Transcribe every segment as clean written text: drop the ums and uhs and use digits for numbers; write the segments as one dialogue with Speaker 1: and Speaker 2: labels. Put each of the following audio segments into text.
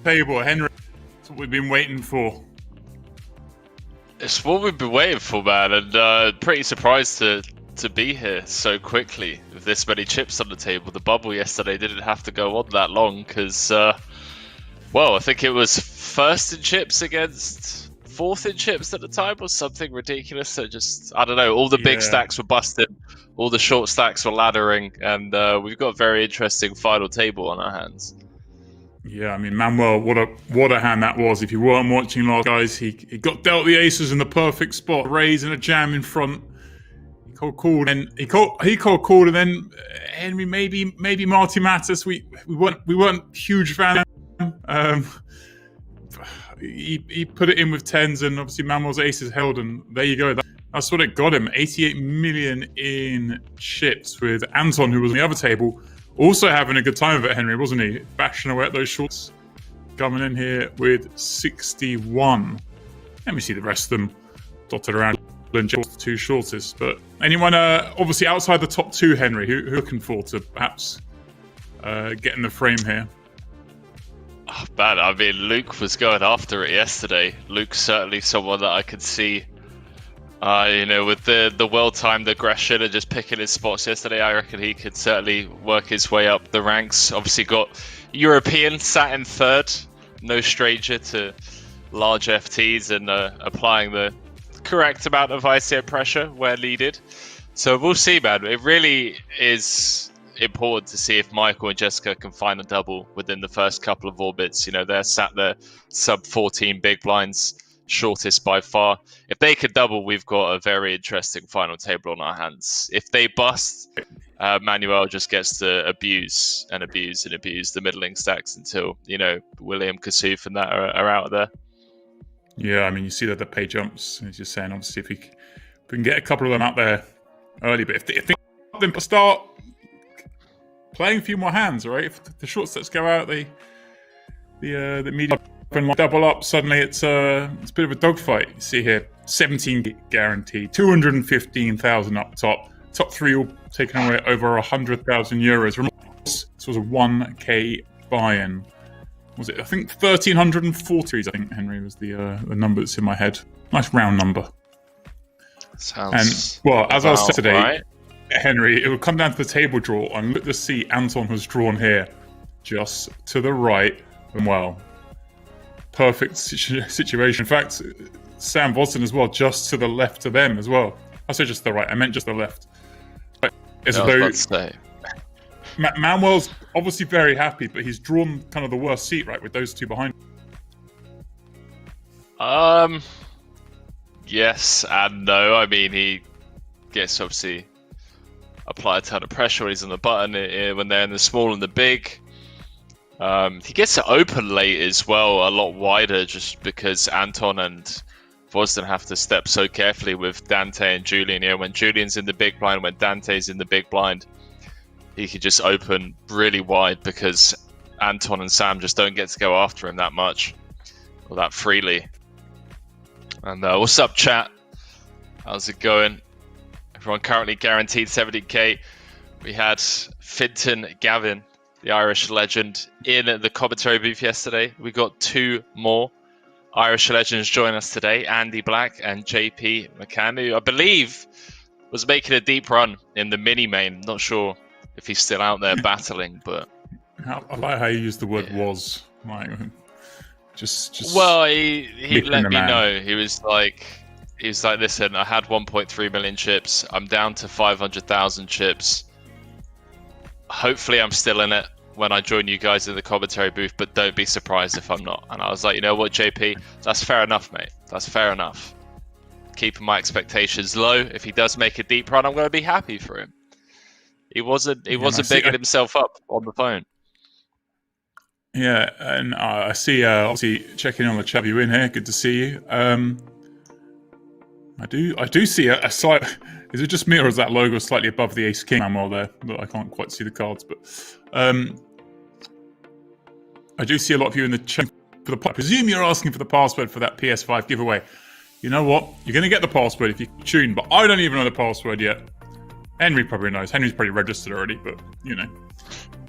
Speaker 1: table, Henry. That's what we've been waiting for.
Speaker 2: It's what we've been waiting for, man, and pretty surprised to be here so quickly with this many chips on the table. The bubble yesterday didn't have to go on that long because, well, I think it was first in chips against fourth in chips at the time or something ridiculous. So just, I don't know, all the big stacks were busted, all the short stacks were laddering, and we've got a very interesting final table on our hands.
Speaker 1: Yeah, I mean, Manuel, what a hand that was. If you weren't watching last, guys, he got dealt the aces in the perfect spot, raise and a jam in front. He called, and then Henry, maybe Marty Mattis. We weren't huge fans. He put it in with tens, and obviously Manuel's aces held, and there you go. That's what it got him. 88 million in chips with Anton, who was on the other table. Also having a good time of it, Henry, wasn't he? Bashing away at those shorts. Coming in here with 61. Let me see the rest of them dotted around. The two shortest. But anyone, obviously outside the top two, Henry, who looking forward to perhaps getting the frame here?
Speaker 2: Oh, man, I mean, Luc was going after it yesterday. Luc's certainly someone that I could see, with the well-timed aggression and just picking his spots yesterday. I reckon he could certainly work his way up the ranks. Obviously got European sat in third, no stranger to large FTs and applying the correct amount of ICO pressure where needed. So we'll see, man. It really is important to see if Michael and Jessica can find a double within the first couple of orbits. They're sat there sub 14 big blinds, shortest by far. If they could double, we've got a very interesting final table on our hands. If they bust, Manuel just gets to abuse the middling stacks until William, Kassouf and that are out of there.
Speaker 1: Yeah, I mean, you see that the pay jumps. He's just saying, obviously, if we can get a couple of them out there early, but if they start playing a few more hands, right? If the short sets go out, the medium and double up, suddenly it's a bit of a dogfight. You see here, 17 guaranteed, 215,000 up top. Top three all taking away over 100,000 euros. Remember, this was a 1k buy-in. Was it? I think 1,340. I think Henry was the number that's in my head. Nice round number.
Speaker 2: Sounds.
Speaker 1: And well, as I was saying today,
Speaker 2: right.
Speaker 1: Henry, it would come down to the table draw, and look to see Anton has drawn here, just to the right, and well, perfect situation. In fact, Sam Vousden as well, just to the left of them as well. I say just the right. I meant just the left. It's
Speaker 2: I was about to say.
Speaker 1: Manuel's obviously very happy, but he's drawn kind of the worst seat, right, with those two behind.
Speaker 2: Yes and no. I mean, he gets obviously apply a ton of pressure when he's on the button when they're in the small and the big. He gets to open late as well, a lot wider, just because Anton and Vousden have to step so carefully with Dante and Julien. When Julien's in the big blind, when Dante's in the big blind, he could just open really wide because Anton and Sam just don't get to go after him that much or that freely. And what's up, chat? How's it going? Everyone currently guaranteed 70k. We had Finton Gavin, the Irish legend, in the commentary booth yesterday. We got two more Irish legends join us today, Andy Black and JP McCann, who I believe was making a deep run in the mini main. Not sure if he's still out there battling, but
Speaker 1: I like how you use the word was. Like, just
Speaker 2: well, he let me know. He was like, listen, I had 1.3 million chips. I'm down to 500,000 chips. Hopefully I'm still in it when I join you guys in the commentary booth, but don't be surprised if I'm not. And I was like, you know what, JP, that's fair enough, mate. That's fair enough. Keeping my expectations low. If he does make a deep run, I'm going to be happy for him. He wasn't bigging himself up on the phone.
Speaker 1: Yeah, and I see, obviously, checking on the chat, you in here. Good to see you. I do see a slight. Is it just me, or is that logo slightly above the Ace King Manuel there? But I can't quite see the cards. But I do see a lot of you in the chat. I presume you're asking for the password for that PS5 giveaway. You know what? You're going to get the password if you tune, but I don't even know the password yet. Henry probably knows. Henry's probably registered already, but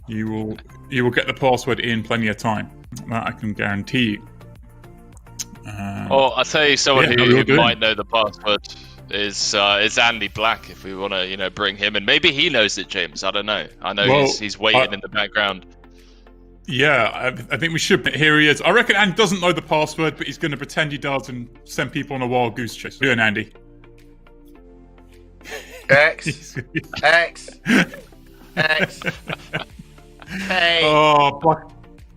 Speaker 1: you will get the password in plenty of time. That I can guarantee you.
Speaker 2: I'll tell you someone
Speaker 1: yeah,
Speaker 2: who might know the password is Andy Black. If we want to, bring him in, maybe he knows it, James. I don't know. I know he's waiting in the background.
Speaker 1: Yeah, I think we should. Here he is. I reckon Andy doesn't know the password, but he's going to pretend he does and send people on a wild goose chase. Doing Andy.
Speaker 3: X. Hey.
Speaker 1: Oh,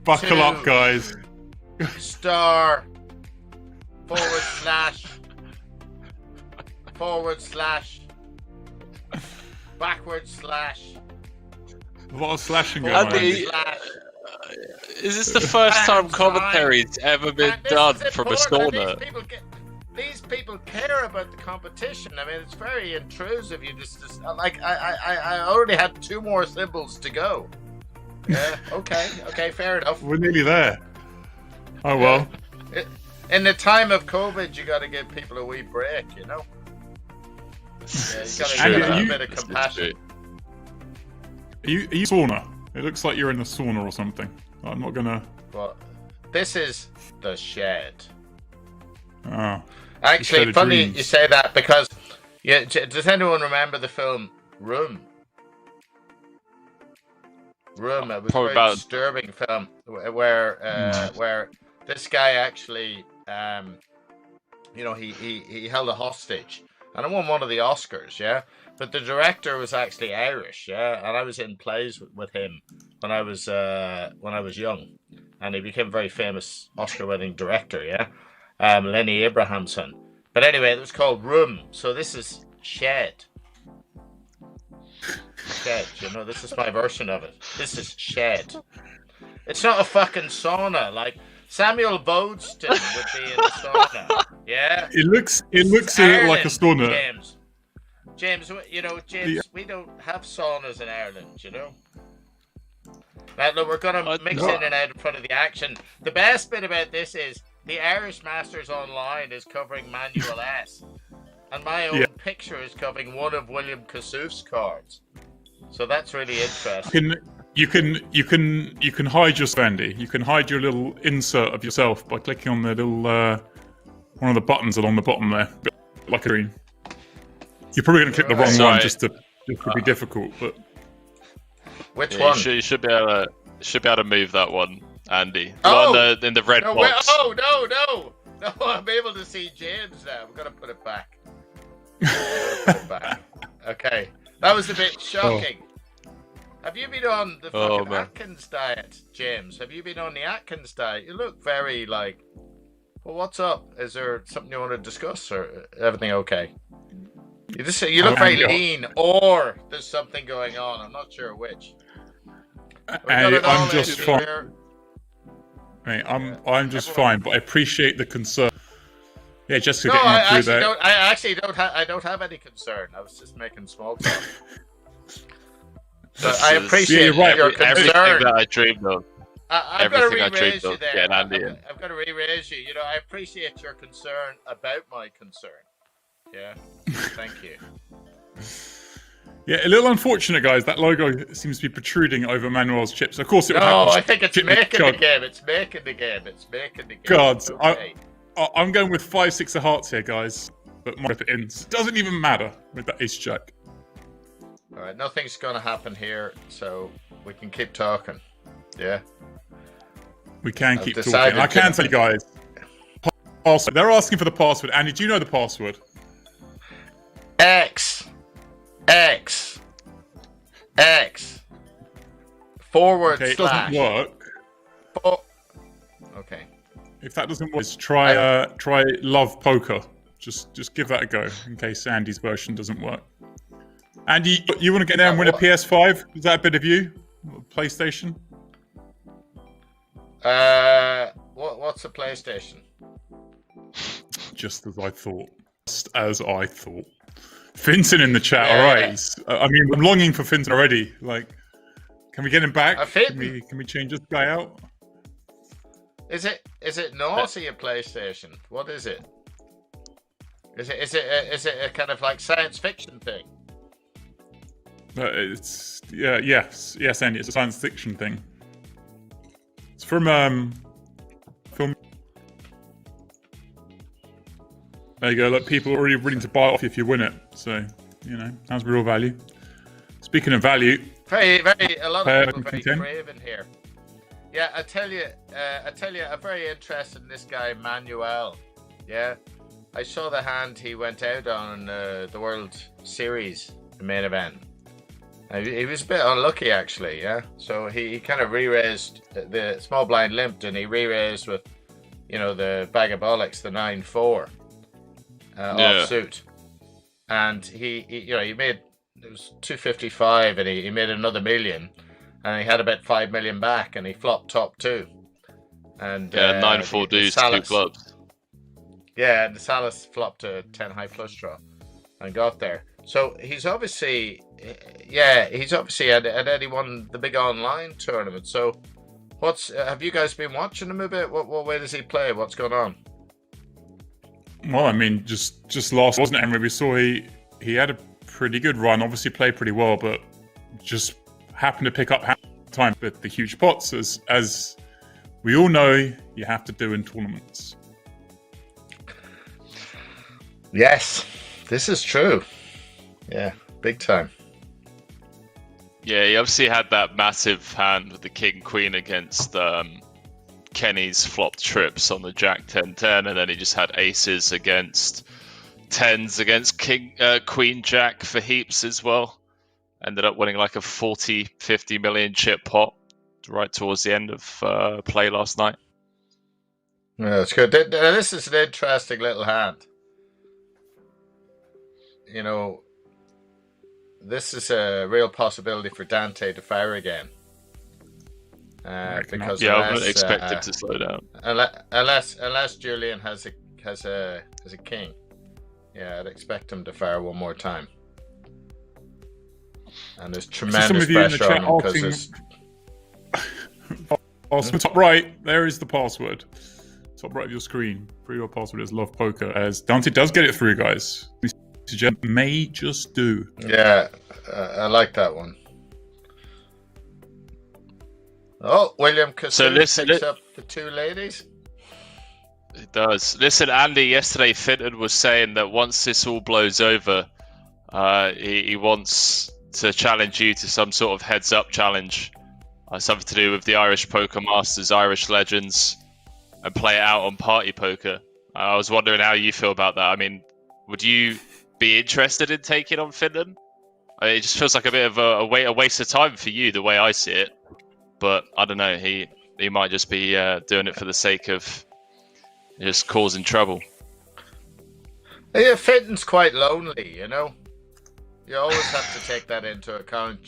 Speaker 1: buckle up, guys.
Speaker 3: Star. /
Speaker 1: A lot of slashing going on.
Speaker 2: Is this the first time commentary's ever been done from a sauna?
Speaker 3: These people care about the competition. I mean, it's very intrusive. You just like I already had 2 more symbols to go. Yeah. Okay. Fair enough.
Speaker 1: We're nearly there. Oh well.
Speaker 3: In the time of COVID, you got to give people a wee break. You know. Yeah, you got to give a bit of compassion.
Speaker 1: Are you sauna? It looks like you're in a sauna or something. I'm not gonna.
Speaker 3: Well, this is the shed.
Speaker 1: Oh.
Speaker 3: Actually, funny you say that because, does anyone remember the film Room? It was a very disturbing film where this guy actually, he held a hostage and it won one of the Oscars, yeah. But the director was actually Irish, yeah, and I was in plays with him when I was young, and he became a very famous Oscar-winning director, yeah. Lenny Abrahamson. But anyway, it was called Room. So this is Shed. Shed, this is my version of it. This is Shed. It's not a fucking sauna. Like Samuel Vousden would be in a sauna. Yeah.
Speaker 1: It looks like a sauna.
Speaker 3: James, we don't have saunas in Ireland, Right, look, we're gonna mix in and out in front of the action. The best bit about this is the Irish Masters Online is covering Manuel S, and my own picture is covering one of William Kassouf's cards. So that's really interesting.
Speaker 1: You can hide your Andy. You can hide your little insert of yourself by clicking on the little one of the buttons along the bottom there, like a green. You're probably going to click the wrong one just to be difficult, but
Speaker 3: which one?
Speaker 2: You should be able to move that one, Andy. In the red box.
Speaker 3: No! I'm able to see James now. I'm going to put it back. Okay, that was a bit shocking. Have you been on the fucking Atkins diet, James? Have you been on the Atkins diet? You look very well, what's up? Is there something you want to discuss, or everything okay? You look very lean, or there's something going on. I'm not sure which.
Speaker 1: I'm just fine. Mate, I'm just fine, but I appreciate the concern. Yeah, just getting through that.
Speaker 3: I don't have any concern. I was just making small talk. But I appreciate your concern.
Speaker 2: Everything that I dreamed of.
Speaker 3: I've got to re-raise you there. I've got to re-raise you. I appreciate your concern about my concern. Yeah, thank you.
Speaker 1: Yeah, a little unfortunate, guys. That logo seems to be protruding over Manuel's chips. Of course, it would happen.
Speaker 3: I think it's making the game. It's making the game.
Speaker 1: God, okay. I'm going with 5-6 of hearts here, guys. But my it ends. Doesn't even matter with that ace jack.
Speaker 3: All right, nothing's going to happen here, so we can keep talking. Yeah,
Speaker 1: we can keep talking. I can tell you guys. They're asking for the password. Andy, do you know the password?
Speaker 3: X forward
Speaker 1: okay,
Speaker 3: slash.
Speaker 1: It doesn't work.
Speaker 3: Okay.
Speaker 1: If that doesn't work, try Love Poker. Just give that a go in case Andy's version doesn't work. Andy, you want to get there and win a PS5? Is that a bit of you? PlayStation?
Speaker 3: What's a PlayStation?
Speaker 1: Just as I thought. Finton in the chat, alright. I mean, I'm longing for Finton already. Can we get him back? Can we change this guy out?
Speaker 3: Is it naughty a PlayStation? What is it? Is it a kind of like science fiction thing?
Speaker 1: Yes, Andy, it's a science fiction thing. It's from film. There you go. Look, people are already willing to buy it off you if you win it. So that's real value. Speaking of value,
Speaker 3: very a lot of people very craving here. Yeah, I tell you, I'm very interested in this guy Manuel. Yeah, I saw the hand he went out on the World Series main event. He was a bit unlucky actually. Yeah, so he kind of re-raised the small blind limped, and he re-raised with, the bag of bollocks, the 9-4 offsuit, and he made. It was 255, and he made another $1 million, and he had about 5 million back, and he flopped top 2. And
Speaker 2: 9-4 dudes, 2 clubs.
Speaker 3: Yeah, and the Salas flopped a 10 high flush draw and got there. So he's obviously and then he won the big online tournament. So have you guys been watching him a bit? What way does he play? What's going on?
Speaker 1: Well, I mean, just last, wasn't it, Henry? We saw he had a pretty good run, obviously played pretty well, but just happened to pick up time with the huge pots, as we all know you have to do in tournaments.
Speaker 3: Yes, this is true. Yeah, big time.
Speaker 2: Yeah, he obviously had that massive hand with the King Queen against Kenny's flopped trips on the Jack 10-10, and then he just had aces against 10s against Queen Jack for heaps as well. Ended up winning like a 40-50 million chip pot right towards the end of play last night.
Speaker 3: Yeah, that's good. This is an interesting little hand. This is a real possibility for Dante to fire again. Because
Speaker 2: I wouldn't expect him to slow down.
Speaker 3: Unless Julien has a king. Yeah, I'd expect him to fire one more time. And there's tremendous pressure on him because
Speaker 1: there's... top right, there is the password. Top right of your screen. For your password is Love Poker, as Dante does get it through, guys. May just do.
Speaker 3: Yeah, I like that one. Oh, William Kassouf picks up the 2 ladies.
Speaker 2: It does. Listen, Andy, yesterday Fitton was saying that once this all blows over, he wants to challenge you to some sort of heads-up challenge. Something to do with the Irish Poker Masters, Irish Legends, and play it out on Party Poker. I was wondering how you feel about that. I mean, would you be interested in taking on Fitton? It just feels like a bit of a waste of time for you, the way I see it. But I don't know, he might just be doing it for the sake of just causing trouble.
Speaker 3: Yeah, Fitton's quite lonely, You always have to take that into account,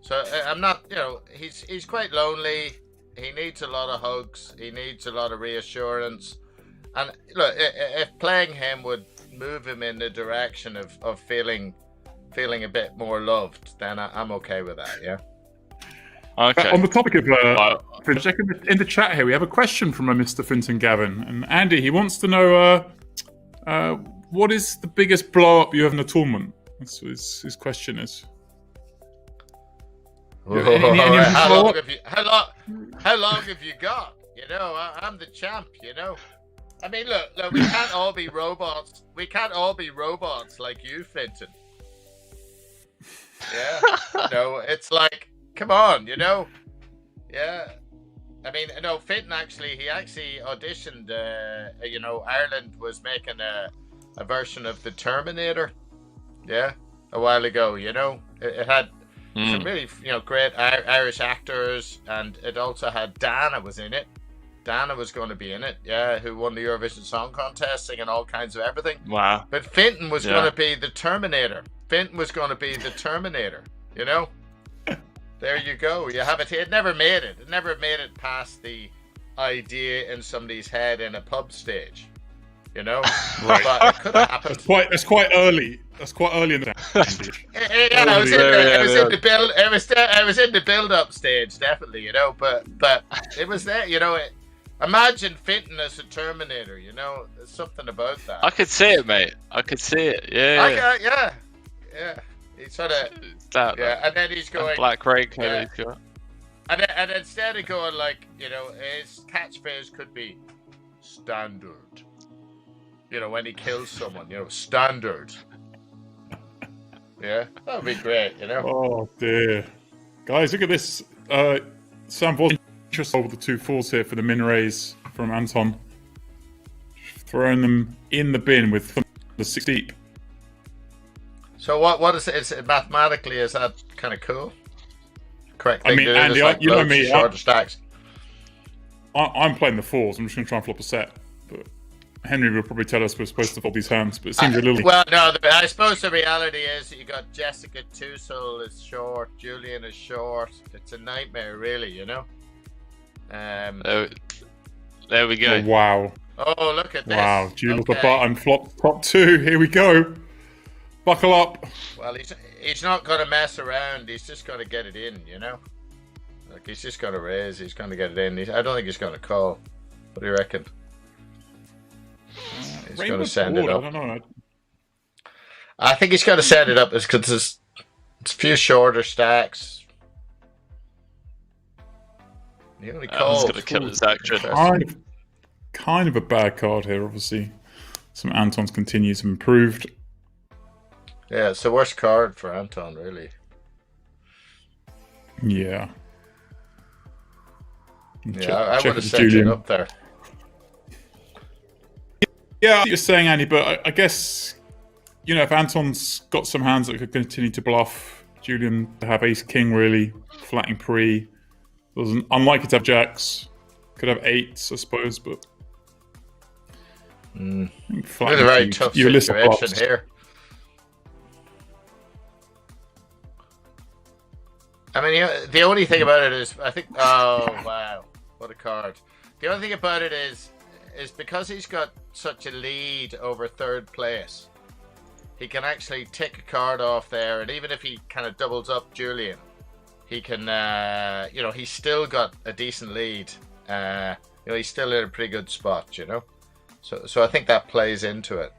Speaker 3: So I'm not, he's quite lonely. He needs a lot of hugs. He needs a lot of reassurance. And look, if playing him would move him in the direction of feeling a bit more loved, then I'm okay with that. Yeah.
Speaker 1: Okay. On the topic of in the chat here, we have a question from a Mr. Finton Gavin, and Andy. He wants to know what is the biggest blow up you have in a tournament. That's what his question is.
Speaker 3: How long have you got? I'm the champ. I mean, look, we can't all be robots. We can't all be robots like you, Finton. Yeah, it's like, come on, Yeah. I mean, Finton he actually auditioned. Ireland was making a version of the Terminator. Yeah, a while ago. It had some really, great Irish actors, and it also had Dana was in it. Dana was going to be in it, yeah, who won the Eurovision Song Contest, singing all kinds of everything. Wow. But Finton was going to be the Terminator. There you go. You have it. It never made it. It never made it past the idea in somebody's head in a pub stage. Right. But it could have happened.
Speaker 1: That's quite early. That's quite early in the
Speaker 3: I was in the build-up stage, definitely. But it was there. Imagine Finton as a Terminator. There's something about that.
Speaker 2: I could see it, mate. I could see it. Yeah.
Speaker 3: Yeah. He's sort of. And then he's going
Speaker 2: black raincoat.
Speaker 3: And instead of going like, his catchphrase could be standard. When he kills someone, standard. Yeah, that would be great,
Speaker 1: Oh dear, guys, look at this. Sam Vousden just sold the 2-4s here for the min raise from Anton, throwing them in the bin with the 6 deep.
Speaker 3: So what is it? Is it mathematically, is that kind of cool? Correct.
Speaker 1: I mean, Andy, you know me.
Speaker 3: Shorter stacks.
Speaker 1: I'm playing the 4s. I'm just going to try and flop a set. But Henry will probably tell us we're supposed to fold these hands, but it seems a little...
Speaker 3: Well, no, I suppose the reality is that you got Jessica Teusl is short, Julien is short. It's a nightmare, really,
Speaker 2: There we go.
Speaker 1: Oh, wow.
Speaker 3: Oh, look at this.
Speaker 1: Wow, Julien the button, flop top 2. Here we go. Buckle up.
Speaker 3: Well, he's not going to mess around. He's just going to get it in, Like, he's just going to raise. He's going to get it in. I don't think he's going to call. What do you reckon? He's going to send it up.
Speaker 1: I don't know.
Speaker 3: I think he's going to send it up because there's a few shorter stacks. He only calls.
Speaker 2: Going to kill his action.
Speaker 1: Kind of a bad card here, obviously. Some Anton's continues improved.
Speaker 3: Yeah, it's the worst card for Anton, really.
Speaker 1: Yeah.
Speaker 3: Yeah, I would have sent it up there.
Speaker 1: Yeah, you're saying, Andy, but I guess, if Anton's got some hands that could continue to bluff, Julien to have ace-king really, flatting pre, unlikely to have jacks, could have 8s, I suppose, but...
Speaker 3: It's a very tough situation here. I mean, the only thing about it is, I think... Oh, wow. What a card. The only thing about it is because he's got such a lead over third place, he can actually tick a card off there, and even if he kind of doubles up Julien, he can, he's still got a decent lead. He's still in a pretty good spot, So I think that plays into it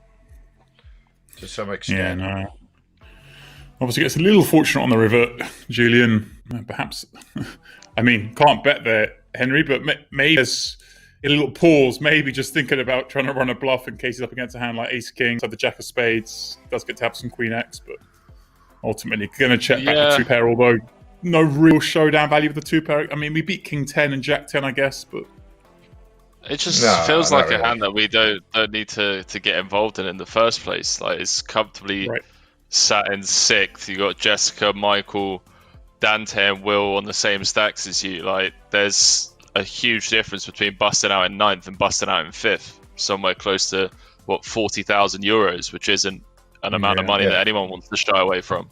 Speaker 3: to some extent.
Speaker 1: Yeah, no. Obviously gets a little fortunate on the river. Julien, perhaps, can't bet there, Henry, but maybe there's a little pause, maybe just thinking about trying to run a bluff in case he's up against a hand like ace-king, so the jack of spades, does get to have some queen X, but ultimately going to check back the 2-pair, although no real showdown value with the 2-pair. I mean, we beat king 10 and jack 10, I guess, but...
Speaker 2: It just feels like a hand that we don't need to get involved in the first place. Like, it's comfortably... Right. Sat in 6th, you got Jessica, Michael, Dante, and Will on the same stacks as you. Like, there's a huge difference between busting out in 9th and busting out in 5th. Somewhere close to 40,000 euros, which isn't an amount of money that anyone wants to shy away from.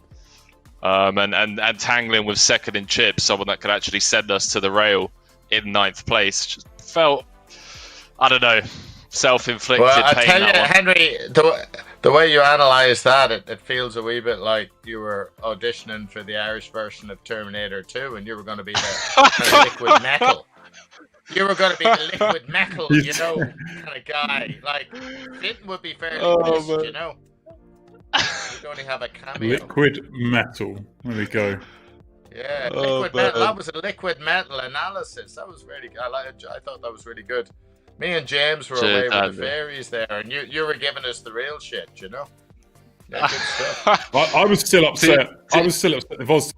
Speaker 2: And tangling with 2nd in chips, someone that could actually send us to the rail in 9th place, just felt, I don't know, self-inflicted
Speaker 3: pain. Well, I tell you, Henry, the way you analyse that, it feels a wee bit like you were auditioning for the Irish version of Terminator 2 and you were going to be the kind of liquid metal. You were going to be the liquid metal, kind of guy. Like, Clinton would be fairly pissed, You'd only have a cameo.
Speaker 1: Liquid metal. There we go.
Speaker 3: Yeah, liquid metal. That was a liquid metal analysis. That was really good. I thought that was really good. Me and James were away with the fairies there, and you were giving us the real shit, Yeah, good stuff.
Speaker 1: I was still upset. I was still upset. If I was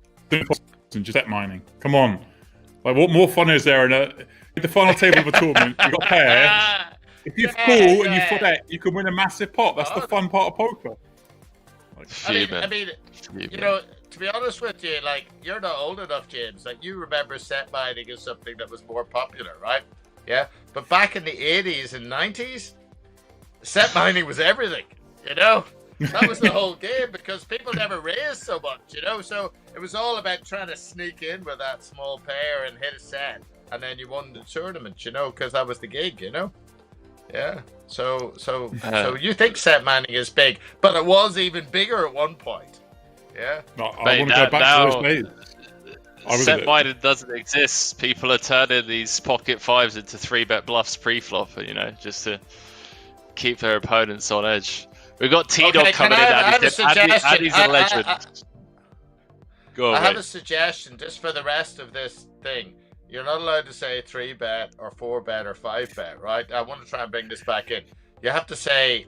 Speaker 1: just set mining. Come on. Like, what more fun is there in the final table of a tournament? You got a pair. If you call and you bet, you can win a massive pot. That's the fun part of poker.
Speaker 3: I mean, to be honest with you, like, you're not old enough, James. Like, you remember set mining as something that was more popular, right? Yeah, but back in the 80s and 90s, set mining was everything, That was the whole game because people never raised so much, So it was all about trying to sneak in with that small pair and hit a set, and then you won the tournament, because that was the gig, Yeah. So you think set mining is big, but it was even bigger at one point. Yeah.
Speaker 1: No, I want to go back to those days.
Speaker 2: Set mining doesn't exist. People are turning these pocket 5s into 3-bet bluffs pre-flop, just to keep their opponents on edge. We've got T-Dog coming in. Andy's a legend. Go on,
Speaker 3: I have
Speaker 2: mate.
Speaker 3: a suggestion just for the rest of this thing. You're not allowed to say 3-bet or 4-bet or 5-bet, right? I want to try and bring this back in. You have to say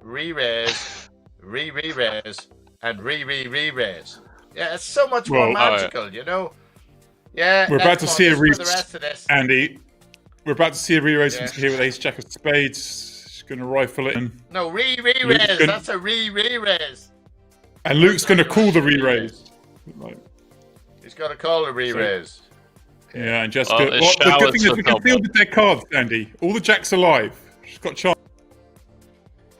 Speaker 3: re-raise, re-re-raise, and re-re-re-raise. Yeah, it's so much more magical, you know? Yeah,
Speaker 1: we're about to see a
Speaker 3: for the rest of this.
Speaker 1: Andy. We're about to see a re-raise here with Ace Jack of Spades. He's going to rifle it in.
Speaker 3: No, re-re-raise. That's a re-re-raise.
Speaker 1: And Luke's going to call the re-raise.
Speaker 3: He's got to call the re-raise.
Speaker 1: Yeah, and Jessica. The good thing is we can feel the dead cards, Andy. All the jacks alive. She's got chance.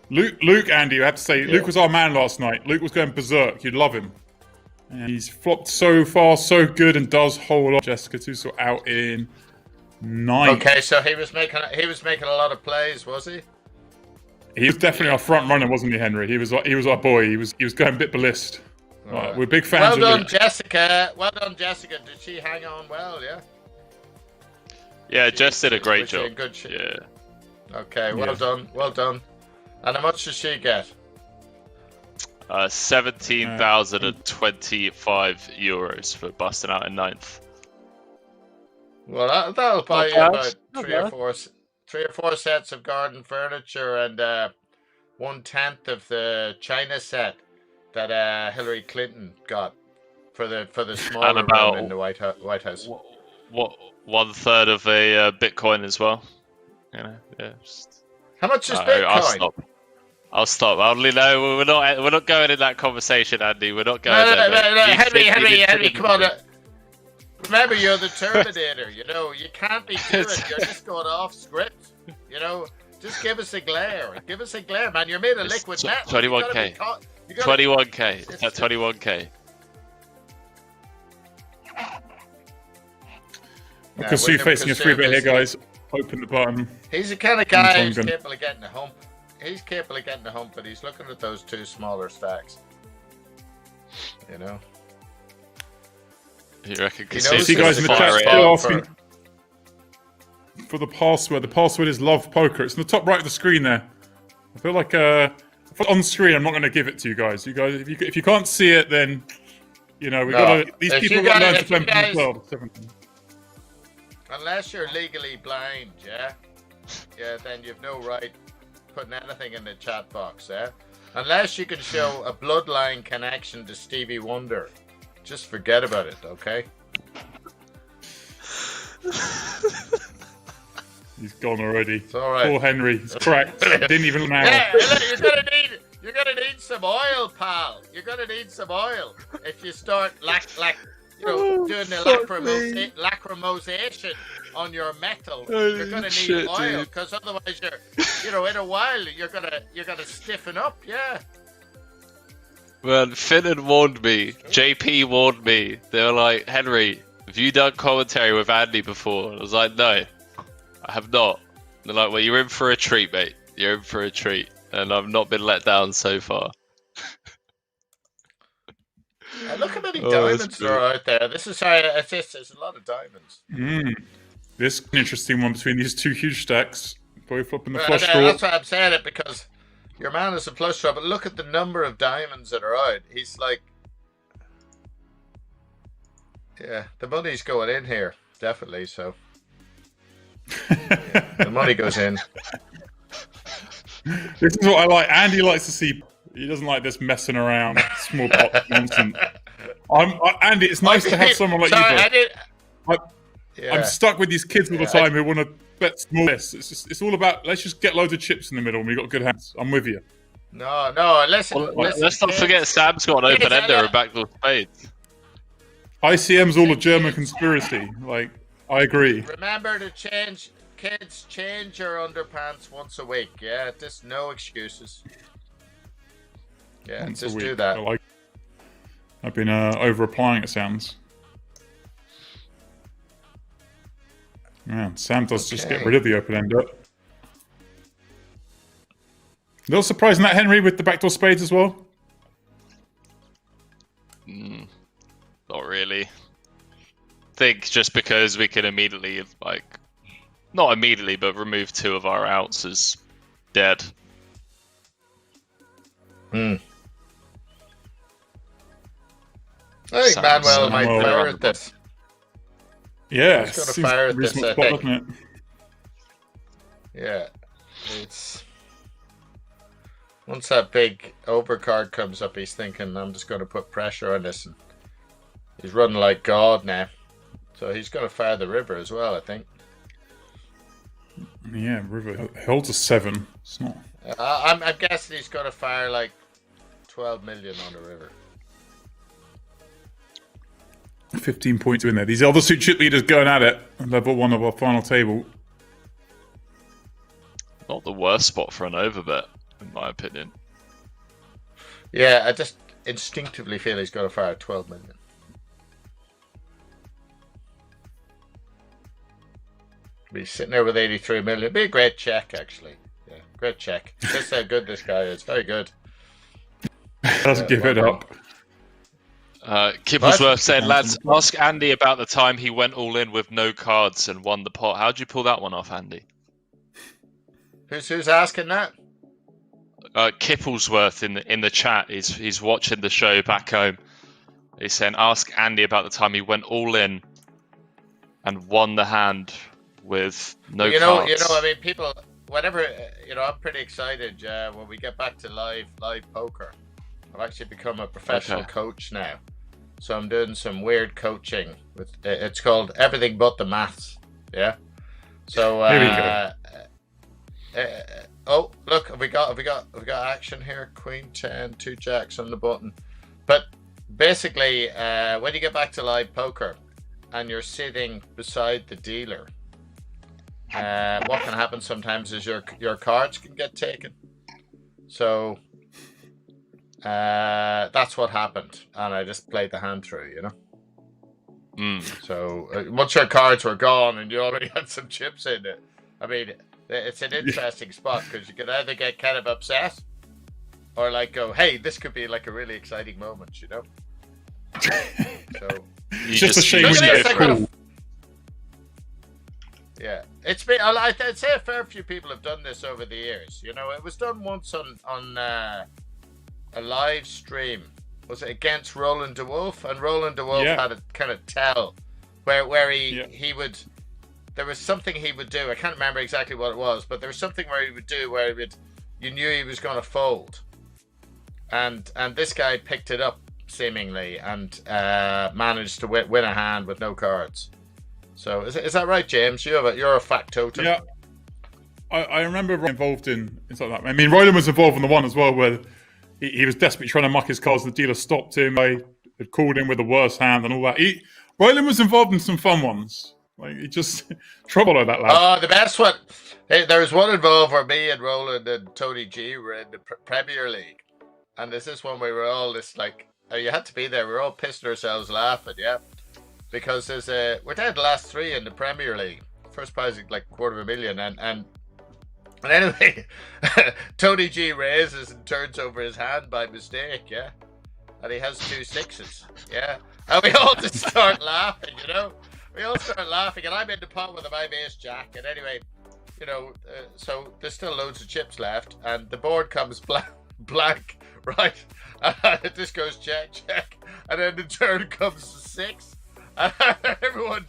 Speaker 1: Luke, Andy, I have to say, Luke was our man last night. Luke was going berserk. You'd love him. And he's flopped so far, so good, and does hold on. Jessica Teusl out in 9.
Speaker 3: Okay, so he was making a lot of plays, was he?
Speaker 1: He was definitely our front runner, wasn't he, Henry? He was our boy. He was going a bit ballist. Right. We're big fans.
Speaker 3: Well
Speaker 1: of
Speaker 3: done,
Speaker 1: Luke.
Speaker 3: Jessica. Well done, Jessica. Did she hang on well? Yeah.
Speaker 2: Yeah, Jess did a great job.
Speaker 3: Yeah. Okay. Well done. Well done. And how much does she get?
Speaker 2: 17,025 euros for busting out in 9th.
Speaker 3: Well, that'll buy you about three or four sets of garden furniture and 1/10 of the China set that Hillary Clinton got for the smaller room in the White House.
Speaker 2: What 1/3 of a Bitcoin as well? You know, yeah.
Speaker 3: How much is Bitcoin?
Speaker 2: I'll stop. We're not going in that conversation, Andy. We're not going there.
Speaker 3: No, Henry, come on. Remember, you're the Terminator. You know, you can't be doing it. You're just going off script. You know, just give us a glare. Give us a glare, man. You're made of liquid metal.
Speaker 2: 21k. 21k. It's at 21k.
Speaker 1: Kassouf facing a 3-bet here, guys. Open the button.
Speaker 3: He's the kind of guy who's capable of getting a hump. He's capable of getting a hump, but he's looking at those 2 smaller stacks. You know.
Speaker 2: You reckon?
Speaker 1: See, guys in the chat still asking for the password. The password is love poker. It's in the top right of the screen there. I feel like on screen, I'm not going to give it to you guys. You guys, if you can't see it, then you know these people got to learn to play themselves.
Speaker 3: Unless you're legally blind, yeah, then you've no right putting anything in the chat box, yeah. Unless you can show a bloodline connection to Stevie Wonder. Just forget about it, okay?
Speaker 1: He's gone already.
Speaker 3: It's all right.
Speaker 1: Poor Henry. He's cracked. Didn't even know.
Speaker 3: Yeah, you're gonna need some oil, pal. You're gonna need some oil if you start doing the lacrimosation on your metal. You're gonna need oil because otherwise in a while you're gonna stiffen up. Yeah.
Speaker 2: Well, Finnan warned me. JP warned me. They were like, Henry, have you done commentary with Andy before? And I was like, no, I have not. And they're like, well, you're in for a treat, mate. You're in for a treat. And I've not been let down so far.
Speaker 3: Look how many diamonds there are out there. This is how there's a lot of diamonds.
Speaker 1: This is an interesting one between these 2 huge stacks. Both up in the flush draw.
Speaker 3: That's why I'm saying it, because your man is a flush draw, but look at the number of diamonds that are out. He's like, yeah, the money's going in here, definitely. So the money goes in.
Speaker 1: This is what I like. Andy likes to see. He doesn't like this messing around, small pot nonsense. Andy, it's nice to have someone like you. I'm stuck with these kids all the time who want to bet small. It's all about let's just get loads of chips in the middle and we got good hands. I'm with you.
Speaker 3: No, listen.
Speaker 2: Let's not forget Sam's got an open ender and backdoor spades.
Speaker 1: ICM's all a German conspiracy. Like, I agree.
Speaker 3: Remember to change your underpants once a week. Yeah, just no excuses. Yeah,
Speaker 1: once
Speaker 3: just
Speaker 1: a week.
Speaker 3: Do that.
Speaker 1: I've been over applying. It sounds. Man, Sam does just get rid of the open ender. A little surprising that Henry with the backdoor spades as well.
Speaker 2: Not really. I think just because we can immediately, not immediately, but remove 2 of our outs as dead.
Speaker 3: I think Manuel might fire at this.
Speaker 1: Yeah,
Speaker 3: he's going to fire at this, I think.
Speaker 1: It?
Speaker 3: Yeah, it's once that big overcard comes up, he's thinking, I'm just going to put pressure on this, and he's running like God now. So he's going to fire the river as well, I think.
Speaker 1: Yeah, river holds a 7. It's not.
Speaker 3: I'm guessing he's going to fire like 12 million on the river.
Speaker 1: 15 points in there. These other two chip leaders going at it. Level 1 of our final table.
Speaker 2: Not the worst spot for an overbet, in my opinion.
Speaker 3: Yeah, I just instinctively feel he's going to fire 12 million. Be sitting there with 83 million. Be a great check, actually. Yeah, great check. Just how good this guy is. Very good.
Speaker 1: Let's give it up.
Speaker 2: Kibblesworth said, lads, ask Andy about the time he went all in with no cards and won the pot. How'd you pull that one off, Andy?
Speaker 3: Who's asking that?
Speaker 2: Kipplesworth in the chat. He's watching the show back home. He's saying, ask Andy about the time he went all in and won the hand with no cards.
Speaker 3: I mean, people, whenever, I'm pretty excited when we get back to live poker. I've actually become a professional coach now. So I'm doing some weird coaching with it's called Everything But the Maths. Yeah. So
Speaker 1: here we go.
Speaker 3: Oh, look, have we got action here? Queen 10, 2 jacks on the button. But basically, when you get back to live poker and you're sitting beside the dealer, what can happen sometimes is your cards can get taken. So that's what happened, and I just played the hand through, So once your cards were gone and you already had some chips in it, I mean, it's an interesting spot because you could either get kind of upset or like go, hey, this could be like a really exciting moment, So
Speaker 1: it's just a shame when you get cool.
Speaker 3: Yeah, it's been. I'd say a fair few people have done this over the years. It was done once on a live stream. Was it against Roland de Wolf? And Roland de Wolf had a kind of tell where he would. There was something he would do. I can't remember exactly what it was, but there was something where he would do where you knew he was going to fold, and this guy picked it up seemingly and managed to win a hand with no cards. So is that right, James? You're a factotum.
Speaker 1: Yeah, I remember involved in something like that. I mean, Roland was involved in the one as well where he was desperately trying to muck his cards. The dealer stopped him. They had called him with the worst hand and all that. Roland was involved in some fun ones. Like he just trouble like that lad.
Speaker 3: Oh, the best one. Hey, there was one involved where me and Roland and Tony G were in the Premier League, and there's this one where we were all this like, you had to be there. We were all pissing ourselves laughing, because we're down the last 3 in the Premier League. First prize is like $250,000, and anyway, Tony G raises and turns over his hand by mistake, and he has 2 6s, and we all just start laughing, We all start laughing, and I'm in the pot with my ace jack, and anyway, so there's still loads of chips left, and the board comes blank, right? And it just goes check, and then the turn comes 6, and everyone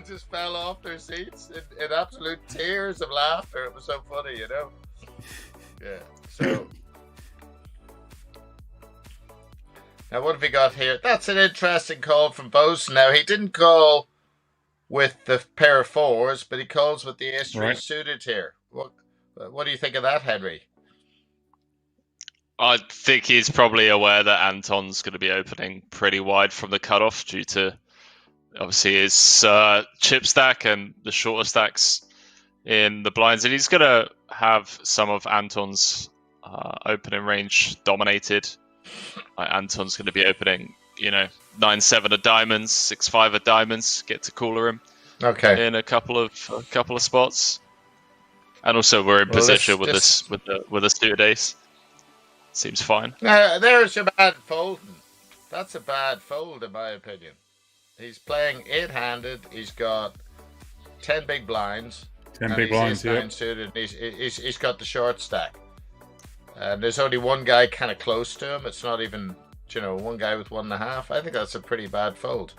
Speaker 3: just fell off their seats in absolute tears of laughter. It was so funny, Yeah. So now what have we got here? That's an interesting call from Vousden. Now he didn't call with the pair of 4s, but he calls with the ace-3 suited here. What do you think of that, Henry?
Speaker 2: I think he's probably aware that Anton's going to be opening pretty wide from the cutoff due to obviously his chip stack and the shorter stacks in the blinds, and he's going to have some of Anton's opening range dominated. Anton's going to be opening, 9-7 of diamonds, 6-5 of diamonds, get to cooler him.
Speaker 3: Okay.
Speaker 2: In a couple of spots, and also we're in position with the suited ace. Seems fine.
Speaker 3: There's a bad folding. That's a bad fold in my opinion. He's playing 8-handed. He's got 10 big blinds.
Speaker 1: 10 big blinds,
Speaker 3: suited. He's got the short stack. And there's only one guy kind of close to him. It's not even one guy with 1.5. I think that's a pretty bad fold.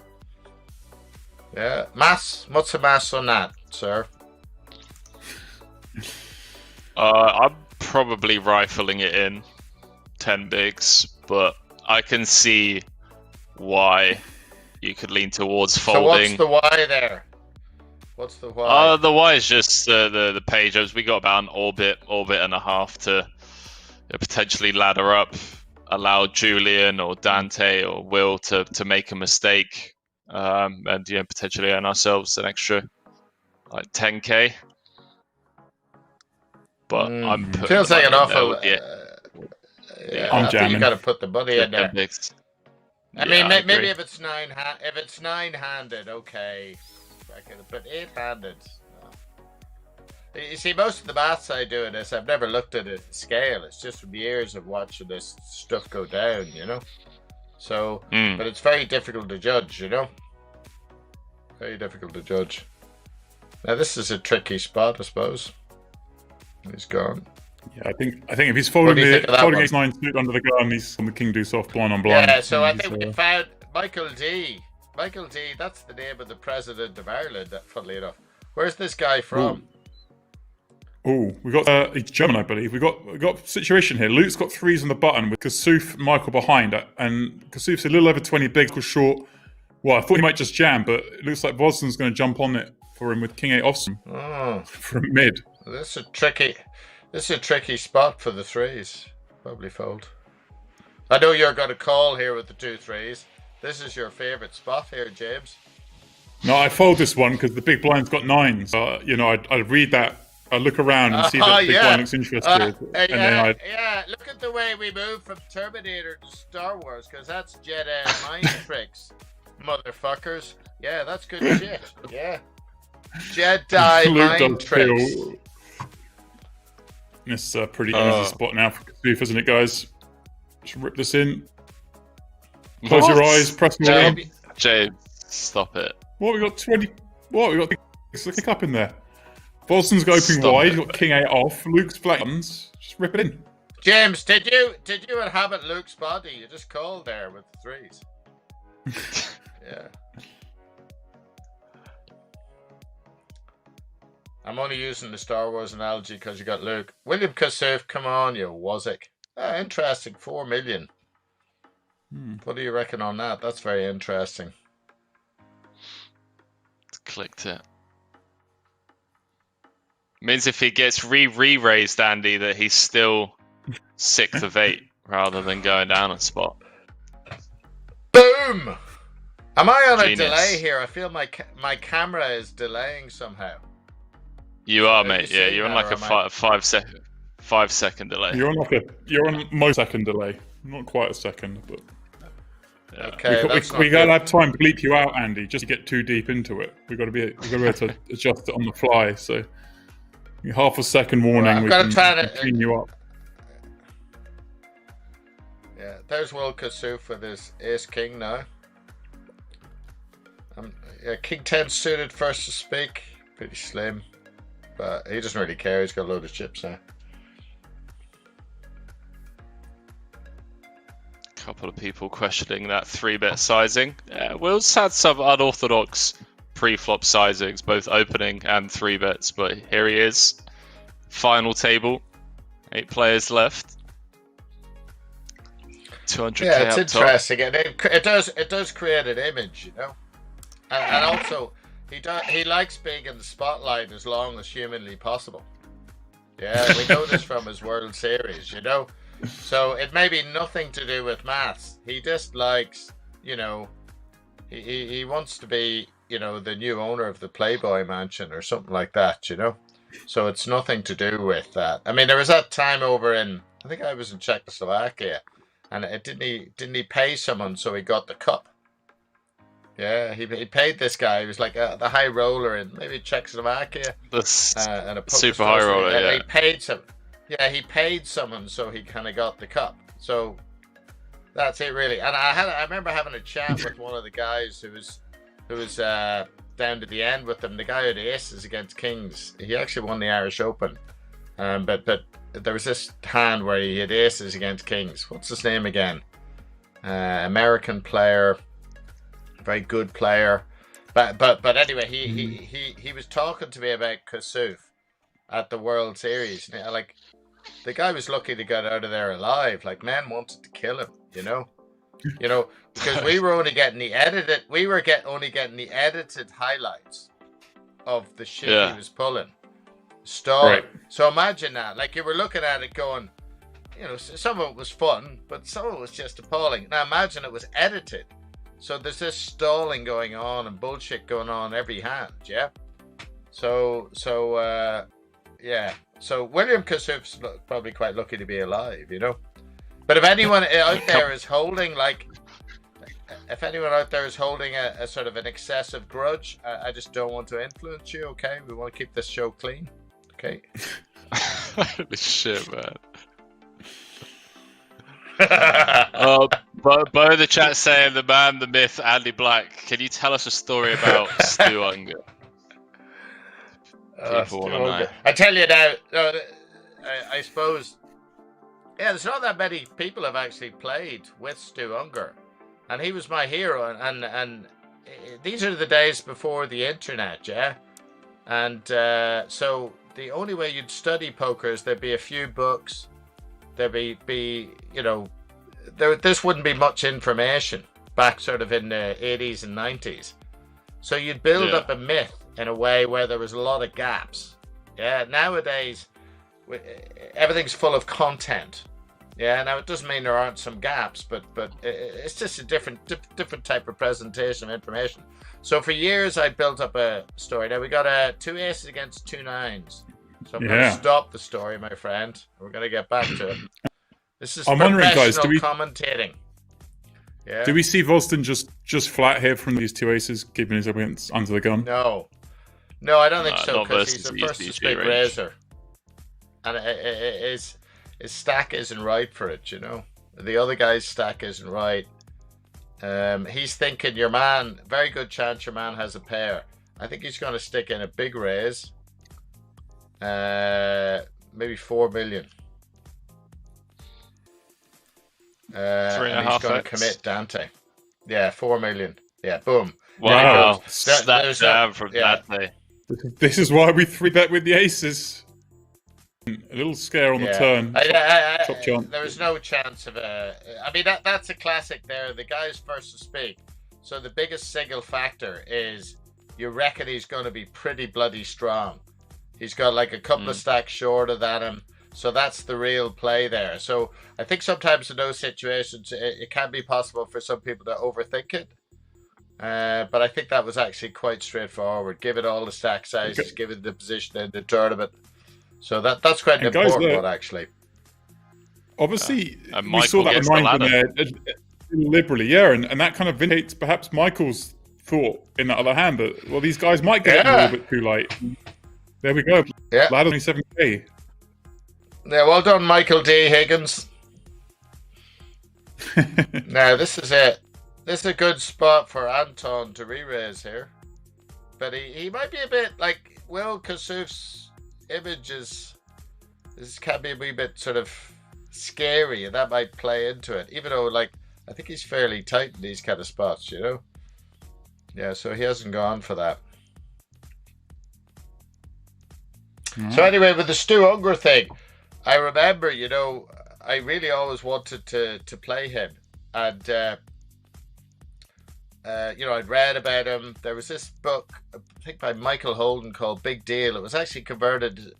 Speaker 3: Yeah, mass. What's the mass on that, sir?
Speaker 2: I'm probably rifling it in 10 bigs, but I can see why you could lean towards folding.
Speaker 3: So what's the why there? What's the why?
Speaker 2: The why is just the page ups. We got about an orbit and a half to potentially ladder up, allow Julien or Dante or Will to make a mistake, and potentially earn ourselves an extra like 10k. But I'm putting
Speaker 3: feels like an awful.
Speaker 1: I'm
Speaker 3: I think
Speaker 1: jamming.
Speaker 3: you got to put the money in there. I mean,
Speaker 2: I
Speaker 3: maybe
Speaker 2: agree.
Speaker 3: if it's nine-handed, okay, but 8-handed. No. You see, most of the maths I do in this, I've never looked at a scale. It's just from years of watching this stuff go down, So, but it's very difficult to judge, Very difficult to judge. Now, this is a tricky spot, I suppose. He's gone.
Speaker 1: Yeah, I think if he's folding
Speaker 3: one?
Speaker 1: ace-9 suit under the gun, he's on the king deuce off, blind on blind.
Speaker 3: Yeah, so I think we found Michael D. Michael D. That's the name of the president of Ireland. Funnily enough, where's this guy from?
Speaker 1: Oh, we got he's German, I believe. We got a situation here. Luke's got 3s on the button with Kassouf, Michael behind, and Kassouf's a little over 20 bigs, was short. Well, I thought he might just jam, but it looks like Vousden's going to jump on it for him with king 8 offsuit from mid.
Speaker 3: This is a tricky spot for the 3s. Probably fold. I know you're going to call here with the 2 3s. This is your favourite spot here, James.
Speaker 1: No, I fold this one because the big blind's got 9s. I read that. I look around and see that the big blind looks interested.
Speaker 3: Look at the way we move from Terminator to Star Wars, because that's Jedi mind tricks, motherfuckers. Yeah, that's good shit. Yeah. Jedi mind tricks.
Speaker 1: It's a pretty easy spot now for Kassouf, isn't it, guys? Just rip this in. Close your eyes, press more.
Speaker 2: James, stop it.
Speaker 1: What, we got 20... What, we got kick up in there. Vousden's opening wide, you've got king 8 off, Luke's flat buttons. Just rip it in.
Speaker 3: James, did you inhabit Luke's body? You just called there with the 3s. Yeah. I'm only using the Star Wars analogy because you got Luke. William Kassouf, come on, you wazzick. Interesting, 4 million. What do you reckon on that? That's very interesting.
Speaker 2: Clicked it. Means if he gets re-raised, Andy, that he's still 6th of 8 rather than going down a spot.
Speaker 3: Boom! Am I on
Speaker 2: Genius.
Speaker 3: a delay here? I feel my camera is delaying somehow.
Speaker 2: You are, mate. Yeah, you're on like a 5 second delay.
Speaker 1: You're on most second delay. Not quite a second, but
Speaker 2: Yeah.
Speaker 3: Okay,
Speaker 1: we gotta have time to bleep you out, Andy, just to get too deep into it. We gotta be able to adjust it on the fly. So half a second warning, we can clean you up.
Speaker 3: Yeah, there's Will Kassouf with his ace king now. King 10 suited first to speak, pretty slim, but he doesn't really care. He's got a load of chips now.
Speaker 2: Couple of people questioning that 3-bet sizing. Will's had some unorthodox pre-flop sizings, both opening and 3-bets, but here he is. Final table, 8 players left. 200k.
Speaker 3: Yeah, it's
Speaker 2: up
Speaker 3: interesting, and it does create an image, and also he likes being in the spotlight as long as humanly possible. Yeah, we know this from his World Series, So it may be nothing to do with maths. He just likes, he wants to be, the new owner of the Playboy Mansion or something like that, So it's nothing to do with that. I mean, there was that time over in, I think I was in Czechoslovakia, and didn't he pay someone so he got the cup? Yeah, he paid this guy. He was like the high roller in maybe Czechoslovakia. And a
Speaker 2: super high roller, yeah.
Speaker 3: He paid some. Yeah, he paid someone so he kind of got the cup. So that's it, really. And I remember having a chat with one of the guys who was down to the end with them. The guy who had aces against kings. He actually won the Irish Open. But there was this hand where he had aces against kings. What's his name again? American player, very good player. But anyway, he was talking to me about Kassouf at the World Series. Like, the guy was lucky to get out of there alive. Like, men wanted to kill him, you know, because we were only getting the edited. We were only getting the edited highlights of the shit he was pulling, stalling. Right. So imagine that. Like, you were looking at it going, you know, some of it was fun, but some of it was just appalling. Now imagine it was edited. So there's this stalling going on and bullshit going on every hand, yeah? So William Kassouf's probably quite lucky to be alive, you know? But if anyone out there is holding, like, a sort of an excessive grudge, I just don't want to influence you, okay? We want to keep this show clean, okay?
Speaker 2: Holy shit, man. Bo in the chat saying the man, the myth, Andy Black. Can you tell us a story about Stu Unger? People want to know.
Speaker 3: I tell you now, I suppose, there's not that many people have actually played with Stu Unger, and he was my hero. And these are the days before the internet, yeah. And so the only way you'd study poker is there'd be a few books. There'd be you know, this wouldn't be much information back sort of in the 80s and 90s. So you'd build up a myth in a way where there was a lot of gaps. Yeah, nowadays everything's full of content. Yeah, now it doesn't mean there aren't some gaps, but it's just a different type of presentation of information. So for years I built up a story. Now we got 2 aces against 2 nines. So I'm going to stop the story, my friend. We're going to get back to it. This is professional commentating. Yeah.
Speaker 1: Do we see Vousden just flat here from these 2 aces, keeping his opponents under the gun?
Speaker 3: No, I don't think so, because he's the first to speak razor, and his stack isn't right for it. You know, the other guy's stack isn't right. He's thinking your man. Very good chance your man has a pair. I think he's going to stick in a big raise. Maybe 4 million.
Speaker 2: 3.5.
Speaker 3: He's going to commit Dante. Yeah, 4 million. Yeah, boom.
Speaker 2: Wow, snap down from Dante.
Speaker 1: This is why we 3-bet with the aces. A little scare on the turn. Top chance.
Speaker 3: There was no chance of a. I mean, that's a classic. There, the guy's first to speak. So the biggest single factor is you reckon he's going to be pretty bloody strong. He's got like a couple of stacks shorter than him. So that's the real play there. So I think sometimes in those situations, it can be possible for some people to overthink it. But I think that was actually quite straightforward. Give it all the stack sizes, give it the position in the tournament. So that's quite an important one, actually.
Speaker 1: Obviously, we saw that reminder liberally, and that kind of vindicates perhaps Michael's thought in that other hand that, well, these guys might get a little bit too late. There we go.
Speaker 3: Yeah.
Speaker 1: Ladder 27K.
Speaker 3: Yeah, well done, Michael D. Higgins. Now, this is it. This is a good spot for Anton to re-raise here. But he might be a bit like Will Kassouf's images. This can be a wee bit sort of scary, and that might play into it. Even though, like, I think he's fairly tight in these kind of spots, you know? Yeah, so he hasn't gone for that. So anyway, with the Stu Unger thing, I remember, you know, I really always wanted to play him. And, you know, I'd read about him. There was this book, I think by Michael Holden, called Big Deal. It was actually converted,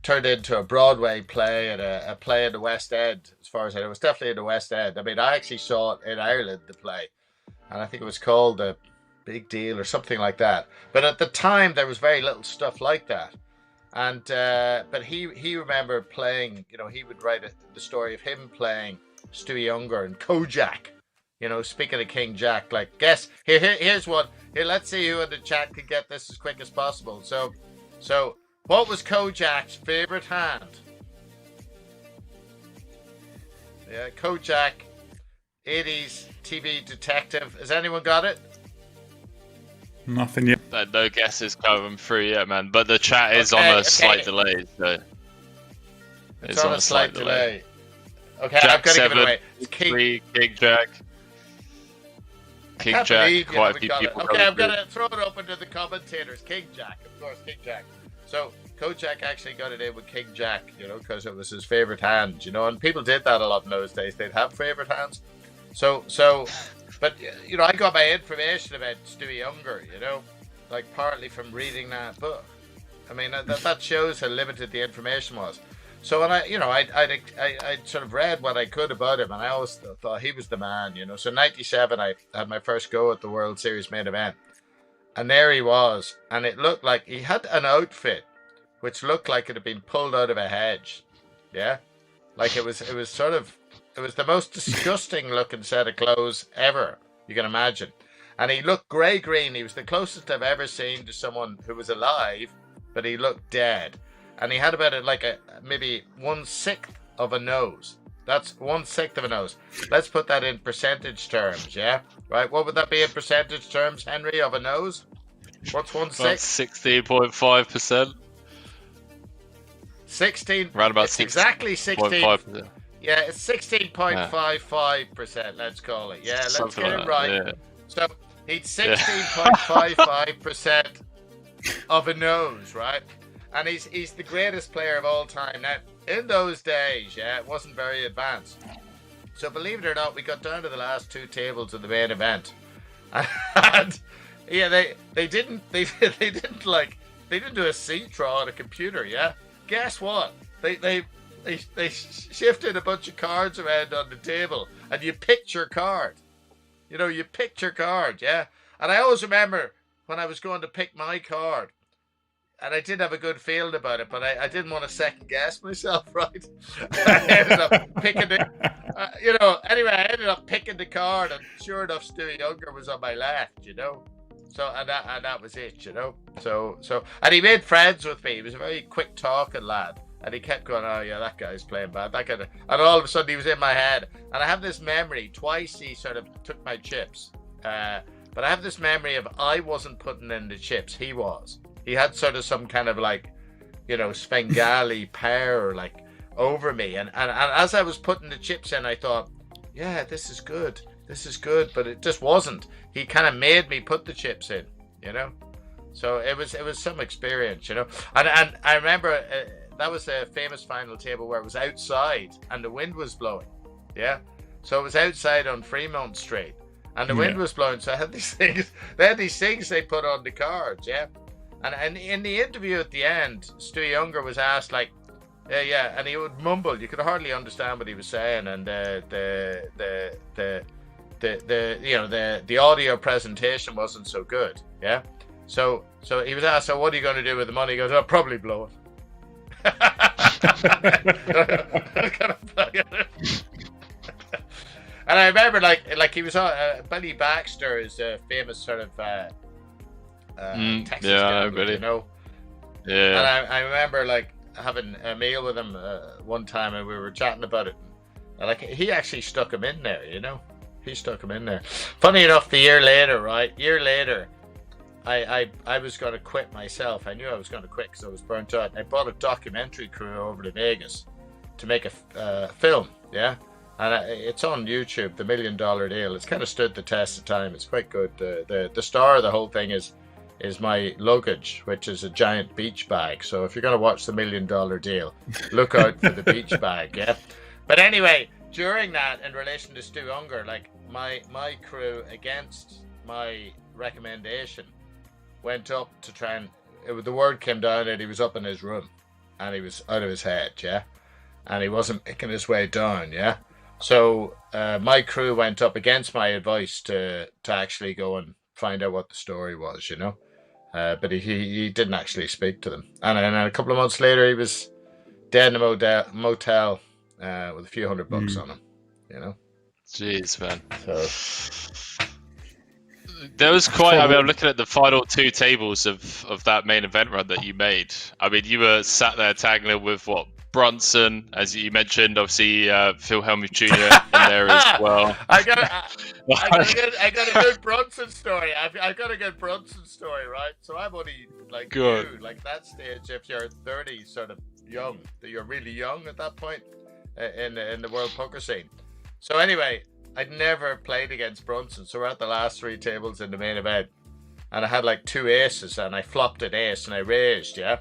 Speaker 3: turned into a Broadway play and a play in the West End, as far as I know. It was definitely in the West End. I mean, I actually saw it in Ireland, the play. And I think it was called The Big Deal or something like that. But at the time, there was very little stuff like that. And but he remembered playing, you know, he would write the story of him playing Stewie Unger and Kojak. You know, speaking of King Jack, like, guess, here's one. Here, let's see who in the chat can get this as quick as possible. So what was Kojak's favorite hand? Yeah, Kojak, 80s TV detective. Has anyone got it?
Speaker 1: Nothing yet.
Speaker 2: No guesses coming through yet, man. But the chat is on a slight delay, so
Speaker 3: it's on a slight delay. Okay,
Speaker 2: Jack
Speaker 3: I've got to give
Speaker 2: 7,
Speaker 3: it away. It's King.
Speaker 2: 3, King Jack. King
Speaker 3: Can't
Speaker 2: Jack.
Speaker 3: believe you
Speaker 2: Quite a
Speaker 3: haven't
Speaker 2: few
Speaker 3: got it.
Speaker 2: people.
Speaker 3: Okay, I'm
Speaker 2: going
Speaker 3: gonna throw it open to the commentators. King Jack, of course, King Jack. So Coach Jack actually got it in with King Jack, you know, because it was his favorite hand, you know, and people did that a lot in those days. They'd have favorite hands. So, but you know, I got my information about Stewie Younger, you know, like partly from reading that book. I mean, that shows how limited the information was. So when I sort of read what I could about him, and I always thought he was the man, you know. So '97, I had my first go at the World Series main event, and there he was, and it looked like he had an outfit which looked like it had been pulled out of a hedge, yeah, like it was the most disgusting looking set of clothes ever you can imagine, and he looked grey green. He was the closest I've ever seen to someone who was alive, but he looked dead. And he had about maybe 1/6 of a nose. That's 1/6 of a nose. Let's put that in percentage terms, yeah? Right? What would that be in percentage terms, Henry, of a nose? What's 1/6?
Speaker 2: 16.5%.
Speaker 3: 16.
Speaker 2: Around about
Speaker 3: it's exactly 16.
Speaker 2: 16.5%.
Speaker 3: Yeah, it's 16.55%, let's call it. Yeah, let's
Speaker 2: Something
Speaker 3: get
Speaker 2: like
Speaker 3: it right.
Speaker 2: that, yeah.
Speaker 3: So he's 16.55% of a nose, right? And he's the greatest player of all time. Now, in those days, yeah, it wasn't very advanced. So believe it or not, we got down to the last 2 tables of the main event, and yeah, they didn't do a seat draw on a computer. Yeah, guess what? They shifted a bunch of cards around on the table, and you picked your card. You know, you picked your card. Yeah, and I always remember when I was going to pick my card. And I did have a good feeling about it, but I didn't want to second guess myself, right? I ended up picking it, anyway, I ended up picking the card, and sure enough, Stewie Younger was on my left, you know? So, and that was it, you know? So, and he made friends with me. He was a very quick talking lad. And he kept going, oh yeah, that guy's playing bad. That guy, and all of a sudden he was in my head. And I have this memory, twice he sort of took my chips. But I have this memory of I wasn't putting in the chips, he was. He had sort of some kind of Svengali power over me. And as I was putting the chips in, I thought, yeah, this is good. But it just wasn't. He kind of made me put the chips in, you know. So it was some experience, you know. And I remember that was a famous final table where it was outside and the wind was blowing. Yeah. So it was outside on Fremont Street and the wind was blowing. So I had these things. They had these things they put on the cards. Yeah. And in the interview at the end, Stewie Younger was asked yeah, and he would mumble. You could hardly understand what he was saying, and the audio presentation wasn't so good. Yeah, so he was asked, so what are you going to do with the money? He goes, I'll probably blow it. And I remember he was on Billy Baxter is a famous sort of Texas gambler, you know.
Speaker 2: Yeah.
Speaker 3: And I remember having a meal with him one time, and we were chatting about it. And he actually stuck him in there, you know. He stuck him in there. Funny enough, a year later, I was going to quit myself. I knew I was going to quit because I was burnt out. I brought a documentary crew over to Vegas to make a film, yeah. And it's on YouTube, The $1 Million Deal. It's kind of stood the test of time. It's quite good. The star of the whole thing is my luggage, which is a giant beach bag. So if you're going to watch The $1 Million Deal, look out for the beach bag, yeah? But anyway, during that, in relation to Stewie Younger, my crew, against my recommendation, went up to try and... the word came down that he was up in his room, and he was out of his head, yeah? And he wasn't making his way down, yeah? So my crew went up against my advice to actually go and find out what the story was, you know? But he didn't actually speak to them. And then a couple of months later, he was dead in a motel with a few $100 on him, you know?
Speaker 2: Jeez, man.
Speaker 3: So
Speaker 2: there was quite... I mean, I'm looking at the final 2 tables of that main event run that you made. I mean, you were sat there tagging with, what, Brunson, as you mentioned, obviously Phil Hellmuth Jr. in there as well.
Speaker 3: I got a good Brunson story. I got a good Brunson story, right? So I'm only
Speaker 2: good.
Speaker 3: You, that stage, if you're 30, sort of young, that you're really young at that point. in the world poker scene. So anyway, I'd never played against Brunson, so we're at the last 3 tables in the main event, and I had like 2 aces, and I flopped an ace, and I raised, yeah.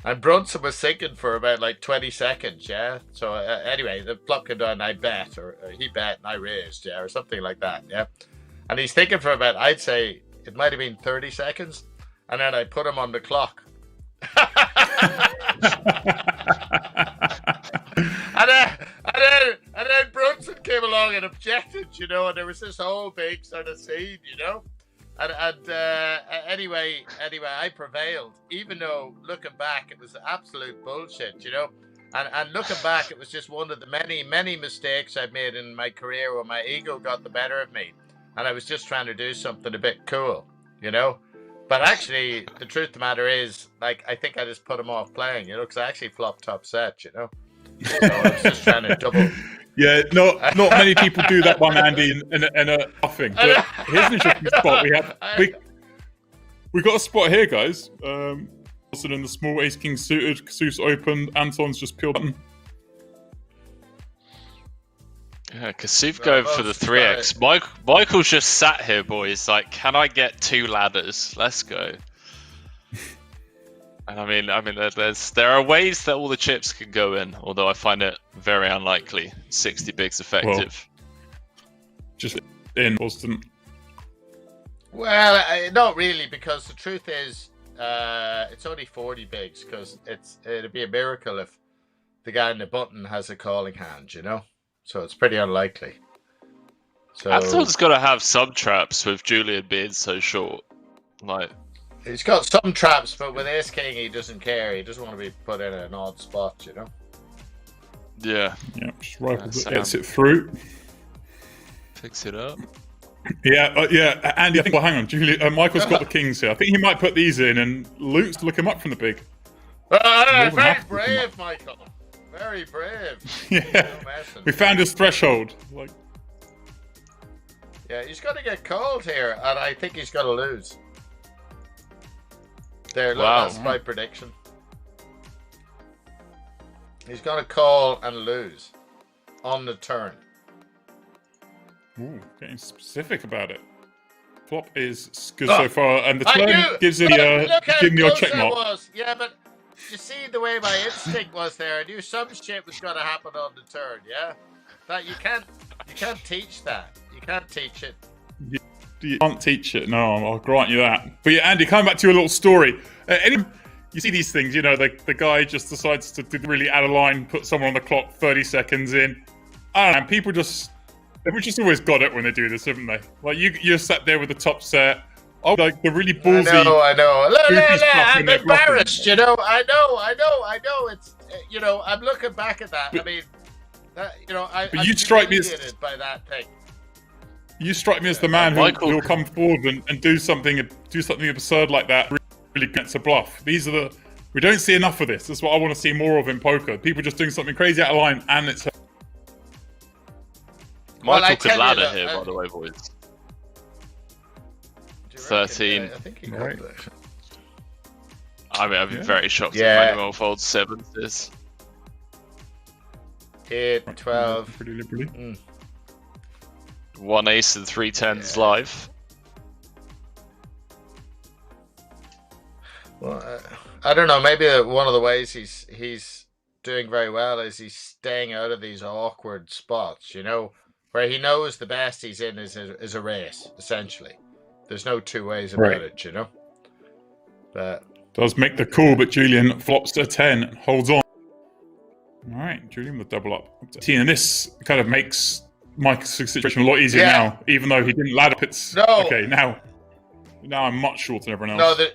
Speaker 3: And Brunson was thinking for about like 20 seconds, yeah. So anyway, the flop came down, and I bet, or he bet, and I raised, yeah, or something like that, yeah. And he's thinking for about, I'd say it might have been 30 seconds, and then I put him on the clock. and then Brunson came along and objected, you know, and there was this whole big sort of scene, you know. And anyway, I prevailed, even though looking back, it was absolute bullshit, you know. And looking back, it was just one of the many mistakes I've made in my career where my ego got the better of me, and I was just trying to do something a bit cool, you know. But actually, the truth of the matter is, like, I think I just put him off playing, you know, because I actually flopped top set, you know. So I was just trying to double.
Speaker 1: Yeah, not many people do that one, Andy, in a nothing. But here's an interesting spot. We got a spot here, guys. Also in the small ace king suited, Kassouf's opened, Anton's just peeled button.
Speaker 2: Yeah, Kassouf going for the 3x. Michael's just sat here, boys. Like, can I get 2 ladders? Let's go. And I mean, there are ways that all the chips can go in, although I find it very unlikely. 60 bigs effective.
Speaker 1: Well, just in Vousden.
Speaker 3: Well, not really, because the truth is, it's only 40 bigs, because it'd be a miracle if the guy in the button has a calling hand, you know. So it's pretty unlikely. So
Speaker 2: Anton's got to have some traps with Julien being so short. Like,
Speaker 3: he's got some traps, but with Ace King, he doesn't care. He doesn't want to be put in an odd spot, you know.
Speaker 2: Yeah.
Speaker 1: Yeah, just rifle gets it through.
Speaker 2: Picks it up.
Speaker 1: Yeah, yeah. Andy, I think. Well, hang on. Michael's got the kings here. I think he might put these in, and Luke's look him up from the big.
Speaker 3: Very brave, Michael. Very brave.
Speaker 1: Yeah. We found his threshold. Like.
Speaker 3: Yeah, he's got to get called here, and I think he's got to lose. There, look, that's my prediction. He's going to call and lose on the turn.
Speaker 1: Ooh, getting specific about it. Flop is good so far, and the turn gives it your check mark.
Speaker 3: Yeah, but you see the way my instinct was there. I knew some shit was going to happen on the turn. Yeah, that you can't teach that. You can't teach it.
Speaker 1: You can't teach it. No, I'll grant you that. But yeah, Andy, coming back to your little story. You see these things, you know, the guy just decides to really add a line, put someone on the clock 30 seconds in. I don't know, people they've just always got it when they do this, haven't they? Like, you're sat there with the top set. Oh, like the really ballsy.
Speaker 3: I know. I'm embarrassed, you know. I know. It's, you know, I'm looking back at that. I mean, you know, I'm humiliated by that thing.
Speaker 1: You strike me as the man who'll come forward and do something absurd like that. Really gets a bluff. We don't see enough of this. That's what I want to see more of in poker. People just doing something crazy out of line, and it's.
Speaker 2: Michael could ladder here, by the way, boys. 13.
Speaker 3: I think he got it.
Speaker 2: I mean, I'd be very shocked if Manuel folds 7s.
Speaker 3: 8, 12.
Speaker 1: Pretty liberally.
Speaker 2: 1 ace and 3 10s live.
Speaker 3: Well, I don't know. Maybe one of the ways he's doing very well is he's staying out of these awkward spots, you know, where he knows the best he's in is a race, essentially. There's no two ways about it, you know. But
Speaker 1: does make the call, but Julien flops to a 10 and holds on. All right, Julien with the double up to 10, and this kind of makes Mike's situation a lot easier now, even though he didn't ladder. It's okay now. Now I'm much shorter than everyone else.
Speaker 3: No,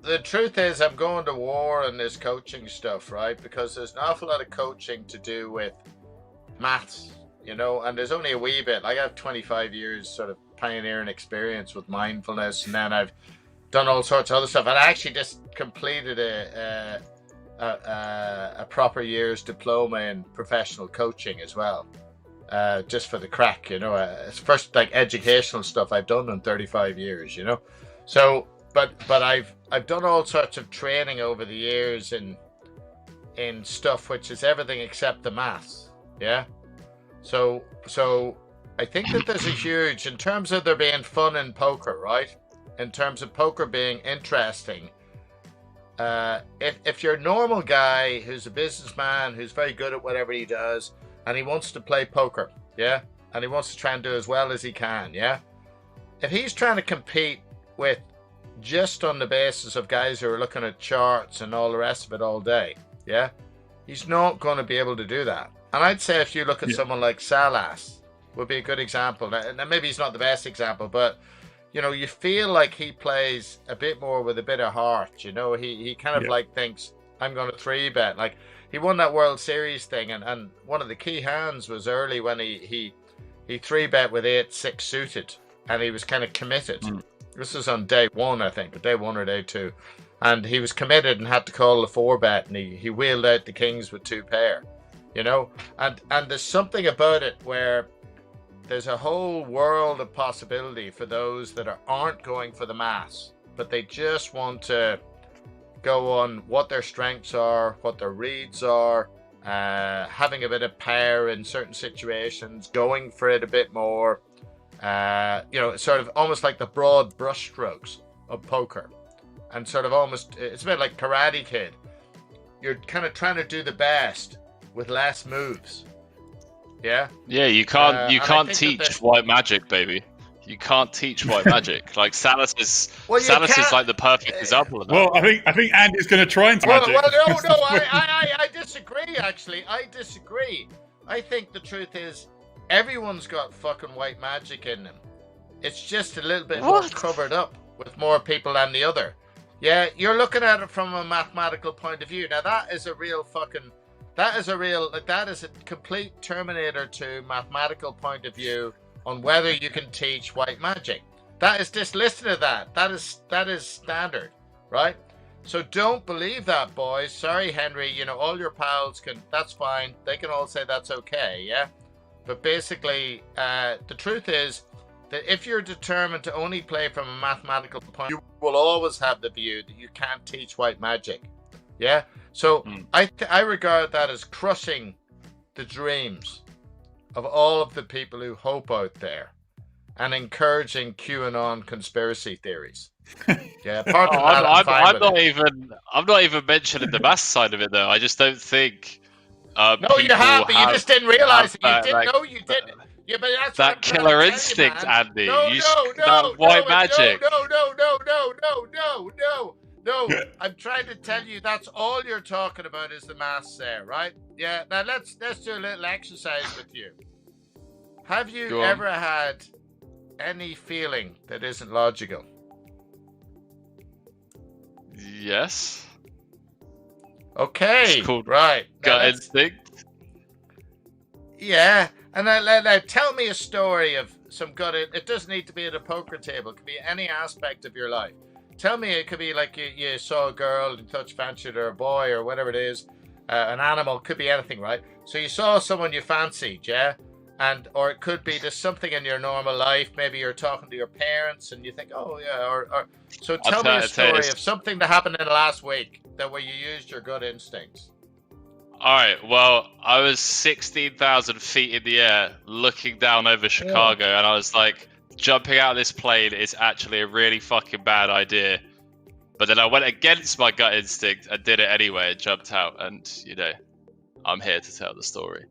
Speaker 3: the truth is, I'm going to war on this coaching stuff, right? Because there's an awful lot of coaching to do with maths, you know, and there's only a wee bit. Like, I have 25 years sort of pioneering experience with mindfulness, and then I've done all sorts of other stuff. And I actually just completed a proper year's diploma in professional coaching as well, just for the crack, you know. It's first like educational stuff I've done in 35 years, you know. So, but I've done all sorts of training over the years in in stuff which is everything except the maths. Yeah. So I think that there's a huge, in terms of there being fun in poker, right? In terms of poker being interesting, if you're a normal guy who's a businessman, who's very good at whatever he does, and he wants to play poker, yeah, and he wants to try and do as well as he can, yeah, if he's trying to compete with just on the basis of guys who are looking at charts and all the rest of it all day, yeah, he's not going to be able to do that. And I'd say if you look at someone like Salas, would be a good example. Now, maybe he's not the best example, but you know, you feel like he plays a bit more with a bit of heart. You know, he kind of like thinks, I'm going to 3-bet. Like, he won that World Series thing, and one of the key hands was early when he 3-bet with 8-6 suited, and he was kind of committed. This was on day 1, I think, or day 1 or day 2. And he was committed and had to call the 4-bet, and he wheeled out the kings with 2 pair, you know? And there's something about it where there's a whole world of possibility for those that aren't going for the mass, but they just want to go on what their strengths are, what their reads are, having a bit of power in certain situations, going for it a bit more, you know, sort of almost like the broad brushstrokes of poker. And sort of almost, it's a bit like Karate Kid. You're kind of trying to do the best with less moves. Yeah.
Speaker 2: Yeah, you can't teach white magic, baby. You can't teach white magic. Like Salas is like the perfect example of that.
Speaker 1: Well, I think Andy's going to try and magic.
Speaker 3: Well, no, I disagree. Actually, I disagree. I think the truth is everyone's got fucking white magic in them. It's just a little bit more covered up with more people than the other. Yeah, you're looking at it from a mathematical point of view. Now that is a complete Terminator 2 mathematical point of view on whether you can teach white magic. That is just listed at that. That is standard, right? So don't believe that, boys. Sorry, Henry. You know, all your pals can. That's fine. They can all say that's okay. Yeah, but basically, the truth is that if you're determined to only play from a mathematical point, you will always have the view that you can't teach white magic. Yeah. So I regard that as crushing the dreams of all of the people who hope out there and encouraging QAnon conspiracy theories. Yeah, apart from that,
Speaker 2: I'm not even mentioning the math side of it though. I just don't think.
Speaker 3: No, you have, but you just didn't realize it. You didn't know you didn't. Yeah, but that's
Speaker 2: that killer instinct, Andy. That white magic.
Speaker 3: No, I'm trying to tell you that's all you're talking about is the maths there, right? Yeah, now let's do a little exercise with you. Have you ever had any feeling that isn't logical?
Speaker 2: Yes.
Speaker 3: Okay,
Speaker 2: it's called
Speaker 3: right.
Speaker 2: Gut instinct.
Speaker 3: Yeah, and now tell me a story of some gut. It doesn't need to be at a poker table. It could be any aspect of your life. Tell me, it could be like you saw a girl, you touched fancied her, or a boy, or whatever it is, an animal, could be anything, right? So you saw someone you fancied, yeah? Or it could be just something in your normal life. Maybe you're talking to your parents and you think, oh yeah, so tell me a story of something that happened in the last week where you used your gut instincts.
Speaker 2: All right, well, I was 16,000 feet in the air looking down over Chicago, and I was like, jumping out of this plane is actually a really fucking bad idea. But then I went against my gut instinct and did it anyway and jumped out. And, you know, I'm here to tell the story.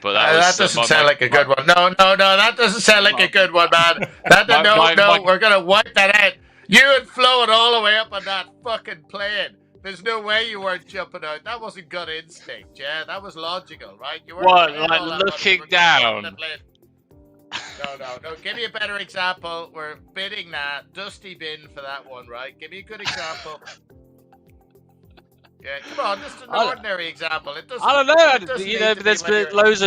Speaker 2: But
Speaker 3: that doesn't sound like a good one. No, that doesn't sound like a good one, man. We're going to wipe that out. You had flown all the way up on that fucking plane. There's no way you weren't jumping out. That wasn't gut instinct, yeah? That was logical, right? You weren't
Speaker 2: like looking down?
Speaker 3: No. Give me a better example. We're bidding that. Dusty bin for that one, right? Give me a good example. Yeah, come on. Just an ordinary example. It doesn't.
Speaker 2: I don't know. You know, there's been loads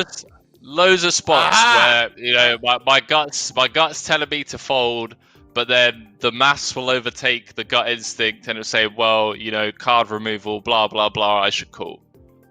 Speaker 2: of spots where, you know, my gut's telling me to fold, but then the maths will overtake the gut instinct and it'll say, well, you know, card removal, blah blah blah. I should call.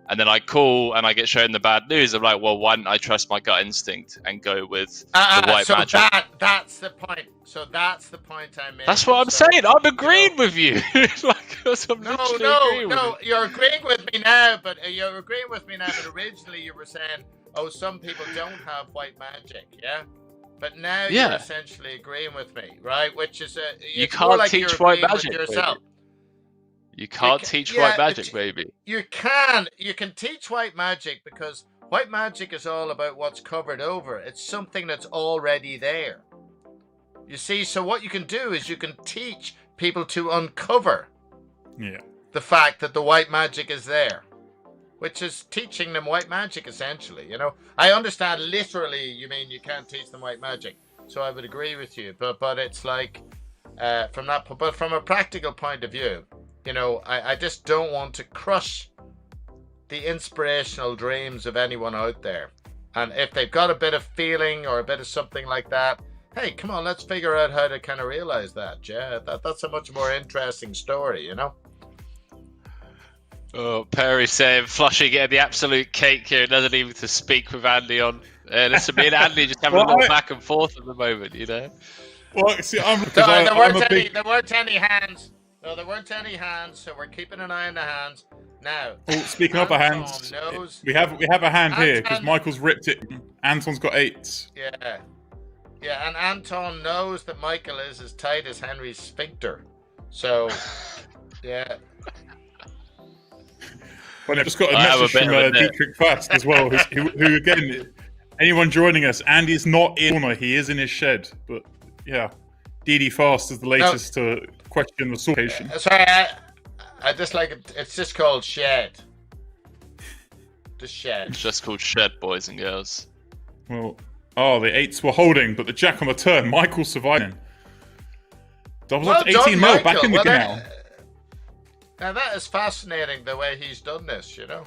Speaker 2: and then I call and I get shown the bad news. I'm like, well, why don't I trust my gut instinct and go with the white magic?
Speaker 3: That's the point. So that's the point I made.
Speaker 2: That's what I'm saying. I'm agreeing with you.
Speaker 3: No, you're agreeing with me now, but originally you were saying, oh, some people don't have white magic, yeah? But now you're essentially agreeing with me, right? Which is
Speaker 2: you can't teach white magic yourself. You can't teach white magic, baby.
Speaker 3: You can teach white magic because white magic is all about what's covered over. It's something that's already there. You see, so what you can do is you can teach people to uncover the fact that the white magic is there, which is teaching them white magic, essentially. You know, I understand literally you mean you can't teach them white magic, so I would agree with you. But it's like from a practical point of view, you know, I just don't want to crush the inspirational dreams of anyone out there. And if they've got a bit of feeling or a bit of something like that, hey, come on, let's figure out how to kind of realize that, yeah? That's a much more interesting story, you know?
Speaker 2: Oh, Perry saying Flushing getting the absolute cake here. Doesn't even to speak with Andy on. Listen, me and Andy just having a little back and forth at the moment, you know?
Speaker 1: Well, see,
Speaker 3: there weren't any hands. No, there weren't any hands, so we're keeping an eye on the hands. Now,
Speaker 1: speaking of the hands, we have a hand here because Michael's ripped it. Anton's got 8.
Speaker 3: Yeah, and Anton knows that Michael is as tight as Henry's sphincter. So, yeah.
Speaker 1: Well, I've just got a message from Dietrich Fast as well, who again, anyone joining us, Andy's not in the corner, he is in his shed. But yeah, DD Fast is the latest to question the location.
Speaker 3: Sorry, I just like it. It's just called shed. The shed.
Speaker 2: It's just called shed, boys and girls.
Speaker 1: Well, the 8s were holding, but the jack on the turn, Michael surviving. Doubles up to 18 mil, back in the canal.
Speaker 3: Now that is fascinating the way he's done this, you know.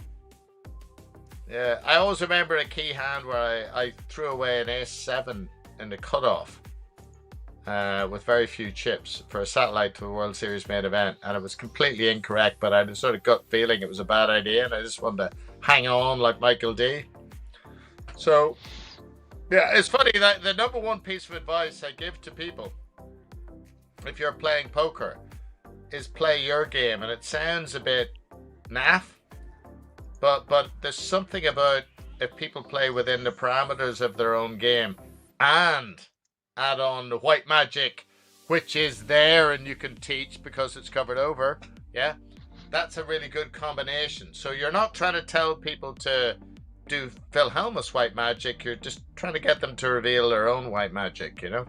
Speaker 3: Yeah, I always remember a key hand where I threw away an ace-7 in the cutoff with very few chips for a satellite to a World Series main event, and it was completely incorrect, but I had a sort of gut feeling it was a bad idea, and I just wanted to hang on like Michael D. So, yeah, it's funny that the number one piece of advice I give to people, if you're playing poker, is play your game. And it sounds a bit naff, but there's something about if people play within the parameters of their own game and add on the white magic, which is there and you can teach because it's covered over, yeah, that's a really good combination. So you're not trying to tell people to do Phil Hellmuth's white magic, you're just trying to get them to reveal their own white magic, you know?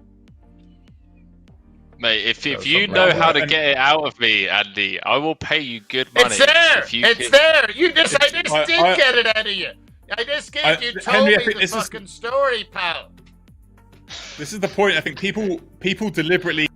Speaker 2: Mate, if you know how to get it out of me, Andy, I will pay you good money.
Speaker 3: It's there! It's there! I just did get it out of you! I just gave you told me the fucking story, pal!
Speaker 1: This is the point. I think people deliberately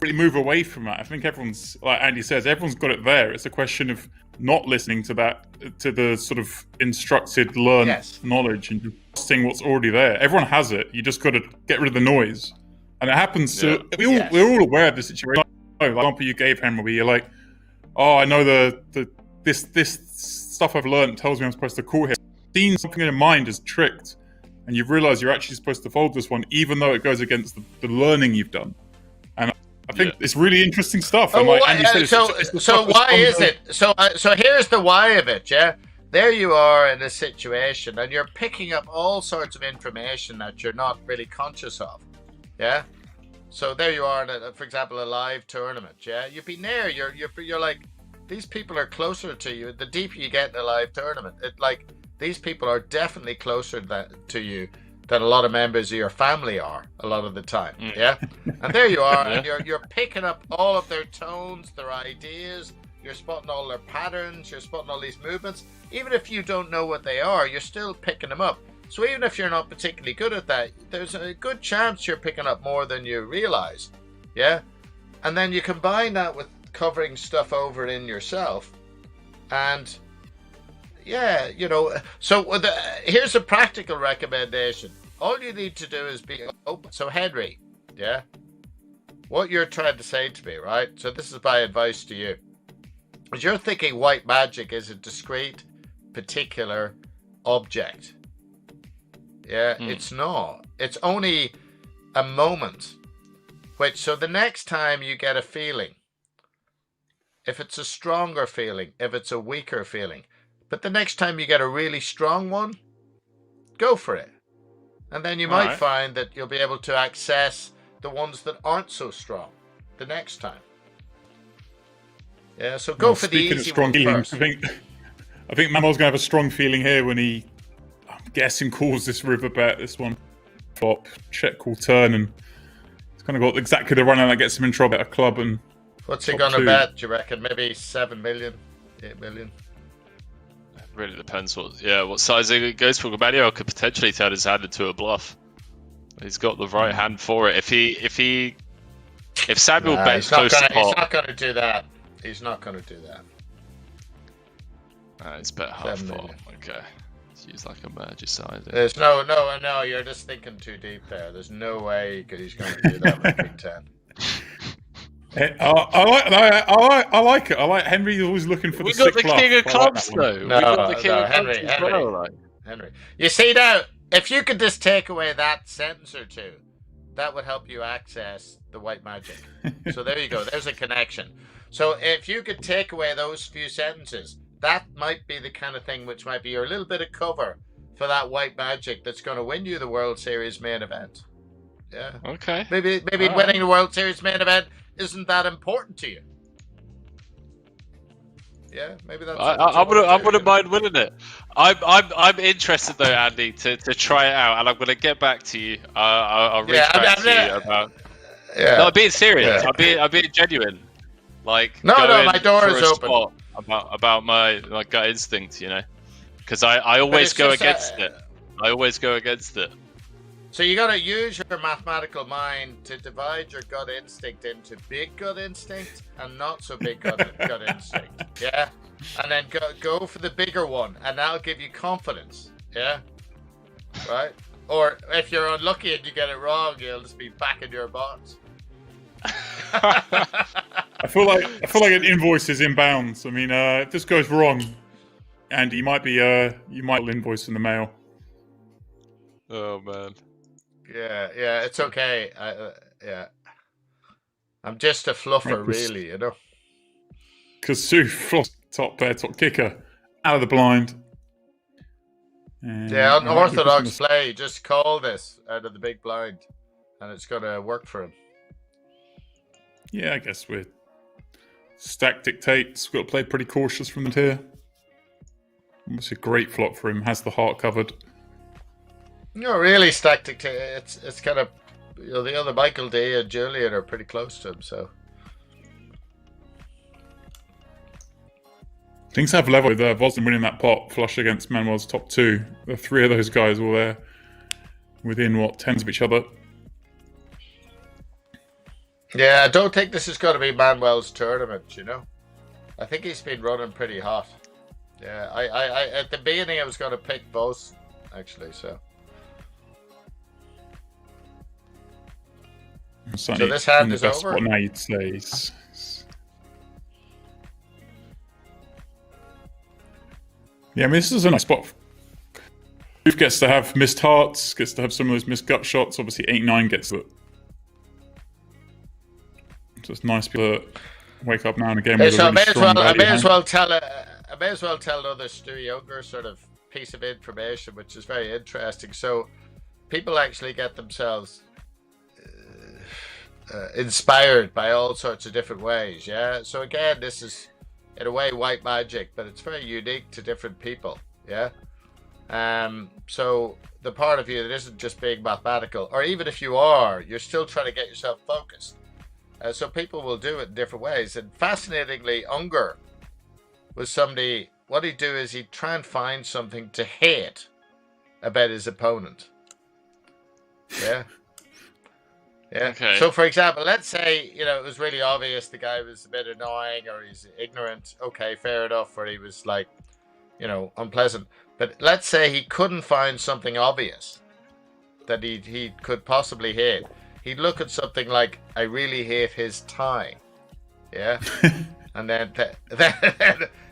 Speaker 1: really move away from that. I think everyone's, like Andy says, everyone's got it there. It's a question of not listening to the sort of instructed, learned knowledge and just seeing what's already there. Everyone has it. You just got to get rid of the noise. And it happens to we're all aware of the situation. Like, the example you gave, Henry, where you're like, oh, I know this stuff I've learned tells me I'm supposed to call here. Seeing something in your mind is tricked, and you realise you're actually supposed to fold this one, even though it goes against the learning you've done. And I think it's really interesting stuff. And like Andy said,
Speaker 3: so why is it? So here's the why of it. Yeah, there you are in a situation, and you're picking up all sorts of information that you're not really conscious of. Yeah, so there you are, for example, a live tournament. Yeah, you've been there. You're like, these people are closer to you. The deeper you get in a live tournament, these people are definitely closer to you than a lot of members of your family are a lot of the time. Yeah, and there you are, and you're picking up all of their tones, their ideas. You're spotting all their patterns. You're spotting all these movements. Even if you don't know what they are, you're still picking them up. So even if you're not particularly good at that, there's a good chance you're picking up more than you realize. Yeah? And then you combine that with covering stuff over in yourself. And yeah, you know, so here's a practical recommendation. All you need to do is be open. So Henry, yeah? What you're trying to say to me, right? So this is my advice to you. Is you're thinking white magic is a discrete particular object. Yeah, it's not. It's only a moment. So the next time you get a feeling, if it's a stronger feeling, if it's a weaker feeling, but the next time you get a really strong one, go for it. And then you might find that you'll be able to access the ones that aren't so strong the next time. Yeah, so go for the easy one first.
Speaker 1: I think Manuel's going to have a strong feeling here when he, I'm guessing, calls this river bet, this one. Flop, check, call, turn, and it's kind of got exactly the runner that gets him in trouble at a club. And
Speaker 3: what's he going to bet, do you reckon? Maybe 7 million, 8 million?
Speaker 2: It really depends what size he goes for. Manuel could potentially turn his hand into a bluff. He's got the right hand for it. If Samuel bets close to pot,
Speaker 3: he's not going to do that. He's not going to do that.
Speaker 2: It's bet half pot. Okay. Let's use like a merger size.
Speaker 3: There's no, you're just thinking too deep there. There's no way he's going to do that with Big Ten.
Speaker 1: I like it. I like Henry always looking for the sick bluff.
Speaker 2: We got the king of clubs though.
Speaker 3: No,
Speaker 2: we got the king of
Speaker 3: Henry,
Speaker 2: clubs as well.
Speaker 3: Henry. You see now, if you could just take away that sentence or two, that would help you access the white magic. So there you go. There's a connection. So if you could take away those few sentences, that might be the kind of thing which might be your little bit of cover for that white magic that's going to win you the World Series main event. Yeah.
Speaker 2: Okay.
Speaker 3: Maybe winning the World Series main event isn't that important to you. Yeah, maybe that's.
Speaker 2: I wouldn't mind winning it. I'm interested though, Andy, to try it out, and I'm going to get back to you. I'll reach back to you about. Yeah. No, I'm being serious. Yeah. I'm being genuine. Like
Speaker 3: no, my door is open.
Speaker 2: About my gut instinct, you know, because I always go against it. I always go against it.
Speaker 3: So you got to use your mathematical mind to divide your gut instinct into big gut instinct and not so big gut instinct. Yeah, and then go for the bigger one, and that'll give you confidence. Yeah, right. Or if you're unlucky and you get it wrong, you'll just be back in your box.
Speaker 1: I feel like an invoice is inbounds. I mean, if this goes wrong, Andy, you might invoice in the mail.
Speaker 2: Oh man.
Speaker 3: Yeah, it's okay. I'm just a fluffer, really, you know.
Speaker 1: Kassouf, top pair, top kicker, out of the blind. And
Speaker 3: unorthodox play. Just call this out of the big blind, and it's gonna work for him.
Speaker 1: Yeah, I guess we're stack dictates. We've got to play pretty cautious from the here. Obviously, a great flop for him. Has the heart covered.
Speaker 3: No, really, stack dictate. It's kind of, you know, the other Michael D and Julien are pretty close to him, so.
Speaker 1: Things have level with Vousden winning that pot flush against Manuel's top two. The three of those guys were there within tens of each other.
Speaker 3: Yeah, I don't think this is going to be Manuel's tournament, you know. I think he's been running pretty hot. Yeah, I at the beginning I was going to pick Vousden, actually, so. So this hand is over?
Speaker 1: What now you'd say. Yeah, I mean, this is a nice spot. Luc gets to have missed hearts, gets to have some of those missed gut shots. Obviously, 8-9 gets it. So it's nice to wake up now and again.
Speaker 3: So I may as well tell another Stu Younger sort of piece of information, which is very interesting. So people actually get themselves inspired by all sorts of different ways. Yeah. So again, this is in a way white magic, but it's very unique to different people. Yeah. So the part of you that isn't just being mathematical, or even if you are, you're still trying to get yourself focused. So people will do it in different ways. And fascinatingly, Unger was somebody, what he'd do is he'd try and find something to hate about his opponent. Yeah. Yeah. Okay. So, for example, let's say, you know, it was really obvious the guy was a bit annoying or he's ignorant. Okay, fair enough. Or he was like, you know, unpleasant. But let's say he couldn't find something obvious that he could possibly hate. He'd look at something like, I really hate his tie. Yeah. And then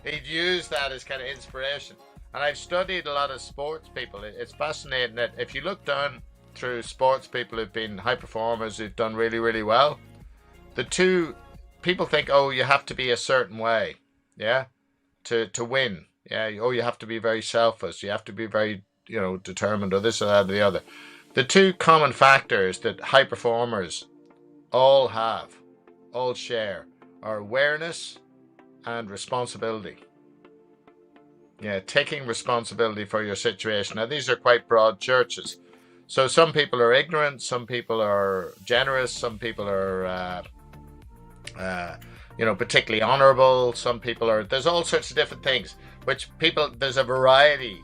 Speaker 3: he'd use that as kind of inspiration. And I've studied a lot of sports people. It's fascinating that if you look down through sports people who've been high performers, who've done really, really well, the two people think, oh, you have to be a certain way, yeah, to win. Yeah, oh, you have to be very selfless. You have to be very, determined, or this or that or the other. The two common factors that high performers all share, are awareness and responsibility. Yeah, taking responsibility for your situation. Now, these are quite broad churches. So some people are ignorant, some people are generous, some people are, particularly honorable. Some people are, there's all sorts of different things, there's a variety,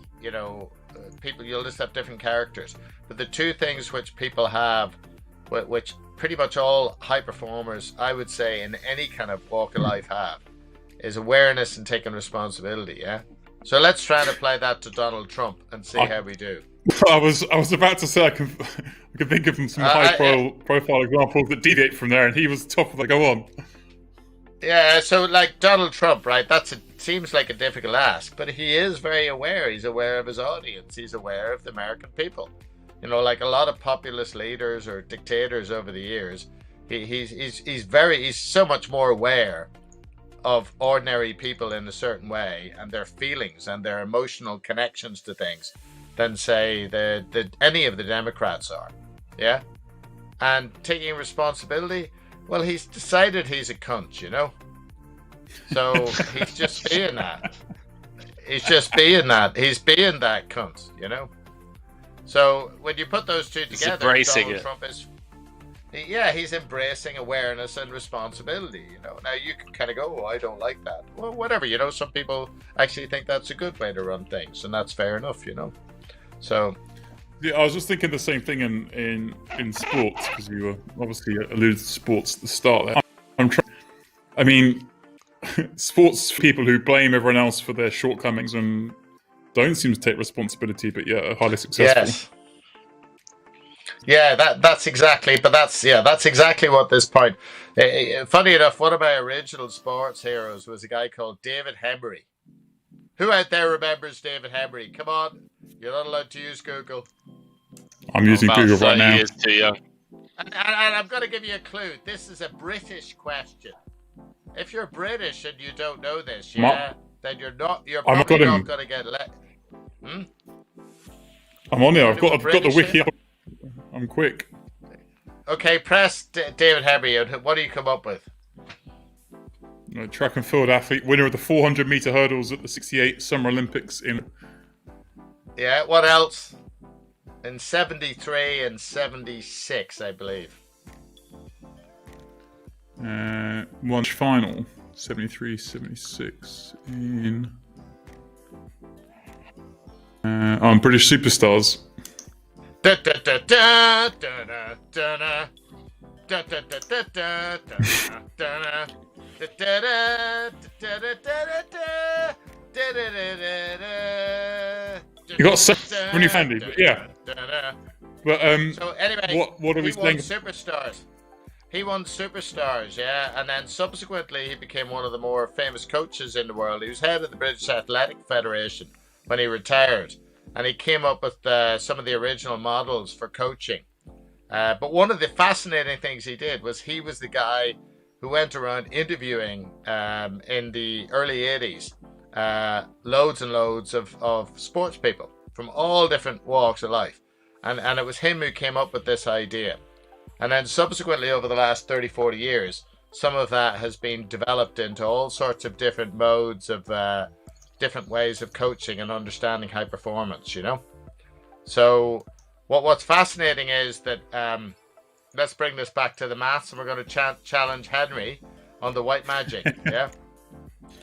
Speaker 3: people, you'll just have different characters. But the two things which people have, which pretty much all high performers, I would say, in any kind of walk of life have, is awareness and taking responsibility, yeah? So let's try and apply that to Donald Trump and see how we do.
Speaker 1: I was about to say I can think of some high-profile examples that deviate from there, and he was top of the go on.
Speaker 3: Yeah, so like Donald Trump, right? Seems like a difficult ask, but he is very aware. He's aware of his audience. He's aware of the American people. Like a lot of populist leaders or dictators over the years, he's so much more aware of ordinary people in a certain way and their feelings and their emotional connections to things than, say, any of the Democrats are. Yeah? And taking responsibility, well, he's decided he's a cunt, So he's just being that. He's being that cunt, So when you put those two together, Donald Trump is... Yeah, he's embracing awareness and responsibility, Now you can kind of go, oh, I don't like that. Well, whatever, some people actually think that's a good way to run things, and that's fair enough, So...
Speaker 1: Yeah, I was just thinking the same thing in sports, because you were obviously alluded to sports at the start there. Sports people who blame everyone else for their shortcomings and don't seem to take responsibility, but are highly successful.
Speaker 3: Yes. Yeah, that's exactly what this point. Funny enough, one of my original sports heroes was a guy called David Hemry. Who out there remembers David Hemry? Come on, you're not allowed to use Google.
Speaker 1: I'm using Google right now.
Speaker 2: He is too young.
Speaker 3: And I'm going to give you a clue. This is a British question. If you're British and you don't know this, then you're probably not going to get let.
Speaker 1: I'm on there. I've got the wiki up. I'm quick.
Speaker 3: Okay, press David Hemry, and what do you come up with?
Speaker 1: Track and field athlete, winner of the 400-meter hurdles at the '68 Summer Olympics in...
Speaker 3: Yeah, what else? In 73 and 76, I believe.
Speaker 1: One final, 73, 76 in... British Superstars.
Speaker 3: Da da da da da da da da da da da da da da.
Speaker 1: You got 70 Fendi, but yeah. But
Speaker 3: so anyway,
Speaker 1: what are we saying?
Speaker 3: He won Superstars, yeah, and then subsequently he became one of the more famous coaches in the world. He was head of the British Athletic Federation when he retired, and he came up with some of the original models for coaching. But one of the fascinating things he did was he was the guy who went around interviewing in the early 80s loads and loads of sports people from all different walks of life. And it was him who came up with this idea. And then subsequently over the last 30, 40 years, some of that has been developed into all sorts of different modes of different ways of coaching and understanding high performance, So what's fascinating is that let's bring this back to the maths, and we're going to challenge Henry on the white magic. Yeah,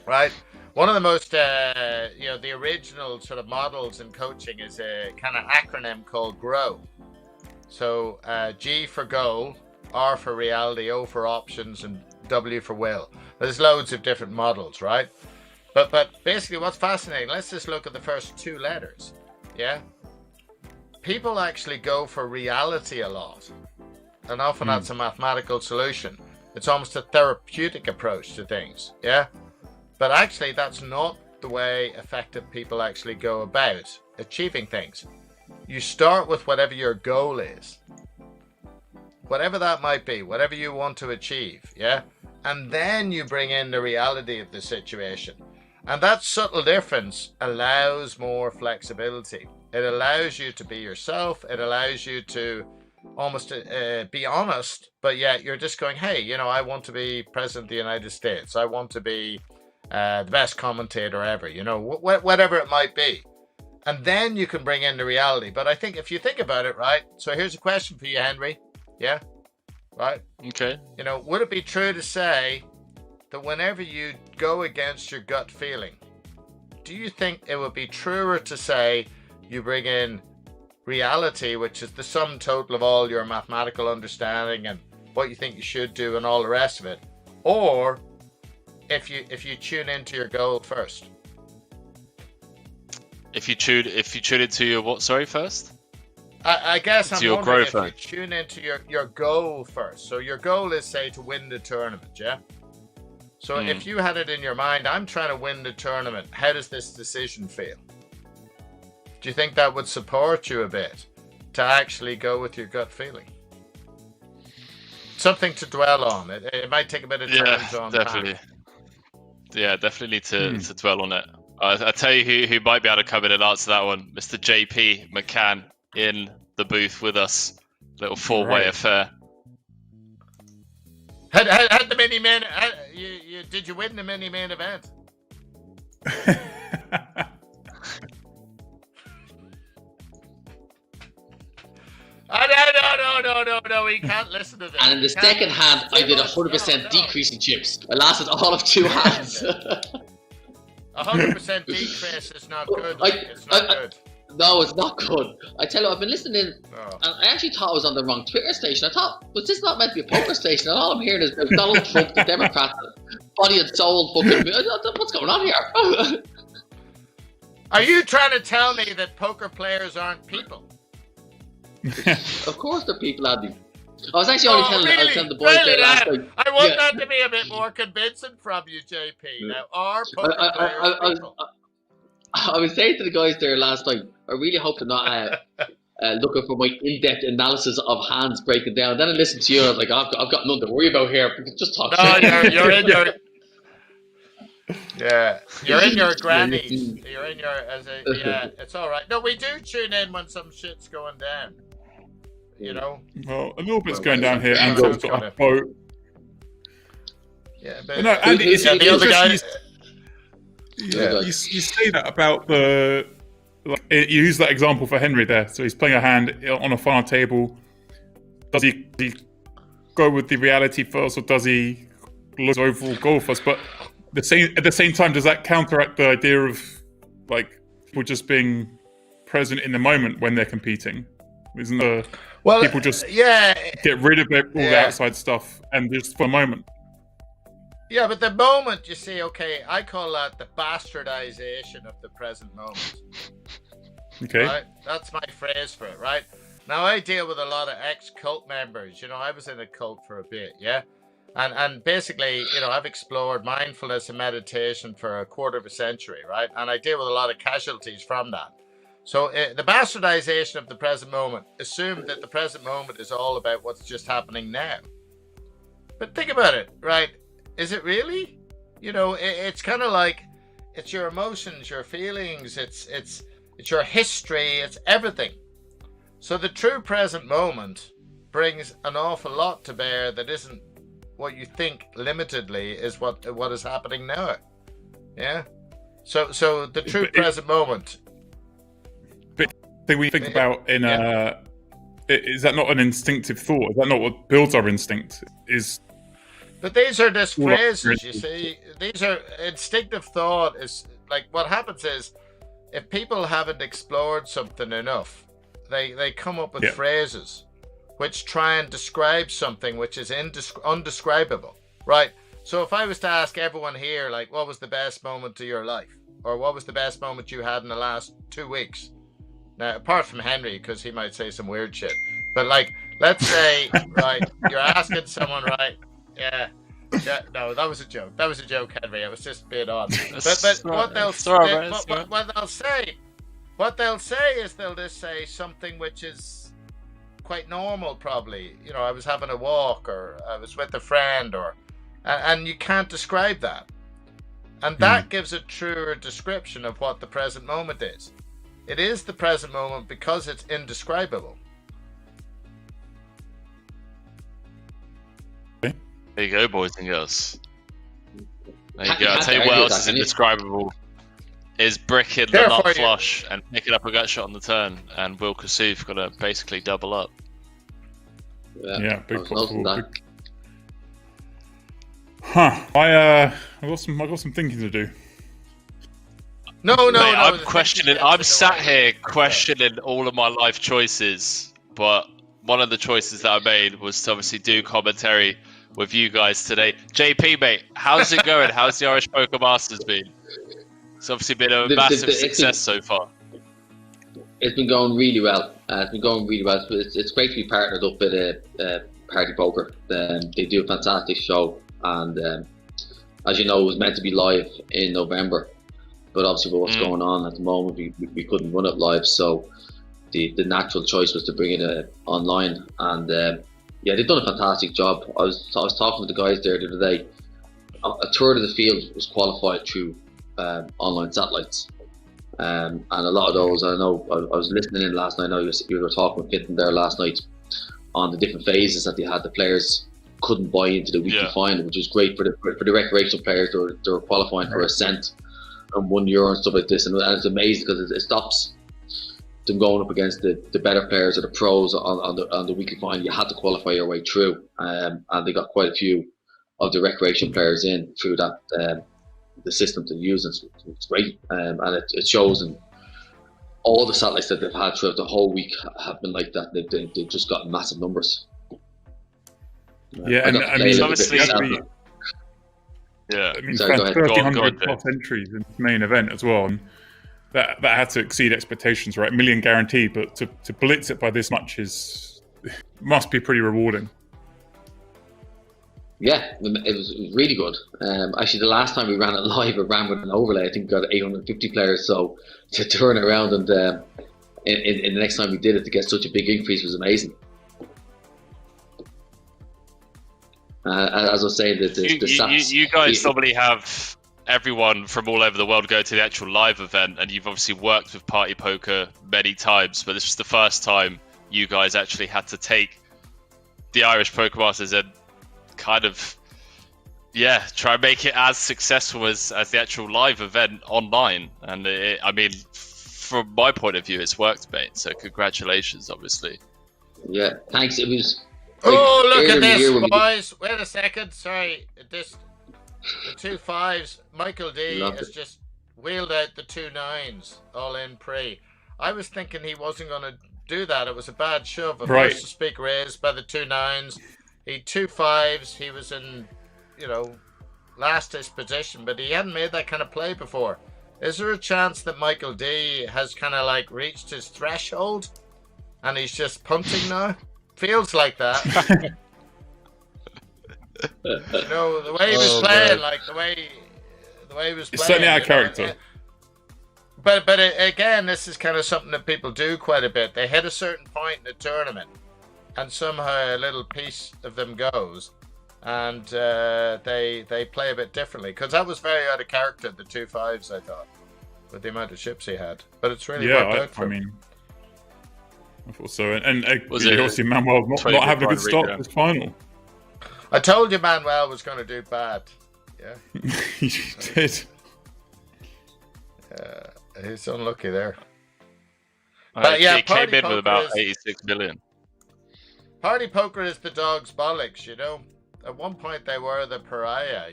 Speaker 3: right. One of the most, the original sort of models in coaching is a kind of acronym called GROW. So G for goal, R for reality, O for options, and W for will. There's loads of different models, right? But basically, what's fascinating? Let's just look at the first two letters. Yeah. People actually go for reality a lot. And often that's a mathematical solution. It's almost a therapeutic approach to things, yeah? But actually, that's not the way effective people actually go about achieving things. You start with whatever your goal is, whatever that might be, whatever you want to achieve, yeah? And then you bring in the reality of the situation. And that subtle difference allows more flexibility. It allows you to be yourself. It allows you to almost be honest, but yet you're just going, hey, you know, I want to be president of the United States. I want to be the best commentator ever, you know, whatever it might be. And then you can bring in the reality. But I think if you think about it, right? So here's a question for you, Henry. Yeah? Right?
Speaker 2: Okay.
Speaker 3: You know, would it be true to say that whenever you go against your gut feeling, do you think it would be truer to say you bring in reality, which is the sum total of all your mathematical understanding and what you think you should do and all the rest of it, or if you tune into your goal first?
Speaker 2: If you tune into your what? Sorry, first.
Speaker 3: I guess I'm
Speaker 2: your
Speaker 3: wondering if
Speaker 2: growth,
Speaker 3: you tune into your goal first. So your goal is, say, to win the tournament, yeah? So if you had it in your mind, I'm trying to win the tournament, how does this decision feel? Do you think that would support you a bit to actually go with your gut feeling? Something to dwell on. It might take a bit of time to unpack.
Speaker 2: Definitely. Yeah, definitely need to dwell on it. I'll tell you who might be able to come in and answer that one. Mr. JP McCann in the booth with us. Little four-way affair.
Speaker 3: Had the mini main. Did you win the mini main event? No, he can't listen to this.
Speaker 4: And in the second hand, I did 100% decrease in chips. I lasted all of 2 hands.
Speaker 3: 100% decrease is not good. It's not good.
Speaker 4: No, it's not good. I tell you, I've been listening, and I actually thought I was on the wrong Twitter station. I thought, was this not meant to be a poker station? And all I'm hearing is Donald Trump, the Democrat, body and soul fucking. What's going on here?
Speaker 3: Are you trying to tell me that poker players aren't people?
Speaker 4: Of course they're people, Andy. I was actually only telling the boys there last night.
Speaker 3: I want that to be a bit more convincing from you, JP. Now, are poker players people?
Speaker 4: I was saying to the guys there last night, I really hope they're not looking for my in-depth analysis of hands breaking down. Then I listened to you, and I was like, I've got nothing to worry about here. Just talk.
Speaker 3: No, you're in your... Yeah, you're in your grannies. You're in your... Yeah, it's all right. No, we do tune in when some shit's going down. You know?
Speaker 1: Well, a little bit's going down here. Anton's got a boat.
Speaker 3: Yeah, but...
Speaker 1: No, Andy, it's
Speaker 3: the other guy...
Speaker 1: Yeah, you say that about the... Like, you use that example for Henry there. So he's playing a hand on a final table. Does he go with the reality first, or does he look at his overall goal first? But at the same time, does that counteract the idea of like people just being present in the moment when they're competing? Isn't the people just get rid of all the outside stuff and just for a moment?
Speaker 3: Yeah, but the moment, you see, okay, I call that the bastardization of the present moment.
Speaker 1: Okay.
Speaker 3: Right? That's my phrase for it, right? Now, I deal with a lot of ex-cult members. You know, I was in a cult for a bit, yeah? And basically, you know, I've explored mindfulness and meditation for a quarter of a century, right? And I deal with a lot of casualties from that. So the bastardization of the present moment assumed that the present moment is all about what's just happening now. But think about it, right? Is it really? You know, it's kind of like it's your emotions, your feelings, it's your history, it's everything. So the true present moment brings an awful lot to bear that isn't what you think limitedly is what is happening now. Yeah. So the true present moment.
Speaker 1: But thing we think about in is that not an instinctive thought? Is that not what builds our instinct?
Speaker 3: But these are just phrases, you see. These are instinctive thought. Is like what happens is if people haven't explored something enough, they come up with phrases which try and describe something which is undescribable, right? So if I was to ask everyone here, like, what was the best moment of your life? Or what was the best moment you had in the last 2 weeks? Now, apart from Henry, because he might say some weird shit. But like, let's say, right, you're asking someone, right? Yeah. No, that was a joke. That was a joke, Henry. I was just being on. But what they'll say, what they'll say is they'll just say something which is quite normal, probably. You know, I was having a walk, or I was with a friend, and you can't describe that. And that gives a truer description of what the present moment is. It is the present moment because it's indescribable.
Speaker 2: There you go, boys and girls. There you go. I'll tell you what else is indescribable. Is bricking the nut flush and picking up a gut shot on the turn, and Will Kassouf got to basically double up.
Speaker 1: Yeah, big possible. I got some thinking to do.
Speaker 3: No.
Speaker 2: I'm questioning. I'm sat here questioning all of my life choices, but one of the choices that I made was to obviously do commentary with you guys today. JP, mate, how's it going? How's the Irish Poker Masters been? It's obviously been a massive success so far.
Speaker 4: It's been going really well. It's great to be partnered up with Party Poker. They do a fantastic show, and as you know, it was meant to be live in November, but obviously with what's going on at the moment, we couldn't run it live. So the natural choice was to bring it online, and yeah, they've done a fantastic job. I was talking with the guys there the other day. A third of the field was qualified through online satellites, and a lot of those, I know, I was listening in last night. I know you were talking with Fintan there last night on the different phases that they had. The players couldn't buy into the weekly final, which was great for the recreational players. They were qualifying for a cent and €1 and stuff like this, and it's amazing because it stops them going up against the better players or the pros on the weekly final. You had to qualify your way through, and they got quite a few of the recreational players in through that the system to use. It's great, and it shows. And all the satellites that they've had throughout the whole week have been like that. They've just got massive numbers.
Speaker 1: Yeah, and I mean, obviously,
Speaker 2: sorry,
Speaker 1: 1,300 plus entries in the main event as well, and that had to exceed expectations, right? $1 million guaranteed, but to blitz it by this much must be pretty rewarding.
Speaker 4: Yeah, it was really good. Actually, the last time we ran it live, it ran with an overlay. I think we got 850 players. So to turn around and in the next time we did it, to get such a big increase was amazing. As I was saying, the stats.
Speaker 2: You guys probably have everyone from all over the world go to the actual live event, and you've obviously worked with Party Poker many times, but this was the first time you guys actually had to take the Irish Poker Masters and kind of try and make it as successful as the actual live event online. And I mean, from my point of view, it's worked, mate, so congratulations, obviously.
Speaker 4: Yeah, thanks. It was
Speaker 3: look at this, boys. Wait a second, sorry, the 2 5s. Michael D has just wheeled out the 2 9s all in pre. I was thinking he wasn't going to do that. It was a bad shove. Of course, the speaker raised by the 2 9s. He 2 5s. He was in, lastest position, but he hadn't made that kind of play before. Is there a chance that Michael D has kind of like reached his threshold and he's just punting now? Feels like that. The way he was playing, like the way he was playing.
Speaker 1: It's certainly our character.
Speaker 3: But again, this is kind of something that people do quite a bit. They hit a certain point in the tournament, and somehow a little piece of them goes, and they play a bit differently. Because that was very out of character, the 2 5s, I thought, with the amount of chips he had. But it's really worked out for him.
Speaker 1: I thought so. And obviously Manuel not having a good start to this final.
Speaker 3: I told you Manuel was going to do bad. Yeah.
Speaker 1: He did.
Speaker 3: He's unlucky there.
Speaker 2: But he came in with about 86 million.
Speaker 3: Party Poker is the dog's bollocks, At one point they were the pariah,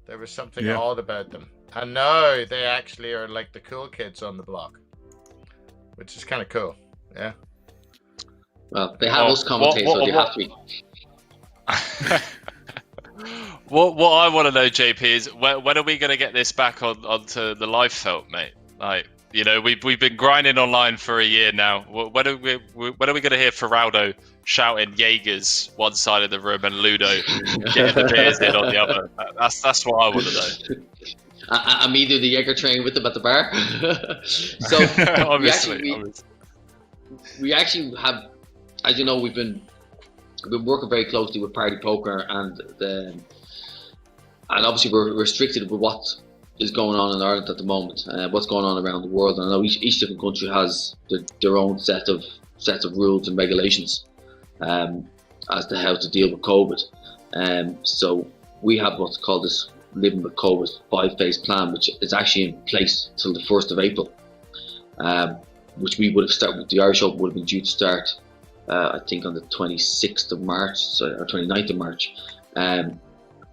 Speaker 3: There was something odd about them. And now they actually are like the cool kids on the block, which is kind of cool. Yeah.
Speaker 4: Well, they have us commentate, so they have to be.
Speaker 2: What I want to know, JP, is when are we going to get this back onto the live felt, mate? Like, we've been grinding online for a year now. When are we going to hear Ferraldo shouting Jaegers one side of the room and Ludo getting the beers in on the other. That's what I want to know.
Speaker 4: And me do the Jaeger train with them at the bar. So we actually have, as you know, we've been working very closely with Party Poker, and obviously we're restricted with what is going on in Ireland at the moment, what's going on around the world. And I know each different country has their own set of rules and regulations as to how to deal with COVID. So we have what's called this Living with COVID 5-phase plan, which is actually in place till the 1st of April, which we would have started with. The Irish Open would have been due to start, I think, on the 26th of March, or 29th of March. And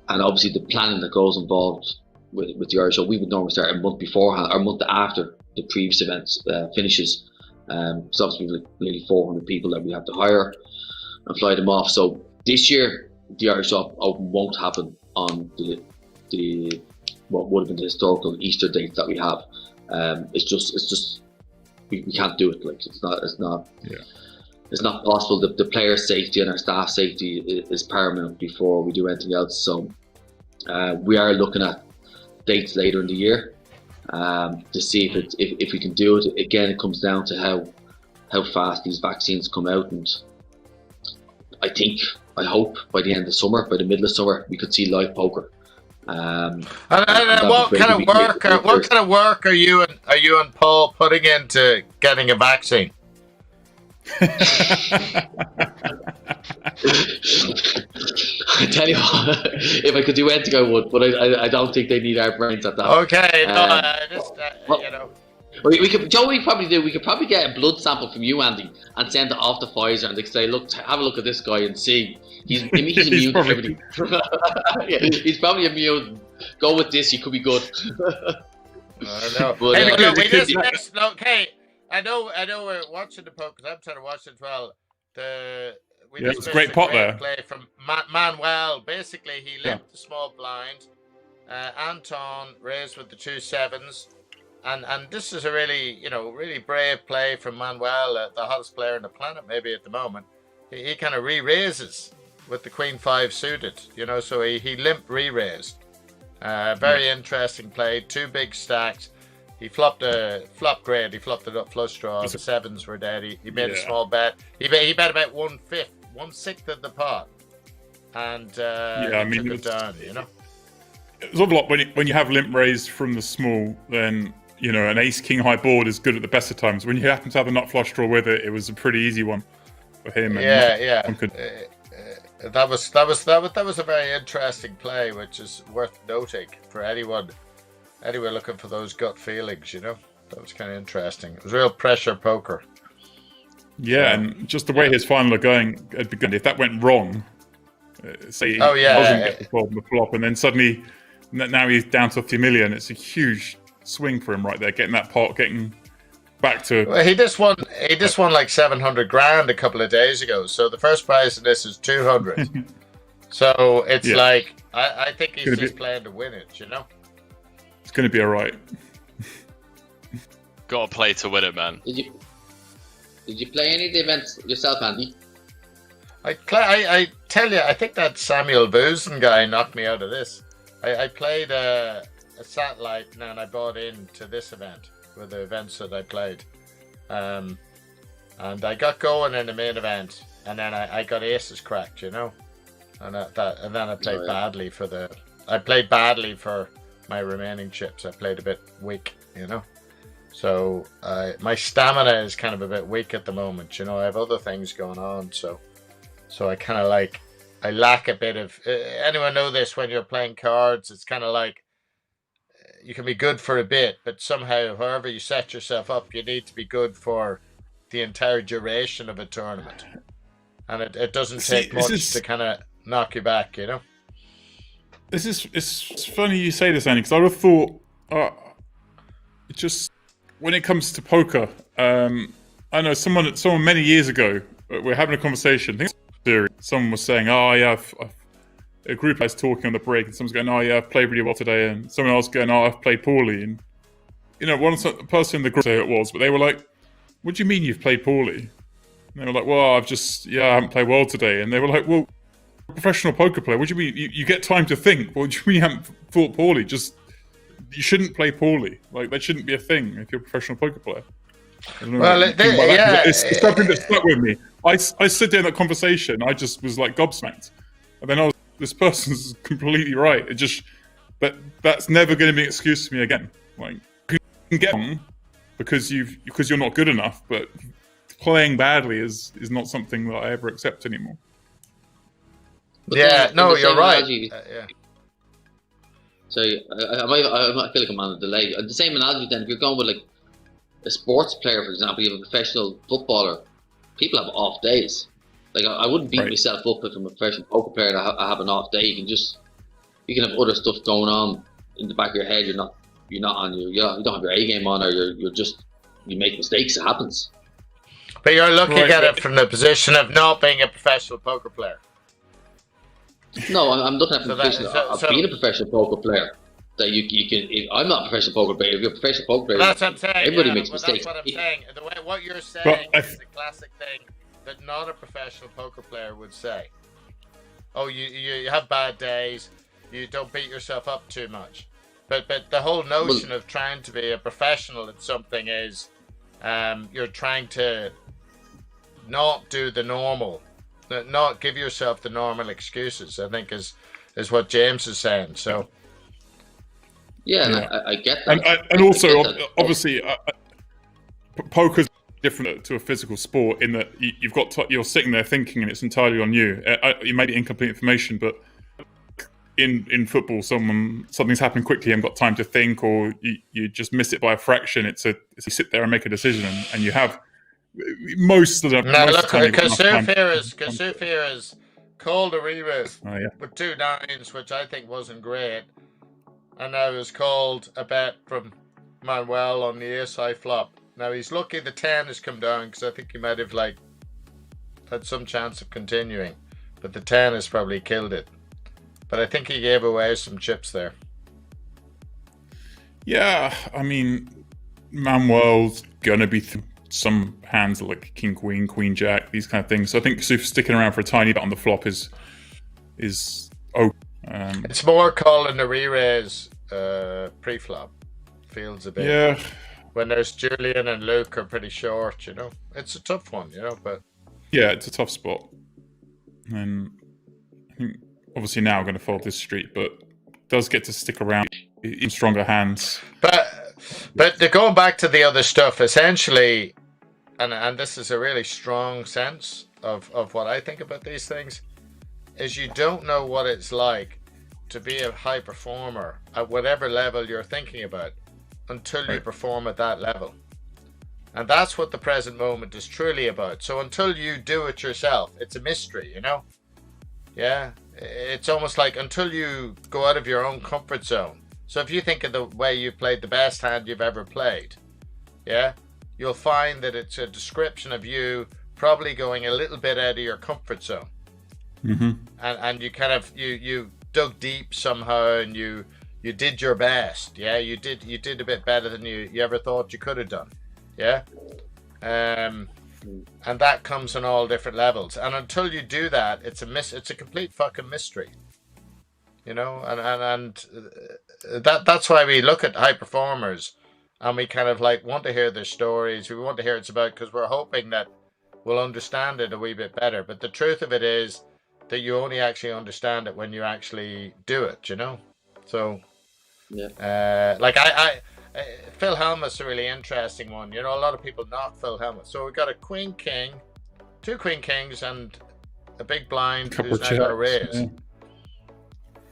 Speaker 4: obviously the planning that goes involved with the Irish Open, we would normally start a month beforehand, or a month after the previous event finishes. So obviously we've nearly 400 people that we have to hire and fly them off. So this year, the Irish Open won't happen on the what would have been the historical Easter dates that we have. It's just we can't do it. Like it's not possible. The player safety and our staff safety is paramount before we do anything else. So we are looking at dates later in the year to see if we can do it. Again, it comes down to how fast these vaccines come out, and I hope by the end of summer, by the middle of summer, we could see live poker.
Speaker 3: What kind of work are you and Paul putting into getting a vaccine?
Speaker 4: I tell you what, if I could do anything, I would, but I don't think they need our brains at that.
Speaker 3: Okay, you know.
Speaker 4: We could probably get a blood sample from you, Andy, and send it off to Pfizer, and they say, look, have a look at this guy and see. He's immune to everything. Yeah, he's probably immune. Go with this, he could be good.
Speaker 3: I know.
Speaker 4: But,
Speaker 3: Okay, I know we're watching the poker, because I'm trying to watch it as well.
Speaker 1: It's a great pot there.
Speaker 3: Play from Manuel. Basically, he limped the small blind. Anton raised with the 2 sevens. And this is a really brave play from Manuel, the hottest player on the planet maybe at the moment. He kind of re-raises with the Queen 5 suited, so he limp re-raised. Very interesting play, 2 big stacks. He flopped great. He flopped it up flush draw. The 7s were dead. He made a small bet. He bet about 1/6 of the pot, and took it down.
Speaker 1: It's a lot when you have limp raised from the small, then an ace king high board is good at the best of times. When you happen to have a nut flush draw with it, it was a pretty easy one for him.
Speaker 3: That was a very interesting play, which is worth noting for anyone looking for those gut feelings. That was kind of interesting. It was real pressure poker.
Speaker 1: Yeah, and just the way his final are going had begun. If that went wrong, say he doesn't get the fold and the flop, and then suddenly now he's down to 50 million. It's a huge swing for him right there, getting that pot, getting back to.
Speaker 3: Well, he just won like 700 grand a couple of days ago. So the first prize in this is 200. So it's like I think he's just playing to win it.
Speaker 1: It's going to be all right.
Speaker 2: Got to play to win it, man.
Speaker 4: Did you play any of the events yourself, Andy?
Speaker 3: I tell you, I think that Samuel Vousden guy knocked me out of this. I played a satellite and I bought into this event with the events that I played, and I got going in the main event, and then I got aces cracked, and then I played badly for my remaining chips. I played a bit weak, so my stamina is kind of a bit weak at the moment. I have other things going on, so I kind of I lack a bit of. Anyone know this? When you're playing cards, it's kind of like you can be good for a bit, but somehow, however you set yourself up, you need to be good for the entire duration of a tournament, and it doesn't take much to kind of knock you back,
Speaker 1: It's funny you say this, Andy, because I would have thought just when it comes to poker, I know someone many years ago, we're having a conversation. I think someone was saying, a group I was talking on the break, and someone's going, I've played really well today, and someone else going, I've played poorly, and one person in the group say it was, but they were like, what do you mean you've played poorly? And they were like, well, I haven't played well today. And they were like, well, professional poker player, what do you mean? You get time to think. What do you mean you haven't thought poorly? You shouldn't play poorly. Like, that shouldn't be a thing if you're a professional poker player.
Speaker 3: Well,
Speaker 1: it's something that stuck with me. I sit there in that conversation, I just was like gobsmacked. And then this person's completely right. That's never going to be an excuse for me again. Like, you can get wrong because you're not good enough, but playing badly is not something that I ever accept anymore.
Speaker 3: Yeah, no, you're right.
Speaker 4: Yeah. So I feel like I'm on a delay. The same analogy then, if you're going with like a sports player, for example, you have a professional footballer, people have off days. Like I wouldn't beat myself up if I'm a professional poker player and I have an off day. You can have other stuff going on in the back of your head. You don't have your A game on, or you make mistakes. It happens.
Speaker 3: But you're looking at it from the position of not being a professional poker player.
Speaker 4: No, I'm looking at the position of being a professional poker player. That you can. I'm not a professional poker player. If you're a professional poker player,
Speaker 3: that's what I'm saying.
Speaker 4: Everybody makes mistakes.
Speaker 3: That's what I'm saying. What you're saying is the classic thing that not a professional poker player would say. Oh, you have bad days. You don't beat yourself up too much. But the whole notion of trying to be a professional at something is you're trying to not do the normal, not give yourself the normal excuses, I think is what James is saying. So
Speaker 4: yeah. I get that.
Speaker 1: And also, obviously, poker's different to a physical sport in that you're sitting there thinking and it's entirely on you. You may be incomplete information, but in football, something's happened quickly, you haven't got time to think, or you just miss it by a fraction. It's you sit there and make a decision, and you have most of the.
Speaker 3: Now look, Kassouf here is called a re-raise with 2 9s, which I think wasn't great, and now is called a bet from Manuel on the ace-high flop. Now he's lucky the 10 has come down, because I think he might have had some chance of continuing, but the 10 has probably killed it. But I think he gave away some chips there. Yeah,
Speaker 1: I mean, Manuel's gonna be some hands like King Queen, Queen Jack, these kind of things. So I think Kassouf sticking around for a tiny bit on the flop is okay.
Speaker 3: It's more calling the re-raise pre-flop. Feels a bit.
Speaker 1: Yeah.
Speaker 3: When there's Julien and Luc are pretty short, it's a tough one, but
Speaker 1: yeah, it's a tough spot. And I think obviously now going to fold this street, but does get to stick around in stronger hands.
Speaker 3: But going back to the other stuff, essentially, and this is a really strong sense of what I think about these things, is you don't know what it's like to be a high performer at whatever level you're thinking about until you perform at that level. And that's what the present moment is truly about. So until you do it yourself, it's a mystery, Yeah, it's almost like until you go out of your own comfort zone. So if you think of the way you played the best hand you've ever played, yeah, you'll find that it's a description of you probably going a little bit out of your comfort zone.
Speaker 1: Mm-hmm.
Speaker 3: And you kind of you dug deep somehow, and you did your best. Yeah, you did a bit better than you ever thought you could have done. Yeah. And that comes on all different levels. And until you do that, it's a complete fucking mystery. And that's why we look at high performers, and we kind of want to hear their stories. We want to hear it's about, because we're hoping that we'll understand it a wee bit better. But the truth of it is that you only actually understand it when you actually do it. So
Speaker 4: yeah.
Speaker 3: Phil Hellmuth's a really interesting one. A lot of people knock Phil Hellmuth. So we've got a Queen King, 2 Queen Kings, and a big blind who's now got a raise. Yeah.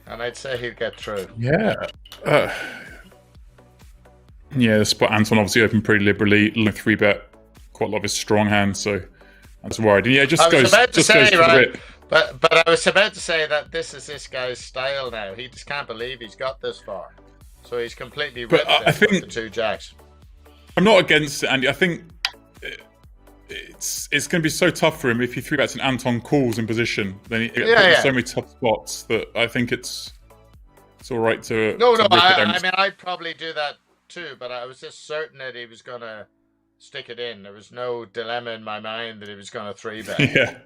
Speaker 3: And I'd say he'd get through.
Speaker 1: Yeah. The spot Anton obviously opened pretty liberally. 3-bet quite a lot of his strong hands, so I was worried. And goes for it.
Speaker 3: But I was about to say that this guy's style now. He just can't believe he's got this far. So he's completely ripped with the 2 jacks.
Speaker 1: I'm not against it, Andy. I think it's going to be so tough for him if he 3-bets and Anton calls in position. Then he gets so many tough spots that I think it's all right to.
Speaker 3: No. I mean, I'd probably do that too, but I was just certain that he was going to stick it in. There was no dilemma in my mind that he was going to 3-bet.
Speaker 1: Yeah.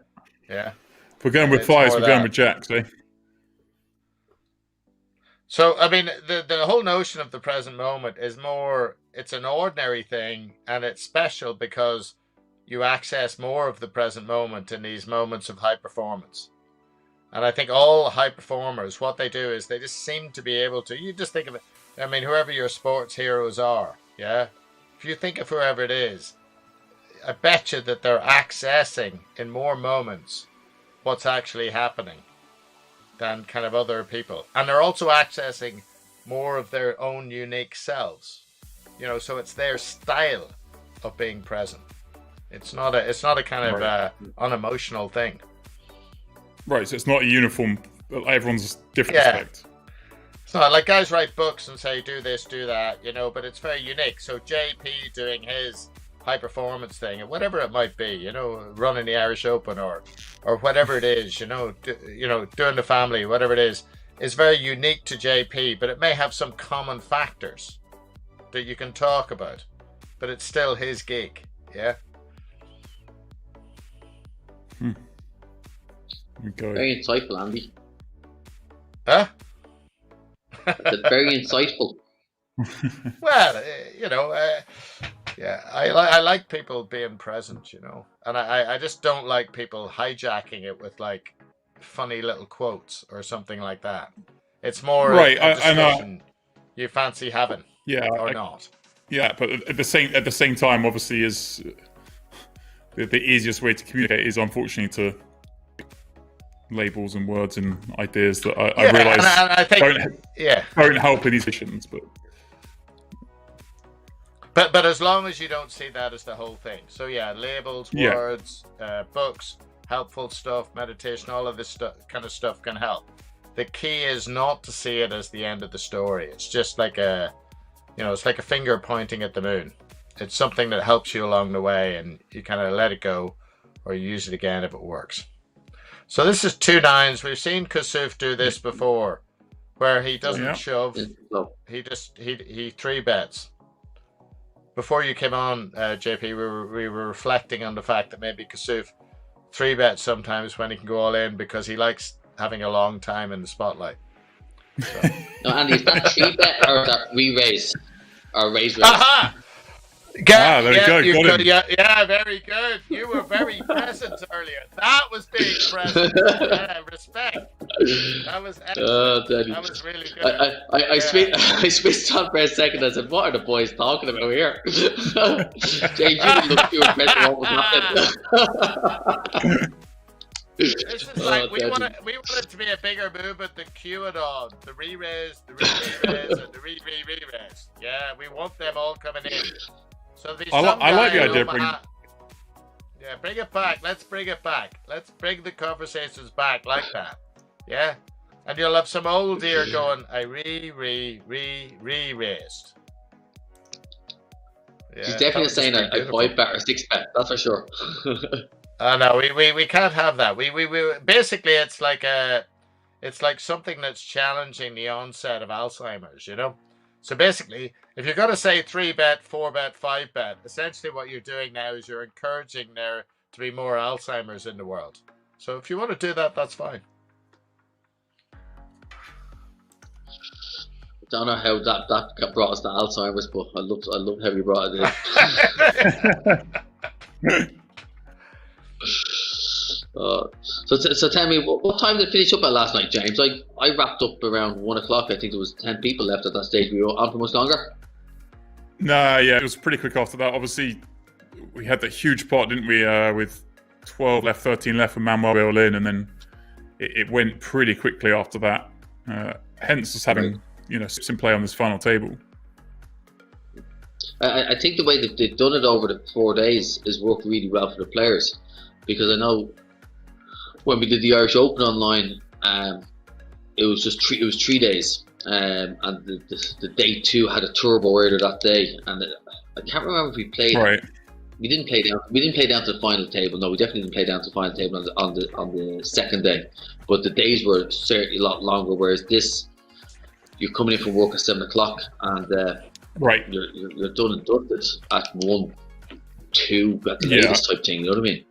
Speaker 3: Yeah.
Speaker 1: If we're going with
Speaker 3: It's
Speaker 1: fives,
Speaker 3: more
Speaker 1: we're going
Speaker 3: that.
Speaker 1: with jacks, eh?
Speaker 3: So, I mean, the whole notion of the present moment is more, it's an ordinary thing, and it's special because you access more of the present moment in these moments of high performance. And I think all high performers, what they do is they just seem to be able to, you just think of it, I mean, whoever your sports heroes are, yeah? If you think of whoever it is, I bet you that they're accessing in more moments what's actually happening than kind of other people. And they're also accessing more of their own unique selves. You know, so it's their style of being present. It's not a kind of unemotional thing.
Speaker 1: Right, so it's not a uniform, everyone's different
Speaker 3: Yeah.
Speaker 1: aspect.
Speaker 3: It's not like guys write books and say do this, do that, you know, but it's very unique. So JP doing his high performance thing, and whatever it might be, you know, running the Irish Open or whatever it is, you know, doing the family, whatever it is very unique to JP, but it may have some common factors that you can talk about, but it's still his gig, yeah.
Speaker 4: Very insightful, Andy.
Speaker 3: Huh?
Speaker 4: That's very insightful.
Speaker 3: Well, you know, yeah, I like people being present, you know, and I just don't like people hijacking it with like funny little quotes or something like that. It's more
Speaker 1: Right,
Speaker 3: a
Speaker 1: I know.
Speaker 3: discussion you fancy having,
Speaker 1: Yeah,
Speaker 3: or not.
Speaker 1: Yeah, but at the same time, obviously, is the easiest way to communicate is unfortunately to labels and words and ideas that I realise
Speaker 3: and I think,
Speaker 1: don't help in these situations,
Speaker 3: but as long as you don't see that as the whole thing. So yeah, labels, words, books, helpful stuff, meditation, all of this kind of stuff can help. The key is not to see it as the end of the story. It's just like it's like a finger pointing at the moon. It's something that helps you along the way, and you kind of let it go, or you use it again if it works. So this is 2 9s. We've seen Kassouf do this before, where he doesn't shove. He 3-bets. Before you came on, JP, we were reflecting on the fact that maybe Kassouf 3-bets sometimes when he can go all in because he likes having a long time in the spotlight. So.
Speaker 4: No, Andy, is that 3-bet or that re-raise? Or raise?
Speaker 3: Aha!
Speaker 1: There we go. Got him.
Speaker 3: Yeah, very good. You were very present earlier. That was being present. Yeah, respect. That was excellent. That was really good.
Speaker 4: I switched on for a second. I said, "What are the boys talking about here?" James, you didn't look too impressed with what was happening.
Speaker 3: This is like we wanted to be a bigger movement than QAnon, the re-raise, the re-raise, and the re-raise. Yeah, we want them all coming in. So
Speaker 1: I like the idea.
Speaker 3: Bring it back. Let's bring it back. Let's bring the conversations back like that. Yeah, and you'll have some old dear going, I re-raised. Yeah,
Speaker 4: he's definitely saying a 5-bet or 6-bet. That's for sure.
Speaker 3: No, we can't have that. We basically it's like something that's challenging the onset of Alzheimer's, you know. So basically, if you're going to say 3-bet, 4-bet, 5-bet, essentially what you're doing now is you're encouraging there to be more Alzheimer's in the world. So if you want to do that, that's fine.
Speaker 4: I don't know how that brought us to Alzheimer's, but I love how you brought it in. So tell me, what time did it finish up at last night, James? I wrapped up around 1 o'clock. I think there was 10 people left at that stage. Were you on for much longer?
Speaker 1: No, yeah, it was pretty quick after that. Obviously, we had that huge pot, didn't we, with 12 left, 13 left, and Manuel all in, and then it went pretty quickly after that. Hence us having sips in play on this final table.
Speaker 4: I think the way that they've done it over the 4 days has worked really well for the players, because I know when we did the Irish Open online, it was 3 days, and the day 2 had a turbo earlier that day, and I can't remember if we played.
Speaker 1: Right.
Speaker 4: We didn't play down to the final table. No, we definitely didn't play down to the final table on the second day. But the days were certainly a lot longer. Whereas this, you're coming in from work at 7 o'clock, and
Speaker 1: right,
Speaker 4: you're done and dusted at 1. 2 at the latest type thing. You know what I mean?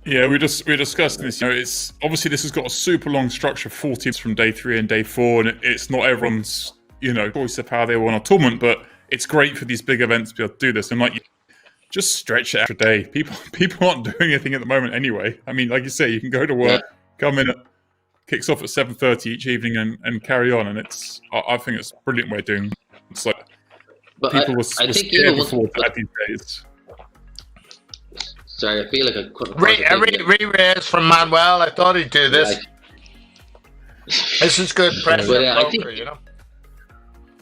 Speaker 1: Yeah, we're discussing this. You know, it's obviously this has got a super long structure, 40 from day 3 and day 4, and it's not everyone's choice of how they want a tournament, but it's great for these big events to be able to do this. And like, just stretch it extra day. People aren't doing anything at the moment anyway. I mean, like you say, you can go to work, come in, kicks off at 7:30 each evening, and carry on. And I think it's a brilliant way of doing it. It's like people were scared before these days.
Speaker 4: Sorry, I feel like I couldn't.
Speaker 3: Re-raise from Manuel. I thought he'd do this. This is good press.
Speaker 4: I think,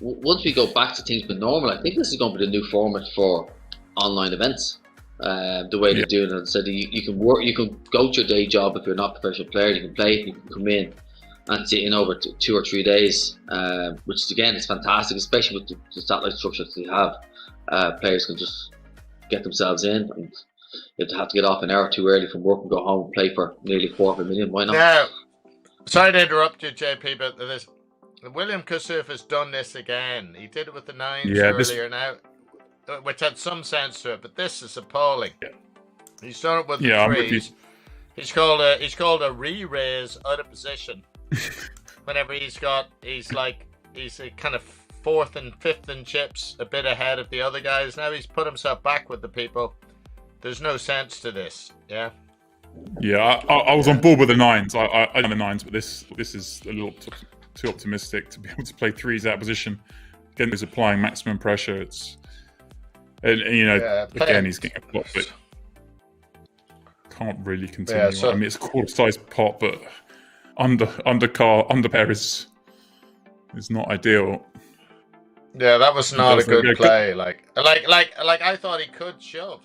Speaker 4: once we go back to things but normal, I think this is going to be the new format for online events. The way they're doing it. So you can work, you can go to your day job if you're not a professional player. You can play. You can come in and sit in over 2 or 3 days, which is again, it's fantastic, especially with the satellite structure that they have. Players can just get themselves in, and you have to get off an hour too early from work and go home and play for nearly 4 million. Why not?
Speaker 3: Now, sorry to interrupt you, JP, but this William Kassouf has done this again. He did it with the 9s earlier now, which had some sense to it, but this is appalling. He's done it with the 3s. He's called a re-raise out of position. Whenever he's a kind of 4th and 5th in chips, a bit ahead of the other guys. Now he's put himself back with the people. There's no sense to this. Yeah.
Speaker 1: Yeah, I was on board with the 9s. I know the 9s, but this is a little too optimistic to be able to play 3s out of position. Again, he's applying maximum pressure. Again, he's getting a pot, but can't really continue. Yeah, so, I mean, it's a quarter-sized pot, but under pair is not ideal.
Speaker 3: Yeah, that was not a good play. Like I thought he could shove,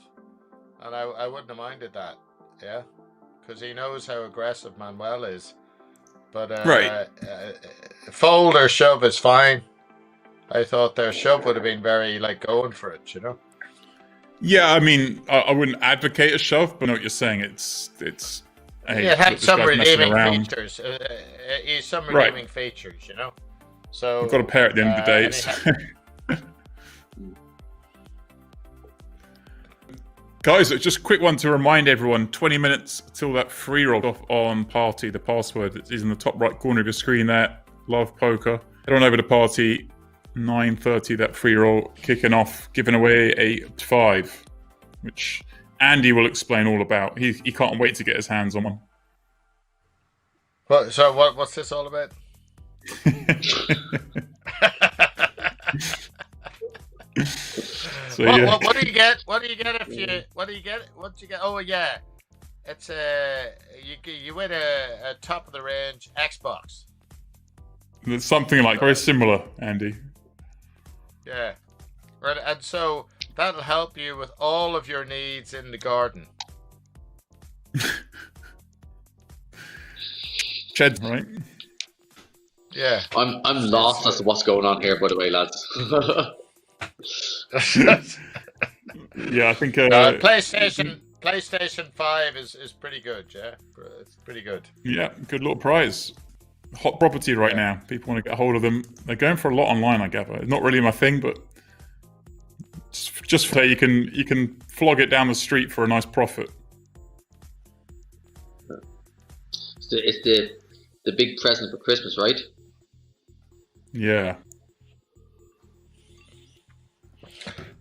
Speaker 3: and I wouldn't have minded that. Yeah, because he knows how aggressive Manuel is. But fold or shove is fine. I thought their shove would have been very going for it,
Speaker 1: Yeah, I mean, I wouldn't advocate a shove, but I know what you're saying. It
Speaker 3: had some redeeming features. Some redeeming features, So
Speaker 1: we've got a pair at the end of the day. Guys, just a quick one to remind everyone, 20 minutes till that free roll off on Party. The password is in the top right corner of your screen there. Love poker. Head on over to Party. 9:30, that free roll kicking off, giving away a 5, which Andy will explain all about. He can't wait to get his hands on one.
Speaker 3: What's this all about? What do you get? What do you get if you? What do you get? What do you get? Oh yeah, it's you win a top of the range Xbox.
Speaker 1: It's something like very similar, Andy.
Speaker 3: Yeah, right, and so that'll help you with all of your needs in the garden.
Speaker 1: Shed, right?
Speaker 3: Yeah.
Speaker 4: I'm lost as to what's going on here, by the way, lads.
Speaker 1: Yeah, I think
Speaker 3: PlayStation 5 is pretty good. Yeah, it's pretty good. Yeah,
Speaker 1: good little prize. Hot property right now. People want to get a hold of them. They're going for a lot online, I gather. Not really my thing, but just for you can flog it down the street for a nice profit.
Speaker 4: It's the big present for Christmas, right?
Speaker 1: Yeah.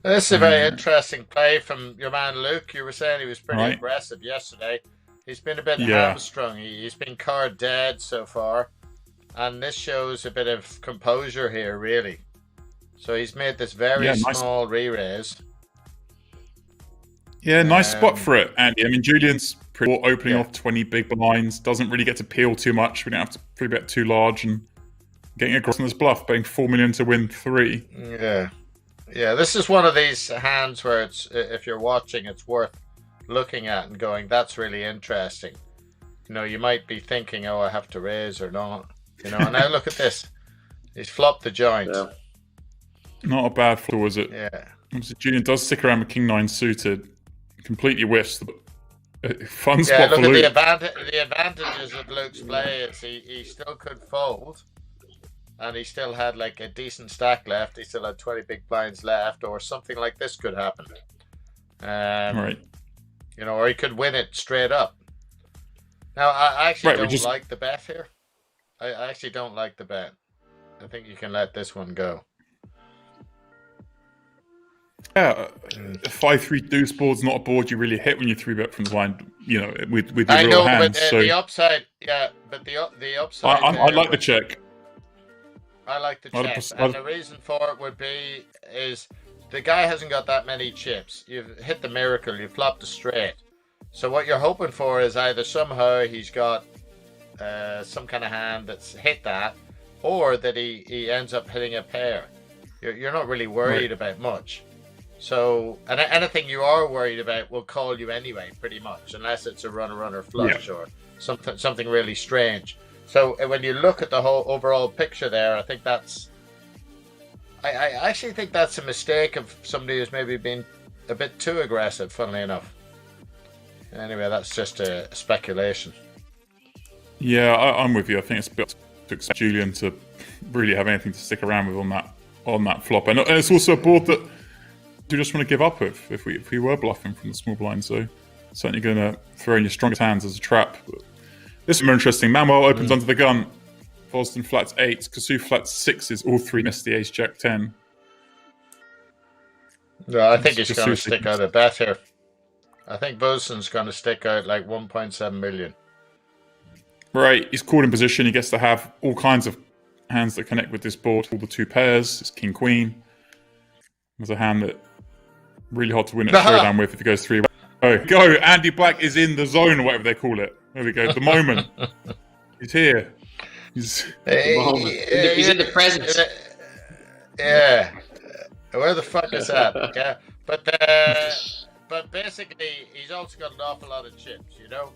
Speaker 3: This is a very interesting play from your man Luke. You were saying he was pretty aggressive yesterday. He's been a bit hamstrung. He's been card dead so far. And this shows a bit of composure here, really. So he's made this very small re-raise.
Speaker 1: Yeah, nice spot for it, Andy. I mean, Julian's opening off 20 big blinds. Doesn't really get to peel too much. We don't have to free bet too large. And getting across on this bluff, betting 4 million to win 3.
Speaker 3: Yeah. Yeah, this is one of these hands where it's, if you're watching, it's worth looking at and going, that's really interesting. You might be thinking, I have to raise or not. And now look at this. He's flopped the joint. Yeah.
Speaker 1: Not a bad flop, was it?
Speaker 3: Yeah.
Speaker 1: Obviously, Julian does stick around with King 9 suited. Completely whiffs. Fun spot for Luke.
Speaker 3: The advantages of Luke's play is he still could fold. And he still had a decent stack left. He still had 20 big blinds left, or something like this could happen.
Speaker 1: Right.
Speaker 3: You know, or he could win it straight up. Now, I actually don't
Speaker 1: just...
Speaker 3: like the bet here. I actually don't like the bet. I think you can let this one go.
Speaker 1: Yeah, 5-3 deuce board's not a board you really hit when you 3-bet from the blind, you know, with your
Speaker 3: I
Speaker 1: real
Speaker 3: know,
Speaker 1: hands.
Speaker 3: but
Speaker 1: So
Speaker 3: the upside, yeah, but the upside.
Speaker 1: I like the check.
Speaker 3: I like the check, and the reason for it would be is the guy hasn't got that many chips. You've hit the miracle. You've flopped a straight. So what you're hoping for is either somehow he's got some kind of hand that's hit that, or that he ends up hitting a pair. You're not really worried about much. So, and anything you are worried about will call you anyway, pretty much, unless it's a runner flush or something really strange. So when you look at the whole overall picture there, I think that's. I actually think that's a mistake of somebody who's maybe been a bit too aggressive. Funnily enough. Anyway, that's just a speculation.
Speaker 1: Yeah, I'm with you. I think it's a bit to expect Julien to really have anything to stick around with on that flop, and it's also a board that you just want to give up if we were bluffing from the small blind. So certainly going to throw in your strongest hands as a trap. But this is more interesting. Manuel opens under the gun. Vousden flats 8, Kassouf flats 6s. All three miss the ace jack 10.
Speaker 3: No, I think he's going to stick out a bet here. I think Vousden's going to stick out like 1.7 million.
Speaker 1: Right, he's called in position. He gets to have all kinds of hands that connect with this board. All the 2 pairs. It's king queen. There's a hand that really hard to win at showdown with if it goes 3. Go! Andy Black is in the zone, or whatever they call it. There we go. The moment. He's here. He's
Speaker 4: in the present.
Speaker 3: Yeah. Where the fuck is that? Yeah. But basically, he's also got an awful lot of chips, you know.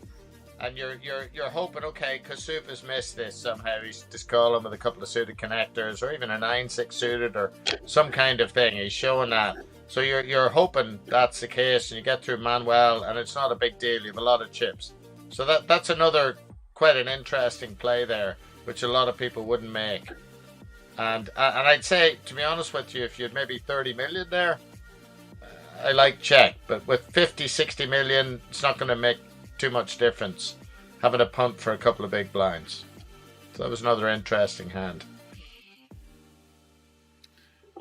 Speaker 3: And you're hoping, okay, Kassouf has missed this somehow. He's just calling with a couple of suited connectors, or even a 9-6 suited, or some kind of thing. He's showing that. So you're hoping that's the case, and you get through Manuel, and it's not a big deal. You have a lot of chips. So that's another quite an interesting play there, which a lot of people wouldn't make. And I'd say, to be honest with you, if you had maybe 30 million there, I like check. But with 50, 60 million, it's not going to make too much difference having a punt for a couple of big blinds. So that was another interesting hand.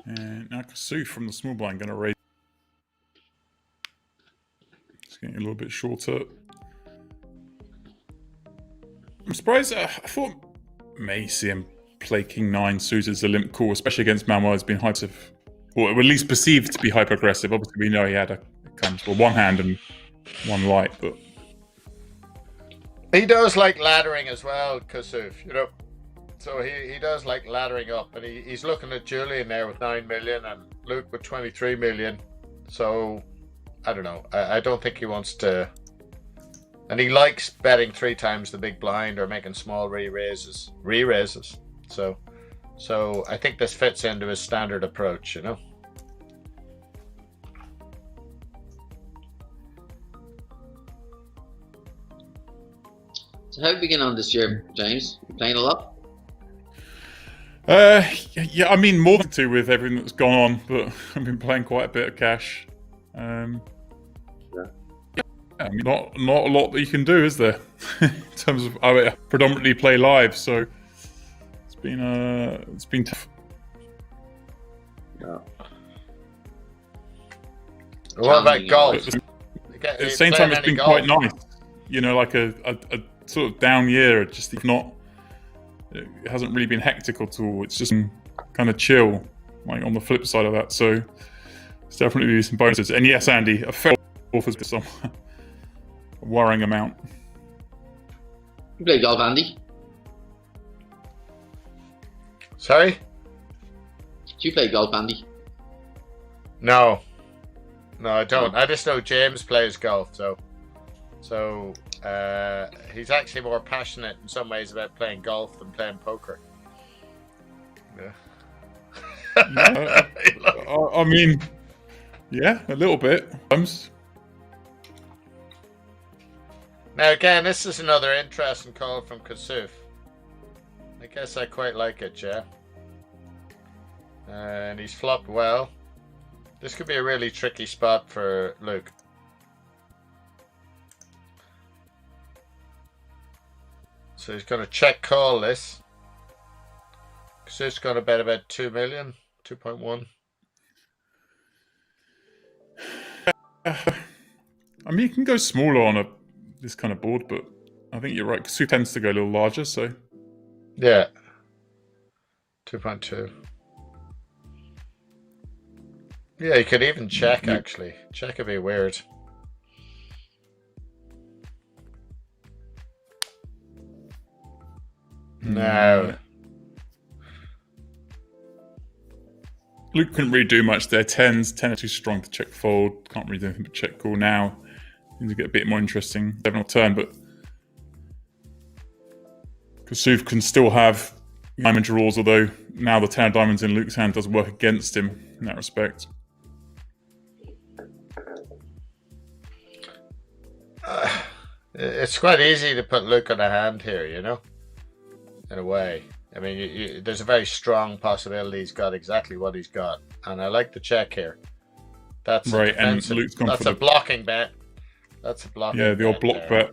Speaker 1: And now Kassouf from the small blind going to raise. It's getting a little bit shorter. I'm surprised. I thought may see him play king 9 suited as a limp call, especially against Manuel. Has been hyper, or at least perceived to be hyper aggressive. Obviously, we know he had a kind of one hand and one light, but
Speaker 3: he does like laddering as well, Kassouf. You know. So he does like laddering up, and he's looking at Julien there with 9 million and Luc with 23 million. So I don't know. I don't think he wants to. And he likes betting 3 times the big blind or making small re-raises. So I think this fits into his standard approach, you know.
Speaker 4: So how have you been on this year, James? You playing a lot?
Speaker 1: Yeah, I mean more than 2 with everything that's gone on, but I've been playing quite a bit of cash. I mean, not a lot that you can do, is there? In terms of I predominantly play live, so it's been tough.
Speaker 3: Yeah. What about golf?
Speaker 1: At the same time, it's been quite nice. You know, like a sort of down year. Just if not, it hasn't really been hectic at all. It's just kind of chill, like on the flip side of that. So it's definitely some bonuses. And yes, Andy, a fair offers some worrying amount.
Speaker 4: You play golf, Andy?
Speaker 3: Sorry?
Speaker 4: Do you play golf, Andy?
Speaker 3: No, I don't. I just know James plays golf, so he's actually more passionate in some ways about playing golf than playing poker. Yeah.
Speaker 1: I mean, yeah, a little bit.
Speaker 3: Now again, this is another interesting call from Kassouf. I guess I quite like it, yeah. And he's flopped well. This could be a really tricky spot for Luc. So he's going to check call this. Kassouf's going to bet about 2 million, 2.1.
Speaker 1: I mean, you can go smaller on this kind of board, but I think you're right. Kassouf tends to go a little larger, so...
Speaker 3: Yeah. 2.2. Yeah, you could even check, actually. Check would be weird. No.
Speaker 1: Luke couldn't really do much there. 10s are too strong to check fold. Can't really do anything but check call now. Things get a bit more interesting. 7 or turn, but Kassouf can still have diamond draws, although now the 10 of diamonds in Luke's hand does work against him in that respect.
Speaker 3: It's quite easy to put Luke on a hand here, you know, in a way. I mean, there's a very strong possibility he's got exactly what he's got, and I like the check here. That's
Speaker 1: right, and Luke's gone
Speaker 3: that's
Speaker 1: for
Speaker 3: a blocking bet. That's a blocking.
Speaker 1: Yeah, the old block bet.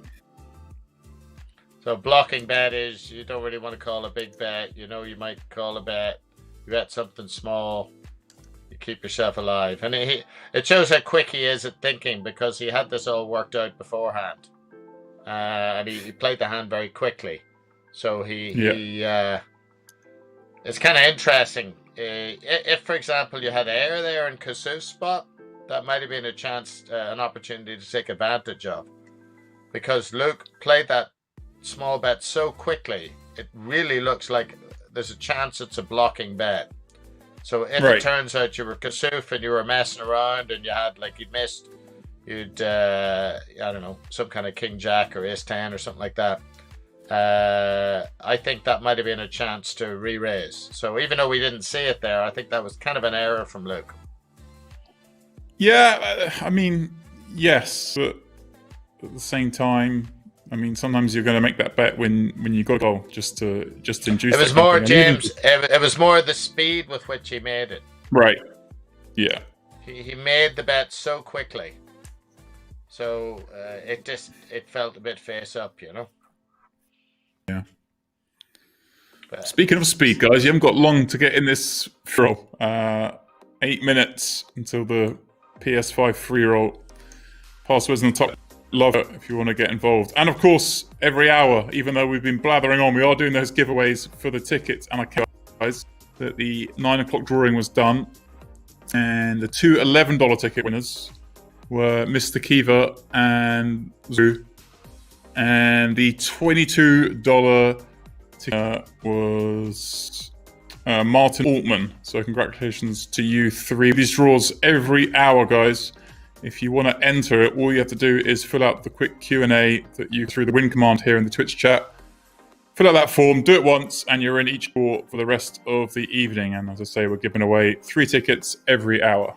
Speaker 3: So blocking bet is you don't really want to call a big bet. You know, you might call a bet. You bet something small. You keep yourself alive, and it shows how quick he is at thinking because he had this all worked out beforehand, and he played the hand very quickly. So it's kind of interesting. If, for example, you had air there in Kassouf's spot, that might have been a chance, an opportunity to take advantage of, because Luke played that small bet so quickly. It really looks like there's a chance it's a blocking bet. So if it turns out you were Kassouf and you were messing around and you had you'd missed, I don't know, some kind of king jack or ace 10 or something like that. I think that might have been a chance to re-raise. So even though we didn't see it there, I think that was kind of an error from Luke.
Speaker 1: Yeah, I mean, yes, but at the same time, I mean, sometimes you're going to make that bet when you got a goal just to induce.
Speaker 3: It was more, James. It was more the speed with which he made it.
Speaker 1: Right. Yeah.
Speaker 3: He made the bet so quickly, so it felt a bit face up, you know.
Speaker 1: Yeah. But speaking of speed, guys, you haven't got long to get in this roll. 8 minutes until the PS5 free roll. Passwords in the top. Love it if you want to get involved. And of course, every hour, even though we've been blathering on, we are doing those giveaways for the tickets. And I guys that the 9 o'clock drawing was done. And the two $11 ticket winners were Mr. Kiva and Zoo. And the $22 ticket was Martin Altman. So congratulations to you three. These draws every hour, guys. If you want to enter it, all you have to do is fill out the quick Q&A that you through the win command here in the Twitch chat. Fill out that form, do it once, and you're in each draw for the rest of the evening. And as I say, we're giving away 3 tickets every hour.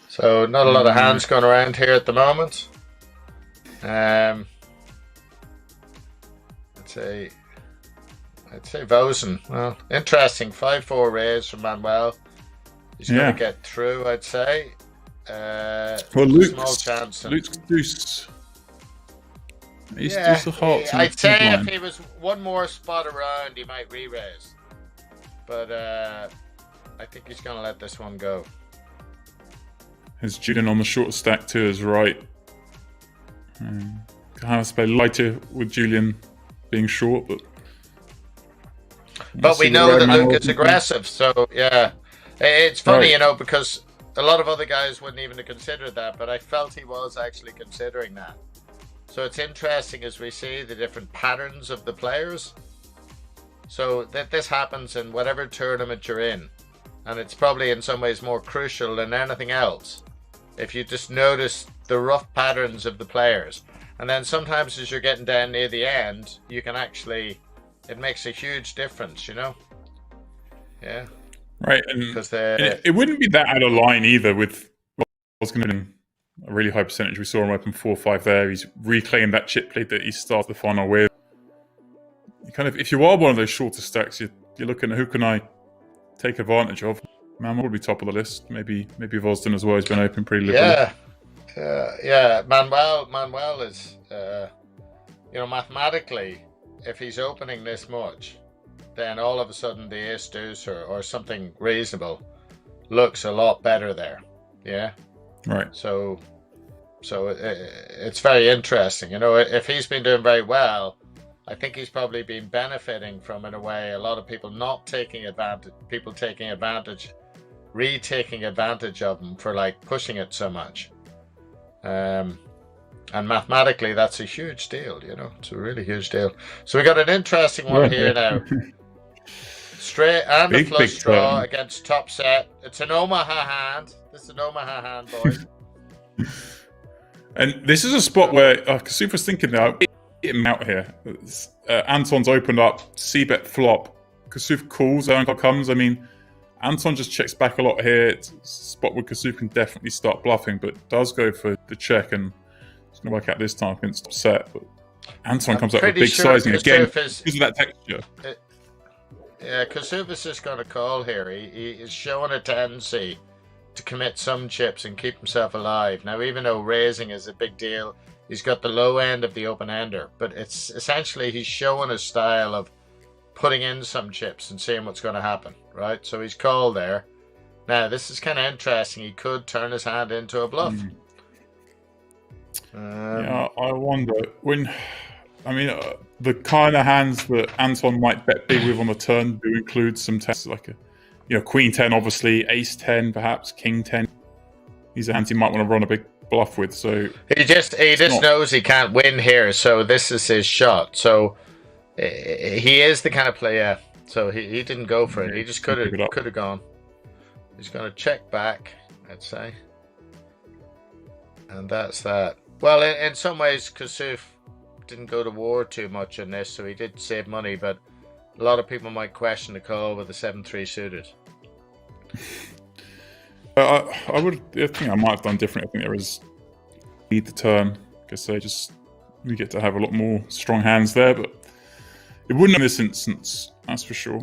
Speaker 3: So not a lot of hands going around here at the moment. I'd say Vousden. Well, interesting. 5-4 raise from Manuel. He's going to get through, I'd say.
Speaker 1: Well,
Speaker 3: small chance.
Speaker 1: Luke's deuce. He's deuce of hearts.
Speaker 3: I'd say if he was one more spot around, he might re-raise. But I think he's going to let this one go.
Speaker 1: Has Julien on the short stack to his right. Kind of play lighter with Julien being short, but
Speaker 3: we know that Luke is aggressive, so yeah. It's funny, you know, because a lot of other guys wouldn't even have considered that, but I felt he was actually considering that. So it's interesting as we see the different patterns of the players. So that this happens in whatever tournament you're in, and it's probably in some ways more crucial than anything else. If you just notice the rough patterns of the players, and then sometimes as you're getting down near the end, you can actually, it makes a huge difference, you know? Yeah.
Speaker 1: Right, and it wouldn't be that out of line either with what's going to be a really high percentage. We saw him open 4-5 there. He's reclaimed that chip lead that he started the final with. You kind of, if you are one of those shorter stacks, you're looking at who can I take advantage of. Manuel will be top of the list. Maybe Vousden as well. He's been open pretty liberally.
Speaker 3: Yeah. Manuel is, mathematically, if he's opening this much, then all of a sudden the ace deuce or something reasonable looks a lot better there. Yeah.
Speaker 1: Right.
Speaker 3: So it's very interesting. If he's been doing very well, I think he's probably been benefiting from, in a way, a lot of people not taking advantage, people taking advantage, retaking advantage of him for like pushing it so much. And mathematically, that's a huge deal. It's a really huge deal. So we got an interesting one here now. Straight and a flush draw against top set. It's an Omaha hand. This is an Omaha hand, boys.
Speaker 1: And this is a spot where Kassouf was thinking now, get him out here. Anton's opened up, c-bet flop. Kassouf calls, Anton comes. I mean, Anton just checks back a lot here. It's a spot where Kassouf can definitely start bluffing, but does go for the check, and it's going to work out this time against set. But Anton comes up with big sizing again because of that texture.
Speaker 3: Kassouf is just going to call here. He is showing a tendency to commit some chips and keep himself alive. Now, even though raising is a big deal, he's got the low end of the open-ender, but it's essentially he's showing a style of putting in some chips and seeing what's going to happen, right? So he's called there. Now, this is kind of interesting. He could turn his hand into a bluff.
Speaker 1: I wonder the kind of hands that Anton might bet big with on the turn do include some tests like Queen 10, obviously, Ace 10, perhaps King 10. These are hands he might want to run a big bluff with. So
Speaker 3: he just knows he can't win here, so this is his shot. So he is the kind of player. So he didn't go for it. He just could have gone. He's going to check back, I'd say, and that's that. Well, in some ways, Kassouf didn't go to war too much on this, so he did save money, but a lot of people might question the call with the 7-3 suited.
Speaker 1: I think I might have done different. I think there is lead the turn because we get to have a lot more strong hands there, but it wouldn't in this instance, that's for sure.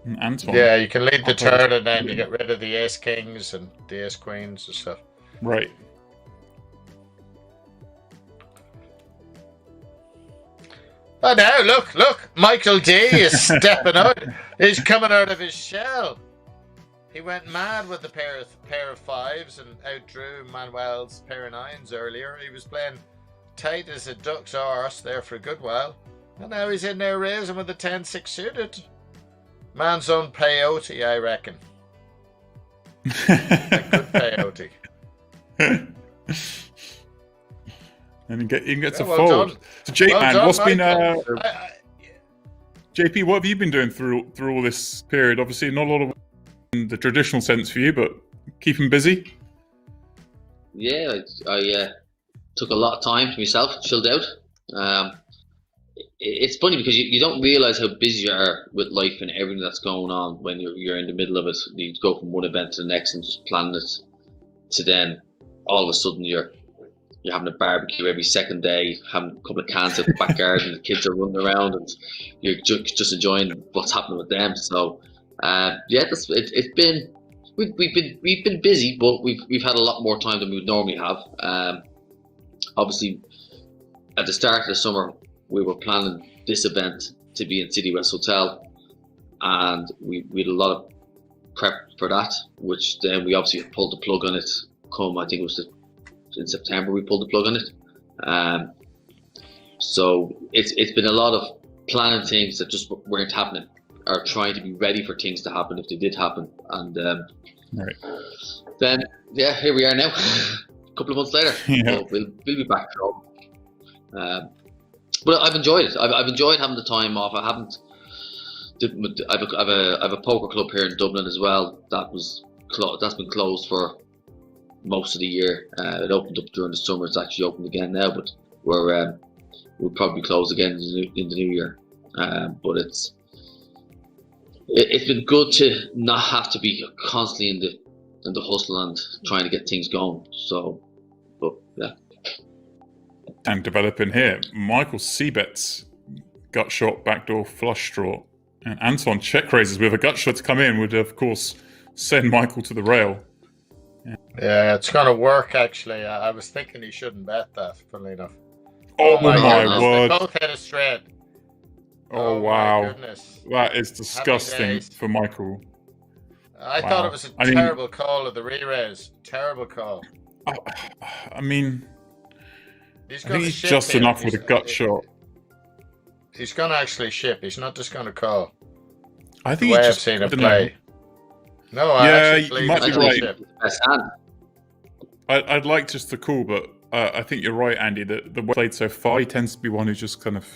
Speaker 1: And Anton,
Speaker 3: yeah, you can lead the turn and then you get rid of the ace kings and the ace queens and stuff.
Speaker 1: Right.
Speaker 3: Oh, now look, Michael D is stepping out. He's coming out of his shell. He went mad with the pair of fives and outdrew Manuel's pair of nines earlier. He was playing tight as a duck's arse there for a good while, and now he's in there raising with the 10-6 suited. Man's on peyote, I reckon. A good peyote.
Speaker 1: And you can get to fold.
Speaker 3: Done.
Speaker 1: So, JP, what's been
Speaker 3: JP,
Speaker 1: what have you been doing through all this period? Obviously, not a lot of in the traditional sense for you, but keeping busy.
Speaker 4: Yeah, I took a lot of time to myself, chilled out. It's funny because you don't realize how busy you are with life and everything that's going on when you're in the middle of it. You go from one event to the next and just plan it, to then all of a sudden you're having a barbecue every second day, having a couple of cans at the back garden, and the kids are running around, and you're just enjoying what's happening with them. So, it's been we've been busy, but we've had a lot more time than we would normally have. Obviously, at the start of the summer, we were planning this event to be in City West Hotel, and we had a lot of prep for that, which then we obviously pulled the plug on it. I think it was in September we pulled the plug on it. So it's been a lot of planning things that just weren't happening, or trying to be ready for things to happen if they did happen. And
Speaker 1: right.
Speaker 4: Then here we are now, a couple of months later.
Speaker 1: Yeah.
Speaker 4: So we'll be back to but I've enjoyed it. I've enjoyed having the time off. I have a poker club here in Dublin as well. That's been closed for most of the year. It opened up during the summer. It's actually opened again now, but we'll probably close again in the new year. But it's been good to not have to be constantly in the hustle and trying to get things going. So, but yeah.
Speaker 1: And developing here, Michael c-bets gut shot, backdoor flush draw, and Anton check raises with a gut shot to come in would of course send Michael to the rail.
Speaker 3: Yeah, it's going to work, actually. I was thinking he shouldn't bet that, funnily enough.
Speaker 1: Oh my
Speaker 3: goodness,
Speaker 1: word.
Speaker 3: They both hit a straight.
Speaker 1: Oh, wow.
Speaker 3: My goodness.
Speaker 1: That is disgusting for Michael.
Speaker 3: I thought it was a terrible call of the re-raise. Terrible call.
Speaker 1: I mean, I think he's just
Speaker 3: here.
Speaker 1: enough with a gut shot.
Speaker 3: He's going to actually ship. He's not just going to call.
Speaker 1: I think
Speaker 3: the way
Speaker 1: I've
Speaker 3: seen him play. No, I actually believe
Speaker 1: might be right.
Speaker 3: Ship.
Speaker 1: I'd like just to call, but I think you're right, Andy. The way he played so far, he tends to be one who just kind of...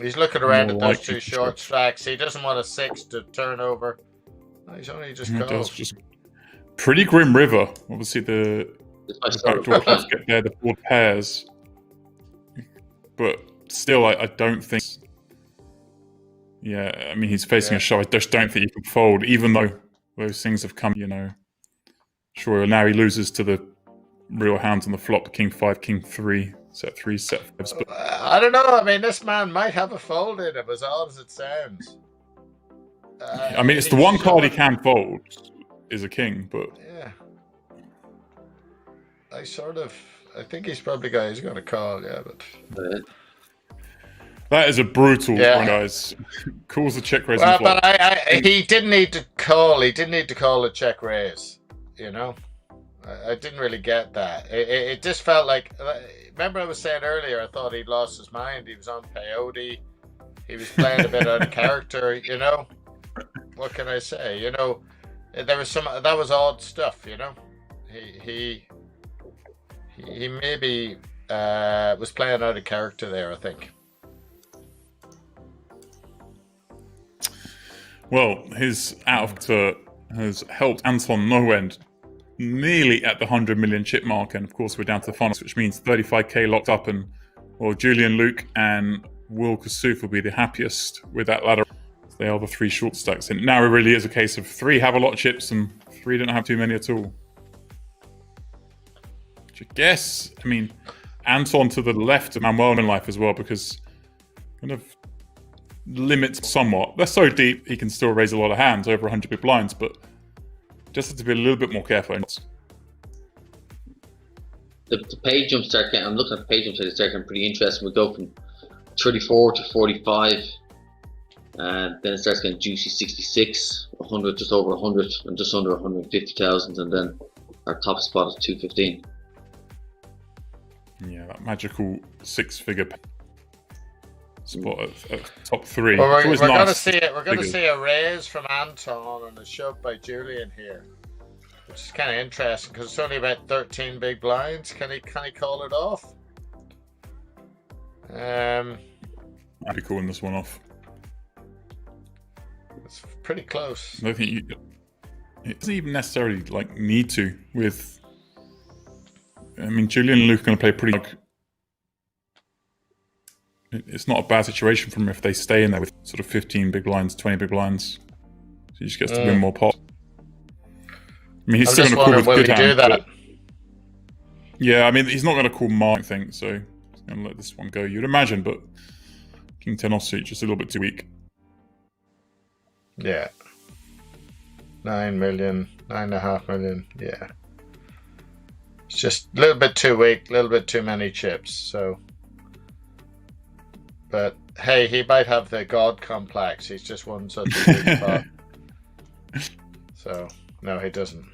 Speaker 3: He's looking around at those two short stacks. He doesn't want a 6 to turn over. No, he's only just called.
Speaker 1: Just pretty grim river. Obviously, the backdoor clubs get there, the board pairs. But still, I don't think... Yeah, I mean, he's facing a shove. I just don't think he can fold, even though those things have come, Sure, now he loses to the real hands on the flop, King 5, King 3, set 3, set 5s. But...
Speaker 3: I don't know. I mean, this man might have a fold in him, as odd as it sounds.
Speaker 1: I mean, it's the one card he can fold is a king, but...
Speaker 3: Yeah. I think he's probably he's going to call, yeah, but...
Speaker 1: That is a brutal one, guys. Calls the check raise.
Speaker 3: Well, but he didn't need to call. He didn't need to call a check raise. I didn't really get that. It just felt like. Remember, I was saying earlier. I thought he'd lost his mind. He was on peyote. He was playing a bit out of character. What can I say? There was that was odd stuff. He maybe was playing out of character there, I think.
Speaker 1: Well, his out of turn has helped Anton no end, nearly at the 100 million chip mark, and of course we're down to the finals, which means 35k locked up, and Julien, Luc, and Will Kassouf will be the happiest with that ladder. They are the 3 short stacks, and now it really is a case of 3 have a lot of chips and 3 don't have too many at all. Which I guess, Anton to the left of Manuel in life as well, because kind of limits somewhat. They're so deep, he can still raise a lot of hands, over 100 big blinds, but just have to be a little bit more careful.
Speaker 4: The page jump start, I'm looking at the page jump start, getting pretty interesting. We go from 34 to 45, and then it starts getting juicy 66, 100, just over 100, and just under 150,000, and then our top spot is 215.
Speaker 1: Yeah, that magical 6-figure spot at top 3.
Speaker 3: Well, we're going to see it. We're going to see a raise from Anton and a shove by Julien here, which is kind of interesting because it's only about 13 big blinds. Can he call it off?
Speaker 1: I'd be calling this one off.
Speaker 3: It's pretty close.
Speaker 1: I don't think it doesn't even necessarily need to. With, Julien and Luc are going to play pretty. It's not a bad situation for him if they stay in there with sort of 15 big blinds, 20 big blinds. So he just gets to win more pot. He's still going to call with good hands. But... Yeah, he's not going to call Mark, I think, so he's going to let this one go, you'd imagine, but King 10 offsuit just a little bit too weak.
Speaker 3: Yeah. 9 million, 9.5 million, yeah. It's just a little bit too weak, a little bit too many chips, so... But hey, he might have the god complex. He's just won such a big pot. So no, he doesn't.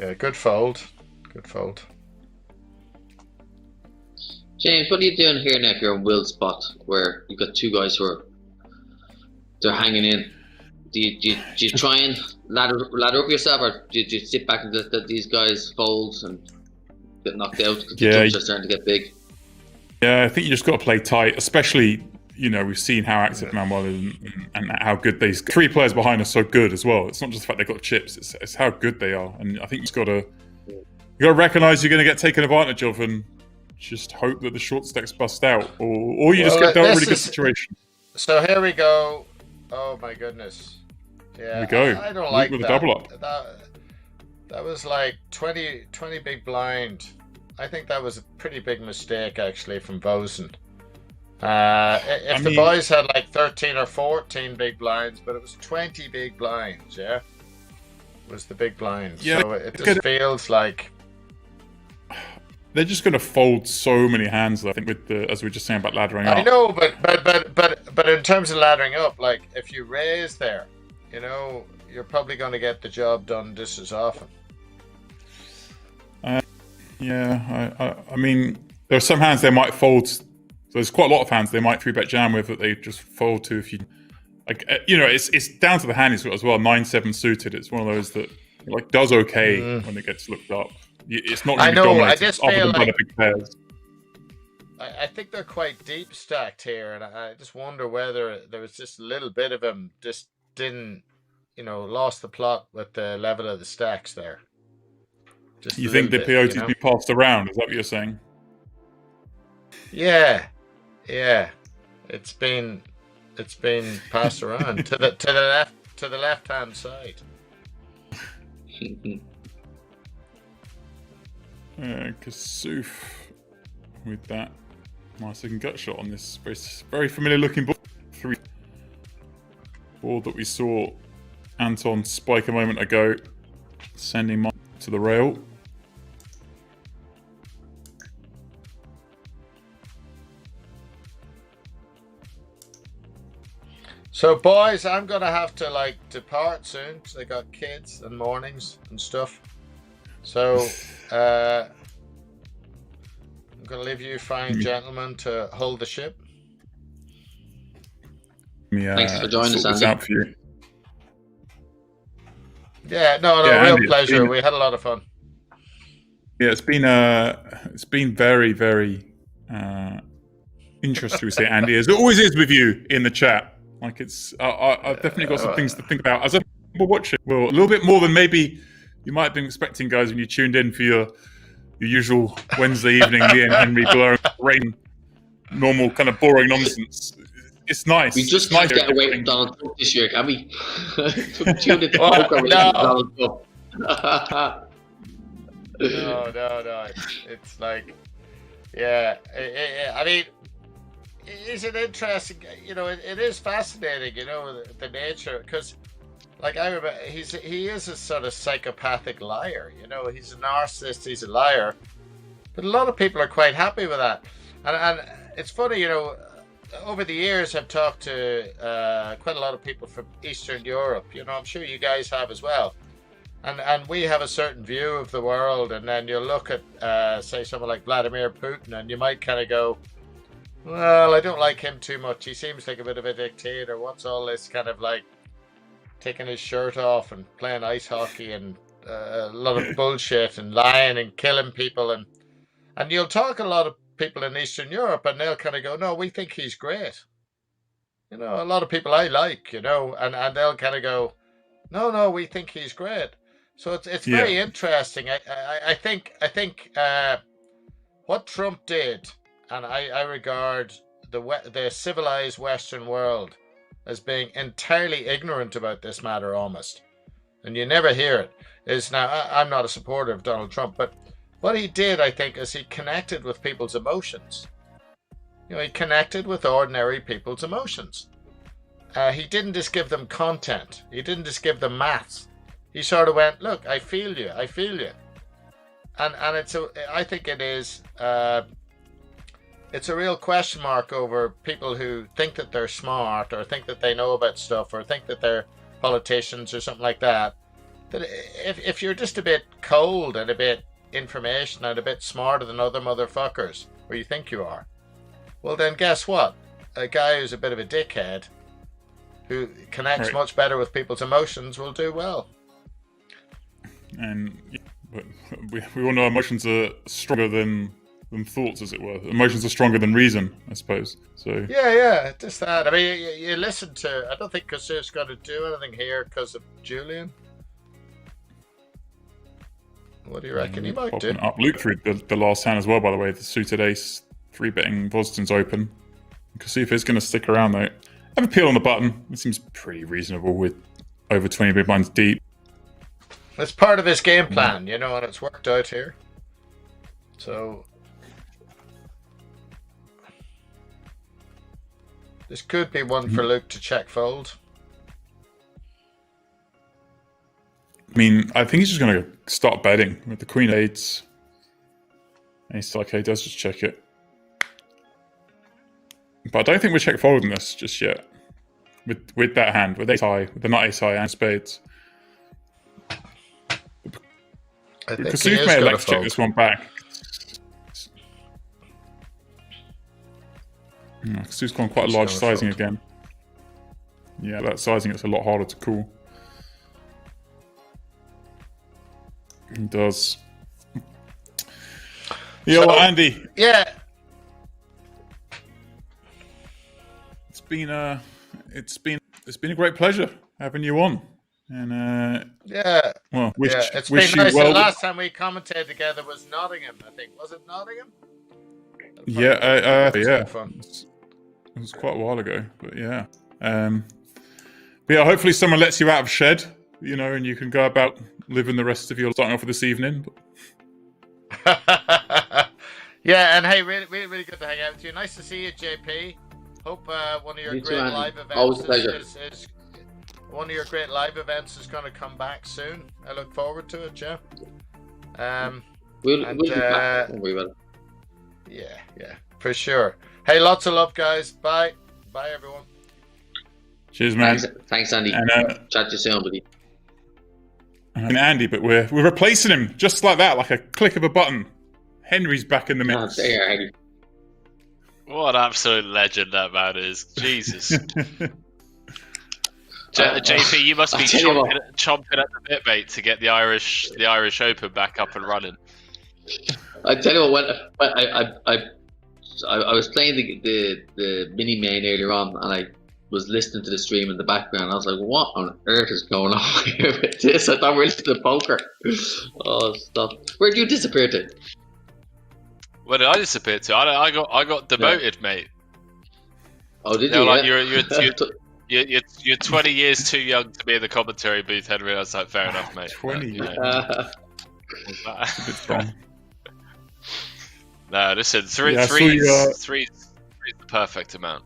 Speaker 3: Yeah, good fold. Good fold.
Speaker 4: James, what are you doing here now if you're on Will's spot where you've got 2 guys who they're hanging in? Do you try and ladder up yourself, or do you sit back and let these guys fold and get knocked out because the jumps are starting to get big?
Speaker 1: Yeah, I think you just got to play tight, especially, we've seen how active Manuel is and how good these 3 players behind are so good as well. It's not just the fact they've got chips, it's how good they are. And I think you got to recognise you're going to get taken advantage of and just hope that the short stacks bust out, or you just get dealt a really good situation.
Speaker 3: So here we go. Oh my goodness. Yeah,
Speaker 1: here we go.
Speaker 3: I don't like
Speaker 1: with
Speaker 3: that.
Speaker 1: A double up.
Speaker 3: That was like 20 big blind. I think that was a pretty big mistake, actually, from Vousden. If the boys had like 13 or 14 big blinds, but it was 20 big blinds, yeah? Was the big blind.
Speaker 1: Yeah,
Speaker 3: so it just feels like...
Speaker 1: They're just going to fold so many hands, I think, with the, as we were just saying about laddering up.
Speaker 3: I know, but in terms of laddering up, like, if you raise there, you know, you're probably going to get the job done just as often.
Speaker 1: Yeah, I mean, there are some hands they might fold. So there's quite a lot of hands they might 3-bet jam with that they just fold to if you... Like, you know, it's down to the hand as well. 9-7 suited. It's one of those that like does okay when it gets looked up. It's not really dominated. I just feel like big pairs.
Speaker 3: I think they're quite deep stacked here, and I just wonder whether there was just a little bit of them just didn't, you know, lost the plot with the level of the stacks there. Just
Speaker 1: you think the POT's be passed around? Is that what you're saying?
Speaker 3: Yeah. It's been passed around to the left hand side.
Speaker 1: Kassouf with that nice looking gut shot on this very familiar looking board. Board that we saw Anton spike a moment ago, sending Mike to the rail.
Speaker 3: So boys, I'm gonna have to like depart soon because I got kids and mornings and stuff. So I'm gonna leave you fine gentlemen to hold the ship.
Speaker 1: Yeah,
Speaker 4: thanks for joining us, Andy.
Speaker 1: Out for you.
Speaker 3: Yeah, no, real Andy, pleasure. We had a lot of fun.
Speaker 1: Yeah, it's been very, very interesting to see Andy, as it always is with you in the chat. Like I've definitely got some things to think about as a watch it. Well, a little bit more than maybe you might have been expecting, guys, when you tuned in for your usual Wednesday evening, me and Henry blowing rain, normal kind of boring nonsense. It's nice.
Speaker 4: We just can't get away from Donald Trump this year, can we? Tuned into poker with Donald Trump.
Speaker 3: No. It's like, yeah. I mean, is it interesting? You know, it is fascinating. You know, the nature, because, like, I remember he is a sort of psychopathic liar. You know, he's a narcissist. He's a liar, but a lot of people are quite happy with that. And it's funny, you know. Over the years, I've talked to quite a lot of people from Eastern Europe. You know, I'm sure you guys have as well. And we have a certain view of the world. And then you look at, say, someone like Vladimir Putin, and you might kind of go, well, I don't like him too much. He seems like a bit of a dictator. What's all this kind of like taking his shirt off and playing ice hockey and a lot of bullshit and lying and killing people. And you'll talk a lot of people in Eastern Europe, and they'll kind of go, no, we think he's great. You know, a lot of people I like, you know, and they'll kind of go, no, we think he's great. So it's very interesting. I think what Trump did, and I regard the civilized Western world as being entirely ignorant about this matter almost, and you never hear it, is now, I'm not a supporter of Donald Trump, but what he did, I think, is he connected with people's emotions. You know, he connected with ordinary people's emotions. He didn't just give them content. He didn't just give them maths. He sort of went, look, I feel you. And I think it is, it's a real question mark over people who think that they're smart or think that they know about stuff or think that they're politicians or something like that. That if you're just a bit cold and a bit information and a bit smarter than other motherfuckers, or you think you are, well then guess what? A guy who's a bit of a dickhead who connects much better with people's emotions will do well.
Speaker 1: And we all know emotions are stronger than thoughts, as it were. Emotions are stronger than reason, I suppose. So
Speaker 3: yeah, just that. I mean, you listen to, I don't think Kassouf's going to do anything here because of Julien. What do you reckon he might do?
Speaker 1: Up Luc through the last hand as well, by the way. The suited ace, 3-betting Vousden's open. Kassouf is going to stick around, though. Have a peel on the button. It seems pretty reasonable with over 20 big blinds deep.
Speaker 3: It's part of his game plan, you know, and it's worked out here. So This could be one for Luke to check fold.
Speaker 1: I mean, I think he's just going to start betting with the queen of eights. And he's like, okay, he does just check it. But I don't think we're check folding this just yet. With that hand, with ace high, with the nut ace high and spades.
Speaker 3: I think
Speaker 1: Kassouf may elect to check this one back. Kassouf's gone quite a large sizing again. Yeah, that sizing is a lot harder to call. He does. Yeah, well, Andy.
Speaker 3: Yeah.
Speaker 1: It's been a great pleasure having you on. And
Speaker 3: yeah.
Speaker 1: Well,
Speaker 3: it's
Speaker 1: wish
Speaker 3: been nice.
Speaker 1: you well.
Speaker 3: The last time we commentated together was Nottingham, I think. Was it Nottingham?
Speaker 1: Yeah, yeah.
Speaker 3: Fun.
Speaker 1: It was quite a while ago, but yeah. But yeah, hopefully someone lets you out of shed, and you can go about living the rest of your starting off for this evening.
Speaker 3: Yeah, and hey, really, really, really good to hang out with you. Nice to see you, JP. Hope one of your great live events one of your great live events is going to come back soon. I look forward to it, yeah.
Speaker 4: We'll be back. Don't worry about
Speaker 3: it. Yeah, for sure. Hey, lots of love, guys. Bye, everyone.
Speaker 1: Cheers, man.
Speaker 4: Thanks, Andy. And, chat to you soon, buddy.
Speaker 1: And Andy, but we're replacing him just like that, like a click of a button. Henry's back in the mix.
Speaker 4: There, Henry.
Speaker 2: What an absolute legend that man is. Jesus. JP, you must be chomping at the bit, mate, to get the Irish Open back up and running.
Speaker 4: I tell you what, when I was playing the mini main earlier on, and I was listening to the stream in the background. I was like, "What on earth is going on here with this?" I thought we were listening to poker. Oh, stop! Where did you disappear to?
Speaker 2: Where did I disappear to? I got demoted, mate.
Speaker 4: Oh, did you?
Speaker 2: Like you're 20 years too young to be in the commentary booth, Henry. I was like, fair enough, mate.
Speaker 1: 20 years.
Speaker 2: That's
Speaker 1: a bit strong.
Speaker 2: No, listen, three is the perfect amount.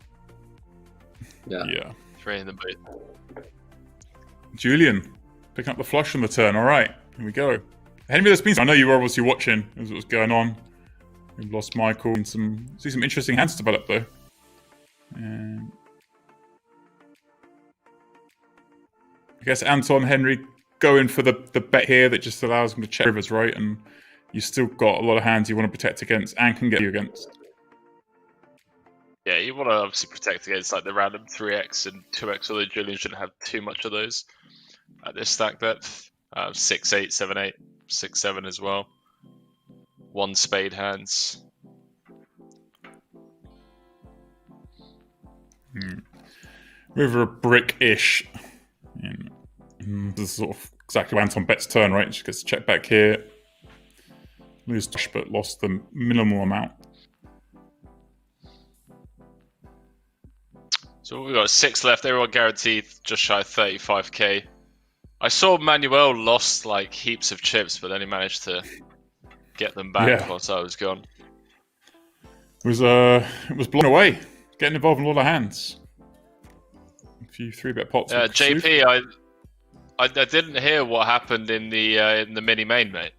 Speaker 4: Yeah.
Speaker 2: 3 in the booth.
Speaker 1: Julian, picking up the flush on the turn. All right, here we go. Henry, there's been. I know you were obviously watching as it was going on. We've lost Michael and see some interesting hands develop though. And I guess Anton, Henry going for the bet here that just allows him to check rivers, right? And you still got a lot of hands you want to protect against and can get you against.
Speaker 2: Yeah, you want to obviously protect against like the random 3x and 2x, although Julian shouldn't have too much of those at this stack depth. 6-8, 7-8, 6-7 as well. 1 spade hands.
Speaker 1: River a brick-ish. This is sort of exactly Anton bets turn, right? Just gets to check back here. Lose touch, but lost the minimal amount.
Speaker 2: So we've got 6 left. Everyone guaranteed just shy of 35k. I saw Manuel lost like heaps of chips, but then he managed to get them back once I was gone.
Speaker 1: It was blown away. Getting involved in a lot of hands. A few 3-bet pots.
Speaker 2: JP, I didn't hear what happened in the mini main, mate.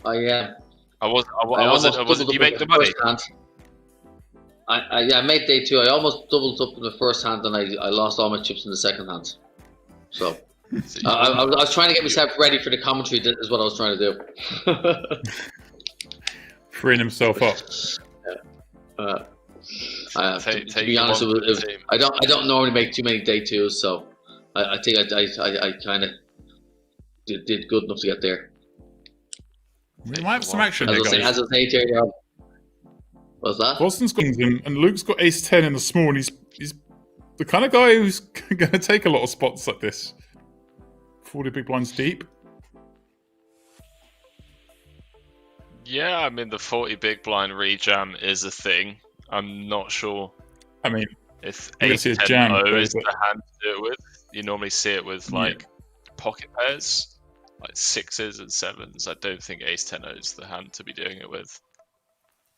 Speaker 4: I
Speaker 2: wasn't. Did you make the money?
Speaker 4: I made day 2. I almost doubled up in the first hand, and I lost all my chips in the second hand. So I was trying to get myself ready for the commentary. That is what I was trying to do.
Speaker 1: Freeing himself up.
Speaker 2: To
Speaker 4: be honest, I don't normally make too many day 2s, so I think I kind of did good enough to get there.
Speaker 1: We might have some action.
Speaker 4: As I was saying earlier on. What's that?
Speaker 1: Boston's got and Luke's got ace 10 in the small, and he's the kind of guy who's going to take a lot of spots like this. 40 big blinds deep.
Speaker 2: Yeah, I mean the 40 big blind rejam is a thing. I'm not sure.
Speaker 1: I mean,
Speaker 2: if ace 10 O is the hand to do it with. You normally see it with like pocket pairs, like 6s and 7s. I don't think ace 10 O is the hand to be doing it with.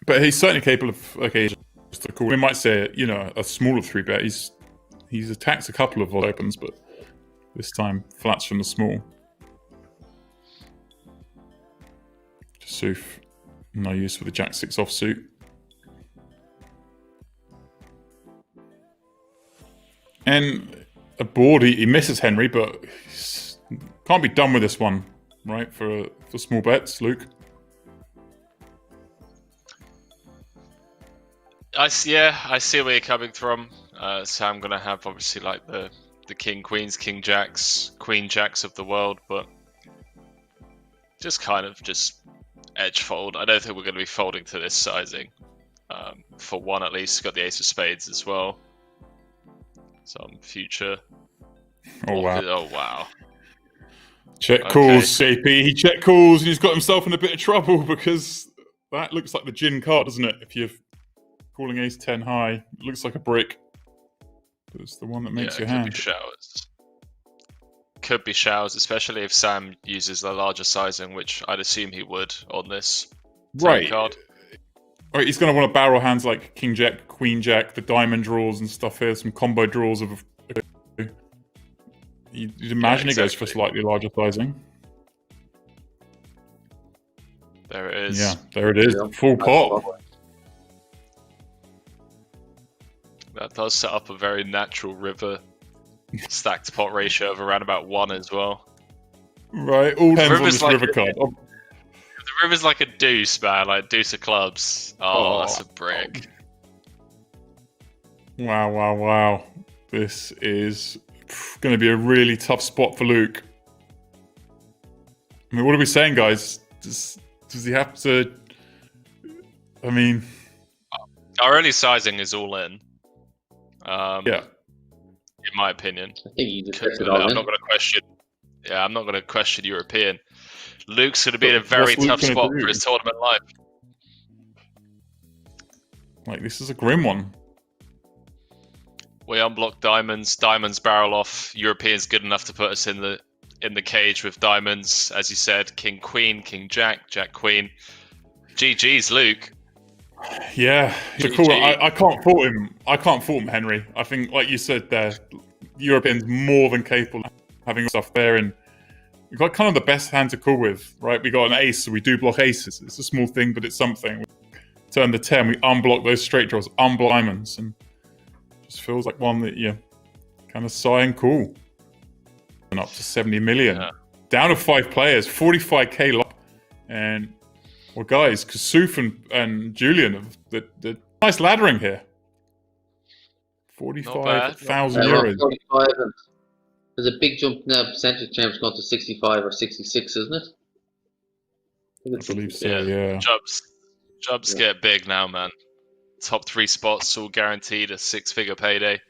Speaker 1: But he's certainly capable of occasion. Just a call. We might say, you know, a smaller 3-bet. He's attacked a couple of odd opens, but this time flats from the small. Kassouf, no use for the Jack-6 offsuit. And a board, he misses Henry, but can't be done with this one, right? For small bets, Luke.
Speaker 2: I see where you're coming from. So I'm gonna have obviously like the king queens, king jacks, queen jacks of the world, but just kind of edge fold. I don't think we're gonna be folding to this sizing. For one at least, got the ace of spades as well. Some future.
Speaker 1: Oh wow!
Speaker 2: Oh wow!
Speaker 1: Check calls, JP. He check calls, and he's got himself in a bit of trouble because that looks like the gin card, doesn't it? If you're calling ace 10 high, it looks like a brick. But it's the one that makes your hand.
Speaker 2: Could be showers. Could be showers, especially if Sam uses the larger sizing, which I'd assume he would on this card.
Speaker 1: Right, he's going to want to barrel hands like king jack, queen jack, the diamond draws and stuff here, some combo draws of. You'd imagine it goes for slightly larger sizing.
Speaker 2: There it is.
Speaker 1: Yeah, there it is. Yeah. Full pot.
Speaker 2: That does set up a very natural river stacked pot ratio of around about 1 as well.
Speaker 1: Right, all depends on this river card.
Speaker 2: The river's like a deuce, man, like deuce of clubs. Oh, that's a brick.
Speaker 1: Wow. This is going to be a really tough spot for Luke. I mean, what are we saying, guys? Does he have to... I mean...
Speaker 2: Our early sizing is all in.
Speaker 1: Yeah.
Speaker 2: In my opinion.
Speaker 4: I think he just
Speaker 2: I'm not going to question... Yeah, I'm not going to question European. Luke's going to be in a very tough spot for his tournament life.
Speaker 1: Like, this is a grim one.
Speaker 2: We unblock diamonds. Diamonds barrel off. European's good enough to put us in the cage with diamonds. As you said, king queen, king jack, jack queen. GG's, Luke.
Speaker 1: Yeah, he's a cool. I can't fault him. I can't fault him, Henry. I think, like you said there, European's more than capable of having stuff there, and we've got kind of the best hand to call with, right? We got an ace, so we do block aces. It's a small thing, but it's something. We turn the 10, we unblock those straight draws, unblock diamonds, and just feels like one that you kind of sigh and cool. And up to 70 million. Yeah. Down to 5 players, 45k lock. And, well, guys, Kassouf and Julien have the nice laddering here. 45,000 euros.
Speaker 4: 45, and there's a big jump now. Percentage terms gone to 65 or 66, isn't it?
Speaker 1: I believe so, yeah.
Speaker 2: Jobs get big now, man. Top 3 spots all guaranteed a 6-figure payday.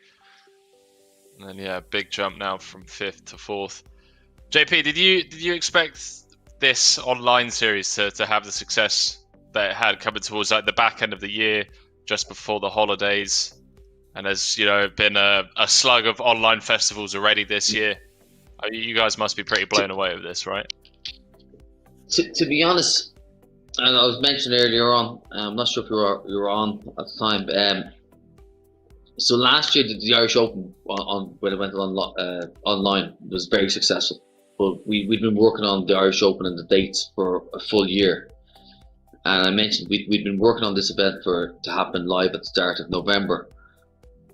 Speaker 2: And then big jump now from 5th to 4th. JP, did you expect this online series to have the success that it had coming towards like the back end of the year, just before the holidays? And there's been a slug of online festivals already this year. You guys must be pretty blown away with this, right?
Speaker 4: To be honest, and I was mentioned earlier on, I'm not sure if you were on at the time. So last year, the Irish Open when it went online was very successful. But we'd been working on the Irish Open and the dates for a full year. And I mentioned we'd been working on this event to happen live at the start of November.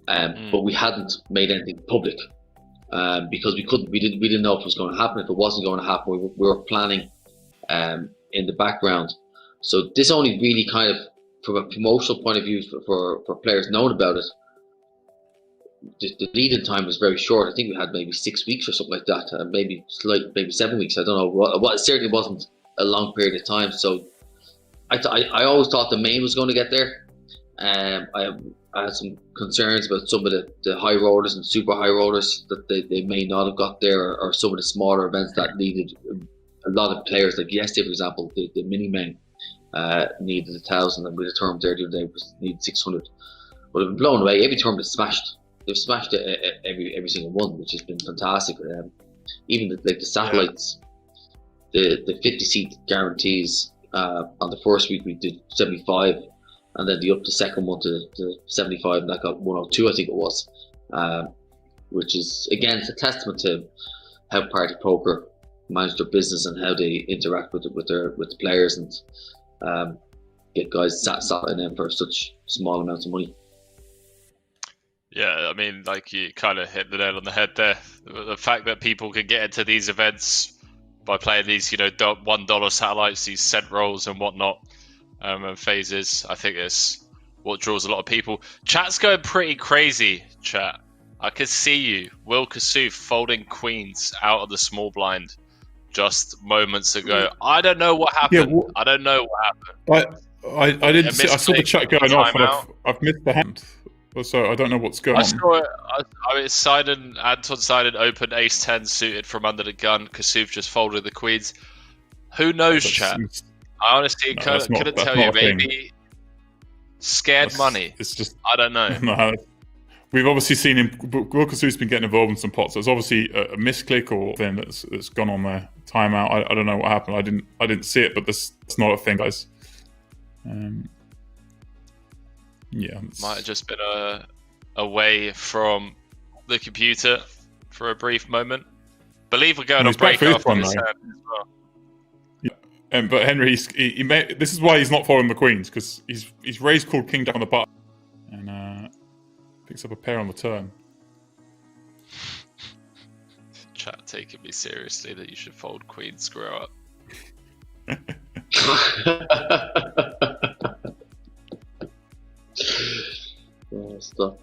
Speaker 4: But we hadn't made anything public because we didn't know if it was going to happen. If it wasn't going to happen, we were planning in the background. So this only really kind of, from a promotional point of view for players knowing about it, the lead-in time was very short. I think we had maybe 6 weeks or something like that, maybe 7 weeks. I don't know what. It certainly wasn't a long period of time. So I always thought the main was going to get there. I had some concerns about some of the high rollers and super high rollers that they may not have got there, or some of the smaller events that needed a lot of players. Like yesterday, for example, the mini men needed 1,000, and with the tournament there the other day needed 600. But I've been blown away. Every tournament smashed. They've smashed every single one, which has been fantastic. Even the satellites, the 50-seat guarantees. On the first week we did 75. and then the second one to 75, and that got 102, I think it was, which is again it's a testament to how Party Poker manage their business and how they interact with the players and get guys sat in them for such small amounts of money.
Speaker 2: Yeah, I mean, like you kind of hit the nail on the head there. The fact that people can get into these events by playing these, $1 satellites, these cent rolls and whatnot, and phases, I think is what draws a lot of people. Chat's going pretty crazy, chat. I could see you, Will Kassouf, folding queens out of the small blind just moments ago. I don't know what happened.
Speaker 1: Yeah,
Speaker 2: I don't know what happened.
Speaker 1: I didn't see. I saw the chat going off, and I've missed the hand. So I don't know what's going on.
Speaker 2: I saw it. Anton Siden opened ace-10 suited from under the gun. Kassouf just folded the queens. Who knows, chat? I honestly couldn't tell you. Maybe scared money. It's just I don't know.
Speaker 1: No. We've obviously seen him. Will Kassouf's been getting involved in some pots. So it's obviously a misclick or thing that's gone on there. Timeout. I don't know what happened. I didn't see it, but that's not a thing, guys. Yeah,
Speaker 2: might have just been away from the computer for a brief moment. Believe we're going on break after this hand as well.
Speaker 1: Yeah, but Henry, this is why he's not following the queens, because he's raised called king jack on the button and picks up a pair on the turn.
Speaker 2: Chat taking me seriously that you should fold queens, grow up.
Speaker 4: Stuff.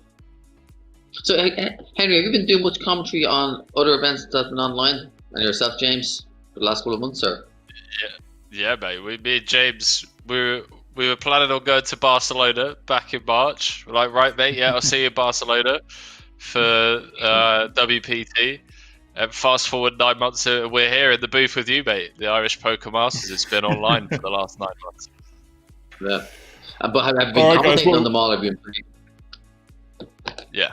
Speaker 4: So, Henry, have you been doing much commentary on other events that have been online? And yourself, James, for the last couple of months, or?
Speaker 2: Yeah, mate. Me and James, we were planning on going to Barcelona back in March. We're like, right, mate, yeah, I'll see you in Barcelona for WPT. And fast forward 9 months, we're here in the booth with you, mate. The Irish Poker Masters has been online for the last 9 months.
Speaker 4: Yeah. But have you been commentating on them all? Have you been...
Speaker 1: Yeah,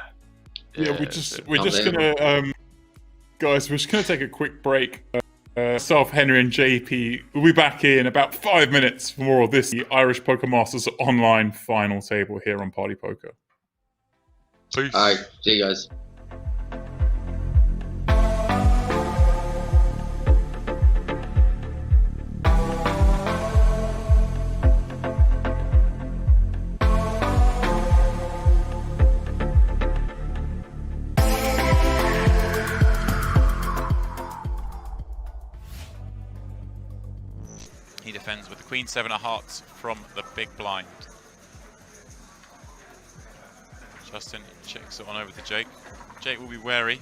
Speaker 1: we're just gonna guys, we're just gonna take a quick break. Myself, Henry, and JP will be back in about 5 minutes for more of this the Irish Poker Masters online final table here on Party Poker.
Speaker 2: Peace.
Speaker 4: All right, see you guys.
Speaker 5: He defends with the Queen 7 of hearts from the big blind. Justin checks it on over to Jake. Jake will be wary.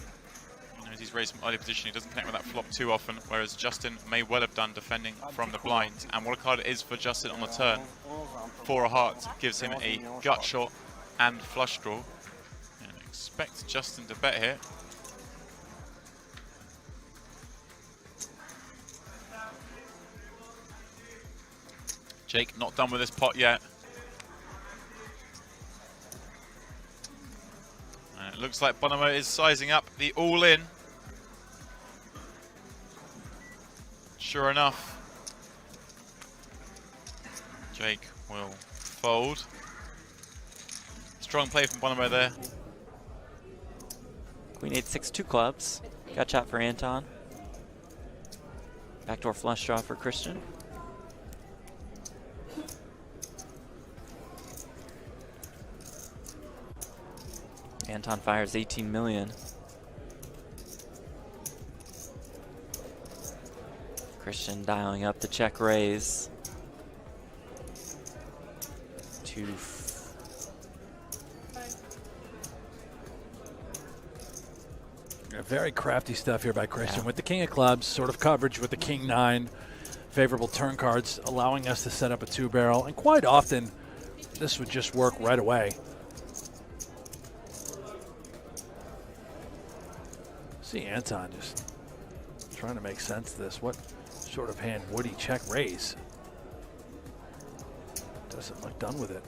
Speaker 5: He knows he's raised from early position. He doesn't connect with that flop too often, whereas Justin may well have done defending from the blind. And what a card it is for Justin on the turn. 4 of hearts gives him a gut shot and flush draw. And expect Justin to bet here. Jake not done with this pot yet. And it looks like Bonomo is sizing up the all-in. Sure enough, Jake will fold. Strong play from Bonomo there.
Speaker 6: Queen 8-6, 2 clubs. Got shot for Anton. Backdoor flush draw for Christian. Anton fires 18 million. Christian dialing up the check raise.
Speaker 7: Very crafty stuff here by Christian with the king of clubs, sort of coverage with the king 9, favorable turn cards, allowing us to set up a 2-barrel, and quite often this would just work right away. See Anton just trying to make sense of this. What sort of hand would he check raise? Doesn't look done with it.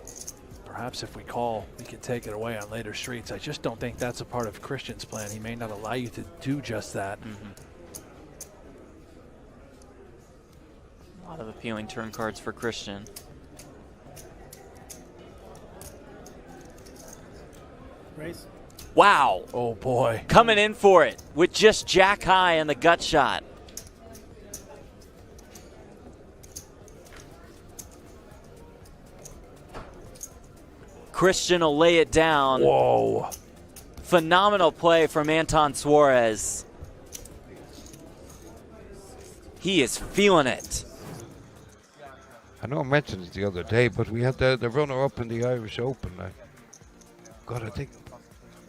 Speaker 7: Perhaps if we call, we can take it away on later streets. I just don't think that's a part of Christian's plan. He may not allow you to do just that.
Speaker 6: A lot of appealing turn cards for Christian.
Speaker 8: Raise.
Speaker 6: Wow.
Speaker 7: Oh, boy.
Speaker 6: Coming in for it with just jack high and the gut shot. Christian will lay it down.
Speaker 7: Whoa.
Speaker 6: Phenomenal play from Anton Siden. He is feeling it.
Speaker 9: I know I mentioned it the other day, but we had the runner-up in the Irish Open. God, I think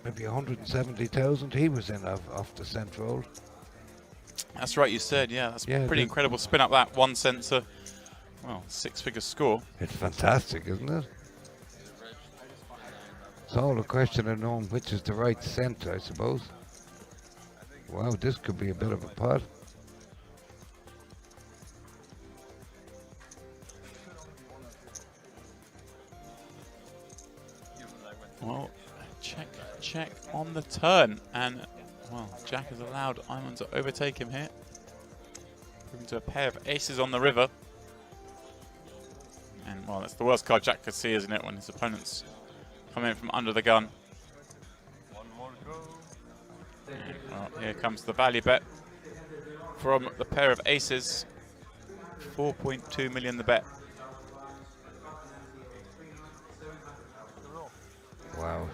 Speaker 9: maybe 170,000 he was in off the central.
Speaker 5: That's right, you said, yeah. That's
Speaker 9: Yeah,
Speaker 5: pretty incredible. Spin up that one center. Well, six-figure score.
Speaker 9: It's fantastic, isn't it? It's all a question of knowing which is the right centre, I suppose. Wow, this could be a bit of a pot.
Speaker 5: Well, check on the turn. And, well, Jack has allowed Iman to overtake him here. Moving to a pair of aces on the river. And, well, that's the worst card Jack could see, isn't it, when his opponent's come in from under the gun. And, well, here comes the value bet from the pair of aces. 4.2 million the bet.
Speaker 9: Wow,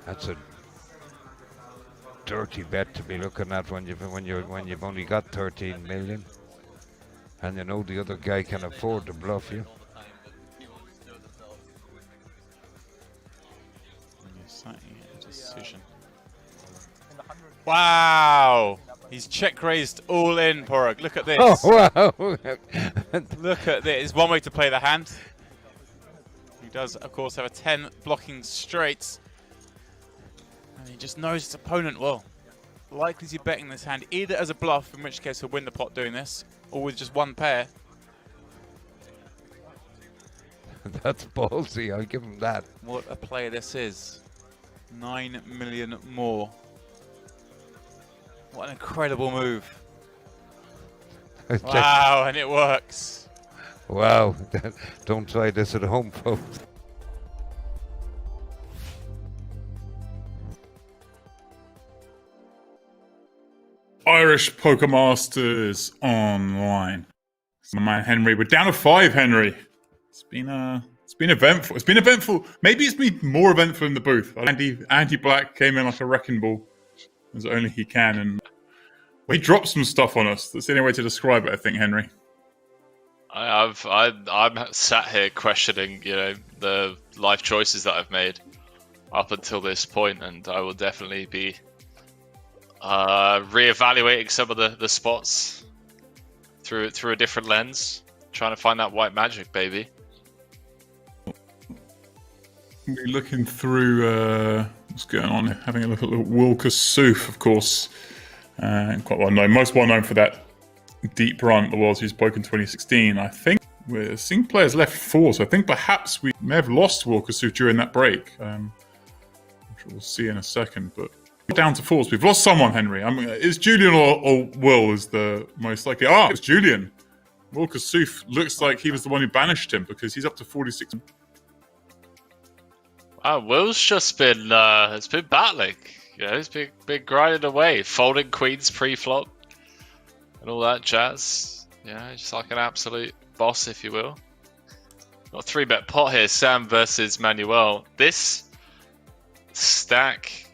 Speaker 9: that's a dirty bet to be looking at when you've only got 13 million, and you know the other guy can afford to bluff you.
Speaker 5: Decision. Wow! He's check raised all in, Porog. Look at this.
Speaker 9: Oh wow!
Speaker 5: Look at this. It's one way to play the hand. He does, of course, have a 10 blocking straight. And he just knows his opponent well. Likely to be betting this hand either as a bluff, in which case he'll win the pot doing this, or with just one pair.
Speaker 9: That's ballsy, I'll give him that.
Speaker 5: What a play this is. 9 million more. What an incredible move. Wow, and it works.
Speaker 9: Wow, don't try this at home, folks.
Speaker 1: Irish Poker Masters online. My man Henry, we're down to 5, Henry. It's been eventful. It's been eventful. Maybe it's been more eventful in the booth. Andy Black came in like a wrecking ball, as only he can, and he dropped some stuff on us. That's the only way to describe it, I think, Henry.
Speaker 2: I'm sat here questioning, the life choices that I've made up until this point, and I will definitely be reevaluating some of the spots through a different lens, trying to find that white magic, baby.
Speaker 1: We're looking through what's going on, having a look at Will Kassouf, of course, quite well known, most well known for that deep run at the World Series Poker in 2016. I think we're seeing players left 4, so I think perhaps we may have lost Will Kassouf during that break. I'm sure we'll see in a second, but we're down to 4s. We've lost someone, Henry. Is Julien or Will is the most likely? It's Julien. Will Kassouf looks like he was the one who banished him because he's up to 46.
Speaker 2: Will's just been it's been battling. He's been grinding away, folding queens pre-flop and all that jazz. Just like an absolute boss, if you will. Got a 3-bet pot here, Sam versus Manuel. This stack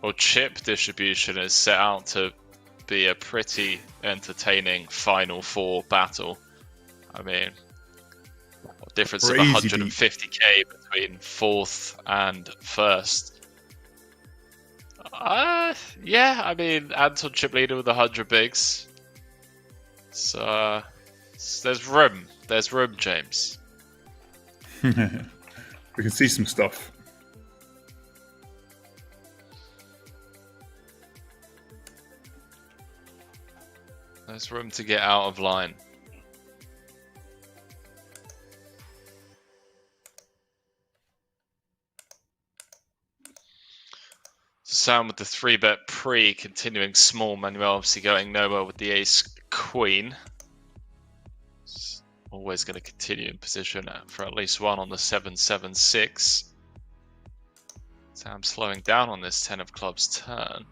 Speaker 2: or chip distribution is set out to be a pretty entertaining Final Four battle. I mean, a difference of 150k between 4th and 1st. I mean, Anton chip leader with 100 bigs. So there's room. There's room, James.
Speaker 1: We can see some stuff.
Speaker 2: There's room to get out of line. Sam with the 3-bet pre, continuing small. Manuel obviously going nowhere with the ace queen. Always going to continue in position for at least one on the 7-7-6. Sam slowing down on this 10 of clubs turn.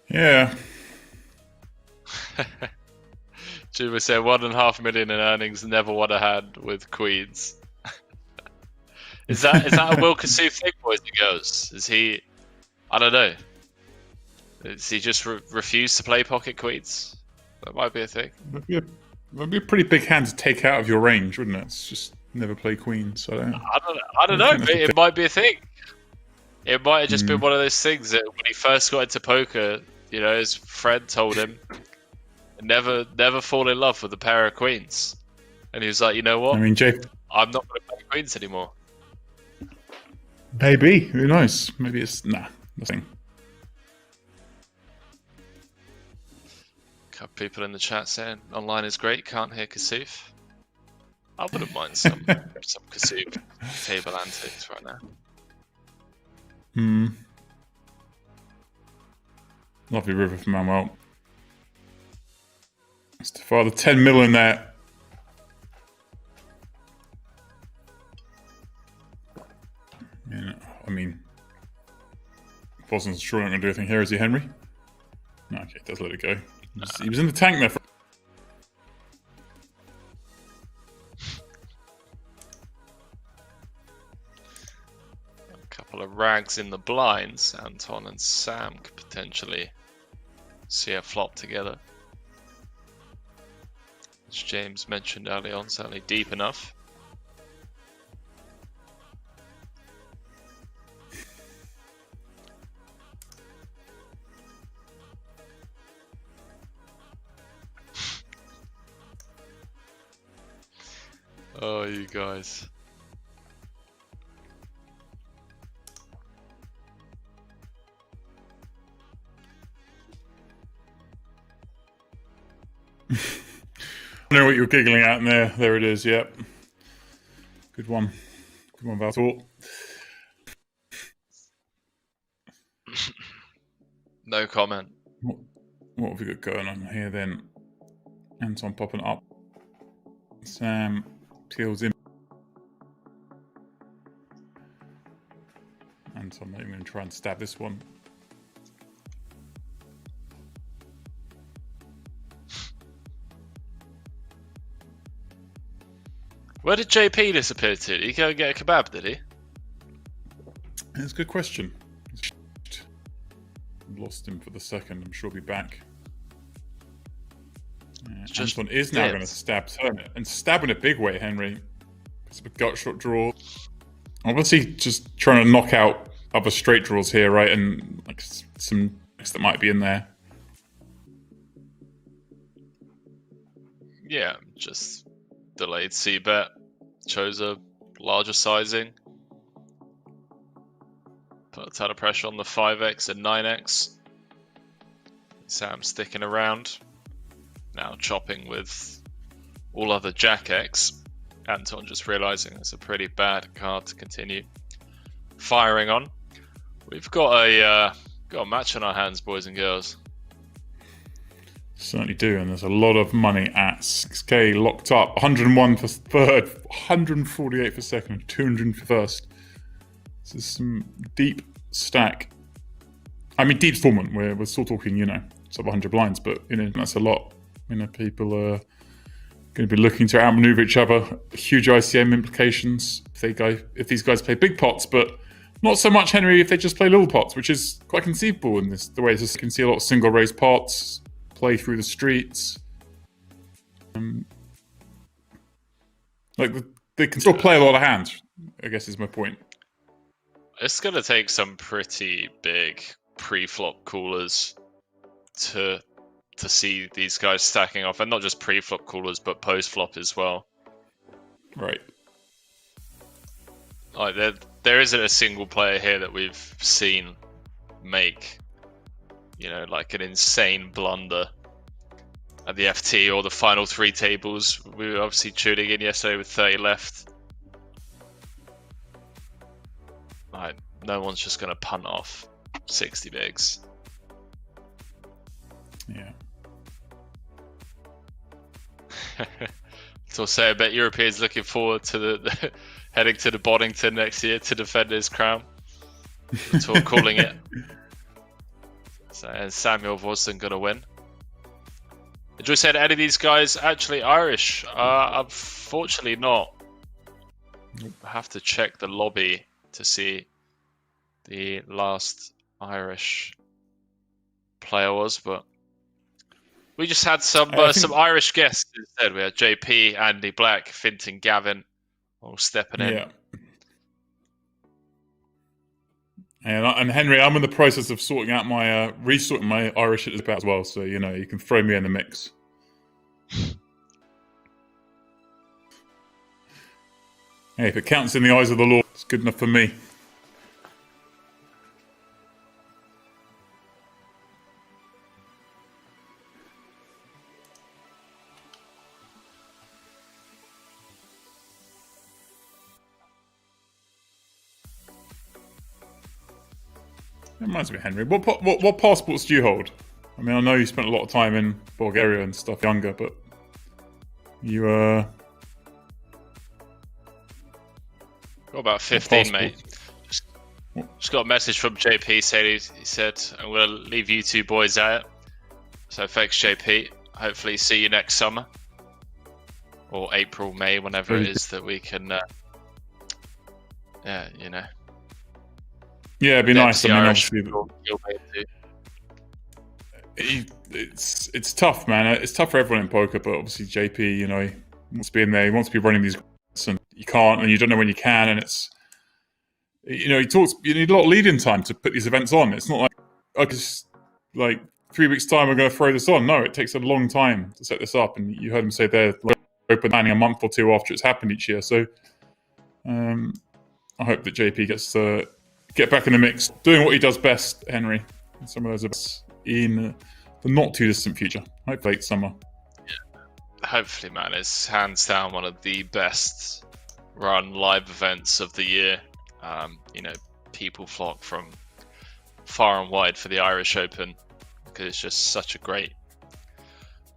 Speaker 1: Yeah.
Speaker 2: Juba said 1.5 million in earnings, never won a hand with queens. Is that a Will Kassouf thing, boys and girls? Is he? I don't know. Does he just refuse to play pocket queens? That might be a thing.
Speaker 1: That'd be a pretty big hand to take out of your range, wouldn't it? It's just never play queens. So
Speaker 2: I don't know. But it might be a thing. It might have just been one of those things that when he first got into poker, you know, his friend told him, never fall in love with a pair of queens. And he was like, you know what?
Speaker 1: I mean, Jay,
Speaker 2: I'm not going to play queens anymore.
Speaker 1: maybe. Who knows? Maybe it's nothing.
Speaker 2: A couple people in the chat saying online is great. Can't hear Kassouf. I wouldn't mind some Kassouf table antics right now.
Speaker 1: Lovely river from Manuel. That's the father 10 mil in there. Yeah, I mean, wasn't sure I'm going to do anything here, is he, Henry? No, okay, does let it go. He was in the tank there.
Speaker 2: A couple of rags in the blinds. Anton and Sam could potentially see a flop together. As James mentioned early on, certainly deep enough. Oh, you guys.
Speaker 1: I know what you're giggling at in there. There it is, yep. Good one. Good one, Valtor.
Speaker 2: No comment.
Speaker 1: What have we got going on here then? Anton popping up. Sam peels in. Anton not even going to try and stab this one.
Speaker 2: Where did JP disappear to? Did he go and get a kebab, did he?
Speaker 1: That's a good question. Lost him for the second. I'm sure he'll be back. Anton is now going to stab turn it. And stab in a big way, Henry. It's a gut shot draw. Obviously just trying to knock out other straight draws here, right? And like some that might be in there.
Speaker 2: Yeah, just delayed c-bet. Chose a larger sizing. Put a ton of pressure on the 5x and 9x. Sam sticking around. Now chopping with all other Jack X. Anton just realizing it's a pretty bad card to continue firing on. We've got a match on our hands, boys and girls.
Speaker 1: Certainly do, and there's a lot of money at 6k locked up. 101 for third, 148 for second, 200 for first. This is some deep stack. I mean, deep tournament. We're still talking, you know, sub 100 blinds, but you know that's a lot. You know, people are going to be looking to outmaneuver each other. Huge ICM implications if these guys play big pots, but not so much, Henry, if they just play little pots, which is quite conceivable in the way you can see a lot of single raise pots, play through the streets. They can still play a lot of hands, I guess is my point.
Speaker 2: It's going to take some pretty big pre-flop callers to see these guys stacking off, and not just pre-flop callers, but post-flop as well.
Speaker 1: Right.
Speaker 2: Like there isn't a single player here that we've seen make, you know, like an insane blunder at the FT or the final 3 tables. We were obviously tuning in yesterday with 30 left. Like, no one's just going to punt off 60 bigs.
Speaker 1: Yeah.
Speaker 2: So I'll say I bet Europeans looking forward to the heading to the Boddington next year to defend his crown. That's what we're calling it. So, and Samuel Vousden going to win. Drew said, any of these guys actually Irish? Unfortunately not. I have to check the lobby to see the last Irish player was, but we just had some Irish guests instead. We had JP, Andy Black, Finton, Gavin, all stepping in.
Speaker 1: Yeah. And Henry, I'm in the process of sorting out my resorting my Irish as well, so you can throw me in the mix. Hey, if it counts in the eyes of the law, it's good enough for me. That reminds me, Henry. What passports do you hold? I mean, I know you spent a lot of time in Bulgaria and stuff younger, but you
Speaker 2: got about 15, mate. Just got a message from JP saying he said, I'm going to leave you two boys out. So thanks, JP. Hopefully see you next summer. Or April, May, whenever it is that we can,
Speaker 1: Yeah, it'd be nice. I mean, obviously, it's tough, man. It's tough for everyone in poker, but obviously JP, he wants to be in there. He wants to be running these, and you can't, and you don't know when you can. And it's, he talks. You need a lot of lead-in time to put these events on. It's not like, it's like 3 weeks' time we're going to throw this on. No, it takes a long time to set this up. And you heard him say they're open planning a month or two after it's happened each year. So I hope that JP gets to get back in the mix, doing what he does best, Henry. And some of those events in the not too distant future. Hopefully late summer.
Speaker 2: Yeah. Hopefully, man. It's hands down one of the best run live events of the year. People flock from far and wide for the Irish Open because it's just such a great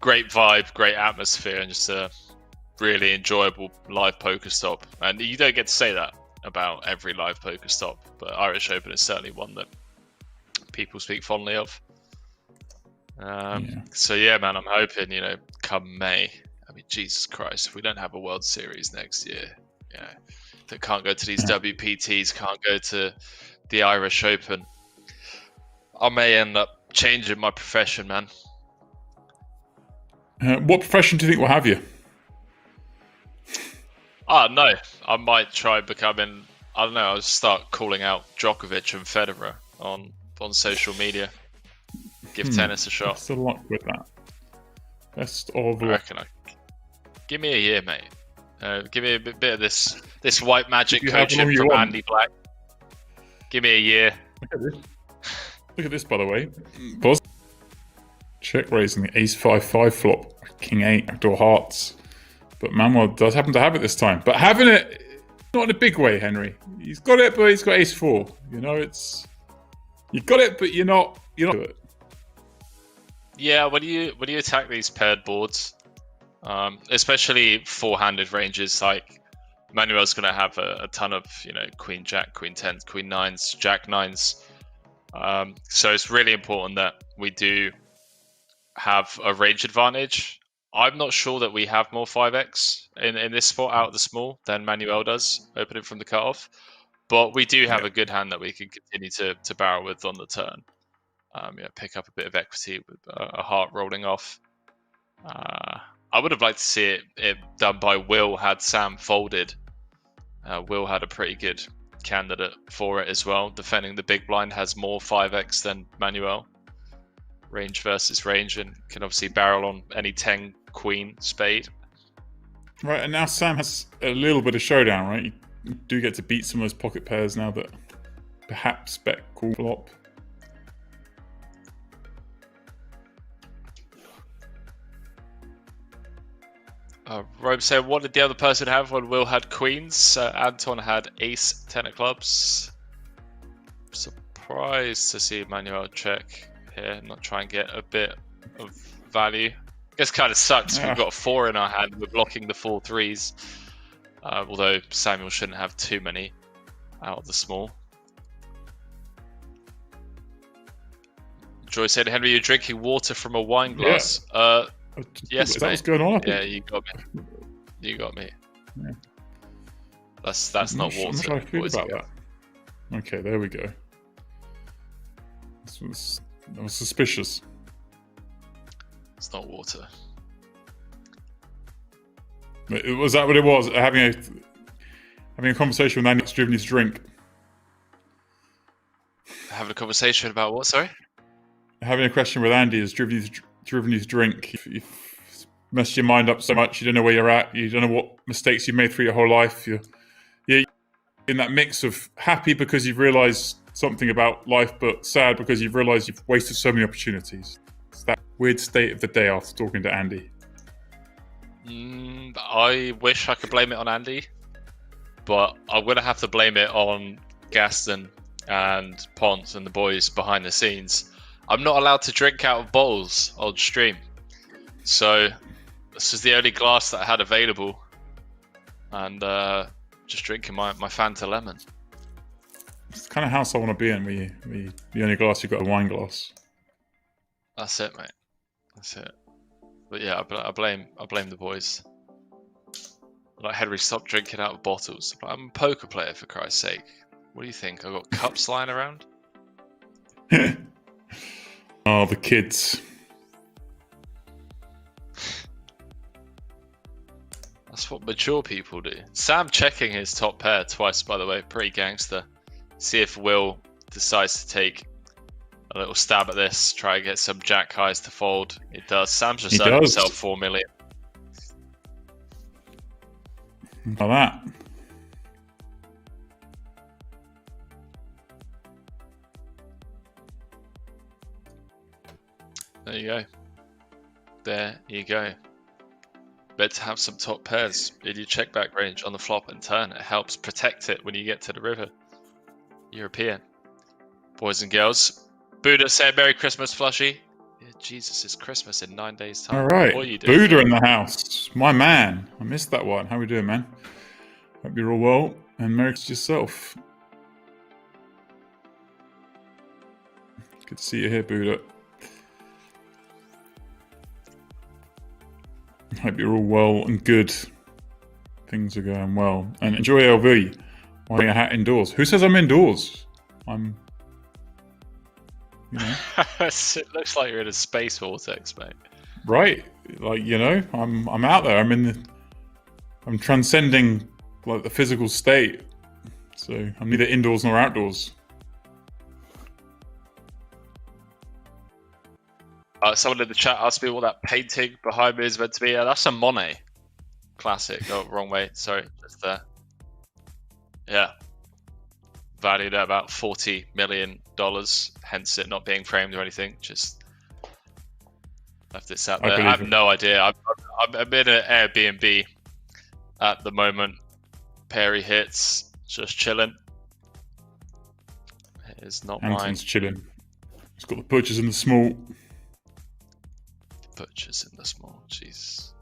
Speaker 2: vibe, great atmosphere, and just a really enjoyable live poker stop. And you don't get to say that about every live poker stop, but Irish Open is certainly one that people speak fondly of. So yeah, man, I'm hoping, come May, I mean, Jesus Christ, if we don't have a World Series next year, that can't go to these WPTs, can't go to the Irish Open, I may end up changing my profession, man.
Speaker 1: What profession do you think will have you?
Speaker 2: No, I might try becoming, I don't know, I'll start calling out Djokovic and Federer on social media. Give tennis a shot.
Speaker 1: Best of luck with that. Best of luck.
Speaker 2: Give me a year, mate. Give me a bit of this white magic coaching from Andy Black. Give me a year.
Speaker 1: Look at this, by the way. Check raising the ace-5-5 flop. King 8, backdoor hearts. But Manuel does happen to have it this time. But having it, not in a big way, Henry. He's got it, but he's got ace-4. It's... You got it, but you're not to it.
Speaker 2: Yeah, when you attack these paired boards, especially four-handed ranges, like Manuel's going to have a ton of, Queen Jack, Queen 10s, Queen 9s, Jack 9s. So it's really important that we do have a range advantage. I'm not sure that we have more 5x in this spot out of the small than Manuel does, opening from the cutoff. But we do have a good hand that we can continue to barrel with on the turn. Pick up a bit of equity with a heart rolling off. I would have liked to see it done by Will had Sam folded. Will had a pretty good candidate for it as well. Defending the big blind has more 5x than Manuel. Range versus range, and can obviously barrel on any 10 queen spade.
Speaker 1: Right, and now Sam has a little bit of showdown, right? You do get to beat some of those pocket pairs now that perhaps bet call flop.
Speaker 2: Rome said, what did the other person have when Will had queens? Anton had ace 10 of clubs. Surprised to see Manuel check here, not try and get a bit of value. Guess kind of sucks.
Speaker 1: Yeah.
Speaker 2: We've got 4 in our hand. We're blocking the 4 threes. Although Samuel shouldn't have too many out of the small. Joy said, Henry, you're drinking water from a wine glass. Yes,
Speaker 1: Is
Speaker 2: mate.
Speaker 1: that what's going on?
Speaker 2: Yeah, you got me. You got me.
Speaker 1: Yeah.
Speaker 2: That's
Speaker 1: I'm
Speaker 2: not
Speaker 1: sure,
Speaker 2: water.
Speaker 1: I'm not sure how I feel
Speaker 2: boys
Speaker 1: about
Speaker 2: and
Speaker 1: that. Okay, there we go. That was suspicious.
Speaker 2: girls. It's not water.
Speaker 1: Was that what it was? Having a conversation with Andy that's driven his drink.
Speaker 2: Having a conversation about what? Sorry.
Speaker 1: Having a question with Andy has driven his drink. You've messed your mind up so much. You don't know where you're at. You don't know what mistakes you've made through your whole life. You're in that mix of happy because you've realised something about life, but sad because you've realised you've wasted so many opportunities. It's that weird state of the day after talking to Andy.
Speaker 2: I wish I could blame it on Andy, but I'm going to have to blame it on Gaston and Ponce and the boys behind the scenes. I'm not allowed to drink out of bottles on stream, so this is the only glass that I had available, and just drinking my Fanta lemon.
Speaker 1: It's the kind of house I want to be in, where the only glass you've got a wine glass.
Speaker 2: That's it, mate. That's it. But yeah, I blame the boys. Like, Henry, stop drinking out of bottles. I'm a poker player, for Christ's sake. What do you think? I've got cups lying around?
Speaker 1: Oh, the kids.
Speaker 2: That's what mature people do. Sam checking his top pair twice, by the way. Pretty gangster. See if Will decides to take a little stab at this. Try and get some jack highs to fold. It does. Sam's just earned himself 4 million.
Speaker 1: Like that.
Speaker 2: There you go. There you go. Better have some top pairs in your check back range on the flop and turn. It helps protect it when you get to the river. European. Boys and girls. Buddha said Merry Christmas, Flushy. Yeah, Jesus, it's Christmas in 9 days' time.
Speaker 1: All right.
Speaker 2: What are you doing?
Speaker 1: Buddha in the house. My man. I missed that one. How we doing, man? Hope you're all well. And Merry Christmas yourself. Good to see you here, Buddha. Hope you're all well and good. Things are going well. And enjoy LV. Wearing a hat indoors. Who says I'm indoors? I'm... You know.
Speaker 2: It looks like you're in a space vortex, mate.
Speaker 1: Right. Like, you know, I'm out there. I'm transcending like the physical state. So I'm neither indoors nor outdoors.
Speaker 2: Someone in the chat asked me what that painting behind me is meant to be. That's a Monet. Classic. Oh, wrong way. Sorry. Just there. Yeah. Valued at about $40 million. Hence it not being framed or anything. Just left it sat there. I have no idea. I'm in an Airbnb at the moment. Perry hits. Just chilling. It is not
Speaker 1: Anton's
Speaker 2: mine.
Speaker 1: chilling. He's got the butchers in the small.
Speaker 2: Butchers in the small. Jeez.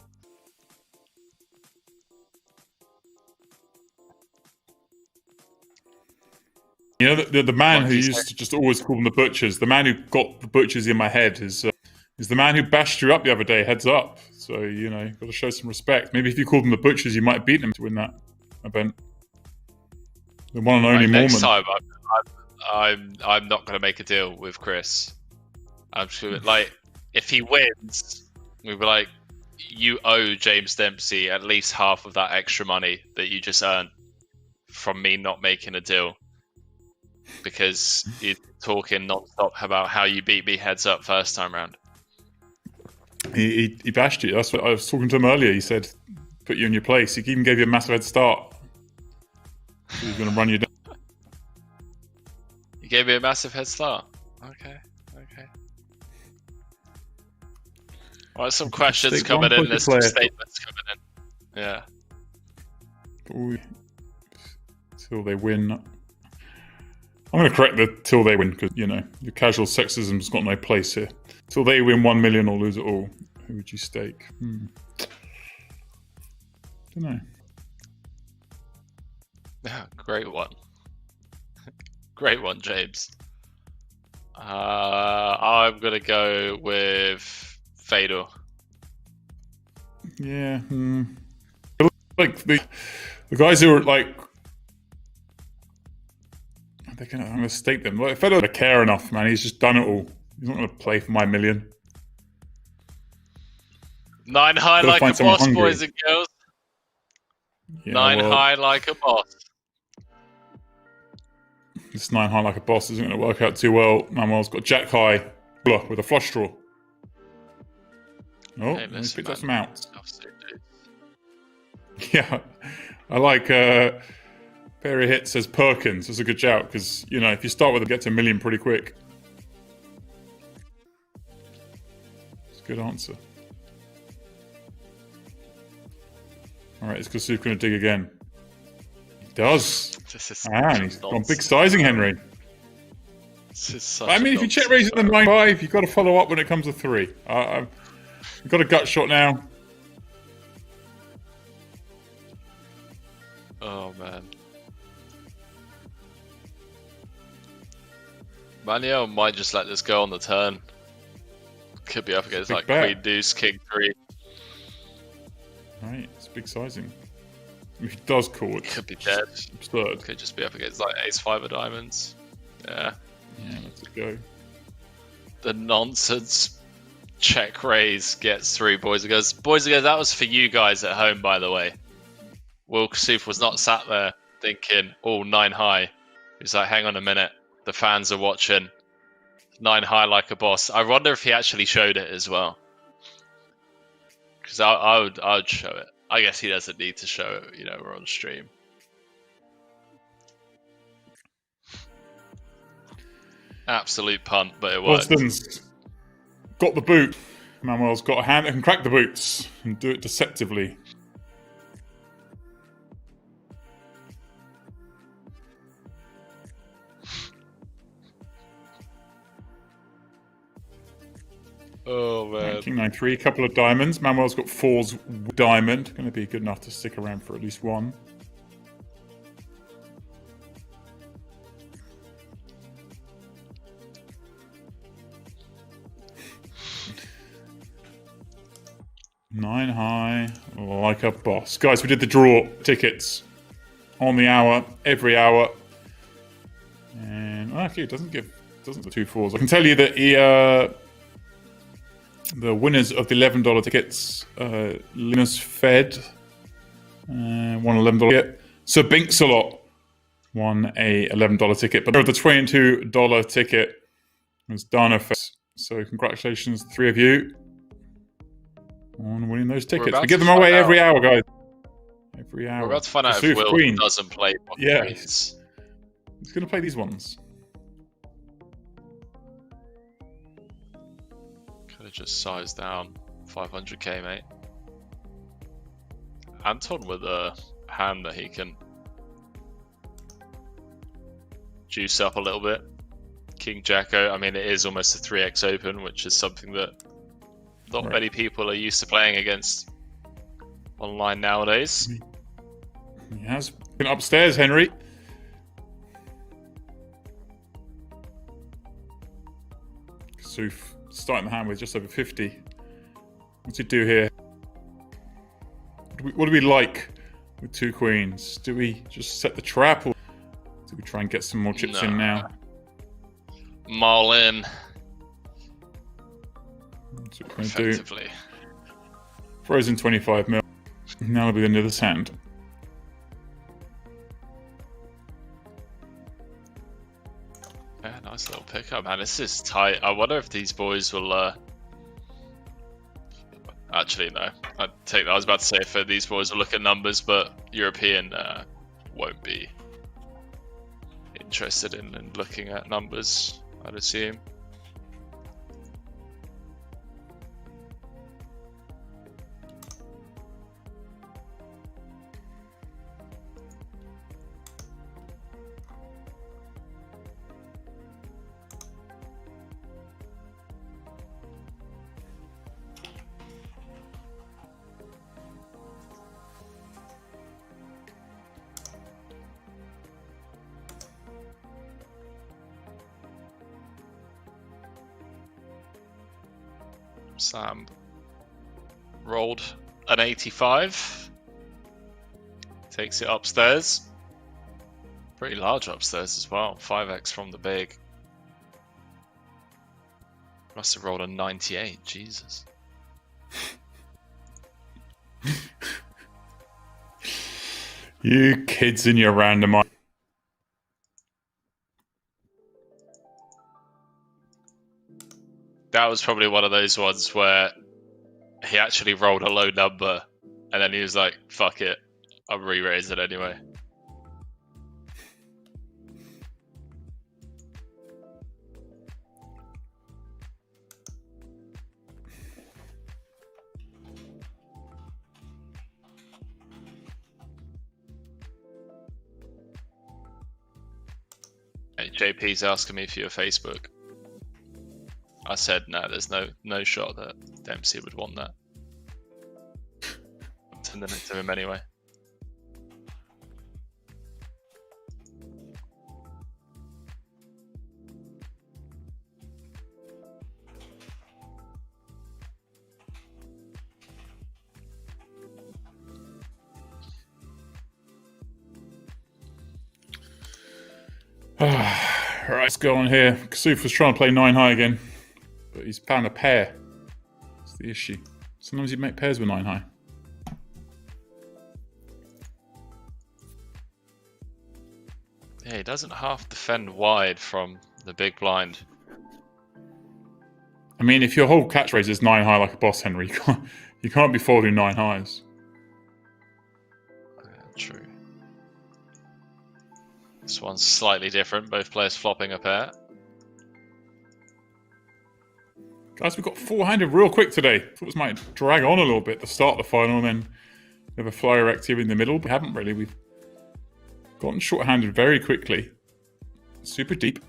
Speaker 1: You know, the man who used to just always call them the butchers, the man who got the butchers in my head is the man who bashed you up the other day, heads up. So, you know, you've got to show some respect. Maybe if you called them the butchers, you might beat them to win that event. The one and only Mormon.
Speaker 2: Next time, I'm not going to make a deal with Chris. I'm sure, like, if he wins, we'll be like, you owe James Dempsey at least half of that extra money that you just earned from me not making a deal. Because you're talking non-stop about how you beat me heads up first time round.
Speaker 1: He bashed you. That's what I was talking to him earlier. He said, put you in your place. He even gave you a massive head start. He was going to run you down.
Speaker 2: He gave me a massive head start. Okay. All right, some questions coming in. There's some statements coming in. Yeah.
Speaker 1: Till they win. I'm going to correct the till they win because, you know, your casual sexism's got no place here. Till they win 1 million or lose it all. Who would you stake? Don't know.
Speaker 2: Great one. Great one, James. I'm going to go with Fedor.
Speaker 1: Yeah. Like the guys who are like, I'm going to stake them. Like, Fedor doesn't care enough, man. He's just done it all. He's not going to play for my million.
Speaker 2: 9 high like a boss, hungry. Boys and girls. Yeah, 9 high like a boss.
Speaker 1: This 9 high like a boss isn't going to work out too well. Manuel's got jack high with a flush draw. Oh, hey, he's picked up some outs. Yeah, I like pair of hits says Perkins. That's a good shout because, you know, if you start with them, get to a million pretty quick. It's a good answer. All right, is Kassouf going to dig again? He does. And he's gone big sizing, Henry. I mean, if you check raising the 9-5, you've got to follow up when it comes to 3. You've got a gut shot now.
Speaker 2: Oh, man. Manuel might just let this go on the turn. Could be up against like Queen Deuce, King 3.
Speaker 1: Right, it's big sizing. If he does call it,
Speaker 2: could be dead.
Speaker 1: Absurd.
Speaker 2: Could just be up against like Ace-5 of diamonds. Yeah.
Speaker 1: Yeah, let's go.
Speaker 2: The nonsense check raise gets through, boys and girls. Boys and girls, that was for you guys at home, by the way. Will Kassouf was not sat there thinking, oh, 9 high. He's like, hang on a minute. The fans are watching. 9 high like a boss. I wonder if he actually showed it as well. Because I would show it. I guess he doesn't need to show it. You know, we're on stream. Absolute punt, but it worked.
Speaker 1: Vousden's got the boot. Manuel's got a hand that can crack the boots and do it deceptively.
Speaker 2: Oh man.
Speaker 1: King 9-3, a couple of diamonds. Manuel's got 4's diamond. Going to be good enough to stick around for at least one. Nine high, like a boss. Guys, we did the draw tickets on the hour, every hour. And actually, it doesn't the 2 4s. I can tell you that the winners of the $11 tickets, Linus Fed won $11 ticket. Sir Binksalot won a $11 ticket. But the $22 ticket was Dante Fernandes. So congratulations, the 3 of you, on winning those tickets. We give them away every hour, guys. Every hour.
Speaker 2: We're about to find out if Will Queen doesn't play.
Speaker 1: Yeah, he's going to play these ones.
Speaker 2: Could have just sized down 500k, mate. Anton with a hand that he can juice up a little bit. King Jacko, I mean, it is almost a 3x open, which is something that not many people are used to playing against online nowadays.
Speaker 1: He has been upstairs, Henry. Kassouf starting the hand with just over 50. What's he do here? What do we like with 2 queens? Do we just set the trap, or do we try and get some more chips in now?
Speaker 2: Maul in.
Speaker 1: That's what we're going to do. Frozen 25 mil. Now it'll be the end of this hand.
Speaker 2: Yeah, nice little pickup, man. This is tight. I wonder if these boys will. Actually, no. I take that. I was about to say if these boys will look at numbers, but European won't be interested in looking at numbers, I'd assume. Sam rolled an 85. Takes it upstairs. Pretty large upstairs as well. 5x from the big. Must have rolled a 98. Jesus.
Speaker 1: You kids in your randomizer.
Speaker 2: That was probably one of those ones where he actually rolled a low number and then he was like, fuck it, I'll re-raise it anyway. Hey, JP's asking me for your Facebook. I said no, there's no shot that Dempsey would want that. I'm sending it to him anyway.
Speaker 1: Right, let's go on here. Kassouf was trying to play 9 high again, but he's found a pair. That's the issue. Sometimes you make pairs with 9 high.
Speaker 2: Yeah, he doesn't half defend wide from the big blind.
Speaker 1: I mean, if your whole catchphrase is 9 high like a boss, Henry, you can't be folding 9 highs.
Speaker 2: Yeah, true. This one's slightly different, both players flopping a pair.
Speaker 1: Guys, we got 4-handed real quick today. Thought this might drag on a little bit to start the final and then we have a flyer activity in the middle. We haven't really. We've gotten short-handed very quickly. Super deep.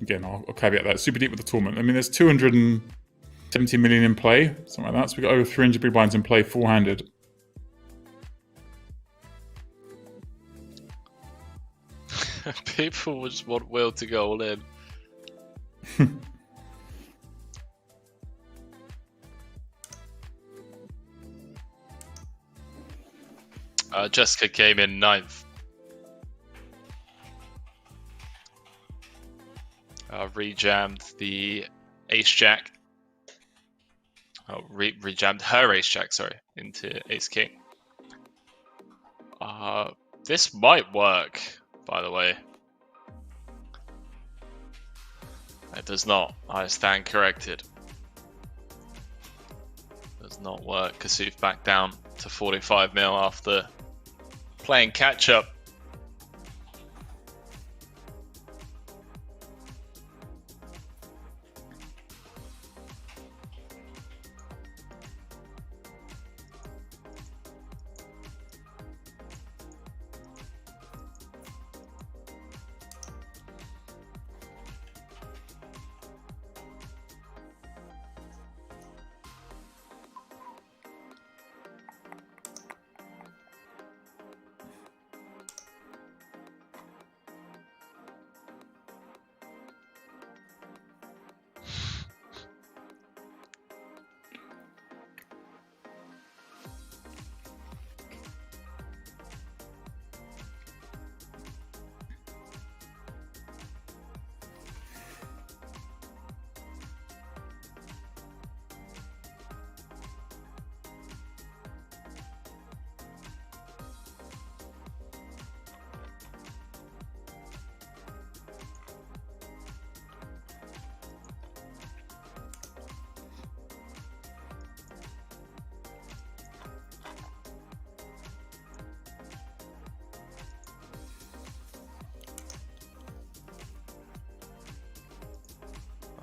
Speaker 1: Again, I'll caveat that. Super deep with the tournament. I mean, there's 270 million in play, something like that. So we've got over 300 big blinds in play, 4-handed.
Speaker 2: People just want Will to go all in. Jessica came in 9th. Rejammed the ace-jack. Oh, rejammed her ace-jack, sorry, into ace-king. This might work, by the way. It does not. I stand corrected. Does not work. Kassouf back down to 45 mil after playing catch-up.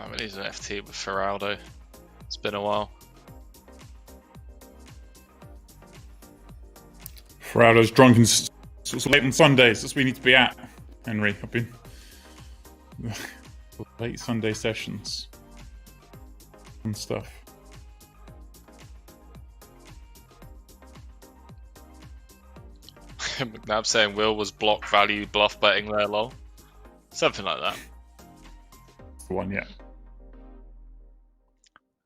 Speaker 2: I mean, he's an FT with Feraldo. It's been a while.
Speaker 1: Feraldo's drunk and sort of late on Sundays. That's where we need to be at, Henry. I've been late Sunday sessions and stuff.
Speaker 2: McNabb saying Will was block value bluff betting there, lol. Something like that.
Speaker 1: The one, yeah.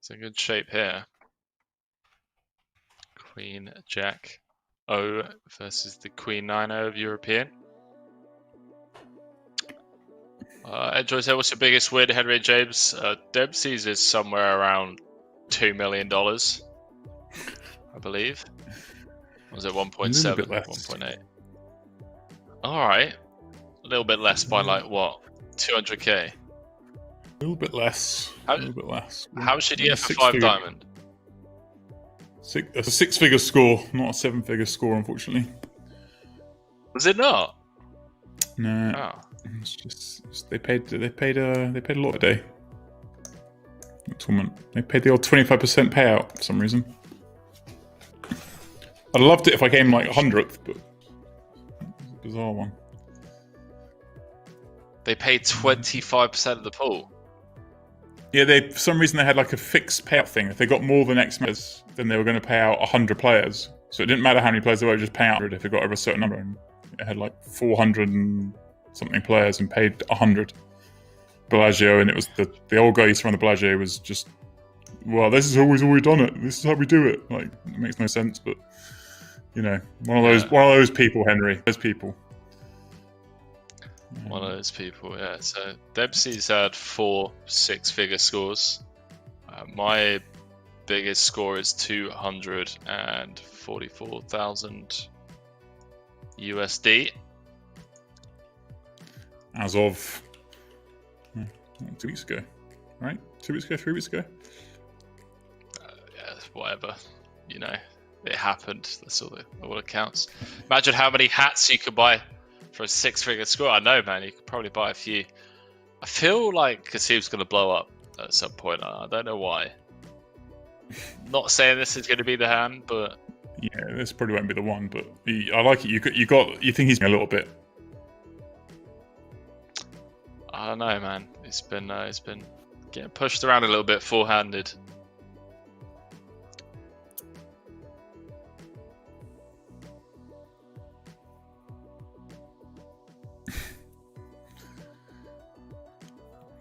Speaker 2: It's in good shape here. Queen Jack O versus the Queen 9-0 of European. Enjoy say, what's your biggest win, Henry and James? Dempsey's is somewhere around $2 million, I believe. Was it 1.7? 1.8. Alright. A little bit less by like what? 200k?
Speaker 1: A little bit less. A little bit less.
Speaker 2: How much did you get for 5 diamond?
Speaker 1: A 6-figure score, not a 7-figure score, unfortunately.
Speaker 2: Was it not?
Speaker 1: No.
Speaker 2: Oh.
Speaker 1: It's just they paid a lot a day. The tournament. They paid the old 25% payout for some reason. I'd loved it if I came like 100th, but it's a bizarre one.
Speaker 2: They paid 25% of the pool.
Speaker 1: Yeah, for some reason they had like a fixed payout thing. If they got more than X members, then they were going to pay out 100 players. So it didn't matter how many players they were, just pay out 100 if they got over a certain number. And it had like 400 and something players and paid 100. Bellagio, and it was the old guy used to run the Bellagio was just, well, this is always how we done it. This is how we do it. Like, it makes no sense, but you know, one of those people, Henry. Those people.
Speaker 2: One of those people, yeah. So Dempsey's had 4 6-figure scores. My biggest score is 244,000 USD.
Speaker 1: As of 2 weeks ago, right? 2 weeks ago, 3 weeks ago.
Speaker 2: Yeah, whatever. You know, it happened. That's all that counts. Imagine how many hats you could buy for a 6-figure score. I know, man. You could probably buy a few. I feel like Kassouf's going to blow up at some point. I don't know why. Not saying this is going to be the hand, but
Speaker 1: yeah, this probably won't be the one. But I like it. You think he's a little bit.
Speaker 2: I don't know, man. It's been getting pushed around a little bit, full-handed.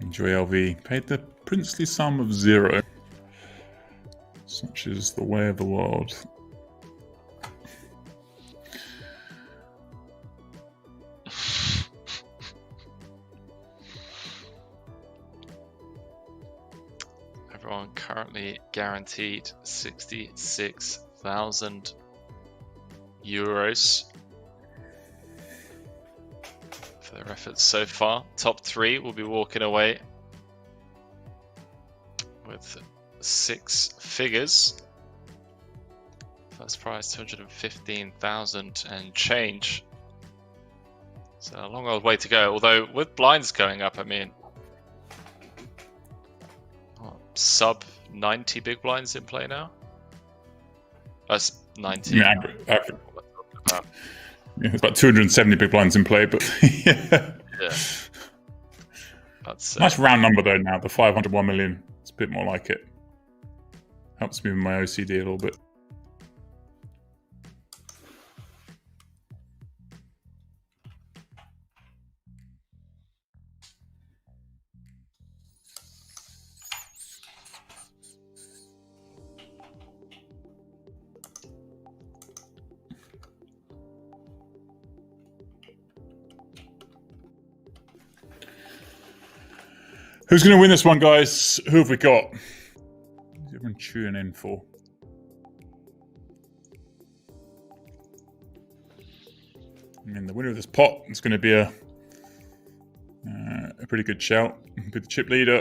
Speaker 1: Enjoy LV. Paid the princely sum of 0. Such is the way of the world.
Speaker 2: Everyone currently guaranteed 66,000 euros for their efforts so far. Top 3 will be walking away with 6 figures. First prize 215,000 and change. So a long old way to go. Although with blinds going up, I mean, sub 90 big blinds in play now. That's 90.
Speaker 1: Yeah, it's about 270 big blinds in play, but yeah.
Speaker 2: That's
Speaker 1: nice round number though. Now the 501 million. It's a bit more like it. Helps me with my OCD a little bit. Who's going to win this one, guys? Who have we got? Who's everyone tuning in for? I mean, the winner of this pot is going to be a pretty good shout. Be the chip leader.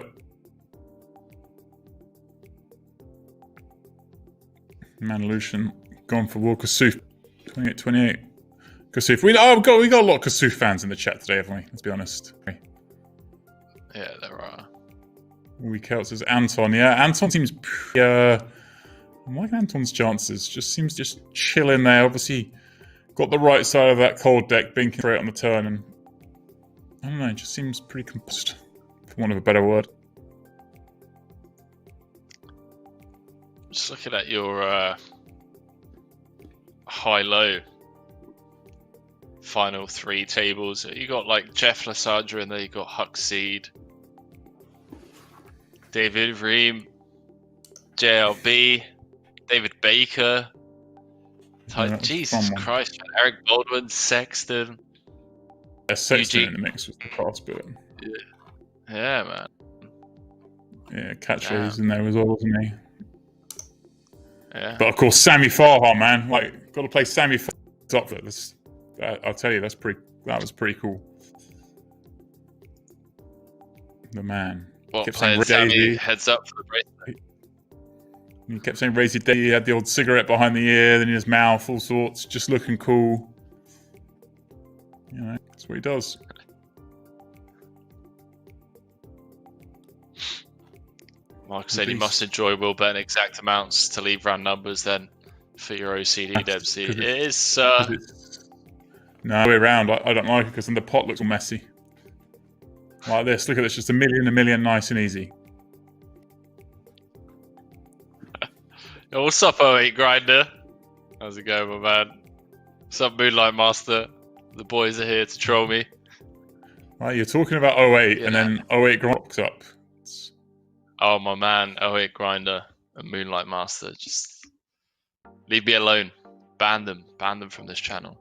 Speaker 1: Manolution gone for Will Kassouf. 28-28. Kassouf. We got a lot of Kassouf fans in the chat today, haven't we? Let's be honest.
Speaker 2: Yeah, there are.
Speaker 1: Weak out says Anton. Yeah, Anton seems I like Anton's chances. Just seems just chilling there. Obviously, got the right side of that cold deck, binking straight on the turn, and I don't know. It just seems pretty composed, for want of a better word.
Speaker 2: Just looking at your high-low final 3 tables. You got like Jeff Lasandra in there. You got Huckseed, David Ream, JLB, David Baker. Jesus Christ, man. Eric Baldwin, Sexton.
Speaker 1: Yeah, Sexton in the mix was the past bit.
Speaker 2: Yeah, man.
Speaker 1: Yeah, Catchphrase in there as well, wasn't he?
Speaker 2: Yeah.
Speaker 1: But of course, Sammy Farha, man. Like, got to play Sammy Farha up there. I'll tell you, that was pretty cool. The man.
Speaker 2: What,
Speaker 1: kept
Speaker 2: playing Sammy heads up for the bracelet?
Speaker 1: He kept saying raise your day. He had the old cigarette behind the ear, then in his mouth, all sorts, just looking cool. You know, that's what he does.
Speaker 2: Mark said you must enjoy Will betting exact amounts to leave round numbers then for your OCD, Dempsey. It is...
Speaker 1: No, way around. I don't like it because then the pot looks all messy. Like this. Look at this. Just a million, nice and easy.
Speaker 2: Yo, what's up, 08 Grinder? How's it going, my man? What's up, Moonlight Master? The boys are here to troll me.
Speaker 1: Right, you're talking about 08 and then 08 rocks up.
Speaker 2: Oh, my man, 08 Grinder and Moonlight Master. Just leave me alone. Ban them from this channel.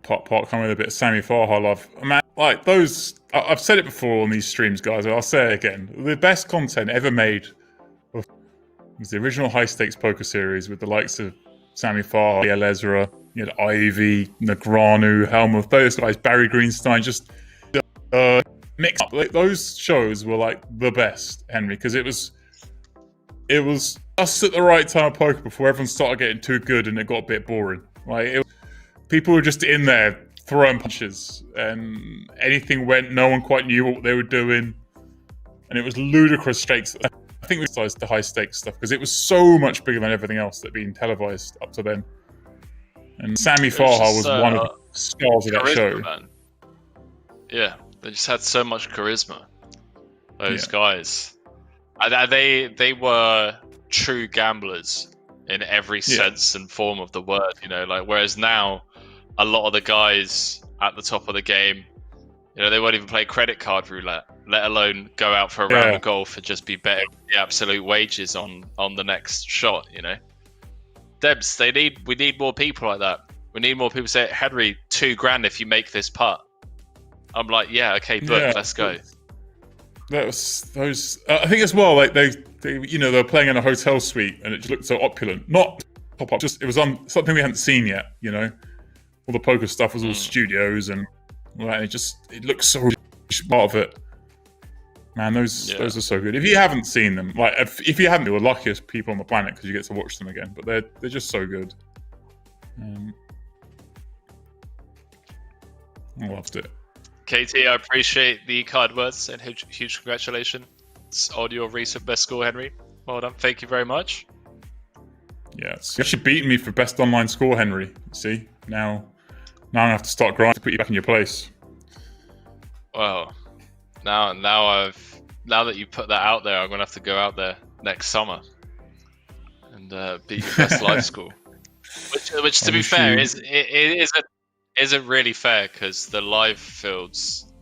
Speaker 1: Pot coming with a bit of Sammy Farha love. Man, like those, I've said it before on these streams, guys, and I'll say it again. The best content ever made was the original high stakes poker series with the likes of Sammy Farha, El Ezra, you had Ivy, Negreanu, Helmuth, those guys, Barry Greenstein, just mix up. Like, those shows were like the best, Henry, because it was just at the right time of poker before everyone started getting too good and it got a bit boring. Like people were just in there throwing punches, and anything went. No one quite knew what they were doing, and it was ludicrous stakes. I think we sized the high stakes stuff because it was so much bigger than everything else that had been televised up to then. And Sammy Farha was one of the stars of that show.
Speaker 2: Man. Yeah, they just had so much charisma. Those guys, they were true gamblers in every sense and form of the word. You know, like whereas now, a lot of the guys at the top of the game, you know, they won't even play credit card roulette, let alone go out for a round of golf and just be betting the absolute wages on the next shot. You know, Debs, we need more people like that. We need more people say, Henry, $2,000 if you make this putt. I'm like, yeah, okay, book, let's go.
Speaker 1: That was those. I think as well, like they were playing in a hotel suite and it just looked so opulent. Not pop up, just it was on something we hadn't seen yet. You know, all the poker stuff was all studios and all that. And it looks so part of it. Man, those are so good. If you haven't seen them, like if you haven't, you're the luckiest people on the planet because you get to watch them again. But they're just so good. I loved it.
Speaker 2: KT, I appreciate the kind words and huge congratulations on your recent best score, Henry. Well done. Thank you very much.
Speaker 1: Yes. You actually beaten me for best online score, Henry. See? Now I have to start grinding to put you back in your place.
Speaker 2: Well, now that you put that out there, I'm going to have to go out there next summer and beat your best live score. Which to be fair, isn't really fair because the live fields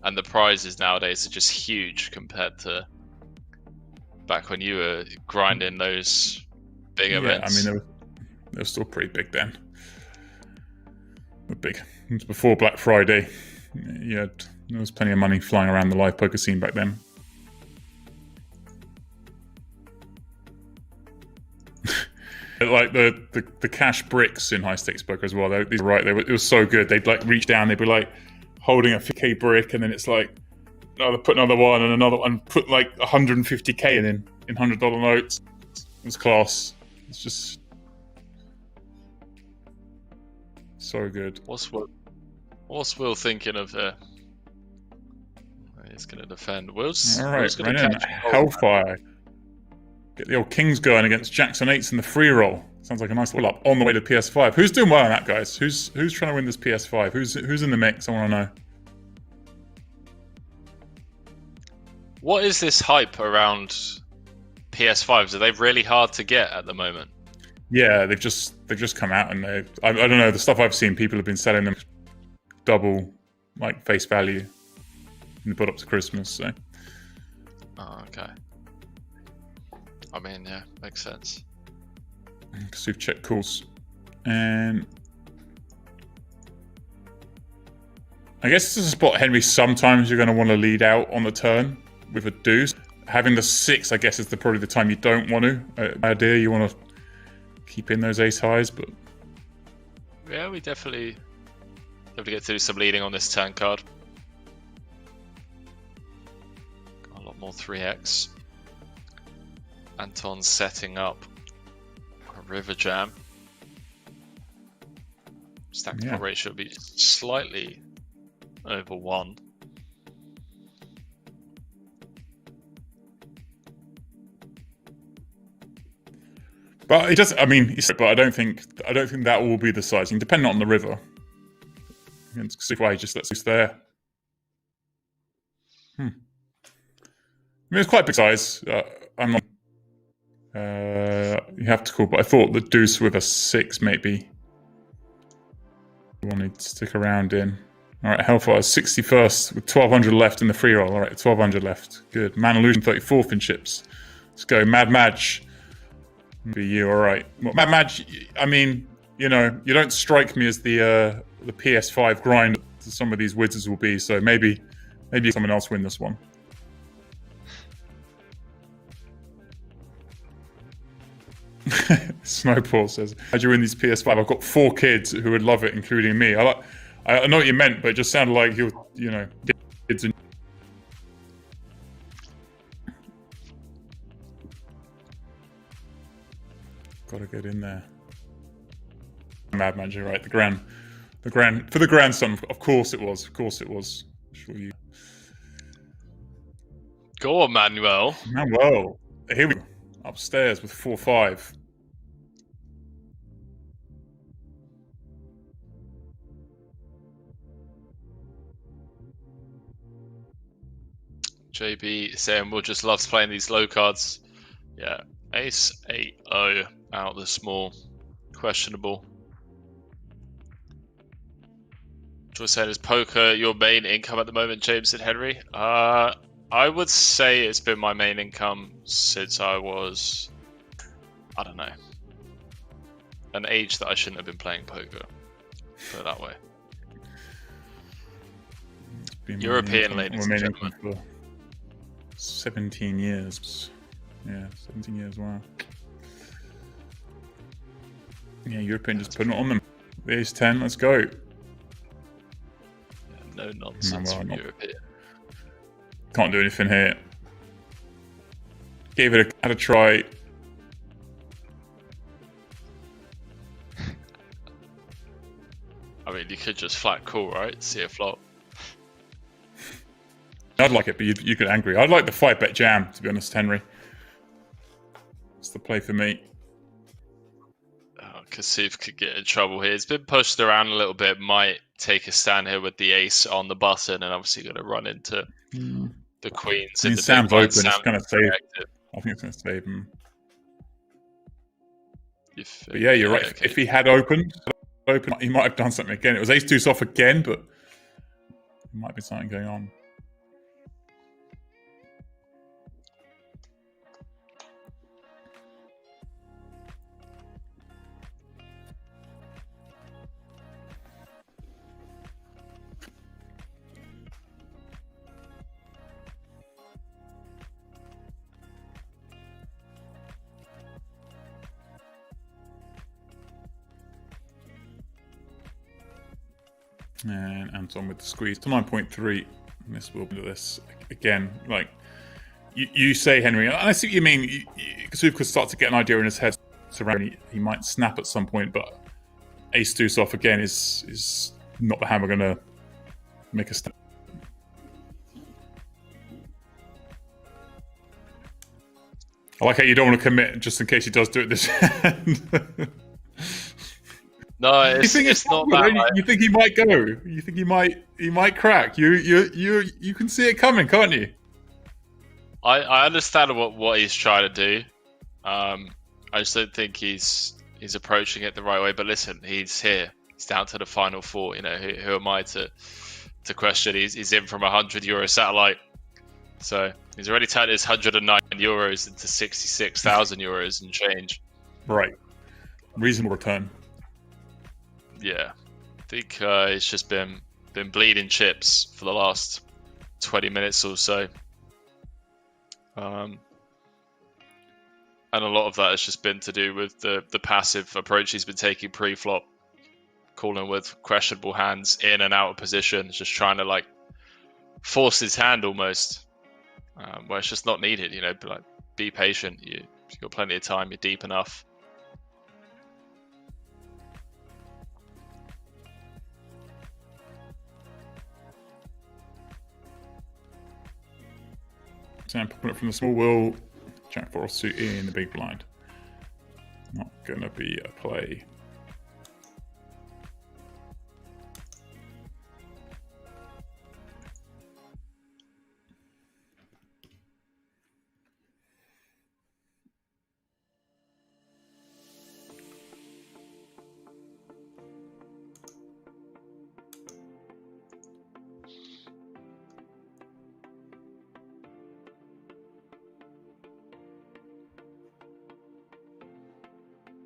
Speaker 2: and the prizes nowadays are just huge compared to back when you were grinding those big events.
Speaker 1: I mean, they were still pretty big then. They're big. It was before Black Friday. There was plenty of money flying around the live poker scene back then. Like the cash bricks in high stakes poker as well. It was so good. They'd like reach down. They'd be like holding a 50k brick, and then it's like, no, they put another one and another one. Put like 150k in $100 notes. It was class. It's just so good.
Speaker 2: What's Will thinking of here? He's going to defend. Will's going to catch
Speaker 1: Hellfire. Get the old Kings going against Jackson 8s in the free roll. Sounds like a nice little up on the way to PS5. Who's doing well on that, guys? Who's trying to win this PS5? Who's in the mix? I want to know.
Speaker 2: What is this hype around PS5s? Are they really hard to get at the moment?
Speaker 1: Yeah, they've just come out and I don't know, the stuff I've seen, people have been selling them double like face value in the build up to Christmas. So
Speaker 2: Oh, okay. I mean, yeah, makes sense.
Speaker 1: Kassouf check calls. And I guess this is a spot, Henry, sometimes you're going to want to lead out on the turn with a deuce. Having the 6, I guess, is probably the time you don't want to. Idea, you want to keep in those ace highs, but...
Speaker 2: Yeah, we definitely have to get to do some leading on this turn card. Got a lot more 3x. Anton's setting up a river jam. Stack to pot ratio will be slightly over 1.
Speaker 1: But it does. I mean, but I don't think that will be the sizing. Depending on the river. See why he just lets us there. I mean, it's quite a big size. I'm not. You have to call, but I thought the deuce with a 6 maybe. Wanted to stick around in. All right, Hellfire 61st with 1200 left in the free roll. All right, 1200 left. Good. Man Illusion 34th in chips. Let's go. Mad Madge. Be you, all right. Well, Mad Madge, I mean, you know, you don't strike me as the PS5 grind some of these wizards will be, so maybe someone else win this one. Snowball says, how'd you win these PS5? I've got 4 kids who would love it, including me. I know what you meant, but it just sounded like you know, kids and... Gotta get in there. Mad Manager, right? The grand for the grandson. Of course it was. Of course it was. Sure you.
Speaker 2: Go on, Manuel.
Speaker 1: Manuel. Here we go. Upstairs with 4-5.
Speaker 2: JB saying Will just loves playing these low cards. Yeah. Ace 8-0 out the small. Questionable. Joyce saying, is poker your main income at the moment, James and Henry? I would say it's been my main income since I was, I don't know, an age that I shouldn't have been playing poker. Put it that way. European, ladies and gentlemen.
Speaker 1: For 17 years. Yeah, 17 years, wow. Yeah, European just putting it on them. Ace 10, let's go.
Speaker 2: Yeah, no nonsense from European.
Speaker 1: Can't do anything here. Gave it had a try.
Speaker 2: I mean, you could just flat call, right? See a flop.
Speaker 1: I'd like it, but you get angry. I'd like the 5-bet jam, to be honest, Henry. It's the play for me.
Speaker 2: Kassouf could get in trouble here. It's been pushed around a little bit. Might take a stand here with the ace on the button, and obviously going to run into the queens.
Speaker 1: I mean, Sam's open. It's going to save. I think it's going to save him. But yeah, you're right. Okay. If he had opened, he might have done something again. It was ace deuce off again, but there might be something going on. And Anton with the squeeze to 9.3. This will do this again. Like you say, Henry, and I see what you mean. Kassouf could start to get an idea in his head. He might snap at some point, but ace deuce off again is not the hand we're going to make a snap. I like how you don't want to commit just in case he does do it this hand.
Speaker 2: No, it's not that.
Speaker 1: You think he might go? You think he might crack? You can see it coming, can't you?
Speaker 2: I understand what he's trying to do. I just don't think he's approaching it the right way. But listen, he's here. He's down to the final 4. You know, who am I to question? He's in from €100 satellite. So He's already turned his 109 euros into 66,000 euros and change.
Speaker 1: Right. Reasonable return.
Speaker 2: Yeah. I think it's just been bleeding chips for the last 20 minutes or so. And a lot of that has just been to do with the passive approach he's been taking pre-flop, calling with questionable hands in and out of position, just trying to like force his hand almost, where it's just not needed. You know, like be patient. You've got plenty of time. You're deep enough.
Speaker 1: Sam popping up from the small wheel. Jack 4 suit in the big blind. Not gonna be a play.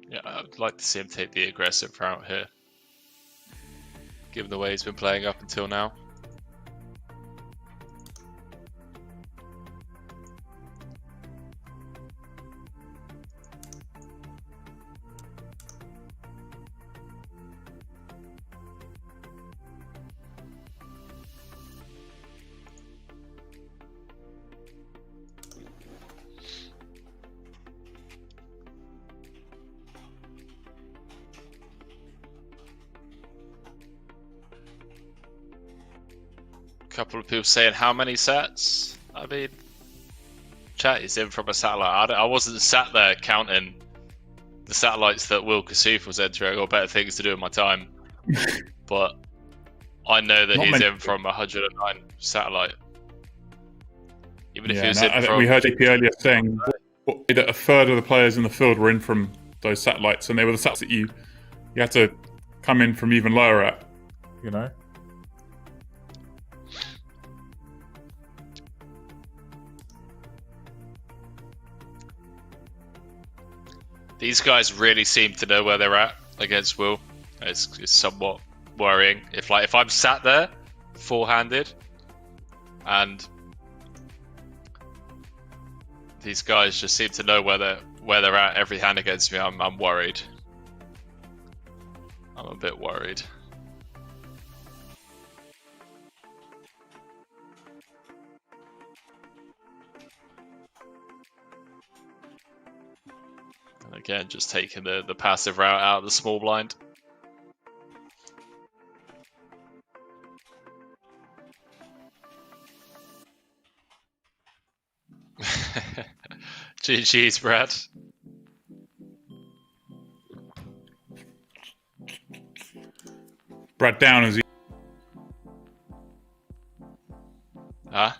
Speaker 2: Yeah, I'd like to see him take the aggressive route here, given the way he's been playing up until now. Couple of people saying how many sets? I mean, chat is in from a satellite. I wasn't sat there counting the satellites that Will Kassouf was entering. I got better things to do in my time. But I know that he's in from 109 satellite. Even if he was in from...
Speaker 1: We heard JP earlier saying that a third of the players in the field were in from those satellites, and they were the sats that you had to come in from even lower at, you know?
Speaker 2: These guys really seem to know where they're at against Will. It's somewhat worrying. If I'm sat there, four-handed, and these guys just seem to know where they're at every hand against me, I'm worried. I'm a bit worried. Again, just taking the passive route out of the small blind. GG's, Brad.
Speaker 1: Brad down as he...
Speaker 2: Huh?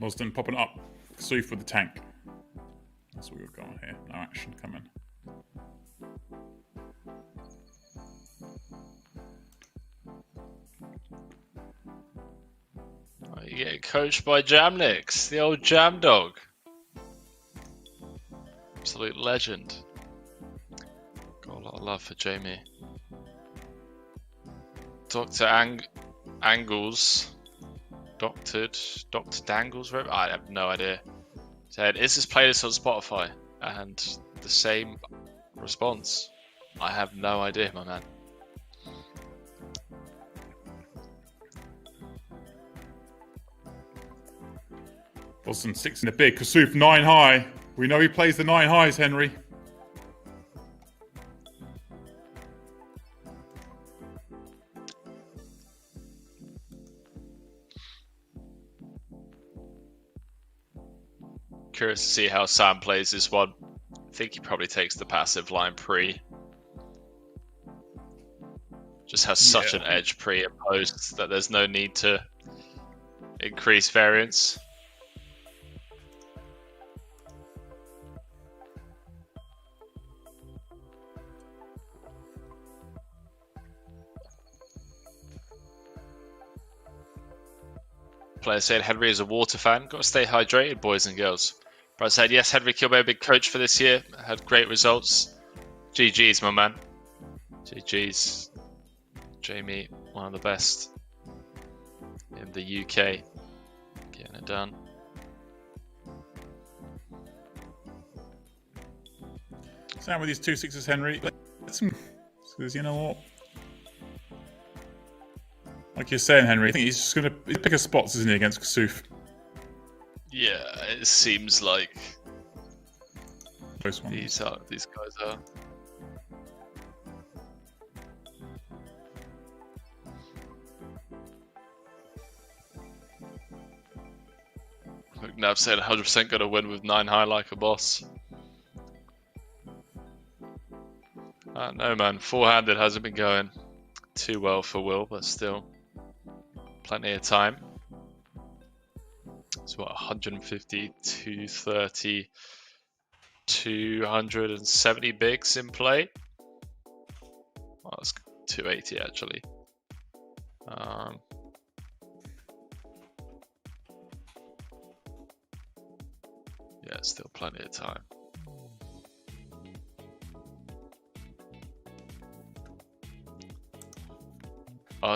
Speaker 1: Vousden popping up. Kassouf with the tank. That's what we've got on here. No action coming.
Speaker 2: Oh, you get coached by Jamnix, the old Jam Dog. Absolute legend. Got a lot of love for Jamie. Dr. Angles. Dr. Dangles, I have no idea. Said, is this playlist on Spotify? And the same response. I have no idea, my man.
Speaker 1: Vousden 6 in the big. Kassouf 9 high. We know he plays the 9 highs, Henry.
Speaker 2: Curious to see how Sam plays this one. I think he probably takes the passive line pre. Just has such an edge pre and post that there's no need to increase variance. Player said Henry is a water fan. Got to stay hydrated, boys and girls. Brad said, yes, Henry Kilbane, big coach for this year. Had great results. GG's, my man. GG's. Jamie, one of the best in the UK. Getting it done.
Speaker 1: Same with these 2-6s, Henry. Because you know what? Like you're saying, Henry, I think he's just going to pick his spots, isn't he, against Kassouf?
Speaker 2: Yeah, it seems like
Speaker 1: These
Speaker 2: guys are. Look, Nav said 100% going to win with 9 high like a boss. No, man. Four-handed hasn't been going too well for Will, but still plenty of time. It's what, 150, 230, 270 bigs in play. Oh, that's 280 actually. Yeah, still plenty of time.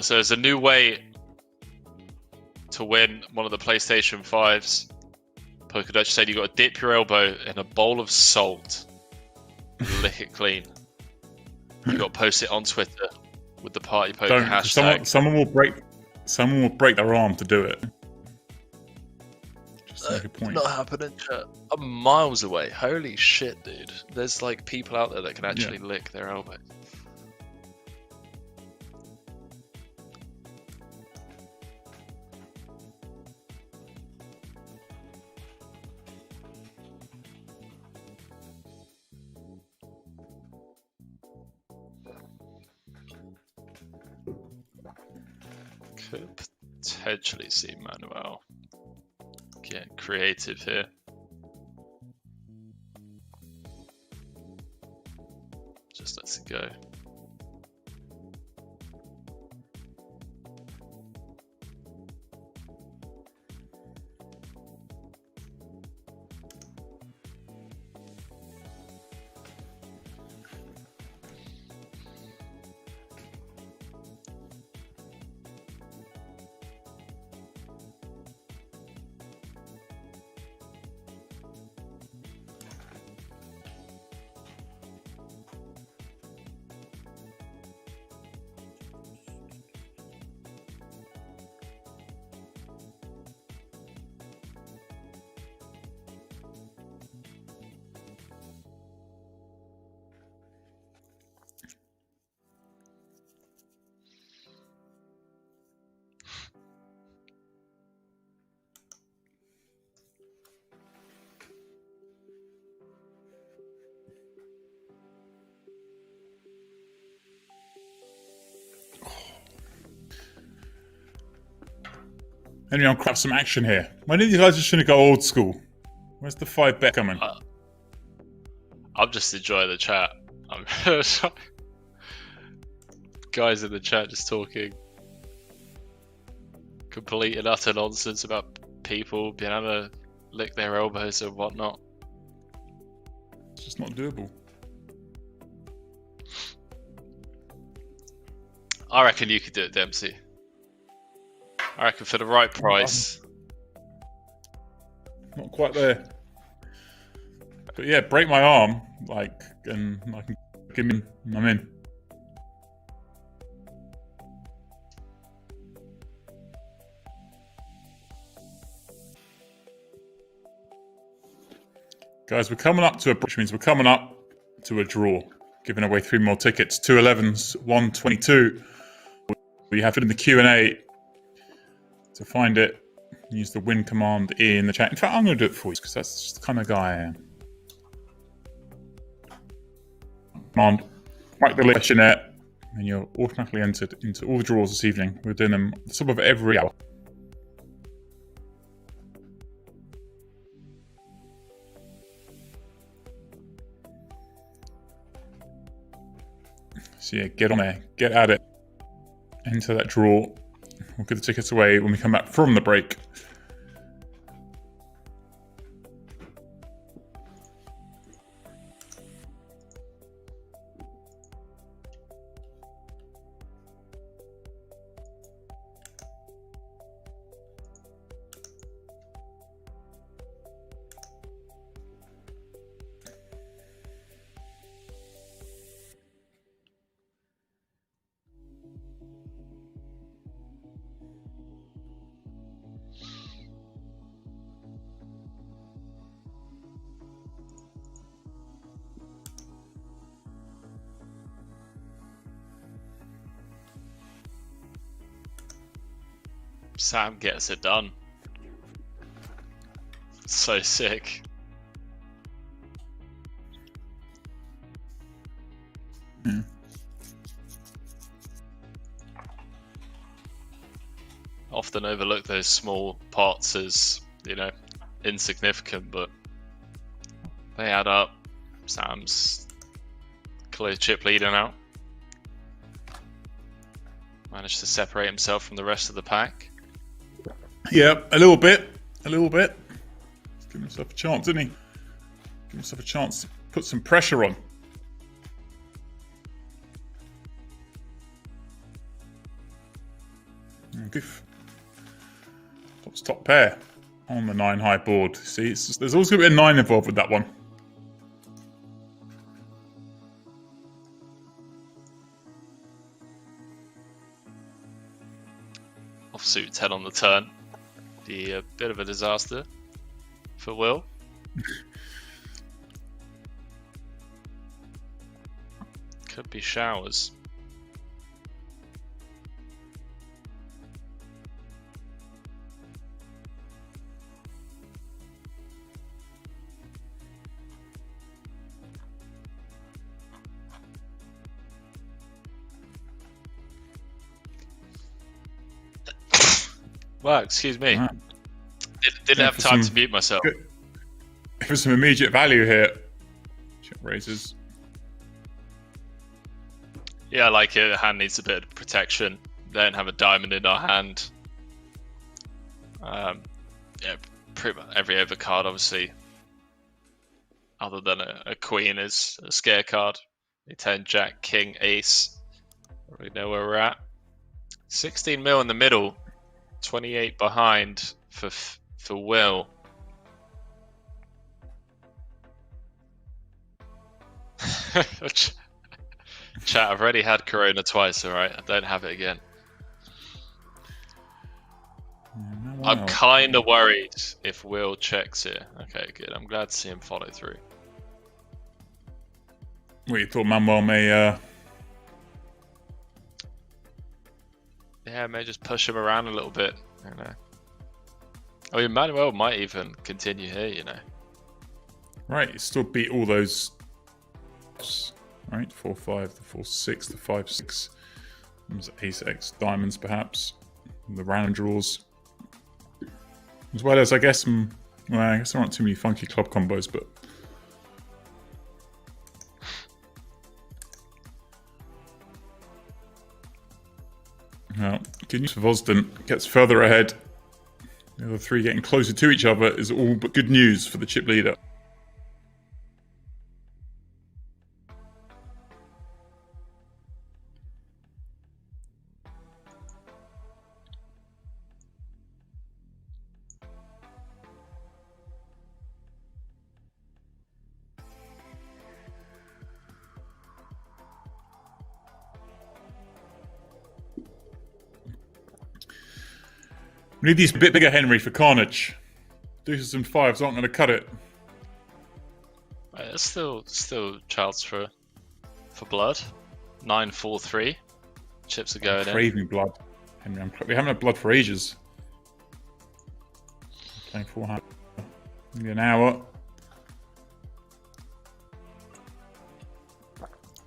Speaker 2: So there's a new way to win one of the PlayStation 5s. Poker Dutch said you got to dip your elbow in a bowl of salt and lick it clean. You got to post it on Twitter with the party poker hashtag.
Speaker 1: Someone will break their arm to do it. Just make a point.
Speaker 2: Not happening, chat. I'm miles away. Holy shit, dude. There's like people out there that can actually lick their elbows. Could potentially see Manuel getting creative here. Just lets it go.
Speaker 1: Henry, I'll craft some action here. Why didn't you guys just go old school? Where's the 5 bet coming?
Speaker 2: I'm just enjoying the chat. Guys in the chat just talking complete and utter nonsense about people being able to lick their elbows and whatnot.
Speaker 1: It's just not doable.
Speaker 2: I reckon you could do it, Dempsey. I reckon for the right price.
Speaker 1: Not quite there. But yeah, break my arm, and I can give me. I'm in. Guys, we're coming up to which means we're coming up to a draw. Giving away 3 more tickets, 2 11s, 122. We have it in the Q&A. To find it, use the win command in the chat. In fact, I'm going to do it for you because that's just the kind of guy I am. Command, whack the questionnaire, and you're automatically entered into all the draws this evening. We're doing them at the top of every hour. So yeah, get on there, get at it, enter that draw. We'll give the tickets away when we come back from the break.
Speaker 2: Sam gets it done. So sick. Often overlook those small pots as, you know, insignificant, but they add up. Sam's clear chip leader now. Managed to separate himself from the rest of the pack.
Speaker 1: Yeah, a little bit. He's giving himself a chance, didn't he? Give himself a chance to put some pressure on. Goof. Top pair on the 9 high board. See, there's always going to be a 9 involved with that one.
Speaker 2: Offsuit 10 on the turn. Be a bit of a disaster for Will. Could be showers. Wow, excuse me.
Speaker 1: Right.
Speaker 2: Didn't have time to mute myself.
Speaker 1: For some immediate value here. Check raises.
Speaker 2: Yeah, I like it. The hand needs a bit of protection. Don't have a diamond in our hand. Yeah, pretty much every overcard, obviously, other than a queen, is a scare card. A 10, jack, king, ace. We know where we're at. 16 mil in the middle. 28 behind for Will. Chat, I've already had Corona twice, alright? I don't have it again. I'm kind of worried if Will checks here. Okay, good. I'm glad to see him follow through.
Speaker 1: Well, you thought Manuel may...
Speaker 2: Yeah, may just push him around a little bit, you know. I mean, Manuel might even continue here, you know.
Speaker 1: Right, you still beat all those... Right, 4-5, the 4-6, the 5-6. There's ace-x diamonds, perhaps. The random draws. As well as, I guess, well, I guess there aren't too many funky club combos, but... Well, good news for Vousden. Gets further ahead. The other three getting closer to each other is all but good news for the chip leader. We need these a bit bigger, Henry, for carnage. Deuces and fives aren't going to cut it.
Speaker 2: It's still chance for blood. 9-4-3. Chips are going in.
Speaker 1: Craving blood, Henry. We haven't had blood for ages. Playing forehand. Maybe an hour.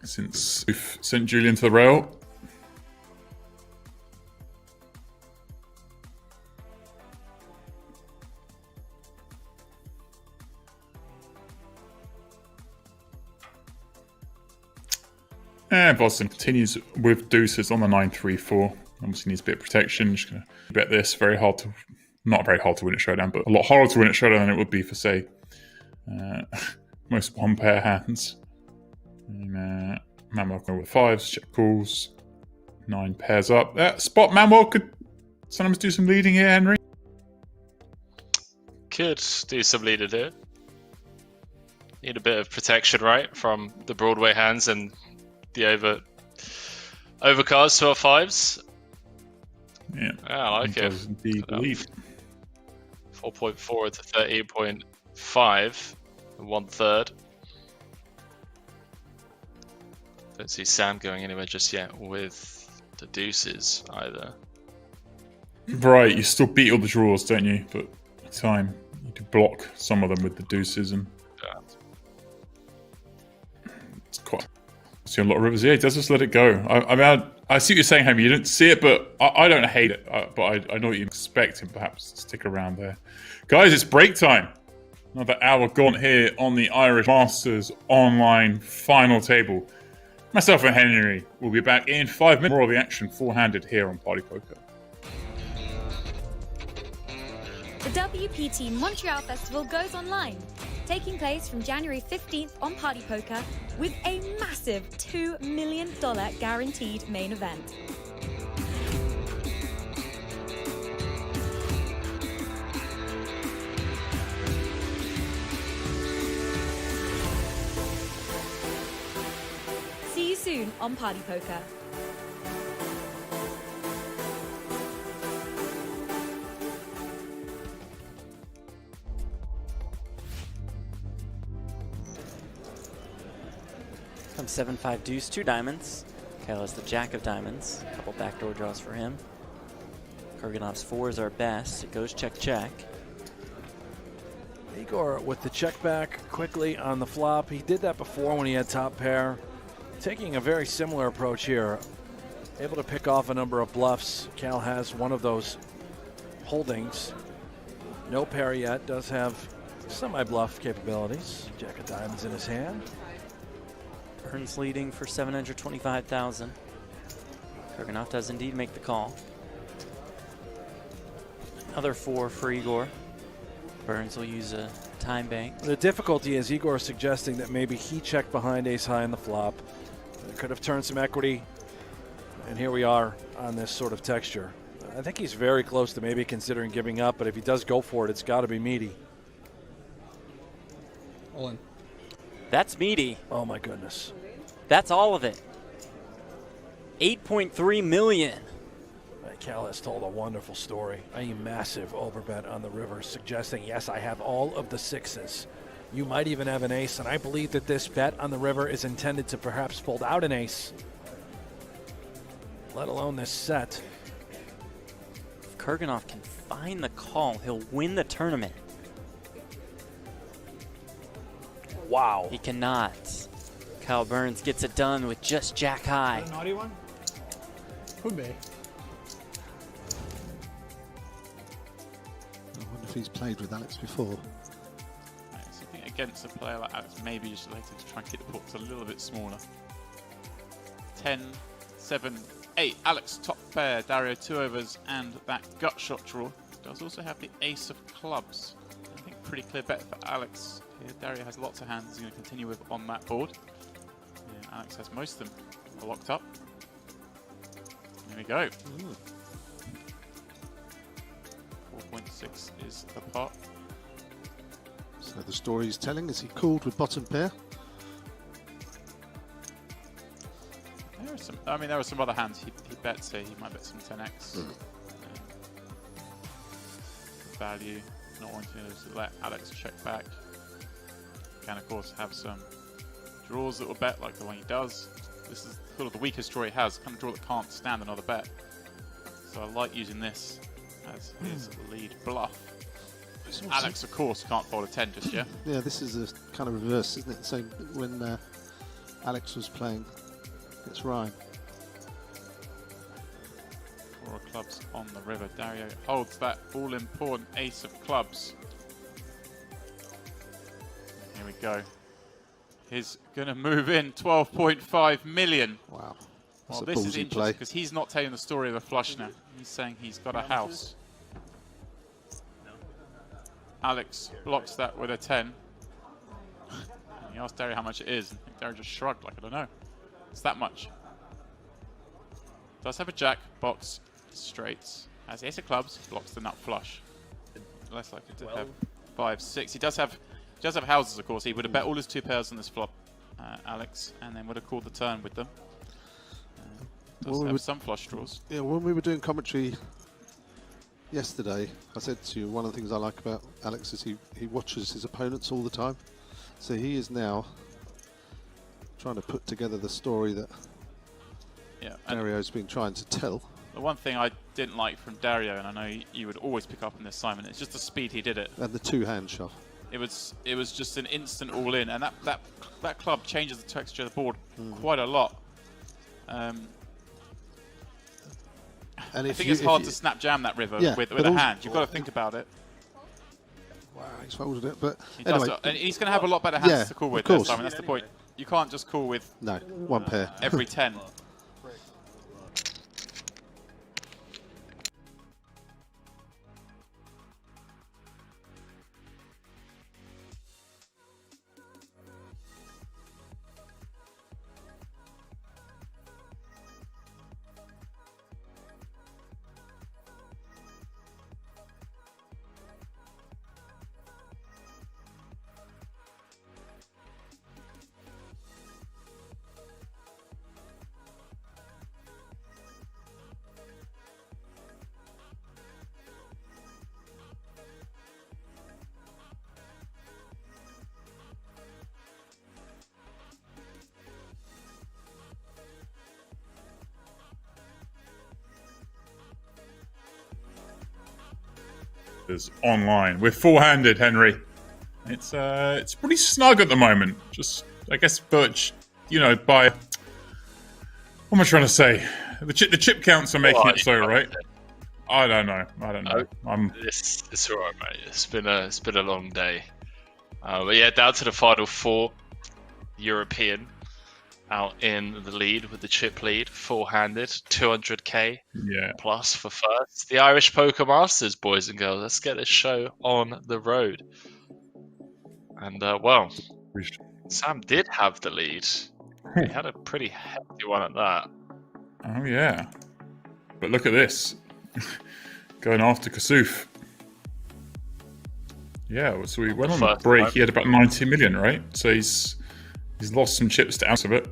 Speaker 1: Since we've sent Julien to the rail. And Vousden continues with deuces on the 9-3-4. Obviously needs a bit of protection. Just going to bet this. Not very hard to win at Showdown, but a lot harder to win at Showdown than it would be for, say, most one-pair hands. And, Manuel going with 5s, check calls. 9 pairs up. Spot Manuel could sometimes do some leading here, Henry. Could
Speaker 2: do some leading here. Need a bit of protection, right, from the Broadway hands and the overcards to our 5s.
Speaker 1: Yeah,
Speaker 2: I like it.
Speaker 1: Indeed lead.
Speaker 2: 4.4 to 13.5, 1/3. Don't see Sam going anywhere just yet with the deuces either.
Speaker 1: Right, you still beat all the draws, don't you? But at the time, you do block some of them with the deuces, and it's quite. I see a lot of rivers. Yeah, he does just let it go. I mean, I see what you're saying, Hammy. You didn't see it, but I don't hate it. But I know what you expect him perhaps to stick around there. Guys, it's break time. Another hour gone here on the Irish Masters online final table. Myself and Henry will be back in 5 minutes. More of the action four-handed here on Party Poker.
Speaker 8: The WPT Montreal Festival goes online, taking place from January 15th on Party Poker with a massive $2 million guaranteed main event. See you soon on Party Poker.
Speaker 6: Comes 7-5 deuce, 2 diamonds. Kyle has the jack of diamonds. A couple backdoor draws for him. Kurganov's 4s are best. It goes check, check.
Speaker 7: Igor with the check back quickly on the flop. He did that before when he had top pair. Taking a very similar approach here. Able to pick off a number of bluffs. Cal has one of those holdings. No pair yet. Does have semi-bluff capabilities. Jack of diamonds in his hand.
Speaker 6: Burns leading for 725,000. Kurganov does indeed make the call. Another 4 for Igor. Burns will use a time bank.
Speaker 7: The difficulty is Igor is suggesting that maybe he checked behind ace high in the flop. It could have turned some equity. And here we are on this sort of texture. I think he's very close to maybe considering giving up, but if he does go for it, it's got to be meaty.
Speaker 10: All in.
Speaker 6: That's meaty.
Speaker 7: Oh my goodness.
Speaker 6: That's all of it. 8.3 million.
Speaker 7: Cal has told a wonderful story. A massive overbet on the river, suggesting, yes, I have all of the 6s. You might even have an ace, and I believe that this bet on the river is intended to perhaps fold out an ace, let alone this set.
Speaker 6: If Kurganov can find the call, he'll win the tournament.
Speaker 7: Wow.
Speaker 6: He cannot. Kyle Burns gets it done with just jack high.
Speaker 10: A naughty one? Could be.
Speaker 11: I wonder if he's played with Alex before.
Speaker 5: I think against a player like Alex, maybe just later to try and keep the pots a little bit smaller. 10, 7, 8. Alex top pair, Dario 2 overs, and that gut shot draw. Does also have the ace of clubs. I think pretty clear bet for Alex here. Dario has lots of hands he's going to continue with on that board. Yeah, Alex has most of them locked up. There we go. 4.6 is the pot.
Speaker 11: So the story he's telling is he called with bottom pair.
Speaker 5: There are some. I mean, there are some other hands he bets here. He might bet some 10x. Value, not wanting to let Alex check back. Can of course have some draws that will bet like the one he does. This is sort of the weakest draw he has, kind of draw that can't stand another bet. So I like using this as his lead bluff. Alex, of course, can't fold a 10 just yet.
Speaker 11: Yeah, this is a kind of reverse, isn't it? So when Alex was playing against Ryan.
Speaker 5: 4 of clubs on the river. Dario holds that all-important ace of clubs. Here we go. He's going to move in 12.5 million.
Speaker 11: Wow. That's
Speaker 5: Well,
Speaker 11: a
Speaker 5: this is
Speaker 11: ballsy
Speaker 5: interesting
Speaker 11: play.
Speaker 5: because he's not telling the story of the flush now. He's saying he's got a house. Alex blocks that with a 10. And he asked Derry how much it is. I think Derry just shrugged like, I don't know. It's that much. Does have a jack, box, straights. Has ace of clubs, blocks the nut flush. Less likely to have 5, 6. He does have houses, of course. He would have bet all his 2 pairs on this flop, Alex, and then would have called the turn with them. Does have some flush draws.
Speaker 11: Yeah, when we were doing commentary yesterday, I said to you, one of the things I like about Alex is he watches his opponents all the time. So he is now trying to put together the story that Dario's been trying to tell.
Speaker 5: The one thing I didn't like from Dario, and I know you would always pick up on this, Simon, it's just the speed he did it.
Speaker 11: And the 2-hand shove.
Speaker 5: It was just an instant all in, and that club changes the texture of the board quite a lot. And I think it's hard to snap jam that river with a hand. You've got to think about it.
Speaker 11: Wow, he's folded it, but
Speaker 5: anyway, and he's going to have a lot better hands to call with. Simon, that's the point. You can't just call with
Speaker 11: one pair
Speaker 5: every 10.
Speaker 1: Is online. We're full-handed, Henry. It's pretty snug at the moment. Just, I guess, Birch, by... What am I trying to say? The chip counts are making it so, right? I don't know.
Speaker 2: It's alright, mate. It's been a long day. But yeah, down to the final 4. European out in the lead with the chip lead, full-handed, 200k plus for first. The Irish Poker Masters, boys and girls. Let's get this show on the road. And Sam did have the lead. He had a pretty hefty one at that.
Speaker 1: Oh yeah, but look at this, going after Kassouf. Yeah, so we went on a break. He had about 90 million, right? So he's lost some chips to out of it.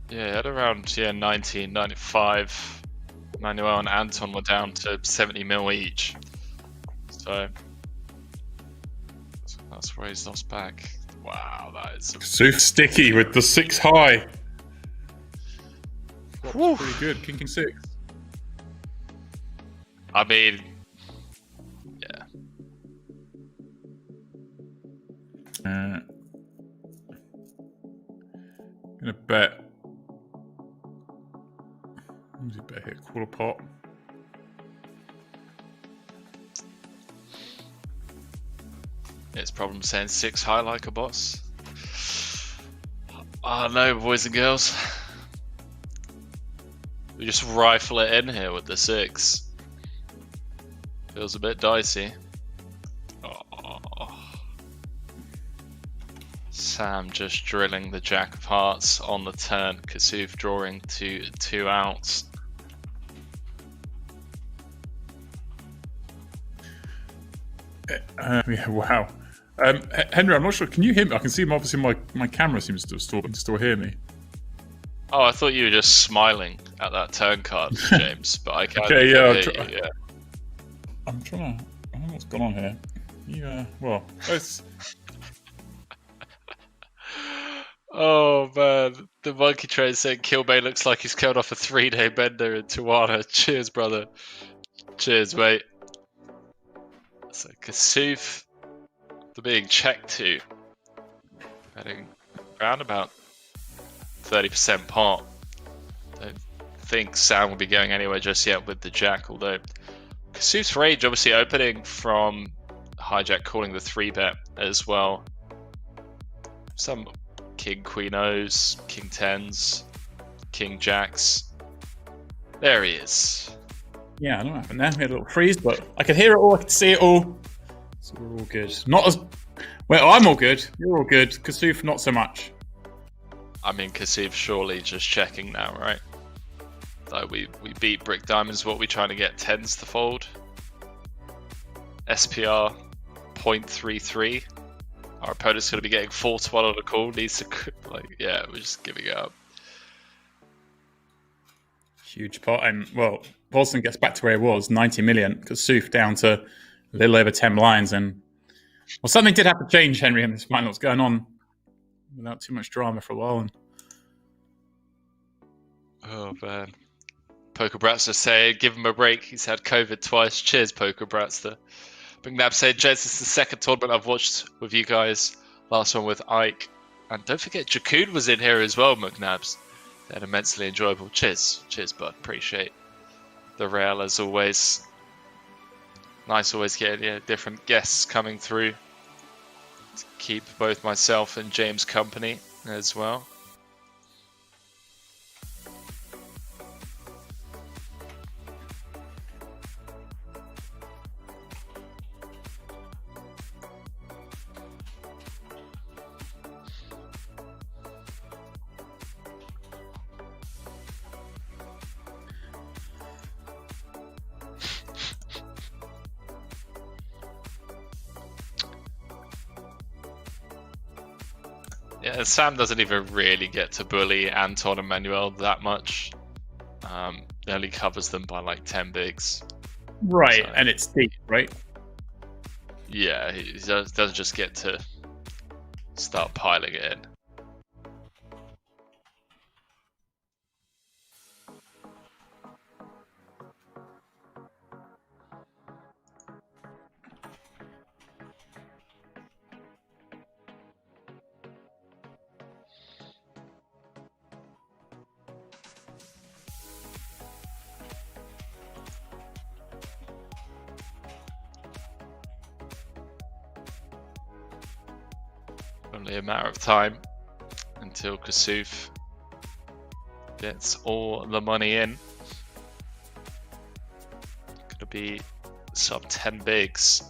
Speaker 2: Yeah, at around 90, 95. Manuel and Anton were down to 70 mil each. So that's where he's lost back. Wow, that is
Speaker 1: Kassouf sticky with the 6 high. Pretty good, King 6.
Speaker 2: I mean,
Speaker 1: I'm gonna bet. What did bet here? Quarter pot.
Speaker 2: it's problem saying 6 high like a boss. I don't know, boys and girls. We just rifle it in here with the 6. Feels a bit dicey. Sam just drilling the Jack of Hearts on the turn. Kassouf drawing to 2 outs.
Speaker 1: Wow. Henry, I'm not sure. Can you hear me? I can see him. Obviously, my camera seems to still hear me.
Speaker 2: Oh, I thought you were just smiling at that turn card, James. But I can't.
Speaker 1: Okay, yeah,
Speaker 2: hear you.
Speaker 1: I'm trying to. I don't know what's going on here. Well, it's.
Speaker 2: Oh man, the monkey train saying Kilbane looks like he's coming off a 3-day bender in Tijuana. Cheers, brother. Cheers, mate. So Kassouf, the being checked to, betting around about 30% pot. Don't think Sam will be going anywhere just yet with the Jack, although Kassouf's range obviously opening from hijack calling the 3-bet as well. Some King Queen O's, King Tens, King Jacks. There he is.
Speaker 1: Yeah, I don't know what happened there. We had a little freeze, but I could hear it all, I could see it all. So we're all good. Not as well, I'm all good. You're all good. Kassouf, not so much.
Speaker 2: I mean, Kassouf surely just checking now, right? Like we beat Brick Diamonds. What we trying to get tens to fold? SPR 0.33. Our opponent's going to be getting 4-1 on a call. Needs to, like, yeah, we're just giving it up.
Speaker 1: Huge pot. And, well, Vousden gets back to where he was, 90 million. Kassouf down to a little over 10 blinds. And, well, something did have to change, Henry, in this final. What's going on without too much drama for a while. And...
Speaker 2: Oh, man. Poker Bratster said, give him a break. He's had COVID twice. Cheers, Poker Bratster. McNabb said, Jez, this is the second tournament I've watched with you guys. Last one with Ike. And don't forget, Jakun was in here as well, McNabbs. They had immensely enjoyable. Cheers. Cheers, bud. Appreciate the rail as always. Nice always getting different guests coming through to keep both myself and James company as well. Yeah, Sam doesn't even really get to bully Anton and Manuel that much. He only covers them by like 10 bigs.
Speaker 1: Right, so, and it's deep, right?
Speaker 2: Yeah, he doesn't just get to start piling it in. Only a matter of time until Kassouf gets all the money in. Gonna be sub 10 bigs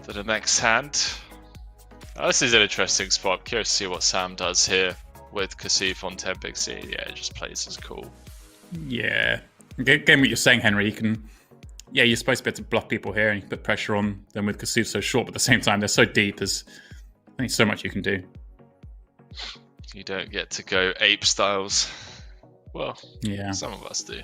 Speaker 2: for the next hand. Oh, this is an interesting spot. Curious to see what Sam does here with Kassouf on 10 bigs. Yeah, it just plays as cool.
Speaker 1: Yeah. Again, what you're saying, Henry, you can... Yeah, you're supposed to be able to bluff people here and you can put pressure on them with Kassouf so short, but at the same time, they're so deep, there's only so much you can do.
Speaker 2: You don't get to go ape styles. Well,
Speaker 1: yeah,
Speaker 2: some of us do.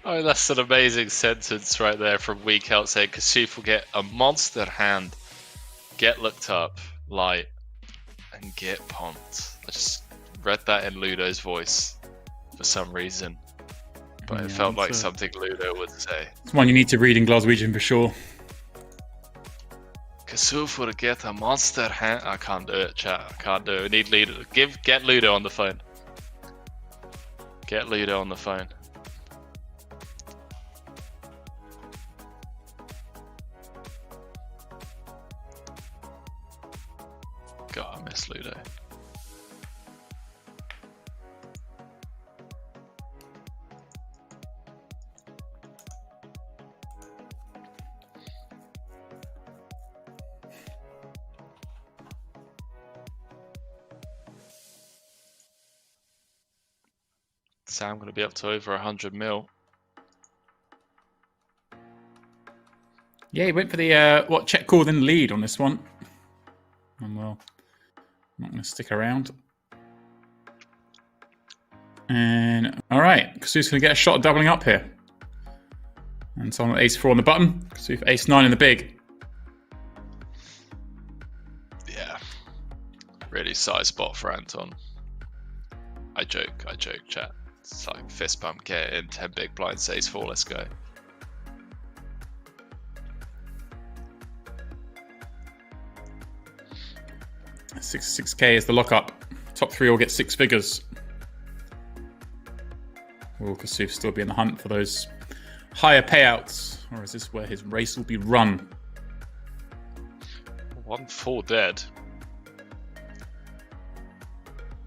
Speaker 2: Oh, that's an amazing sentence right there from Week Out saying Kassouf will get a monster hand, get looked up, light, and get pumped. I just read that in Ludo's voice for some reason, but it felt like something Ludo would say.
Speaker 1: It's one you need to read in Glaswegian for sure.
Speaker 2: Kassouf will get a monster hand. I can't do it, chat. I can't do it. We need Ludo. Get Ludo on the phone. Get Ludo on the phone. God, I miss Ludo. Sam going to be up to over 100 mil.
Speaker 1: Yeah, he went for the check call then lead on this one. And well, I'm not going to stick around. And all right, Kassouf's going to get a shot at doubling up here. And so on ace 4 on the button. Kassouf ace 9 in the big.
Speaker 2: Yeah, really size spot for Anton. I joke, chat. It's like fist bump, get in 10 big blinds, ace 4, let's go.
Speaker 1: $6K is the lockup. Top 3 will get 6 figures. Will Kassouf still be in the hunt for those higher payouts, or is this where his race will be run?
Speaker 2: 1-4 dead.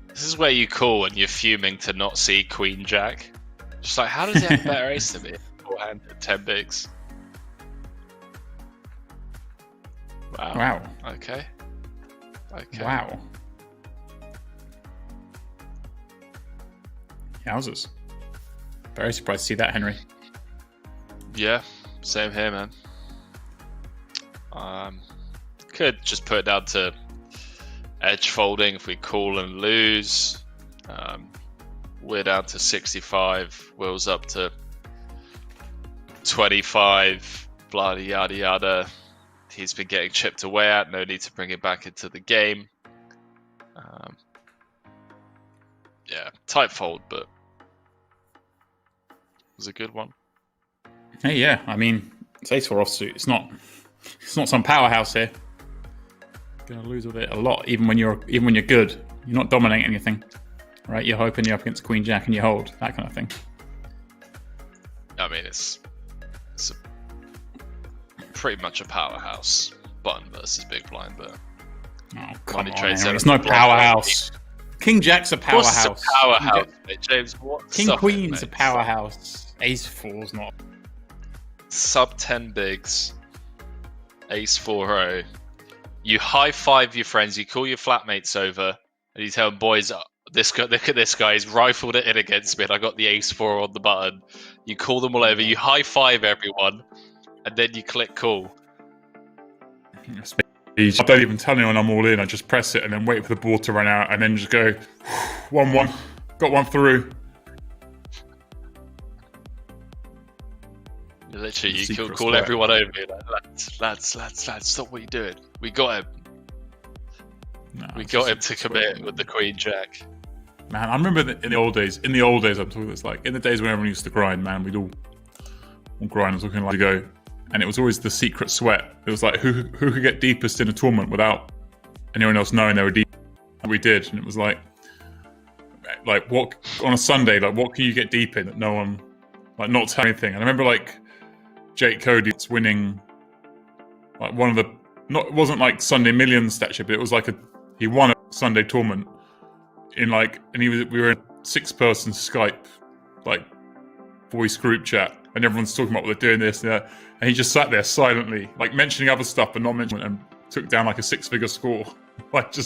Speaker 2: This is where you call when you're fuming to not see Queen Jack. Just like, how does he have a better ace than me? 4-handed 10 bigs. Wow.
Speaker 1: Wow.
Speaker 2: Okay.
Speaker 1: Wow. Yowzers. Very surprised to see that, Henry.
Speaker 2: Yeah, same here, man. Could just put it down to edge folding if we call and lose. We're down to 65. Will's up to 25. Blah, yada, yada. He's been getting chipped away at. No need to bring him back into the game. Yeah, tight fold, but it was a good one.
Speaker 1: Hey, yeah. I mean, it's ace 4 offsuit. It's not some powerhouse here. Gonna lose with it a lot, even when you're good. You're not dominating anything, right? You're hoping you're up against Queen Jack and you hold, that kind of thing.
Speaker 2: I mean, it's pretty much a powerhouse. Button versus big blind, but
Speaker 1: come on, it's no powerhouse. King Jack's a powerhouse.
Speaker 2: What's a powerhouse, James?
Speaker 1: King Queen's a powerhouse. Ace 4's not.
Speaker 2: Sub 10 bigs. Ace 4-0. You high five your friends. You call your flatmates over, and you tell them, "Boys, this guy, look at this guy. He's rifled it in against me, and I got the ace 4 on the button." You call them all over. You high five everyone, and then you click call.
Speaker 1: I don't even tell anyone I'm all in. I just press it and then wait for the ball to run out, and then just go 1-1. Got one through.
Speaker 2: Literally, you call everyone over. You're like, lads, stop what you're doing. We got him. We got him to commit with the Queen Jack.
Speaker 1: Man, I remember in the old days. I'm talking. It's like in the days when everyone used to grind. Man, we'd all grind. I was looking like to go, and it was always the secret sweat. It was like who could get deepest in a tournament without anyone else knowing they were deep. And we did, and it was like what on a Sunday. Like, what can you get deep in that no one, like, not tell anything? And I remember like Jake Cody's winning like one of the it wasn't like Sunday Millions statue, but it was like he won a Sunday tournament in like, and we were in a 6-person Skype like voice group chat, and everyone's talking about what they're doing this and that, and he just sat there silently, like mentioning other stuff but not mentioning it, and took down like a 6-figure score. Like he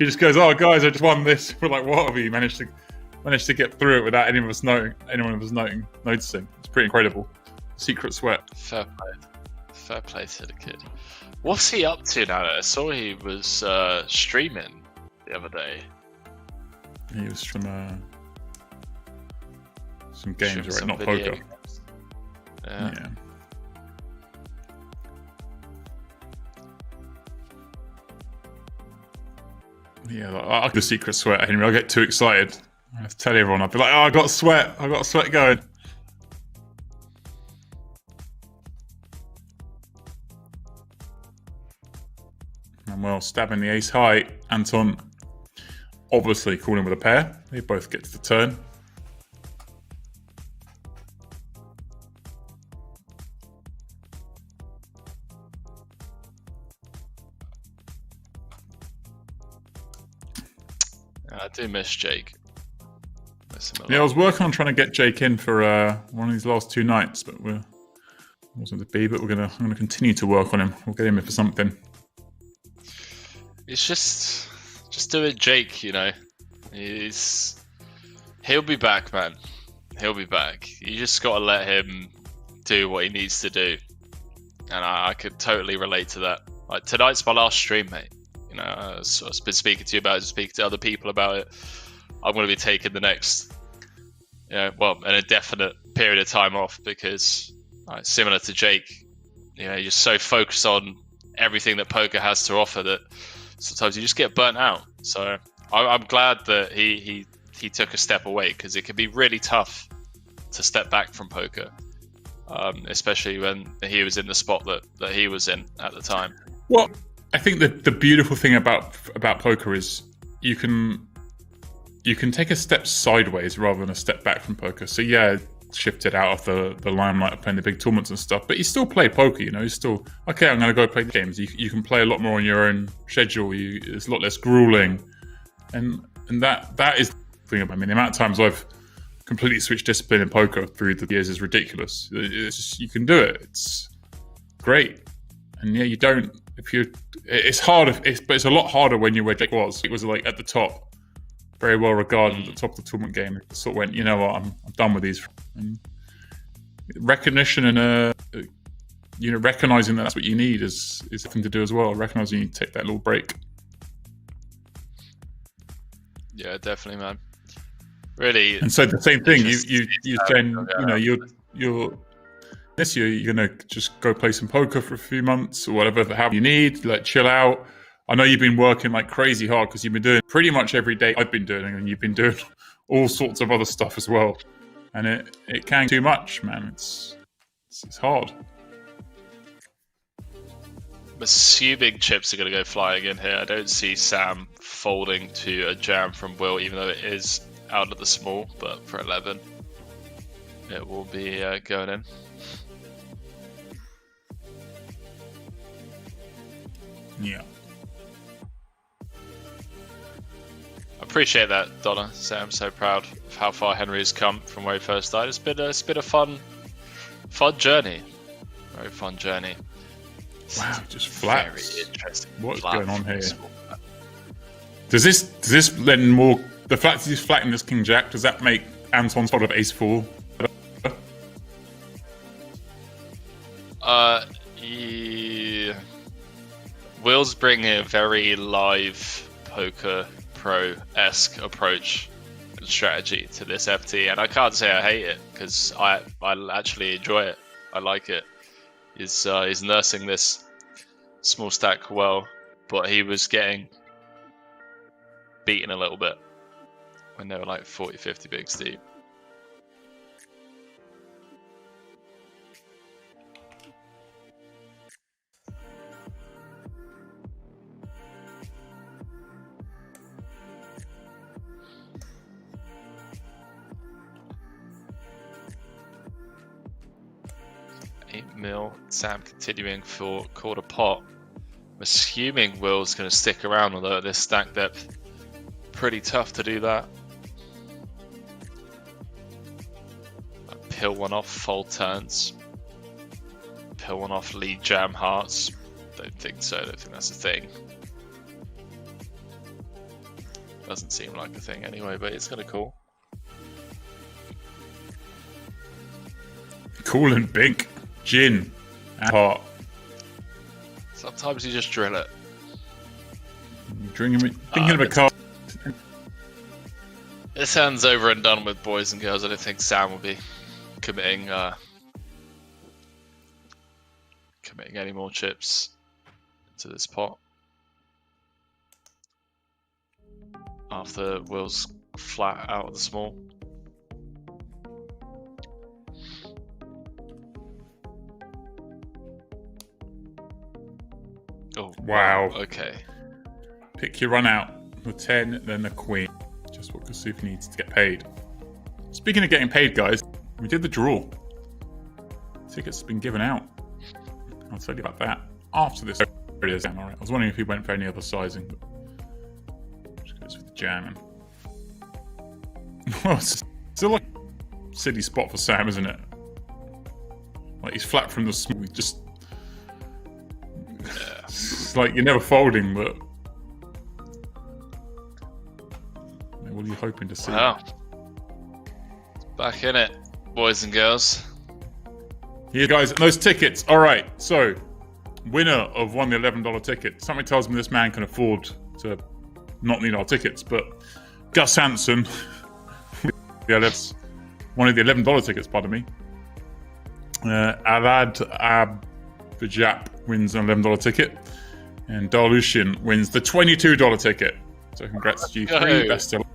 Speaker 1: just goes, "Oh guys, I just won this." We're like, "What have you managed to get through it without anyone of us noticing?" It's pretty incredible. Secret sweat.
Speaker 2: Fair play to the kid. What's he up to now? I saw he was streaming the other day.
Speaker 1: He was from some games, right? Not poker.
Speaker 2: Games. Yeah.
Speaker 1: Yeah, like, the secret sweat, Henry. I get too excited. I have to tell everyone. I'll be like, "Oh, I got sweat going." Manuel stabbing the ace high. Anton obviously calling with a pair. They both get to the turn.
Speaker 2: I do miss Jake.
Speaker 1: Yeah, I was working on trying to get Jake in for one of these last 2 nights, but wasn't to be. But I'm gonna continue to work on him. We'll get him in for something.
Speaker 2: It's just doing Jake, you know. He'll be back, man. He'll be back. You just gotta let him do what he needs to do, and I could totally relate to that. Like, tonight's my last stream, mate. You know, I've been speaking to you about it, speaking to other people about it. I'm going to be taking the next, an indefinite period of time off because, similar to Jake, you know, you're so focused on everything that poker has to offer that sometimes you just get burnt out. So I'm glad that he took a step away, because it can be really tough to step back from poker, especially when he was in the spot that he was in at the time.
Speaker 1: Well, I think that the beautiful thing about poker is you can take a step sideways rather than a step back from poker. So yeah, shifted out of the limelight of playing the big tournaments and stuff. But he still played poker, you know. He's still, okay, I'm going to go play the games. You can play a lot more on your own schedule. It's a lot less grueling. And that is the thing about me. The amount of times I've completely switched discipline in poker through the years is ridiculous. It's just, you can do it. It's great. And yeah, you don't, it's hard, but it's a lot harder when you're where Jake was. It was like at the top, very well regarded at the top of the tournament game. It sort of went, you know what, I'm done with these. And recognition and recognizing that's what you need is a thing to do as well. Recognizing you take that little break.
Speaker 2: Yeah, definitely, man. Really.
Speaker 1: And so the same thing. You then you're this year you're gonna just go play some poker for a few months or whatever, however you need, like chill out. I know you've been working like crazy hard because you've been doing pretty much every day I've been doing, and you've been doing all sorts of other stuff as well. And it can be too much, man. It's hard.
Speaker 2: I'm assuming chips are going to go flying in here. I don't see Sam folding to a jam from Will, even though it is out of the small, but for 11, it will be going in.
Speaker 1: Yeah.
Speaker 2: I appreciate that, Donna. Sam, so proud of how far Henry has come from where he first died. It's been a fun journey. Very fun journey.
Speaker 1: Wow, just flat.
Speaker 2: Very interesting.
Speaker 1: What's going on here? Does this then more the fact that he's flattening this King Jack, does that make Anton sort of Ace 4?
Speaker 2: Yeah. Will's bringing a very live poker pro-esque approach and strategy to this FT, and I can't say I hate it because I actually enjoy it. I like it. He's nursing this small stack well, but he was getting beaten a little bit when they were like 40-50 bigs deep. $8 mil. Sam continuing for quarter pot. I'm assuming Will's going to stick around, although at this stack depth, pretty tough to do that. Pill one off, fold turns. Pill one off, lead jam hearts. Don't think so. Don't think that's a thing. Doesn't seem like a thing anyway, but it's kind of cool.
Speaker 1: Cool and big. Gin and pot.
Speaker 2: Sometimes you just drill it.
Speaker 1: Thinking of a card.
Speaker 2: This hand's over and done with, boys and girls. I don't think Sam will be committing any more chips to this pot after Will's flat out of the small. Oh
Speaker 1: wow!
Speaker 2: Okay.
Speaker 1: Pick your run out. The 10, then the queen. Just what Kassouf needs to get paid. Speaking of getting paid, guys, we did the draw. Tickets have been given out. I'll tell you about that after this. There it is. All right. I was wondering if he went for any other sizing, but just goes for the jam. Well, it's still like a city spot for Sam, isn't it? Like he's flat from the small. He just. It's like you're never folding, but what are you hoping to see?
Speaker 2: Wow. Back in it, boys and girls.
Speaker 1: Here, guys, those tickets. All right, so winner of the $11 ticket. Something tells me this man can afford to not need our tickets, but Gus Hansen, yeah, that's one of the $11 tickets, pardon me. Alad Abjap wins an $11 ticket, and Darlushin wins the $22 ticket. So congrats to you three. Best of luck.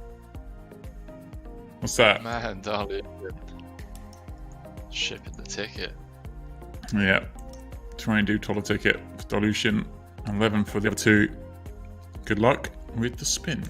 Speaker 1: What's that?
Speaker 2: Man, Darlushin shipping the ticket.
Speaker 1: Yeah, $22 ticket for Darlushin, 11 for the other two. Good luck with the spin.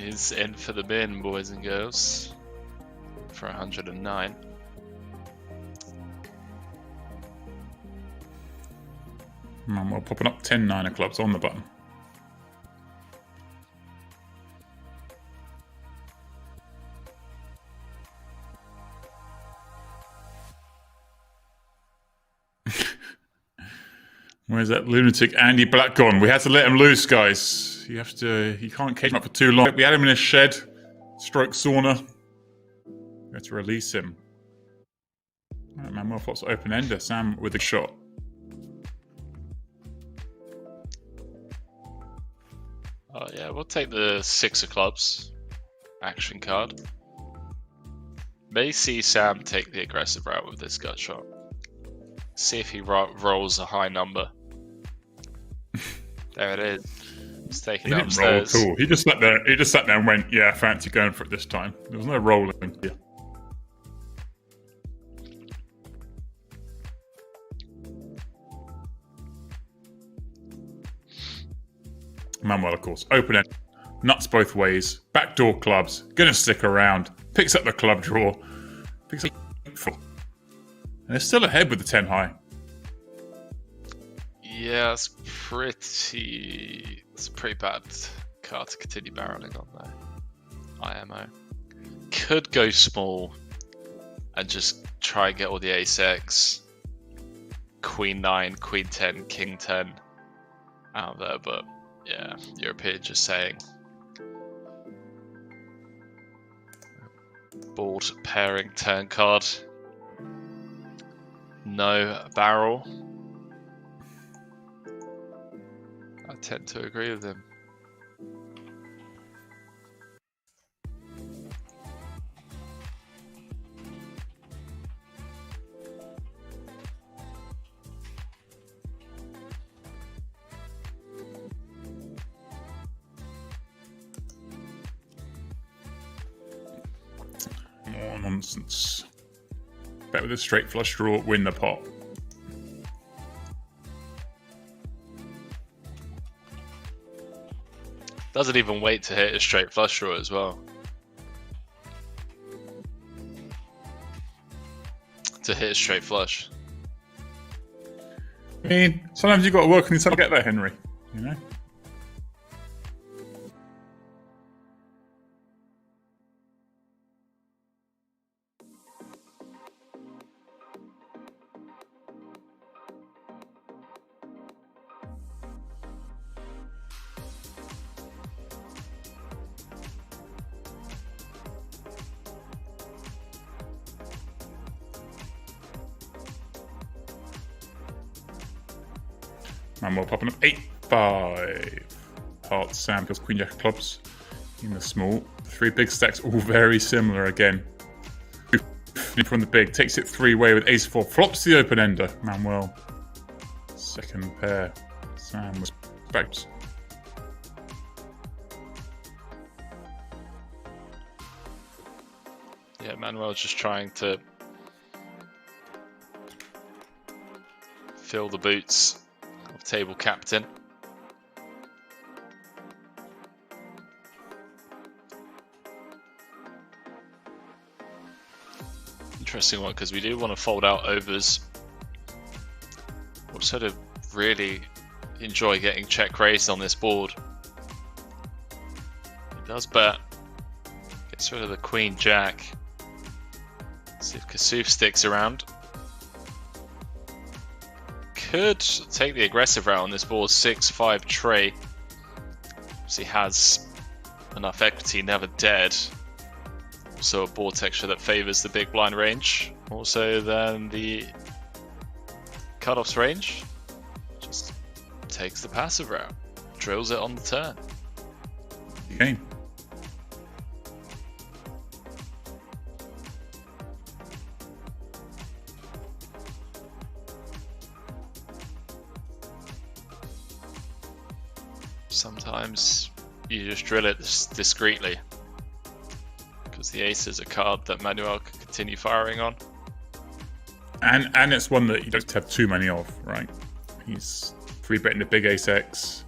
Speaker 2: He's in for the bin, boys and girls, for 109.
Speaker 1: Manuel popping up 10 9 of clubs on the button. Where's that lunatic Andy Black gone? We had to let him loose, guys. You can't keep him up for too long. We had him in a shed, stroke sauna. We had to release him. All right, Manuel pops open ender. Sam with a shot.
Speaker 2: Oh yeah, we'll take the 6 of clubs action card. May see Sam take the aggressive route with this gut shot. See if he rolls a high number. There it is. He's taking
Speaker 1: He
Speaker 2: it
Speaker 1: didn't roll
Speaker 2: upstairs.
Speaker 1: at all. He just sat there and went, "Yeah, fancy going for it this time." There was no rolling. Yeah. Manuel, of course, open end, nuts both ways, backdoor clubs, gonna stick around, picks up the club draw, picks up and they're still ahead with the 10 high.
Speaker 2: Yeah, it's a pretty bad card to continue barreling on there. IMO. Could go small and just try and get all the ace-X, Queen 9, Queen 10, King 10 out there, but yeah, European just saying. Board pairing turn card. No barrel. I tend to agree with him.
Speaker 1: More nonsense. Bet with a straight flush draw, win the pot.
Speaker 2: Doesn't even wait to hit a straight flush draw as well. To hit a straight flush.
Speaker 1: I mean, sometimes you've got to work on yourself to get there, Henry. You know? Manuel popping up 8-5. Hearts, Sam kills Queen Jack of clubs in the small. 3 big stacks, all very similar again. From the big, takes it 3-way with ace 4, flops the open ender. Manuel, second pair. Sam was back.
Speaker 2: Yeah, Manuel's just trying to fill the boots of table captain. Interesting one, because we do want to fold out overs. We'll sort of really enjoy getting check raised on this board. He does bet. Gets rid of the Queen Jack. See if Kassouf sticks around. Could take the aggressive route on this board, 6-5 tray. He has enough equity, never dead. Also a board texture that favors the big blind range. Also then the cutoffs range. Just takes the passive route. Drills it on the turn.
Speaker 1: Okay.
Speaker 2: Sometimes you just drill it discreetly, because the ace is a card that Manuel can continue firing on.
Speaker 1: And it's one that you don't have too many of, right? He's 3-betting the big ace X.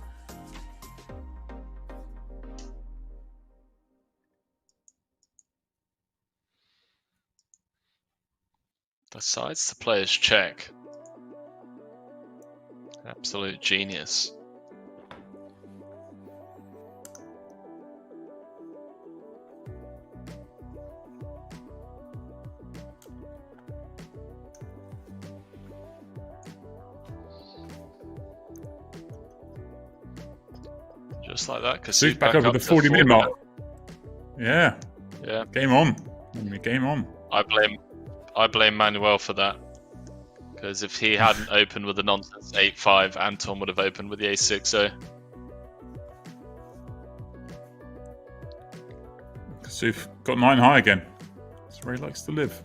Speaker 2: Decides to play his check. Absolute genius. Just like that,
Speaker 1: Kassouf back up with the 40 minute mark. Yeah.
Speaker 2: Yeah.
Speaker 1: Game on. Game on.
Speaker 2: I blame Manuel for that. Because if he hadn't opened with the nonsense 8-5, Anton would have opened with the A6-0.
Speaker 1: Kassouf got 9 high again. That's where he likes to live.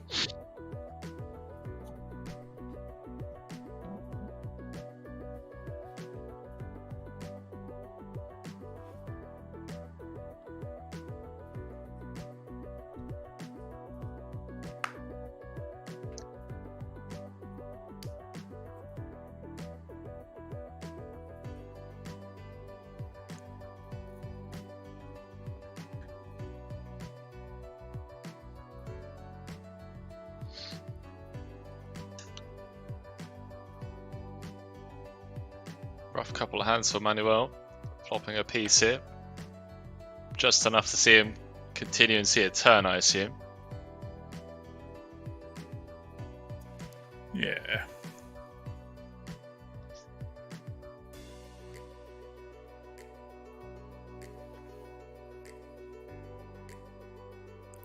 Speaker 2: Rough couple of hands for Manuel, flopping a piece here. Just enough to see him continue and see a turn, I assume.
Speaker 1: Yeah.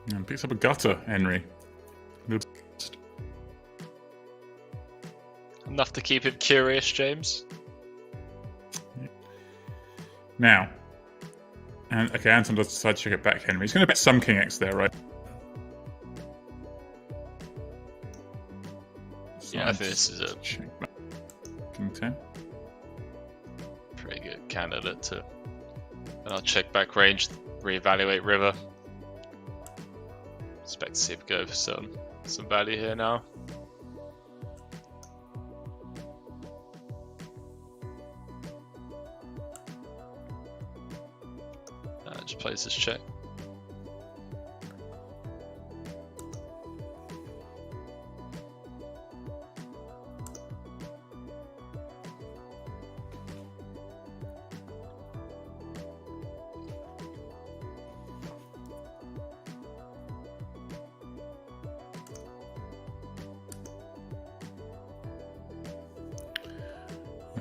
Speaker 1: And picks up a gutter, Henry.
Speaker 2: Enough to keep him curious, James.
Speaker 1: Now, and okay, Anton does decide to check it back, Henry. He's going to bet some King X there, right?
Speaker 2: Yeah, I think this is a
Speaker 1: check back. King 10.
Speaker 2: Pretty good candidate to. And I'll check back range, reevaluate river. Expect to see if we go for some value here now. Just plays this check.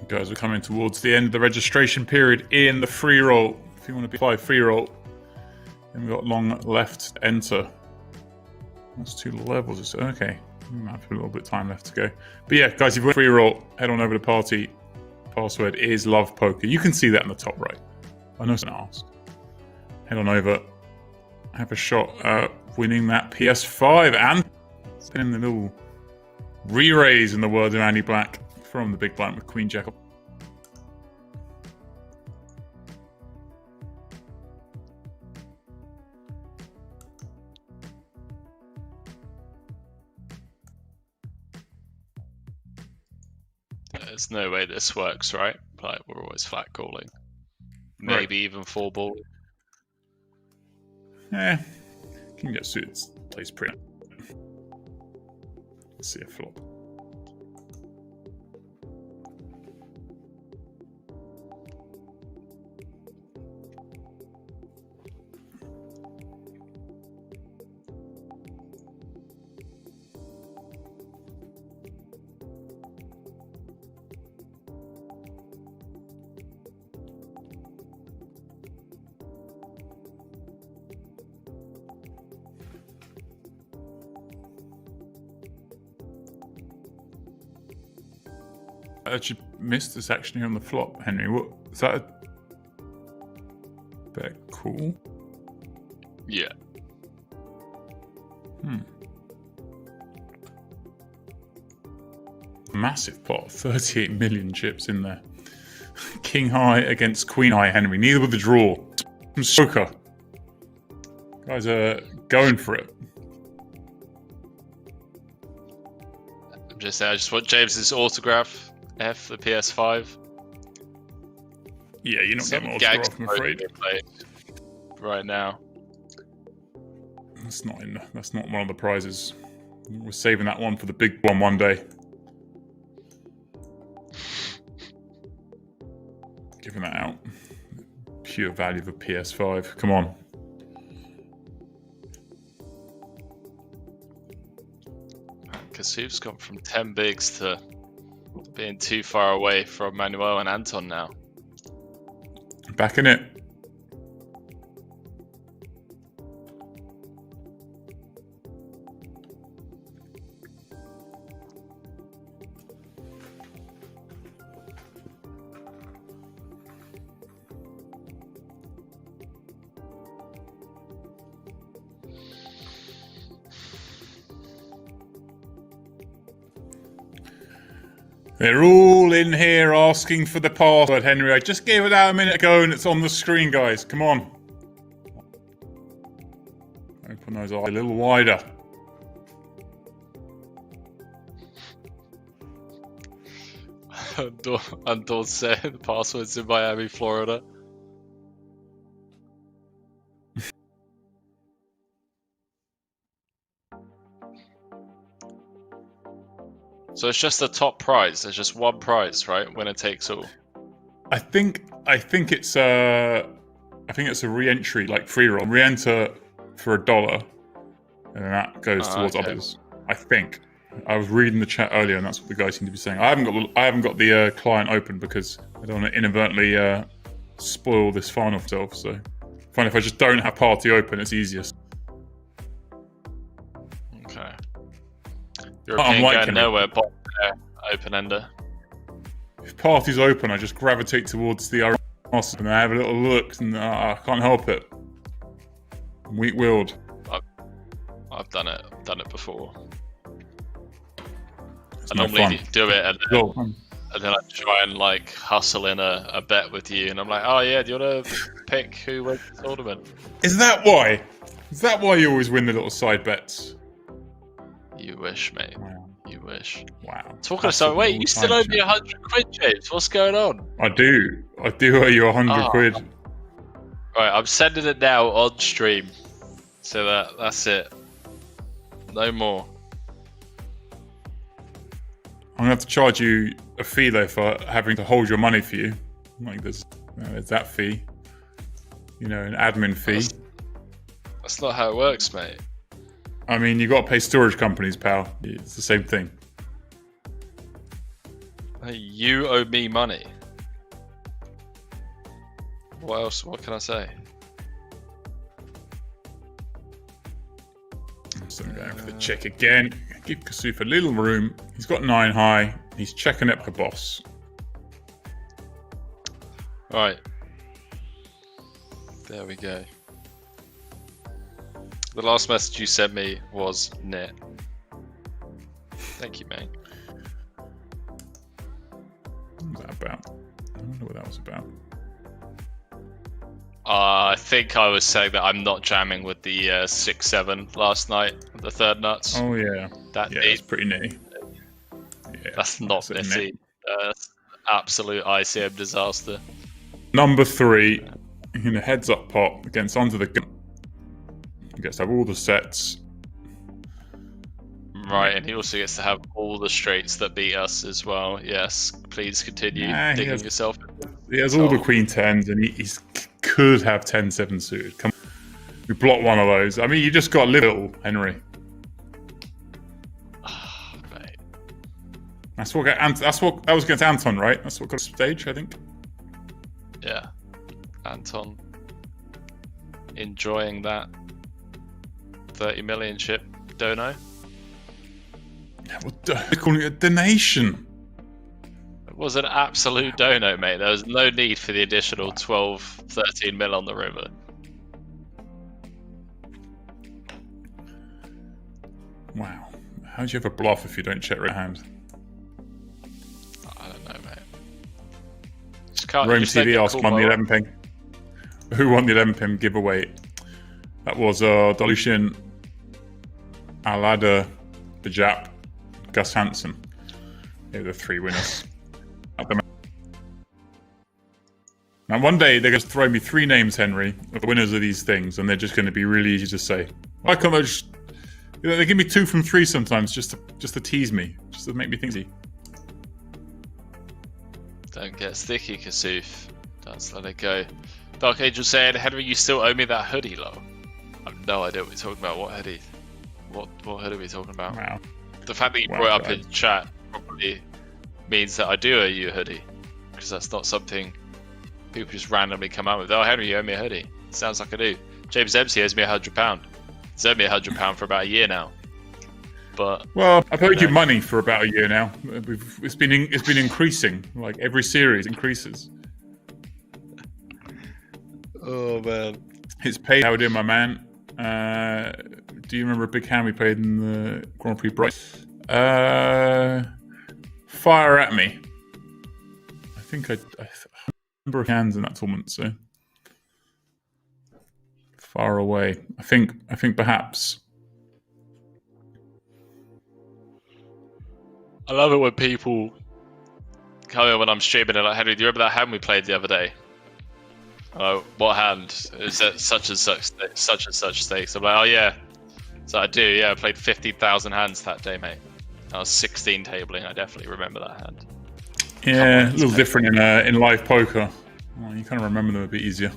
Speaker 1: Guys, we're coming towards the end of the registration period in the free roll. If you want to apply free roll, and we've got long left to enter. That's 2 levels. Okay, we might have a little bit of time left to go. But yeah, guys, if you want free roll, head on over to party. Password is love poker. You can see that in the top right. I know someone asked. Head on over. Have a shot at winning that PS5 and spinning the little re-raise in the words of Andy Black from the big blind with Queen Jack.
Speaker 2: There's no way this works, right? Like, we're always flat calling. Maybe even 4 ball.
Speaker 1: Yeah, can get suited. Plays pretty. Let's see a flop. I actually missed this action here on the flop, Henry. What is that? Bet cool.
Speaker 2: Yeah.
Speaker 1: Massive pot, 38 million chips in there. King high against Queen high, Henry. Neither with the draw. Some smoker. Guys are going for it.
Speaker 2: I'm just saying, I just want James's autograph. F for PS5.
Speaker 1: Yeah, you're not getting an autograph, I'm afraid.
Speaker 2: Right now.
Speaker 1: That's not one of the prizes. We're saving that one for the big one day. Giving that out. Pure value of a PS5. Come on.
Speaker 2: Kassouf's gone from 10 bigs to being too far away from Manuel and Anton now.
Speaker 1: Back in it. They're all in here asking for the password, Henry. I just gave it out a minute ago and it's on the screen, guys. Come on. Open those eyes a little wider.
Speaker 2: Anton said the password's in Miami, Florida. So it's just the top prize. There's just one prize, right? Winner takes all.
Speaker 1: I think it's a re-entry, like free roll. Re-enter for $1, and then that goes towards others. I think. I was reading the chat earlier, and that's what the guys seem to be saying. I haven't got the client open because I don't want to inadvertently spoil this final myself. So, I find if I just don't have party open, it's easiest.
Speaker 2: Okay. European going nowhere, but open-ender.
Speaker 1: If party's open, I just gravitate towards the arse and I have a little look, and I can't help it. I'm weak-willed.
Speaker 2: I've done it. I've done it before.
Speaker 1: It's
Speaker 2: I normally do it, and then I try and like hustle in a bet with you, and I'm like, oh yeah, do you want to pick who wins the tournament?
Speaker 1: Is that why? Is that why you always win the little side bets?
Speaker 2: You wish, mate. Wow. You wish.
Speaker 1: Wow.
Speaker 2: Talking of something, wait, you still owe me 100 quid, James. What's going on?
Speaker 1: I do owe you 100 quid.
Speaker 2: Right, I'm sending it now on stream. So that's it. No more.
Speaker 1: I'm going to have to charge you a fee, though, for having to hold your money for you. Like, there's that fee. You know, an admin fee.
Speaker 2: That's not how it works, mate.
Speaker 1: I mean, you got to pay storage companies, pal. It's the same thing.
Speaker 2: Hey, you owe me money. What else? What can I say?
Speaker 1: So I'm going for the check again. Give Kassouf a little room. He's got 9 high. He's checking up the boss.
Speaker 2: Right. There we go. The last message you sent me was net. Thank you, mate.
Speaker 1: What was that about? I wonder what that was about.
Speaker 2: I think I was saying that I'm not jamming with the 6-7 last night, the third nuts.
Speaker 1: Oh yeah, that's pretty nitty.
Speaker 2: Yeah, that's not nitty. Absolute ICM disaster.
Speaker 1: Number 3 in a heads-up pot against Under the Gun. He gets to have all the sets.
Speaker 2: Right, and he also gets to have all the straights that beat us as well. Yes, please continue digging yourself.
Speaker 1: He has all the Queen 10s, and he could have 10-7 suited. Come on. We block one of those. I mean, you just got little, Henry.
Speaker 2: Oh, mate.
Speaker 1: That was against Anton, right? That's what got stage, I think.
Speaker 2: Yeah, Anton enjoying that 30 million chip dono.
Speaker 1: Yeah, well, they're calling it a donation.
Speaker 2: It was an absolute dono, mate. There was no need for the additional 12, 13 mil on the river.
Speaker 1: Wow. How do you have a bluff if you don't check your hand?
Speaker 2: I don't know, mate. Just can't.
Speaker 1: Rome TV asked won the 11 ping. Who won the 11 ping giveaway? That was Dolution, Alada, the Jap, Gus Hansen. They were the 3 winners. Now, one day they're going to throw me 3 names, Henry, of the winners of these things, and they're just going to be really easy to say. Why can't I just They give me 2 from 3 sometimes, just to tease me, just to make me think.
Speaker 2: Don't get sticky, Kassouf. Let's let it go. Dark Angel said, Henry, you still owe me that hoodie, lol. I have no idea what we're talking about. What hoodie? What hoodie are we talking about?
Speaker 1: Wow.
Speaker 2: The fact that you brought it up in chat probably means that I do owe you a hoodie, because that's not something people just randomly come out with. Oh, Henry, you owe me a hoodie. Sounds like I do. James Dempsey owes me £100. He's owed me £100 for about a year now. But
Speaker 1: I've owed you money for about a year now. It's been increasing. Like every series increases.
Speaker 2: Oh man,
Speaker 1: it's paid. How we doing, my man? Do you remember a big hand we played in the Grand Prix Bright? Fire at me. I think I remember hands in that tournament, so far away. I think perhaps.
Speaker 2: I love it when people come in when I'm streaming and like, Henry, do you remember that hand we played the other day? What hand? Is that such and such stakes? I'm like, oh yeah. So I do, yeah. I played 50,000 hands that day, mate. I was 16 tabling. I definitely remember that hand.
Speaker 1: Yeah, a little different in live poker. Well, you kind of remember them a bit easier.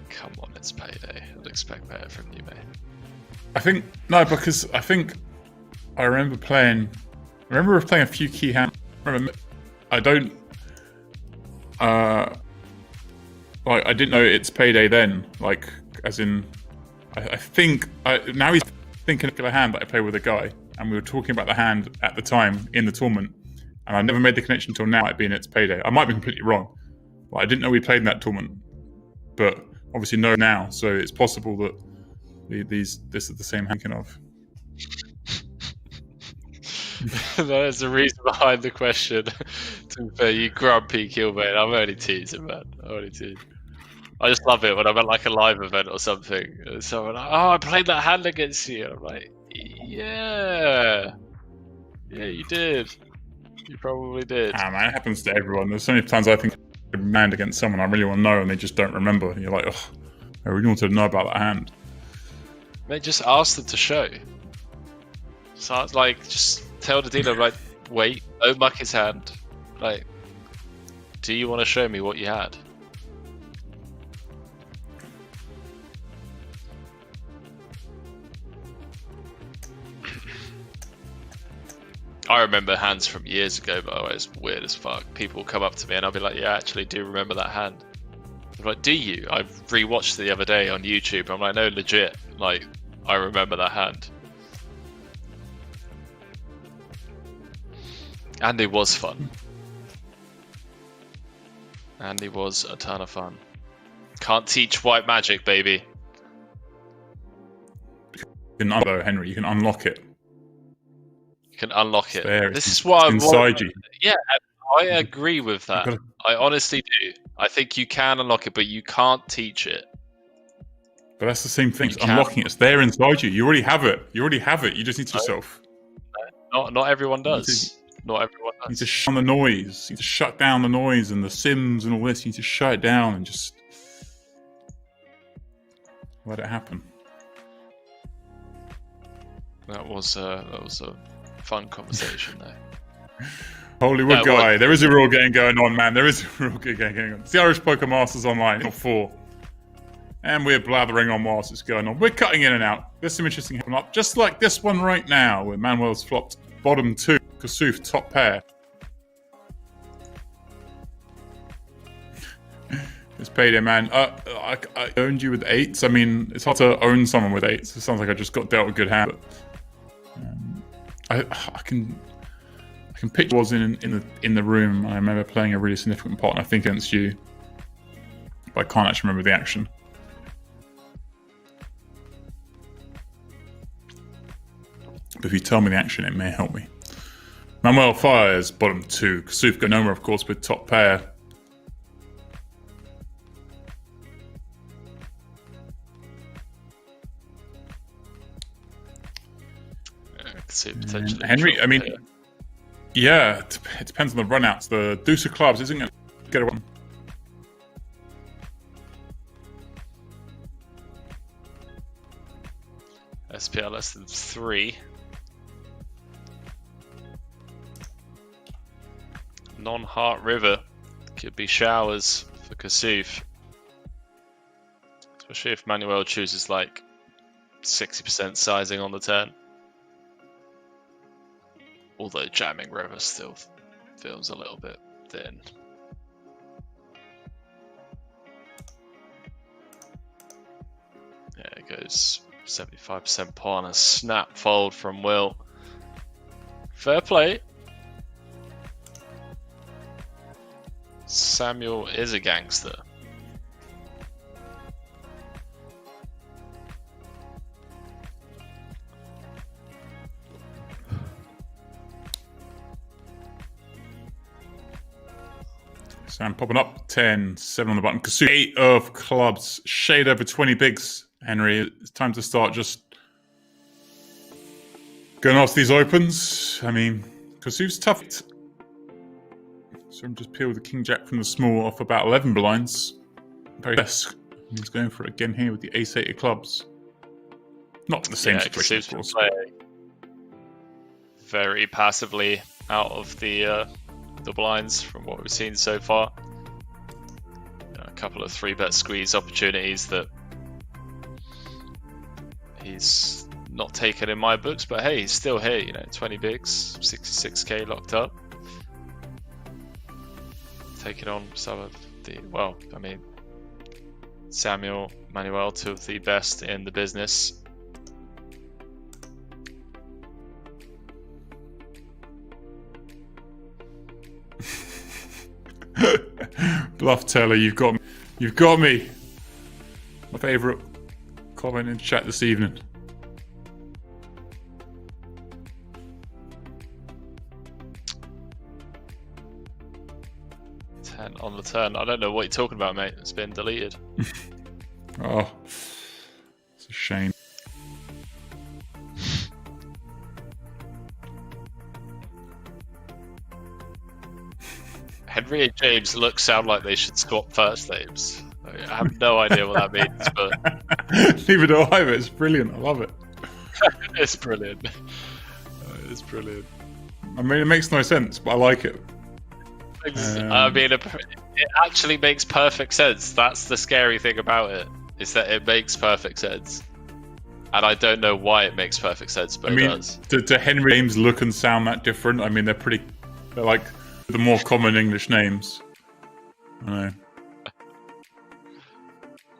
Speaker 2: Come on, it's payday. I'd expect better from you, mate.
Speaker 1: Because I remember playing a few key hands. I didn't know it's payday then. Like, as in, I think now he's thinking of a hand that I played with a guy, and we were talking about the hand at the time in the tournament, and I never made the connection until now. It being it's payday. I might be completely wrong, but I didn't know we played in that tournament. But obviously know now, so it's possible that this is the same hand of.
Speaker 2: There's a reason behind the question. To be fair, you grumpy Kilbane. I'm only teasing, man. I just love it when I'm at like a live event or something. And someone like, oh, I played that hand against you. I'm like, yeah, you did. You probably did.
Speaker 1: Ah, man, it happens to everyone. There's so many times I think I'm mad against someone I really want to know, and they just don't remember. And you're like, oh, I really want to know about that hand.
Speaker 2: Mate, just ask them to show. So it's like, just tell the dealer, like, wait, don't muck his hand. Like, do you want to show me what you had? I remember hands from years ago, but it's weird as fuck. People come up to me and I'll be like, yeah, I actually do remember that hand. I'm like, do you? I rewatched it the other day on YouTube. I'm like, no, legit. Like, I remember that hand. And it was fun. And it was a ton of fun. Can't teach white magic, baby.
Speaker 1: You can Henry. You can unlock it.
Speaker 2: You can unlock it.
Speaker 1: There,
Speaker 2: this is what I want.
Speaker 1: Inside you.
Speaker 2: Yeah, I agree with that. I honestly do. I think you can unlock it, but you can't teach it.
Speaker 1: But that's the same thing. It's unlocking it. It's there inside you. You already have it. You just need to yourself.
Speaker 2: Not everyone does. Not everyone does.
Speaker 1: You need to shut down the noise. You need to shut down the noise and the sims and all this. You need to shut it down and just let it happen.
Speaker 2: That was a fun conversation there.
Speaker 1: Hollywood guy, there is a real game going on, man. There is a real game going on. It's the Irish Poker Masters Online, 4. And we're blathering on whilst it's going on. We're cutting in and out. There's some interesting happening up, just like this one right now, where Manuel's flopped bottom 2, Kassouf top pair. It's payday, man. I owned you with 8s. I mean, it's hard to own someone with 8s. It sounds like I just got dealt a good hand. But, I can picture was in the room. I remember playing a really significant part, and I think against you, but I can't actually remember the action. But if you tell me the action, it may help me. Manuel fires bottom 2. Kassouf going over, of course, with top pair. Henry, I mean, yeah, it depends on the runouts. The deuce of clubs isn't going to get around.
Speaker 2: SPR less than 3. Non-heart river. Could be showers for Kassouf. Especially if Manuel chooses like 60% sizing on the turn. Although jamming river still feels a little bit thin. Yeah, it goes 75% pawn, a snap fold from Will. Fair play. Samuel is a gangster.
Speaker 1: Sam popping up, 10, 7 on the button. Kassouf, 8 of clubs, shade over 20 bigs. Henry, it's time to start just going after these opens. I mean, Kassouf's tough. So I'm just peeled the king jack from the small off about 11 blinds. Very best. He's going for it again here with the ace-8 of clubs. Not the same situation, of course.
Speaker 2: Very passively out of the blinds from what we've seen so far. A couple of 3-bet squeeze opportunities that he's not taken in my books, but hey, he's still here. 20 bigs, 66k locked up. Taking on some of the, well, I mean, Samuel, Manuel, 2 of the best in the business.
Speaker 1: Bluff Teller, you've got me. You've got me. My favourite comment in chat this evening.
Speaker 2: On the turn. I don't know what you're talking about, mate. It's been deleted.
Speaker 1: Oh, it's a shame.
Speaker 2: Henry and James sound like they should swap first names. I have no idea what that means, but
Speaker 1: neither do I. But it's brilliant. I love it.
Speaker 2: It's brilliant. It's brilliant.
Speaker 1: I mean, it makes no sense, but I like it.
Speaker 2: I mean, it actually makes perfect sense. That's the scary thing about it, is that it makes perfect sense. And I don't know why it makes perfect sense, but it does.
Speaker 1: Do Henry names look and sound that different? I mean, they're like the more common English names. I know.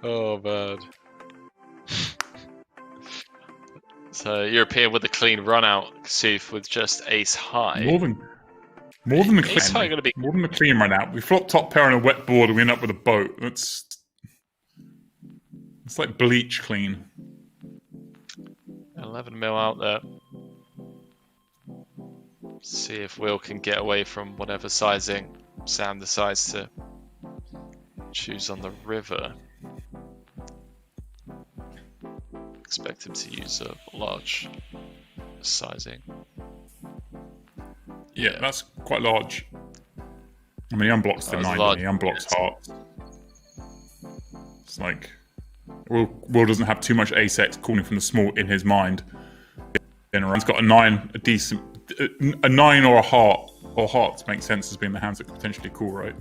Speaker 2: Oh, man. So, European with a clean run out, Kassouf with just ace high.
Speaker 1: More than the clean run out. We flop top pair on a wet board and we end up with a boat. It's like bleach clean.
Speaker 2: 11 mil out there. See if Will can get away from whatever sizing Sam decides to choose on the river. Expect him to use a large sizing.
Speaker 1: Yeah, that's quite large. I mean, he unblocks the 9, he unblocks hearts. It's like Will doesn't have too much ace-x calling from the small in his mind. He's got a 9, a 9 or a heart, or hearts make sense as being the hands that could potentially call, right?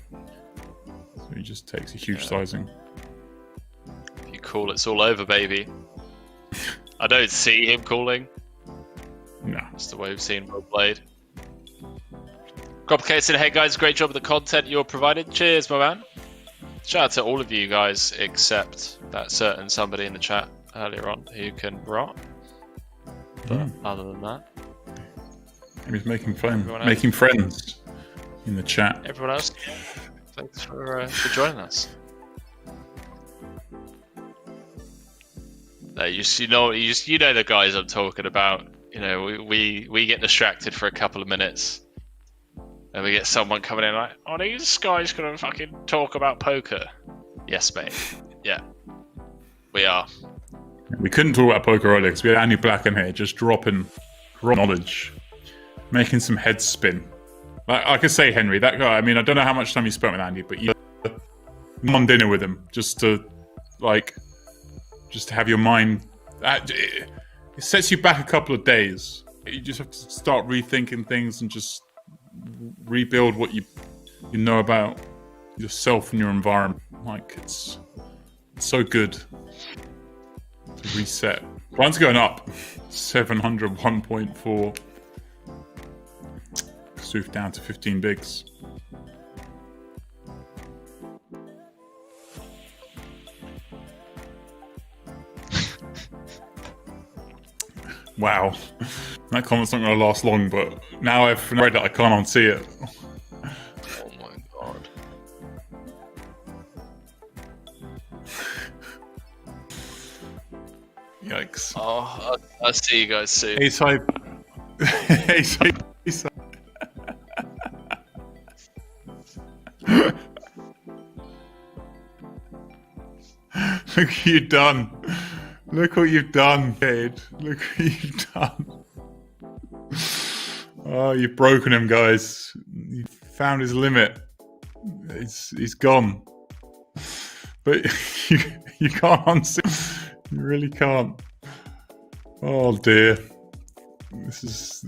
Speaker 1: So he just takes a huge sizing.
Speaker 2: If you call, it's all over, baby. I don't see him calling.
Speaker 1: No.
Speaker 2: That's the way we've seen Will played. Complicated, hey guys, great job with the content you're provided. Cheers, my man. Shout out to all of you guys, except that certain somebody in the chat earlier on who can rot. But other than that,
Speaker 1: he was making friends in the chat.
Speaker 2: Everyone else, thanks for joining us. No, you know the guys I'm talking about. You know, we get distracted for a couple of minutes. And we get someone coming in like, oh, these guys gonna fucking talk about poker. Yes, mate. Yeah. We are.
Speaker 1: We couldn't talk about poker earlier because we had Andy Black in here just dropping knowledge. Making some heads spin. Like I could say, Henry, that guy, I mean, I don't know how much time you spent with Andy, but you on dinner with him just to have your mind... it sets you back a couple of days. You just have to start rethinking things and just rebuild what you know about yourself and your environment. Like it's so good to reset. Mine's going up 701.4. Kassouf down to 15 bigs. Wow, that comment's not going to last long, but now I've read it, I can't unsee it.
Speaker 2: Oh my god.
Speaker 1: Yikes.
Speaker 2: Oh, I'll see you guys soon.
Speaker 1: Ace high. Ace high. Ace high. Look what you've done. Look what you've done, Cade. Look what you've done. Oh, you've broken him, guys. You found his limit. He's gone. But you can't unsee. You really can't. Oh dear. This is.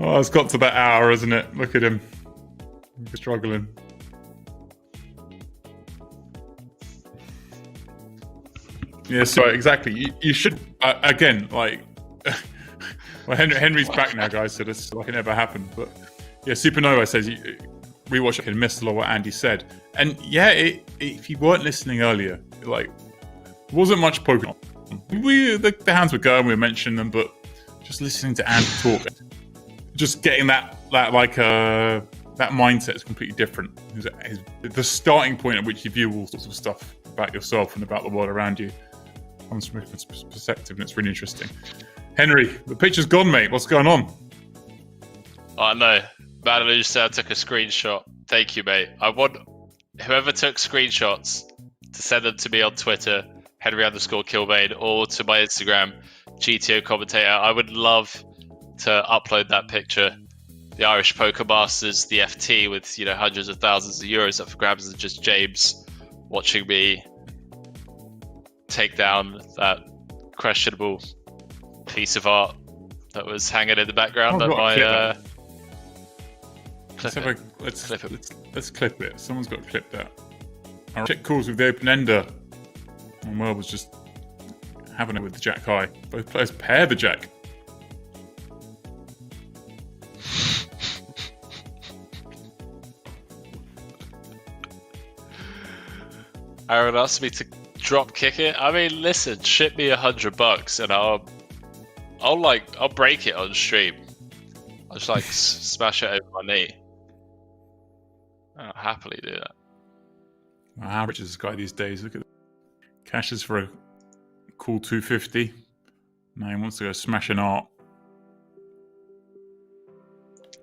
Speaker 1: Oh, it's got to that hour, isn't it? Look at him. He's struggling. Yeah, so exactly. You should again, like. Well, Henry's back now, guys. So this like it never happened. But yeah, Supernova says rewatch it and missed a lot of what Andy said. And yeah, if you weren't listening earlier, like there wasn't much poker. The hands were going, we were mentioning them, but just listening to Andy talk, just getting that mindset is completely different. The starting point at which you view all sorts of stuff about yourself and about the world around you comes from a different perspective, and it's really interesting. Henry, the picture's gone, mate. What's going on?
Speaker 2: I know. Manuel said I took a screenshot. Thank you, mate. I want whoever took screenshots to send them to me on Twitter, Henry_Kilbane, or to my Instagram, GTO Commentator. I would love to upload that picture. The Irish Poker Masters, the FT with hundreds of thousands of euros up for grabs, and just James watching me take down that questionable piece of art that was hanging in the background.
Speaker 1: Let's clip it. Someone's got to clip that. Our check calls with the open ender. Manuel was just having it with the jack high. Both players pair the jack.
Speaker 2: Aaron asked me to drop kick it. I mean, listen, ship me $100 and I'll break it on stream. I'll just smash it over my knee. I'll happily do that.
Speaker 1: Wow, how rich is this guy these days? Look at cashes for a cool 250. Now he wants to go smashing art.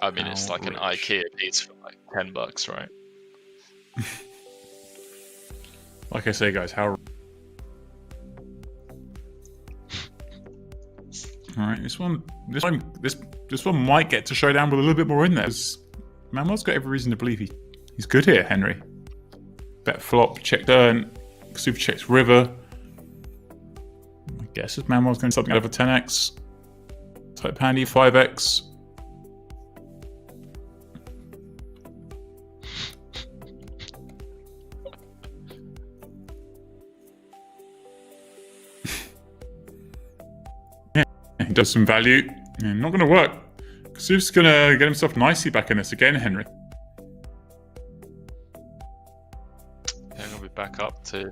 Speaker 2: I mean, it's like an IKEA piece for like $10, right?
Speaker 1: Like I say, guys, how... Alright, this one might get to showdown with a little bit more in there. Manuel's got every reason to believe he's good here, Henry. Bet flop, check turn, super checks river. My guess is Manuel's going to something out of a 10x. Type handy 5x. He does some value. Yeah, not going to work. Kassouf's going to get himself nicely back in this again, Henry.
Speaker 2: Yeah, I'm going to be back up to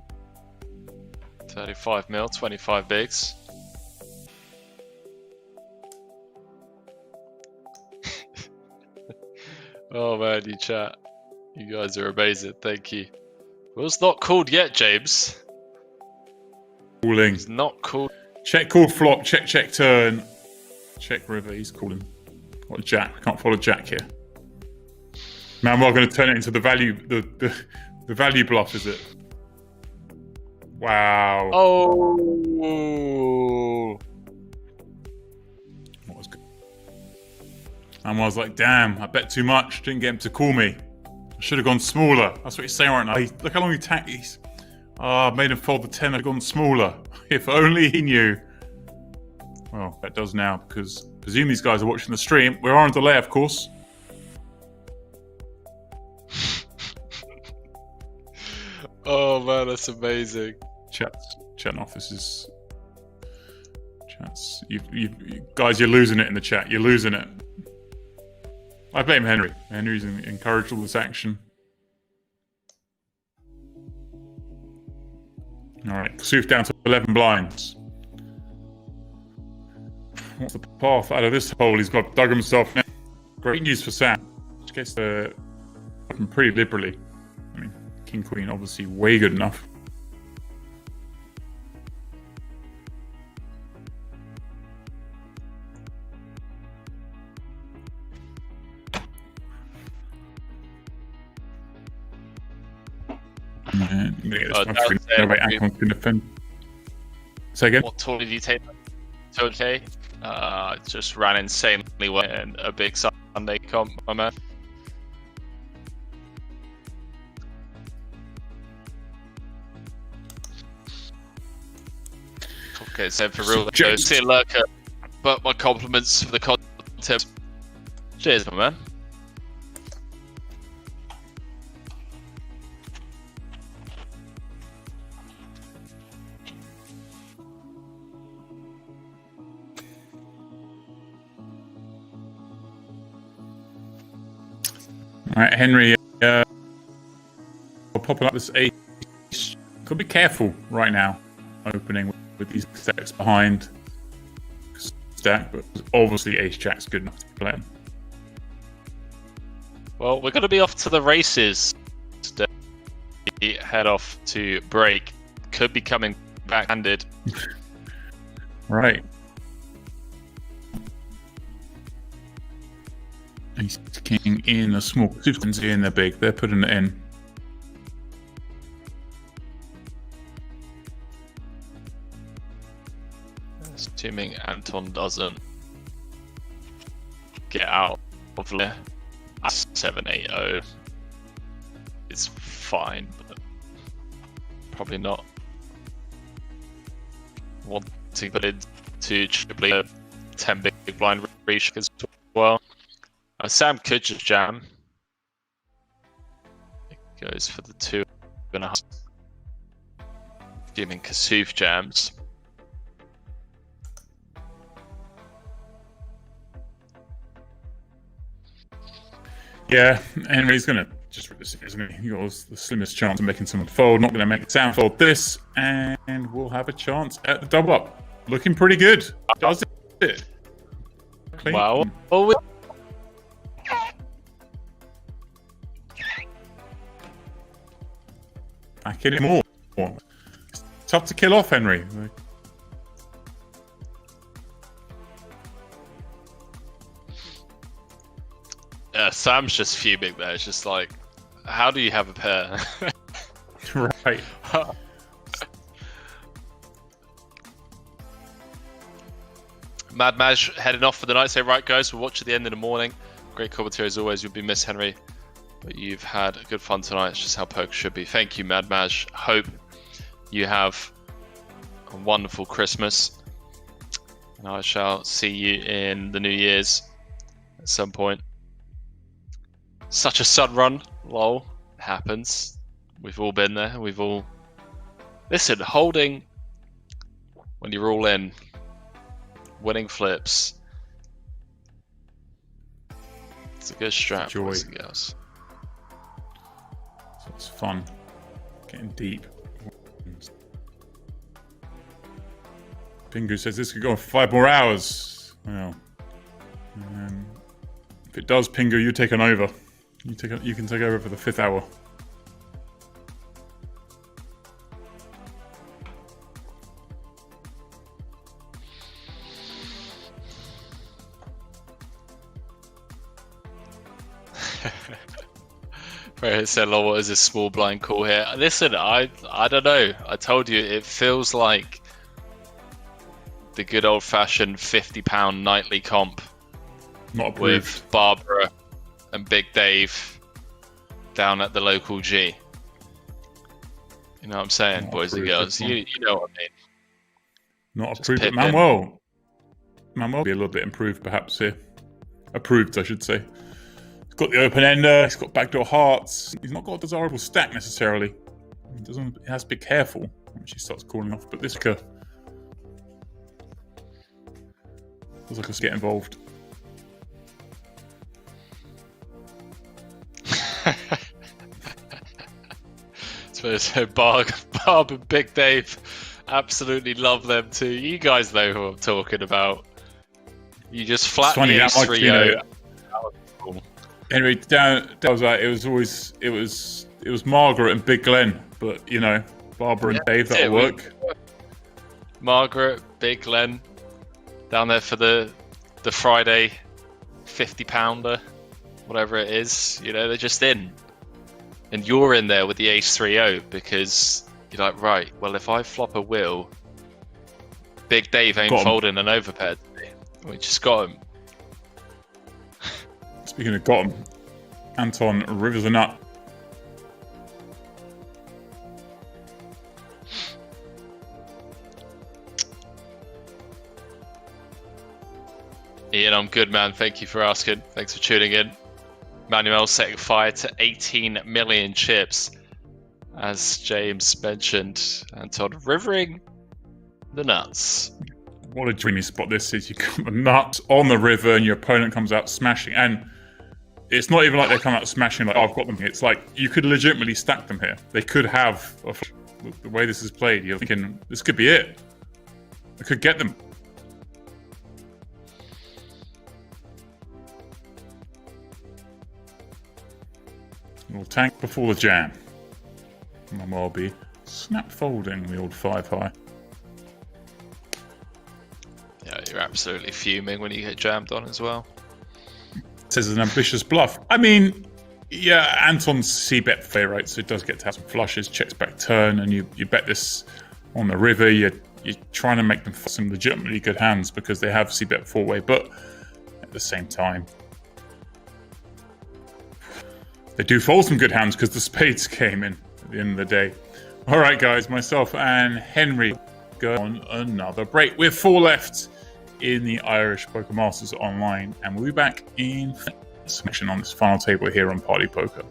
Speaker 2: 35 mil, 25 bigs. Oh man, you chat. You guys are amazing. Thank you. Well, it's not called yet, James.
Speaker 1: Calling.
Speaker 2: It's not called.
Speaker 1: Check call flop, check turn, check river. He's calling. What jack? We can't follow jack here. Manuel going to turn it into the value, the value bluff, is it? Wow.
Speaker 2: Oh.
Speaker 1: What was good? Manuel's like, damn, I bet too much. Didn't get him to call me. I should have gone smaller. That's what he's saying right now. Look how long he tanked. Ah, made him fold the 10 had gone smaller. If only he knew. Well, that does now, because I presume these guys are watching the stream. We're on delay, of course.
Speaker 2: Oh man, that's amazing.
Speaker 1: Chat off. This is chats. You guys, you're losing it in the chat. You're losing it. I blame Henry. Henry's encouraged all this action. All right, Kassouf down to 11 blinds. What's the path out of this hole? He's got dug himself now. Great news for Sam. Which gets the pretty liberally. I mean, King Queen obviously way good enough. I'm gonna get this one. Anton's gonna defend. Say again.
Speaker 2: What tool did you take? Okay. Just ran insanely well in a big Sunday comp, my man. Okay, so for real, though, see you lurker. But my compliments for the content. Cheers, my man.
Speaker 1: All right, Henry, we're popping up this ace. Could be careful right now, opening with these stacks behind stack, but obviously ace jack's good enough to be playing.
Speaker 2: Well, we're going to be off to the races. Head off to break. Could be coming back-handed.
Speaker 1: Right. He's king in a small. Vousden's in there big. They're putting it in.
Speaker 2: Assuming Anton doesn't get out of there. 7-8-0. It's fine, but probably not wanting to put into triply a 10 big blind reach as well. Sam could just jam. It goes for the 2.5. Assuming Kassouf jams.
Speaker 1: Yeah, Henry's going to just rip this in, isn't he? He got the slimmest chance of making someone fold. Not going to make Sam fold this, and we'll have a chance at the double up. Looking pretty good. Does it? Clean.
Speaker 2: Wow. Oh,
Speaker 1: back in it more. It's tough to kill off, Henry.
Speaker 2: Sam's just fuming there. It's just like, how do you have a pair?
Speaker 1: Right.
Speaker 2: Mad Maj heading off for the night. Say, right, guys, we'll watch at the end in the morning. Great commentary as always. You'll be missed, Henry. But you've had good fun tonight. It's just how poker should be. Thank you, Mad Maj. Hope you have a wonderful Christmas. And I shall see you in the New Year's at some point. Such a sun run. Lol. It happens. We've all been there. We've all... Listen, holding when you're all in. Winning flips. It's a good strat,
Speaker 1: Joy.
Speaker 2: boys and girls.
Speaker 1: So it's fun. Getting deep. Pingu says this could go on for 5 more hours. Well, if it does, Pingu, you're taking over. You can take over for the 5th hour.
Speaker 2: Right, so what is this small blind call here? Listen, I don't know. I told you it feels like the good old fashioned £50 nightly comp.
Speaker 1: Not approved.
Speaker 2: With Barbara and Big Dave down at the local G. You know what I'm saying,
Speaker 1: Not
Speaker 2: boys and
Speaker 1: approved,
Speaker 2: girls?
Speaker 1: this one.
Speaker 2: You know what I mean.
Speaker 1: Not
Speaker 2: Just
Speaker 1: approved, but
Speaker 2: pip in.
Speaker 1: Manuel be a little bit improved perhaps here. Approved, I should say. He's got the open ender, he's got backdoor hearts. He's not got a desirable stack necessarily. He has to be careful when she starts calling off, but this could feels like us get involved.
Speaker 2: So Barb and Big Dave absolutely love them too. You guys know who I'm talking about. You just flat
Speaker 1: funny,
Speaker 2: the
Speaker 1: that might, you know,
Speaker 2: X3O.
Speaker 1: Anyway, down was like it was Margaret and Big Glenn, but you know, Barbara and Dave, that'll work.
Speaker 2: Margaret, Big Glenn, down there for the Friday 50-pounder, whatever it is. You know, they're just in. And you're in there with the ace-3-0 because you're like, right, well, if I flop a wheel, Big Dave ain't folding an overpair. We just got him.
Speaker 1: Speaking of got him, Anton rivers a nut.
Speaker 2: Ian, I'm good, man. Thank you for asking. Thanks for tuning in. Manuel setting fire to 18 million chips. As James mentioned, Anton rivering the nuts.
Speaker 1: What a dreamy spot this is. You got the nuts on the river and your opponent comes out smashing. And it's not even like they come out smashing like, oh, I've got them here. It's like you could legitimately stack them here. They could have, the way this is played, you're thinking, this could be it. I could get them. Little tank before the jam. Manuel be snap folding the old 5-high.
Speaker 2: Yeah, you're absolutely fuming when you get jammed on as well.
Speaker 1: Says an ambitious bluff. I mean, yeah, Anton's C-bet fair, right? So it does get to have some flushes, checks back turn, and you bet this on the river. You're trying to make them some legitimately good hands because they have C-bet four-way, but at the same time, they do fold some good hands because the spades came in at the end of the day. All right, guys, myself and Henry go on another break. We're 4 left in the Irish Poker Masters online, and we'll be back in section on this final table here on Party Poker.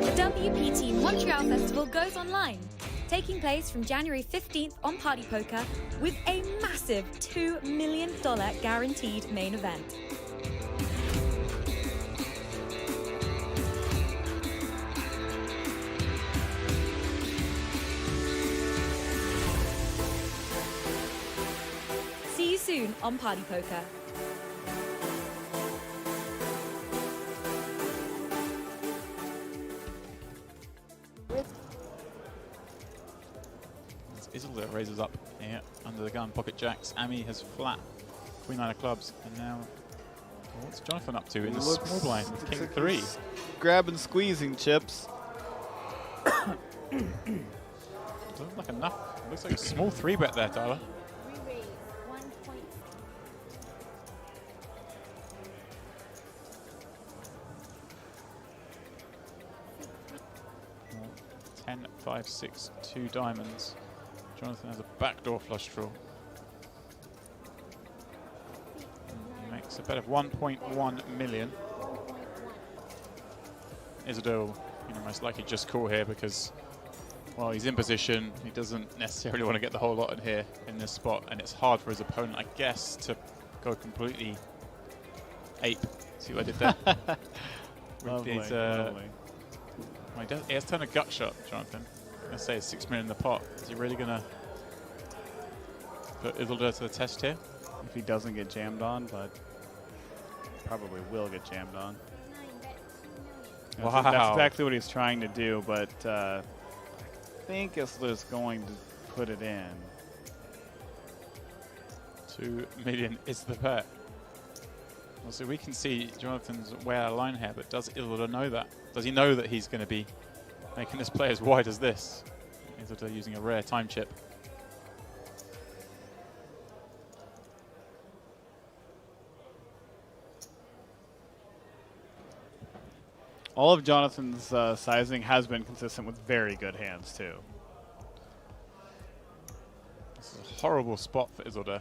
Speaker 8: The WPT Montreal Festival goes online, taking place from January 15th on Party Poker with a massive $2 million guaranteed main event. See you soon on Party Poker.
Speaker 5: Isildur raises up here under the gun, pocket jacks. Ami has flat Queen Nine of clubs, and now what's Jonathan up to in the small blind? King 3.
Speaker 12: Grab and squeezing chips.
Speaker 5: Doesn't look like enough. Looks like a small 3-bet there, Tyler. Well, 10, 5, 6, 2 diamonds. Jonathan has a backdoor flush draw. He makes a bet of 1.1 million. Isildur will, most likely just call here because, well, he's in position. He doesn't necessarily want to get the whole lot in here in this spot, and it's hard for his opponent, I guess, to go completely ape. See what I did there?
Speaker 12: Lovely,
Speaker 5: These,
Speaker 12: lovely.
Speaker 5: well, he has turned a gut shot, Jonathan. Let's say it's 6 million in the pot. Is he really going to put Isildur to the test here?
Speaker 12: If he doesn't get jammed on, but probably will get jammed on.
Speaker 5: Wow.
Speaker 12: That's exactly what he's trying to do, but I think Isildar's going to put it in.
Speaker 5: 2 million is the bet. Well, so we can see Jonathan's way out of line here, but does Isildur know that? Does he know that he's going to be making this play as wide as this? Isildur using a rare time chip.
Speaker 12: All of Jonathan's sizing has been consistent with very good hands, too.
Speaker 5: This is a horrible spot for Isolde.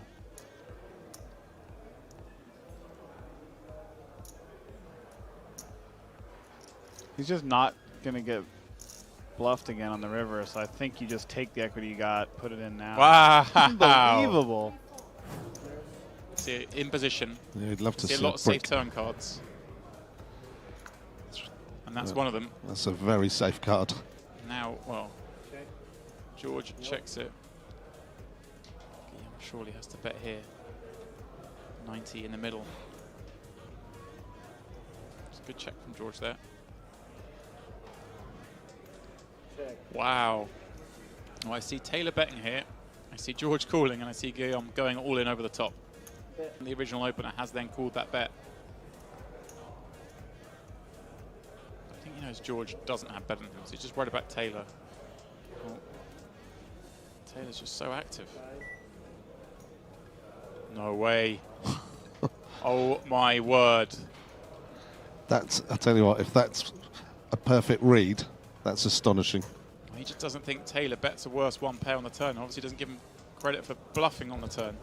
Speaker 12: He's just not going to get bluffed again on the river, so I think you just take the equity you got, put it in now.
Speaker 5: Wow!
Speaker 12: Unbelievable.
Speaker 5: See, in position.
Speaker 11: Yeah, you'd love to
Speaker 5: see a lot of safe turn cards. And that's one of them.
Speaker 11: That's a very safe card.
Speaker 5: Now, well, George checks it. Guillaume surely has to bet here. 90 in the middle. It's a good check from George there. Wow. Well, I see Taylor betting here. I see George calling, and I see Guillaume going all in over the top. The original opener has then called that bet. I think he knows George doesn't have betting hands. He's just worried about Taylor. Oh. Taylor's just so active. No way. Oh my word.
Speaker 11: That's, I tell you what, if that's a perfect read, that's astonishing.
Speaker 5: He just doesn't think Taylor bets a worse one pair on the turn. Obviously doesn't give him credit for bluffing on the turn.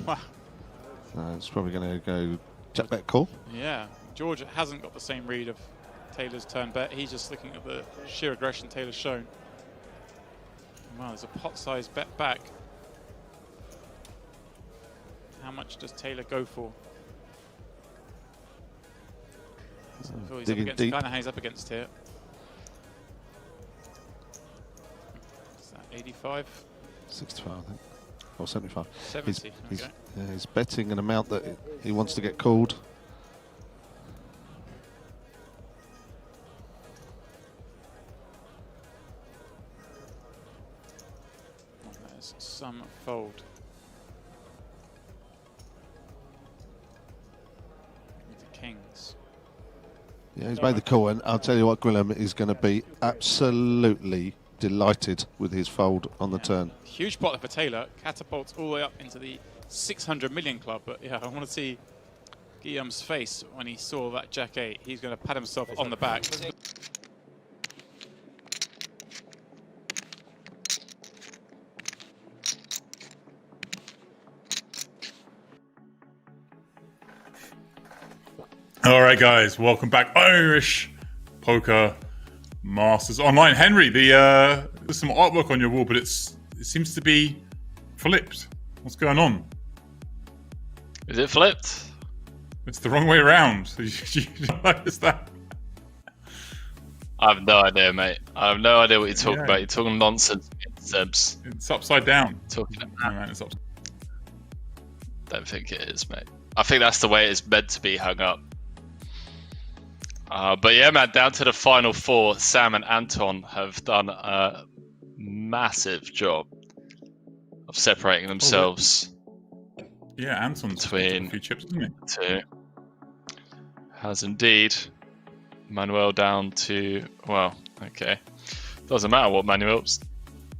Speaker 5: Wow.
Speaker 11: It's probably going to go check bet call.
Speaker 5: Yeah, George hasn't got the same read of Taylor's turn bet. He's just looking at the sheer aggression Taylor's shown. Wow, there's a pot-sized bet back. How much does Taylor go for? So I feel he's up against the kind of how he's up against here. Is that 85?
Speaker 11: 65, I think. Or 75.
Speaker 5: 70.
Speaker 11: He's betting an amount that he wants to get called.
Speaker 5: Oh, there's some fold. With the kings.
Speaker 11: Yeah, he's made the call, and I'll tell you what, Guillaume is going to be absolutely delighted with his fold on the turn.
Speaker 5: Huge pot for Taylor, catapults all the way up into the 600 million club. But yeah, I want to see Guillaume's face when he saw that Jack 8. He's going to pat himself on the back.
Speaker 1: All right, guys, welcome back. Irish Poker Masters Online. Henry, there's some artwork on your wall, but it seems to be flipped. What's going on?
Speaker 2: Is it flipped?
Speaker 1: It's the wrong way around. You notice that?
Speaker 2: I have no idea, mate. I have no idea what you're talking about. You're talking nonsense, Sebs.
Speaker 1: It's upside down.
Speaker 2: Talking
Speaker 1: about man, it's upside.
Speaker 2: Don't think it is, mate. I think that's the way it's meant to be hung up. But yeah, man, down to the final four. Sam and Anton have done a massive job of separating themselves.
Speaker 1: Yeah, Anton's between a few chips, isn't he?
Speaker 2: Two. Has indeed. Manuel down to, well, okay. Doesn't matter what Manuel's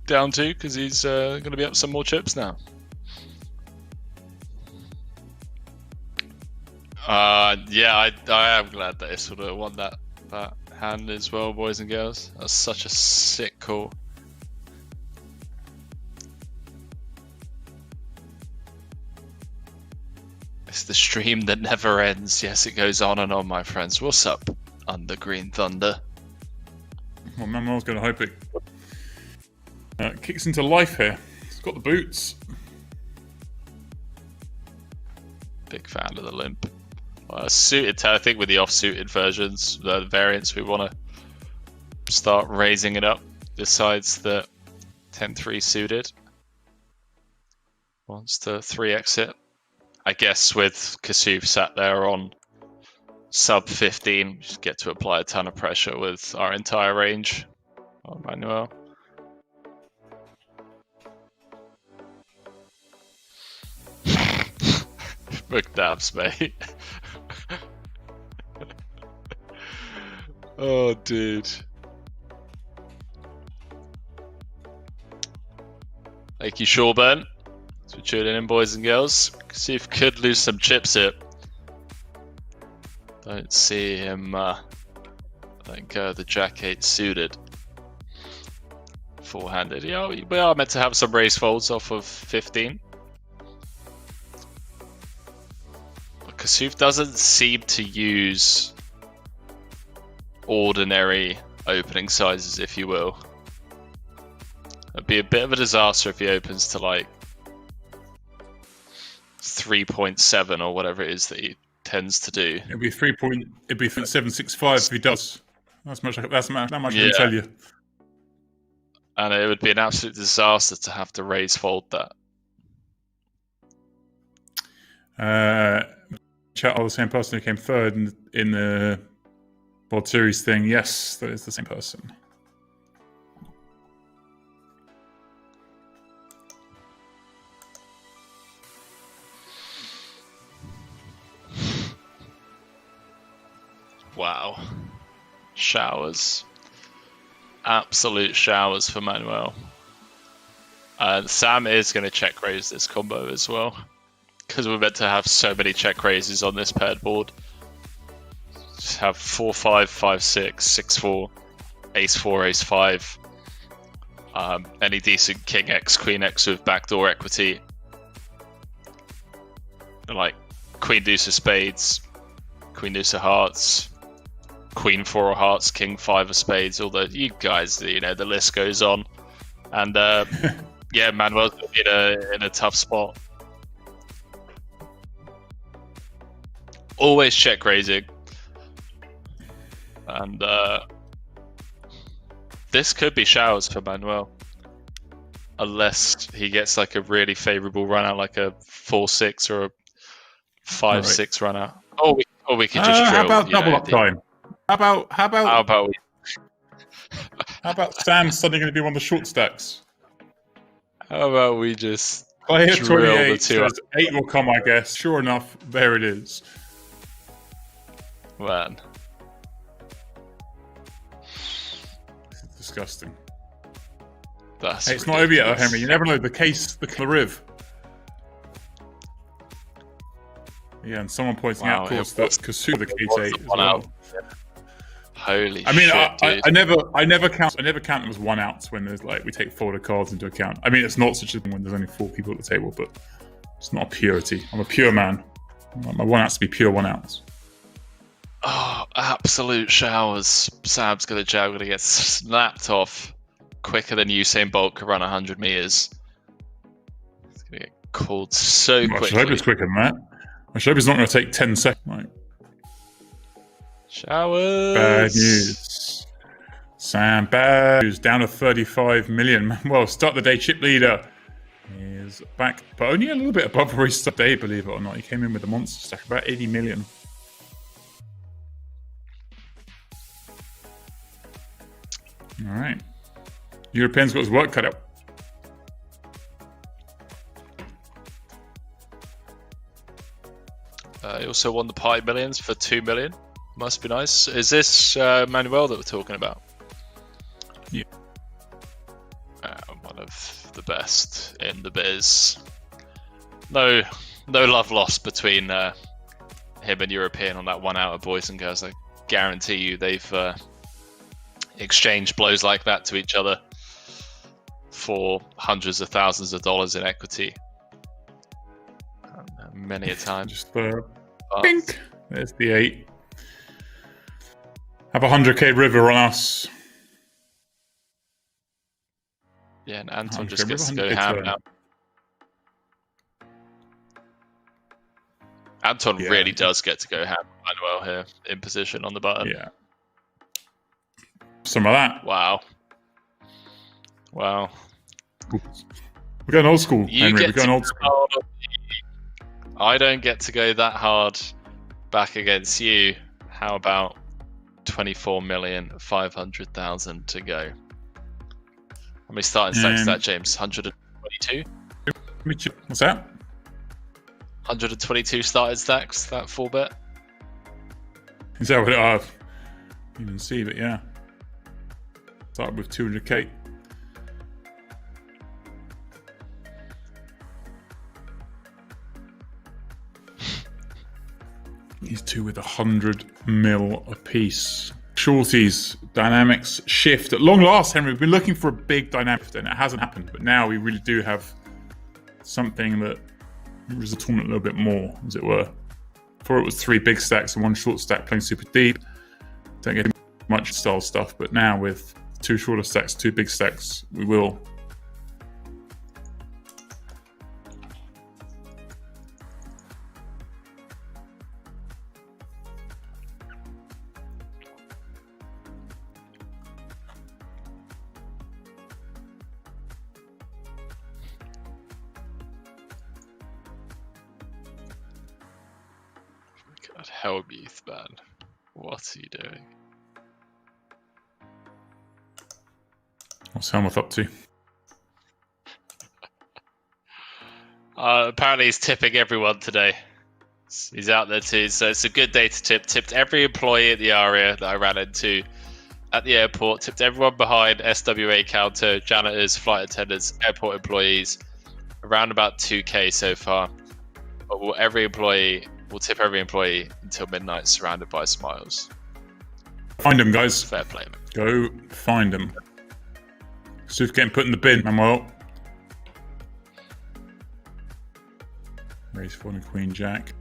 Speaker 2: down to because he's going to be up some more chips now. Yeah, I am glad that Isolde would have won that hand as well, boys and girls. That's such a sick call. It's the stream that never ends. Yes, it goes on and on, my friends. What's up, Under Green Thunder?
Speaker 1: Well, Manuel's going to hope it kicks into life here. He's got the boots.
Speaker 2: Big fan of the limp. Suited, I think with the off-suited versions, the variants, we want to start raising it up. Besides the 10-3 suited, wants to 3x it. I guess with Kassouf sat there on sub 15, we just get to apply a ton of pressure with our entire range on Manuel. McDabs, mate. Oh, dude. Thank you, Shawburn. Thanks for tuning in, boys and girls. See if we could lose some chips here. Don't see him. I think the Jack 8 suited. Four-handed. Yeah, we are meant to have some raise folds off of 15. Kassouf doesn't seem to use ordinary opening sizes, if you will. It'd be a bit of a disaster if he opens to like 3.7 or whatever it is that he tends to do.
Speaker 1: It'd be 765 if he does. That's much. That much I can tell you.
Speaker 2: And it would be an absolute disaster to have to raise fold that.
Speaker 1: Chat, all the same person who came third in the World Series thing. Yes, that is the same person.
Speaker 2: Wow. Showers. Absolute showers for Manuel. Sam is going to check raise this combo as well, because we're meant to have so many check raises on this paired board. Just have 4-5, 5-6, 6-4, Ace-4, Ace-5. Any decent King X, Queen X with backdoor equity. Like Queen Deuce of Spades, Queen Deuce of Hearts, Queen 4 of Hearts, King 5 of Spades. Although you guys, the list goes on. And yeah, Manuel's in a tough spot. Always check raising. And this could be showers for Manuel. Unless he gets like a really favourable run out, like a 4-6 or a 5-6 run out. Or we could just drill.
Speaker 1: How about double up time? How about Sam suddenly going to be one of the short stacks?
Speaker 2: How about we just
Speaker 1: Player
Speaker 2: drill
Speaker 1: 28
Speaker 2: the two?
Speaker 1: says 8 will come, I guess. Sure enough, there it is.
Speaker 2: Man.
Speaker 1: It's disgusting.
Speaker 2: That's
Speaker 1: it's not over yet, though, Henry. You never know. The Riv. Yeah, and someone pointing out, of course, that Kassouf the K8 as well.
Speaker 2: Holy
Speaker 1: I mean,
Speaker 2: shit,
Speaker 1: I never count them as one outs when there's like we take 4 of the cards into account. I mean, it's not such a thing when there's only 4 people at the table, but it's not a purity. I'm a pure man. My one outs to be pure one outs.
Speaker 2: Oh, absolute showers. Sam's gonna get snapped off quicker than Usain Bolt could run 100 meters. It's gonna get called so quickly.
Speaker 1: I hope it's quicker than that. I hope it's not going to take 10 seconds. Right.
Speaker 2: Showers.
Speaker 1: Bad news. Sam, bad news. Down to 35 million. Well, start the day chip leader is back, but only a little bit above where he started the day, believe it or not. He came in with a monster stack, about 80 million. All right. European's got his work cut out.
Speaker 2: He also won the Party Millions for 2 million. Must be nice. Is this Manuel that we're talking about?
Speaker 1: Yeah.
Speaker 2: One of the best in the biz. No love lost between him and European on that one out of boys and girls. I guarantee you they've exchanged blows like that to each other for hundreds of thousands of dollars in equity. Many a time.
Speaker 1: Just pink. There's the 8. Have a 100k river on us.
Speaker 2: Yeah, and Anton just gets to go ham now. Anton really does get to go ham Manuel here in position on the button.
Speaker 1: Yeah. Some of that.
Speaker 2: Wow.
Speaker 1: We're going old school, Henry. We're going old school.
Speaker 2: I don't get to go that hard back against you. How about 24,500,000 to go? How many starting stacks is that, James? 122?
Speaker 1: What's that?
Speaker 2: 122 starting stacks, that 4-bet?
Speaker 1: Is that what I didn't see, but yeah. Start with 200k. These two with 100 mil apiece. Shorties, dynamics shift. At long last, Henry, we've been looking for a big dynamic and it hasn't happened. But now we really do have something that is a tournament a little bit more, as it were. Before it was 3 big stacks and 1 short stack playing super deep. Don't get much style stuff, but now with 2 shorter stacks, 2 big stacks, we will.
Speaker 2: God, Hellbeath, man. What's he doing?
Speaker 1: What's Helmuth up to?
Speaker 2: Apparently he's tipping everyone today. He's out there too, so it's a good day to tip. Tipped every employee at the area that I ran into at the airport. Tipped everyone behind SWA counter, janitors, flight attendants, airport employees. Around about 2K so far. But we'll tip every employee until midnight, surrounded by smiles.
Speaker 1: Find him, guys.
Speaker 2: Fair play.
Speaker 1: Go find him. Kassouf getting put in the bin, Manuel. Raise 4 and Queen Jack.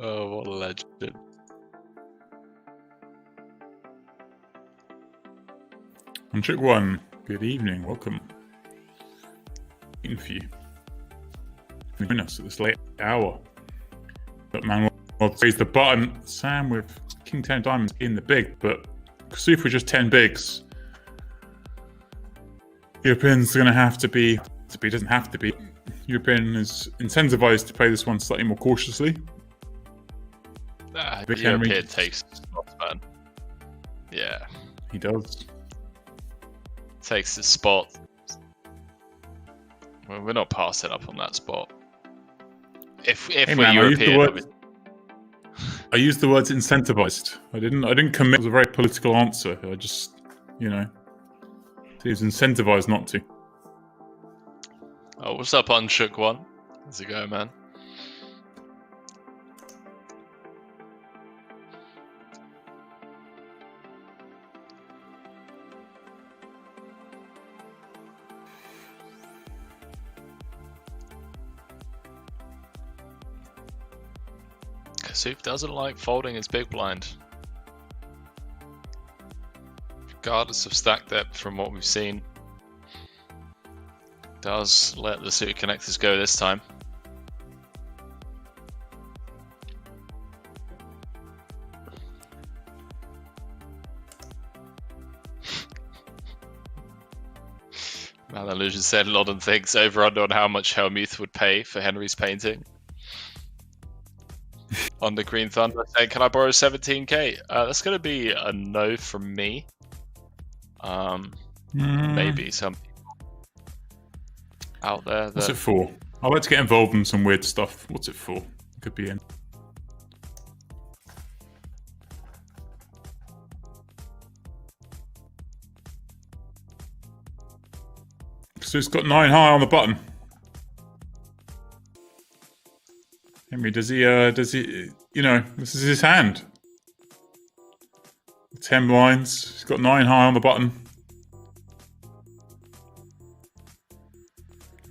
Speaker 2: Oh, what a legend.
Speaker 1: On trick 1, good evening, welcome. Waiting for you. Join us at this late hour. But Manuel raise the button. Sam with King 10 diamonds in the big, but Kassouf with just 10 bigs. European's going to have to be, doesn't have to be. European is incentivized to play this one slightly more cautiously.
Speaker 2: European takes the spots, man. Yeah.
Speaker 1: He does.
Speaker 2: Takes the spot. Well, we're not passing up on that spot. If
Speaker 1: hey,
Speaker 2: we're
Speaker 1: man,
Speaker 2: European,
Speaker 1: I used the words incentivized. I didn't commit. It was a very political answer. I just, he was incentivized not to.
Speaker 2: Oh, what's up, Unshook One? How's it going, man? Kassouf doesn't like folding his big blind. Regardless of stack depth from what we've seen. Does let the suited connectors go this time. Malillusion said London thinks over under on how much Helmuth would pay for Henry's painting. On the Green Thunder saying, can I borrow 17k? That's going to be a no from me. Maybe some people out there. That...
Speaker 1: What's it for? I like to get involved in some weird stuff. What's it for? Could be in. So he's got 9 high on the button. Henry, does he, this is his hand. 10 blinds, he's got 9 high on the button.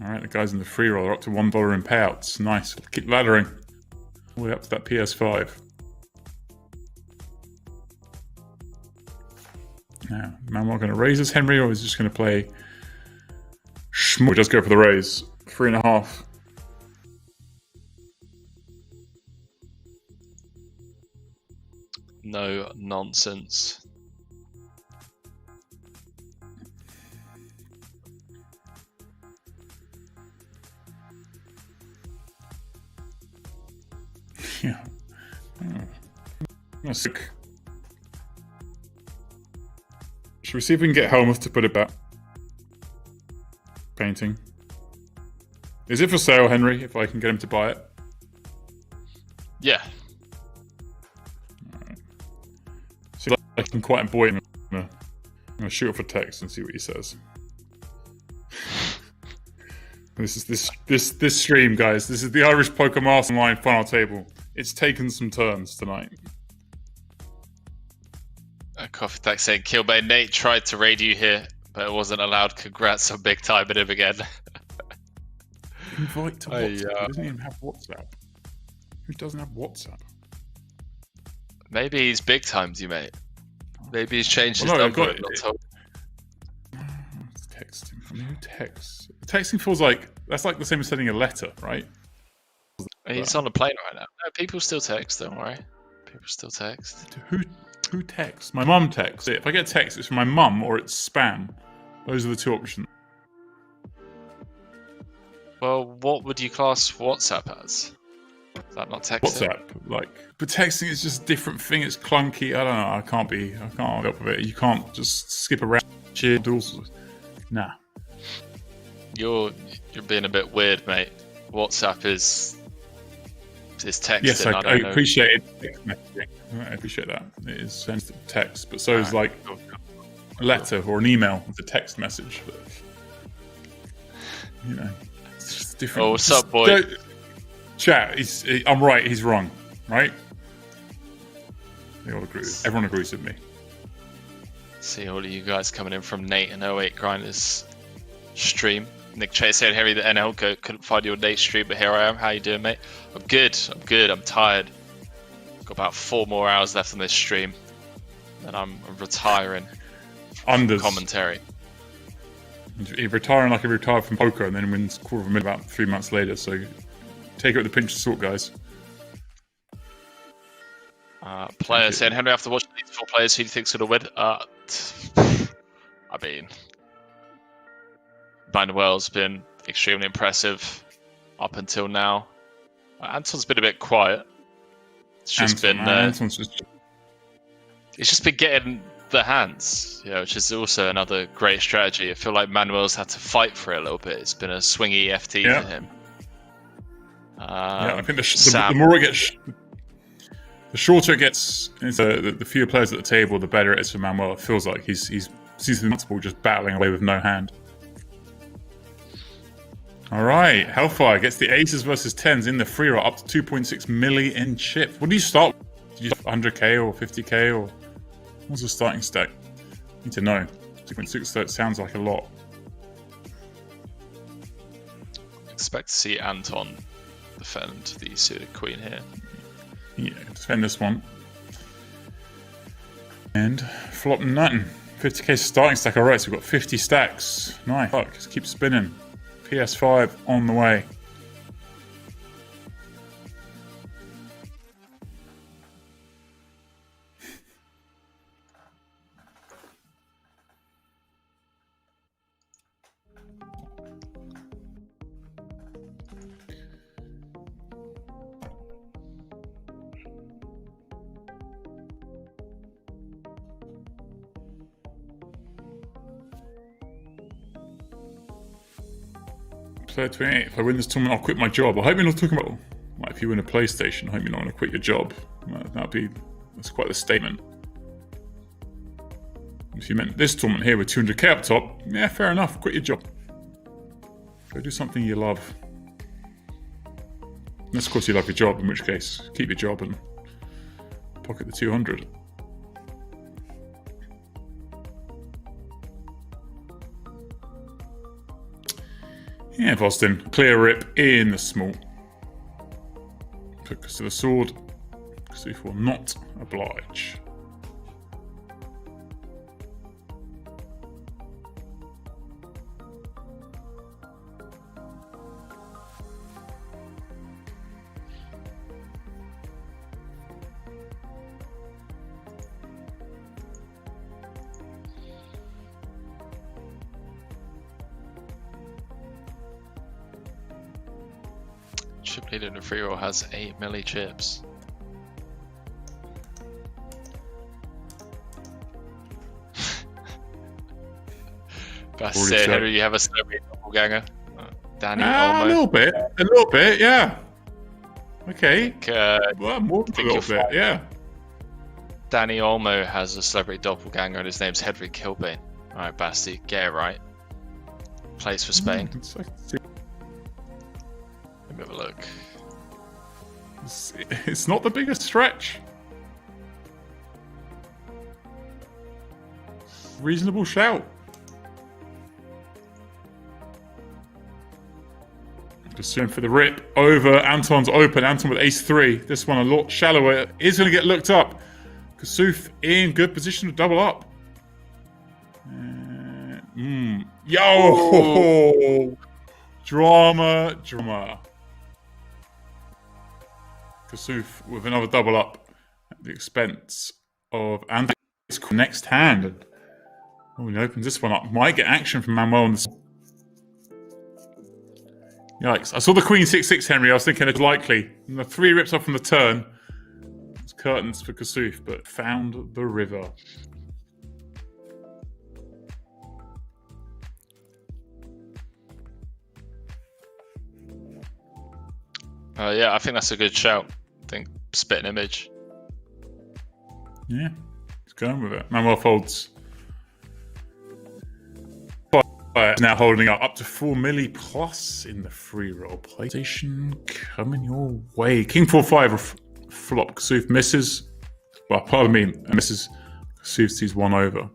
Speaker 1: Alright, the guys in the free roll are up to $1 in payouts. Nice, keep laddering. All the way up to that PS5. Now, Manuel going to raise this Henry, or is he just going to play Schmuck? He does go for the raise. 3.5.
Speaker 2: No nonsense.
Speaker 1: Yeah. Oh. Sick. Should we see if we can get Helmuth to put it back? Painting. Is it for sale, Henry, if I can get him to buy it?
Speaker 2: Yeah.
Speaker 1: Like I'm quite buoyant. I'll shoot off a text and see what he says. This stream, guys. This is the Irish Poker Mastermind final table. It's taken some turns tonight.
Speaker 2: A coffee tax saying, Kilbane, Nate tried to raid you here, but it wasn't allowed. Congrats on big time in him again.
Speaker 1: Invite to WhatsApp. He doesn't even have WhatsApp. Who doesn't have WhatsApp?
Speaker 2: Maybe he's big timed you, mate. Maybe he's changed his number.
Speaker 1: Texting. I mean, who texts? Texting feels like that's like the same as sending a letter, right?
Speaker 2: He's on a plane right now. No, people still text. Don't worry. People still text.
Speaker 1: Who texts? My mum texts. If I get text, it's from my mum or it's spam. Those are the two options.
Speaker 2: Well, what would you class WhatsApp as? Is that not texting?
Speaker 1: WhatsApp, but texting is just a different thing. It's clunky. I don't know. I can't hold up with it. You can't just skip around. Nah.
Speaker 2: You're being a bit weird, mate. WhatsApp is texting.
Speaker 1: Yes, I appreciate it. I appreciate that. It is sensitive text, but so is like a letter or an email with a text message. But, you know, it's just different.
Speaker 2: Oh, what's up, boy?
Speaker 1: Chat. I'm right. He's wrong. Right? They all agree. Everyone agrees with me.
Speaker 2: See all of you guys coming in from Nate and 08 Grinders stream. Nick Chase said, Harry, the NL couldn't find your Nate stream, but here I am. How you doing, mate? I'm good. I'm tired. Got about 4 more hours left on this stream, and I'm retiring from commentary.
Speaker 1: He's retiring like he retired from poker, and then wins $250,000 about 3 months later. So take it with a pinch of salt, guys.
Speaker 2: Player saying, Henry, after watching these 4 players, who do you think's going to win? I mean, Manuel's been extremely impressive up until now. Anton's been a bit quiet. It's just he's just been getting the hands, which is also another great strategy. I feel like Manuel's had to fight for it a little bit. It's been a swingy FT for him.
Speaker 1: I think the more it gets, the shorter it gets, the fewer players at the table, the better it is for Manuel. It feels like he's multiple just battling away with no hand. All right, Hellfire gets the aces versus 10s in the free roll up to 2.6 million chips. What do you start with? Do you 100k or 50k or what's the starting stack? Need to know. 2.6 sounds like a lot.
Speaker 2: Expect to see Anton defend the suited queen here.
Speaker 1: Yeah, defend this one. And flop nothing. 50k starting stack. All right, so we've got 50 stacks. Nice. Fuck, just keep spinning. PS5 on the way. Player 28. If I win this tournament, I'll quit my job. I hope you're not talking about like if you win a PlayStation. I hope you're not going to quit your job. That's quite the statement. If you meant this tournament here with 200k up top, yeah, fair enough. Quit your job. Go do something you love. Unless, of course, you love your job, in which case, keep your job and pocket the 200. Yeah, Vousden, clear rip in the small. Took us to the sword. Kassouf will not oblige.
Speaker 2: Chip leader in the free roll has 8 milli chips. Best say, Henry, you have a celebrity doppelganger? Danny Olmo?
Speaker 1: A little bit, yeah. Okay. Well, more than a little bit, yeah.
Speaker 2: Danny Olmo has a celebrity doppelganger and his name's Henry Kilbane. Alright, Basti, get it right. Plays for Spain. Let me have a look.
Speaker 1: It's not the biggest stretch. Reasonable shout. Just going for the rip over Anton's open. Anton with ace-3. This one a lot shallower. Is going to get looked up. Kassouf in good position to double up. Yo! Drama. Kassouf with another double up at the expense of Anton's next hand. Oh, he opens this one up. Might get action from Manuel on this. Yikes. I saw the Queen 6-6, Henry. I was thinking it's likely. And the 3 rips off from the turn. It's curtains for Kassouf, but found the river.
Speaker 2: Yeah, I think that's a good shout. I think spit an image.
Speaker 1: Yeah, he's going with it. Manuel folds. Now holding up to 4 milli plus in the free roll. PlayStation coming your way. King 4-5 flop. Kassouf misses. Well, pardon me, misses. Kassouf sees one over.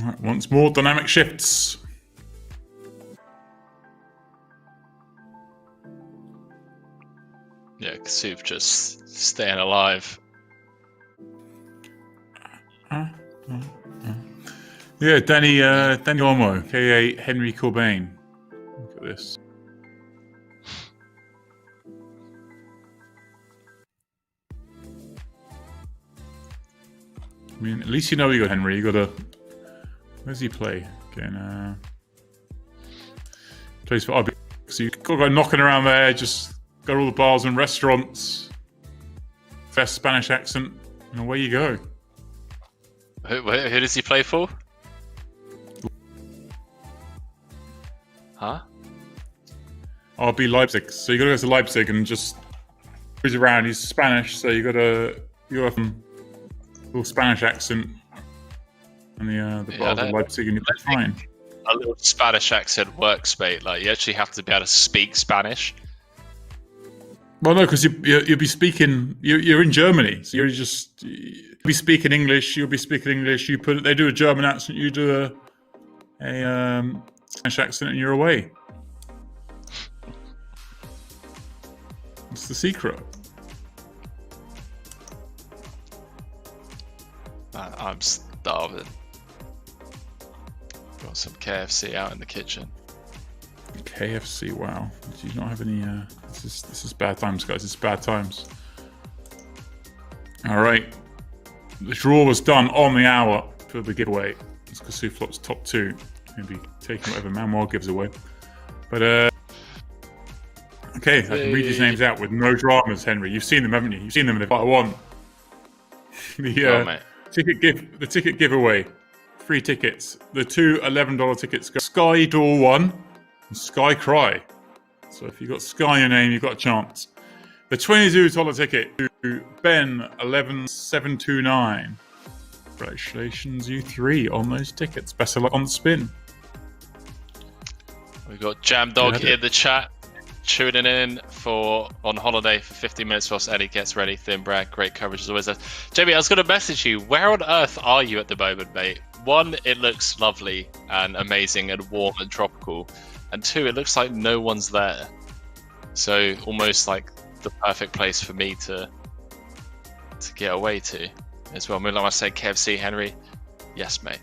Speaker 1: Right, once more, dynamic shifts.
Speaker 2: Yeah, Kassouf just staying alive.
Speaker 1: Yeah, Danny Olmo, K.A. Henry Kilbane. Look at this. I mean, at least you know you got Henry. You got a. Where does he play? Again, plays for RB. So you got to go knocking around there. Just go to all the bars and restaurants. Best Spanish accent, and away you go.
Speaker 2: Who does he play for? Huh?
Speaker 1: RB Leipzig. So you got to go to Leipzig and just cruise around. He's Spanish, so you got a little Spanish accent. And the bars of Leipzig, and you're fine.
Speaker 2: A little Spanish accent works, mate. Like, you actually have to be able to speak Spanish.
Speaker 1: Well, no, because you'll be speaking. You're in Germany, so you'll be speaking English. You'll be speaking English. They do a German accent. You do a Spanish accent, and you're away. What's the secret?
Speaker 2: I'm starving. Got some KFC out in the kitchen.
Speaker 1: KFC, wow. Do you not have any... This is bad times, guys. It's bad times. All right. The draw was done on the hour for the giveaway. It's Kassouf flops top 2. He'll be taking whatever Manuel gives away. But, okay, I can read these names out with no dramas, Henry. You've seen them, haven't you? You've seen them in the Part 1. The ticket giveaway. 3 tickets. The 2 $11 tickets go Sky Door 1 and Sky Cry. So if you've got Sky in your name, you've got a chance. The $22 ticket to Ben 11729. Congratulations, you 3 on those tickets. Best of luck on the spin.
Speaker 2: We've got Jam Dog in the chat, tuning in on holiday for 15 minutes whilst Eddie gets ready. Thin Brad, great coverage as always. Jamie, I was going to message you. Where on earth are you at the moment, mate? 1, it looks lovely and amazing and warm and tropical. And 2, it looks like no one's there. So almost like the perfect place for me to get away to as well. Like I say, KFC, Henry. Yes, mate.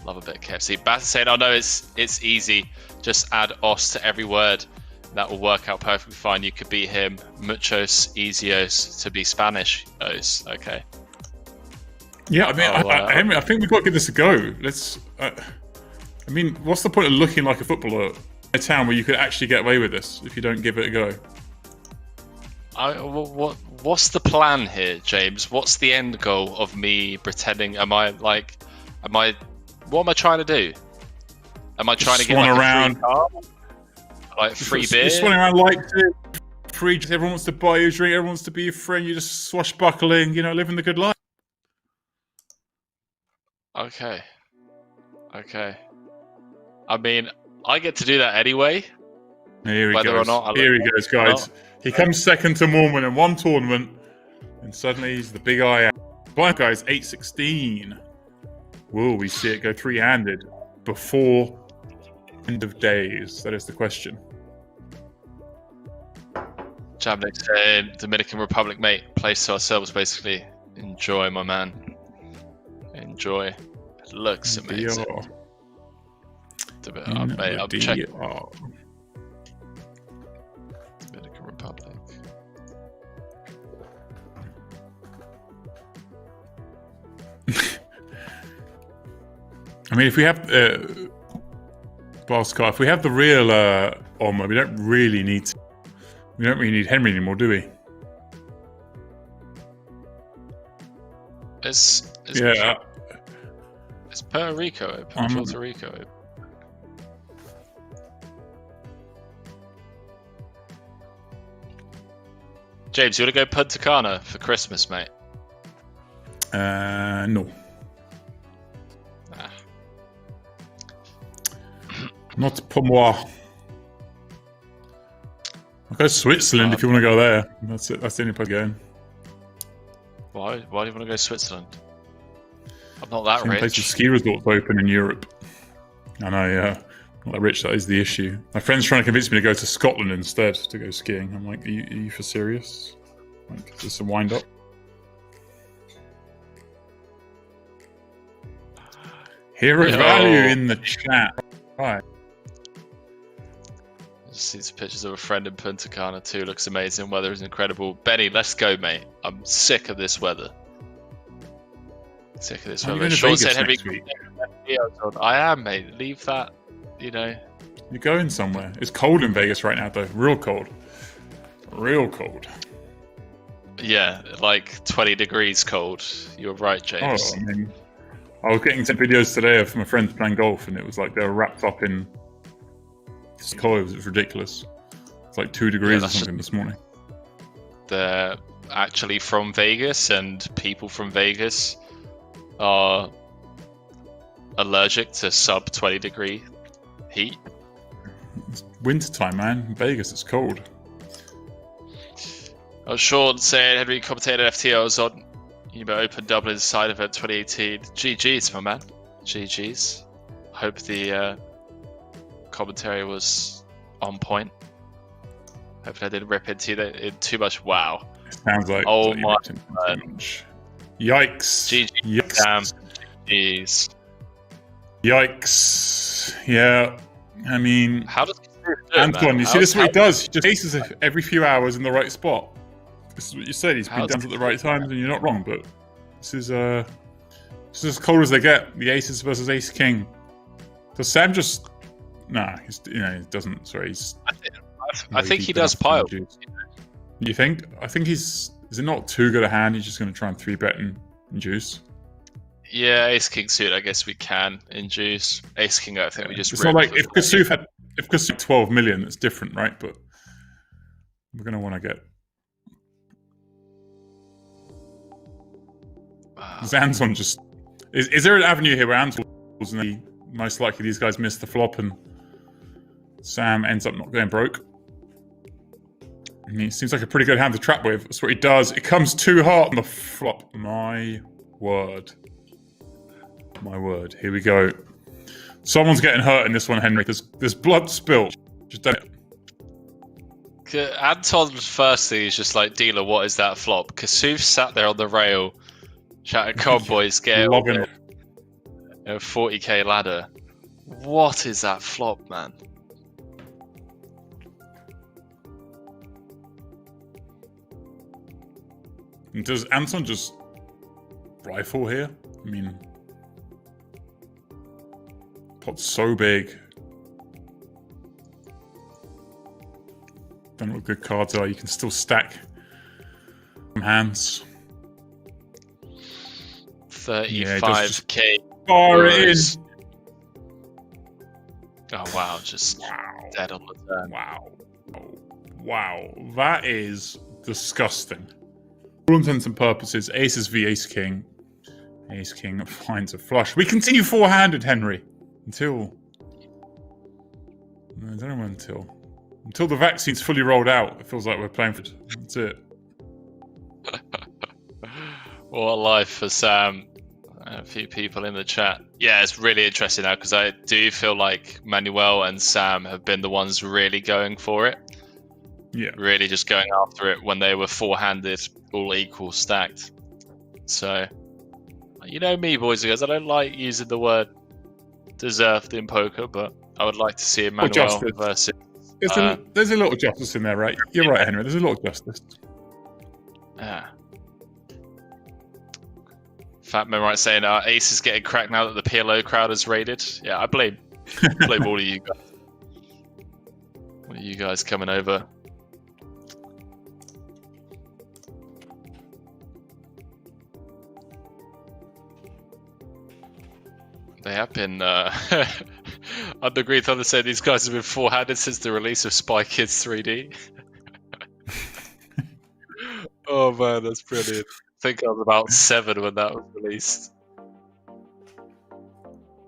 Speaker 2: Love a bit of KFC. Bass saying, oh no, it's easy. Just add os to every word. That will work out perfectly fine. You could be him. Muchos easios to be Spanish-os. Okay.
Speaker 1: Yeah, I mean, Henry, I think we've got to give this a go. Let's. I mean, what's the point of looking like a footballer a town where you could actually get away with this if you don't give it a go.
Speaker 2: What's the plan here, James? What's the end goal of me pretending? What am I trying to do? Am I trying to get like
Speaker 1: around,
Speaker 2: a free car? Like free beer?
Speaker 1: You're swanning around like free. Everyone wants to buy you a drink. Everyone wants to be your friend. You're just swashbuckling, living the good life.
Speaker 2: Okay. I mean, I get to do that anyway.
Speaker 1: Here he
Speaker 2: whether
Speaker 1: goes.
Speaker 2: Or not
Speaker 1: Here he goes, guys. He comes second to Mormon in one tournament, and suddenly he's the big eye out. Blind guy's 8-16. Will we see it go three-handed before end of days? That is the question.
Speaker 2: Jamnik said, Dominican Republic, mate. Place to ourselves, basically. Enjoy, my man. Enjoy. It looks amazing. Mate, I'm checking. Dominican Republic.
Speaker 1: I mean, if we have Boscar, if we have the real Oma, we don't really need Henry anymore, do we?
Speaker 2: Is Puerto Rico open? Puerto Rico open? James, you want to go Punta Cana for Christmas, mate?
Speaker 1: No. Not pour moi. I'll go Switzerland if you want to go there. That's it. That's the only place going.
Speaker 2: Why do you want to go Switzerland? I'm not that rich.
Speaker 1: Places ski resorts open in Europe. I know, yeah. Not that rich, that is the issue. My friend's trying to convince me to go to Scotland instead to go skiing. I'm like, are you for serious? Like, just a wind up. Hero value in the chat. Right.
Speaker 2: Just see some pictures of a friend in Punta Cana too. Looks amazing. Weather is incredible. Benny, let's go, mate. I'm sick of this weather. Sick of this weather. Sean said heavy. I am, mate. Leave that. You're
Speaker 1: going somewhere. It's cold in Vegas right now, though. Real cold. Real cold.
Speaker 2: Yeah, like 20 degrees cold. You're right, James.
Speaker 1: Oh, I mean, I was getting some videos today of my friends playing golf, and it was like they were wrapped up in clothes. It was ridiculous. It's like 2 degrees or something this morning.
Speaker 2: They're actually from Vegas, and people from Vegas are allergic to sub 20 degree heat.
Speaker 1: It's wintertime, man. In Vegas, it's cold.
Speaker 2: Sean saying Henry commentated FTOs on Open Dublin side event 2018. GG's, my man. GG's. Hope the commentary was on point. Hopefully I didn't rip into it too much. Wow.
Speaker 1: It sounds like.
Speaker 2: Oh my god.
Speaker 1: Yikes.
Speaker 2: GG. Yikes. Jeez.
Speaker 1: Yikes. Yeah. I mean,
Speaker 2: how does
Speaker 1: Anton, you see this is what he does? He just aces every few hours in the right spot. This is what you said. He's been down at the right times, and you're not wrong. But this is as cold as they get. The aces versus ace king. Does Sam just? Nah, he doesn't. Sorry,
Speaker 2: I think he does pile.
Speaker 1: You think? I think he's. Is it not too good a hand? He's just going to try and 3-bet and juice.
Speaker 2: Yeah, ace king suit. I guess we can induce ace king. I think we just.
Speaker 1: It's not like if Kassouf had 12 million, it's different, right? But we're going to want to get. Is Anton just? Is there an avenue here where Anton was most likely these guys miss the flop and Sam ends up not going broke? I mean, it seems like a pretty good hand to trap with. That's what he does. It comes too hard on the flop. My word. My word. Here we go. Someone's getting hurt in this one, Henry. There's blood spilled. Just don't.
Speaker 2: Anton's first thing is just like, dealer, what is that flop? Kassouf sat there on the rail, shouting, "Come on, boys, get on it." 40k ladder. What is that flop, man?
Speaker 1: Does Anton just rifle here? I mean, pot's so big. depending on what good cards are, you can still stack some hands.
Speaker 2: 35k.
Speaker 1: Fire it in.
Speaker 2: Oh wow, just dead on the turn.
Speaker 1: Wow. Wow. That is disgusting. For all intents and purposes, aces v ace king. Ace king finds a flush. We continue four-handed, Henry. Until I don't know when until the vaccine's fully rolled out. It feels like we're playing for it. That's it.
Speaker 2: What a life for Sam. A few people in the chat. Yeah, it's really interesting now because I do feel like Manuel and Sam have been the ones really going for it.
Speaker 1: Yeah.
Speaker 2: Really just going after it when they were four-handed, all equal stacked. So, you know me, boys and girls, I don't like using the word deserved in poker, but I would like to see Manuel versus...
Speaker 1: There's a little justice in there, right? You're right, Henry. There's a little justice.
Speaker 2: Yeah. Fat Man right saying Ace is getting cracked now that the PLO crowd is raided. Yeah, I blame all of you guys. All of you guys coming over. They have been Undergreen Thunder said these guys have been four-handed since the release of Spy Kids 3D. Oh man, that's brilliant. I think I was about 7 when that was released.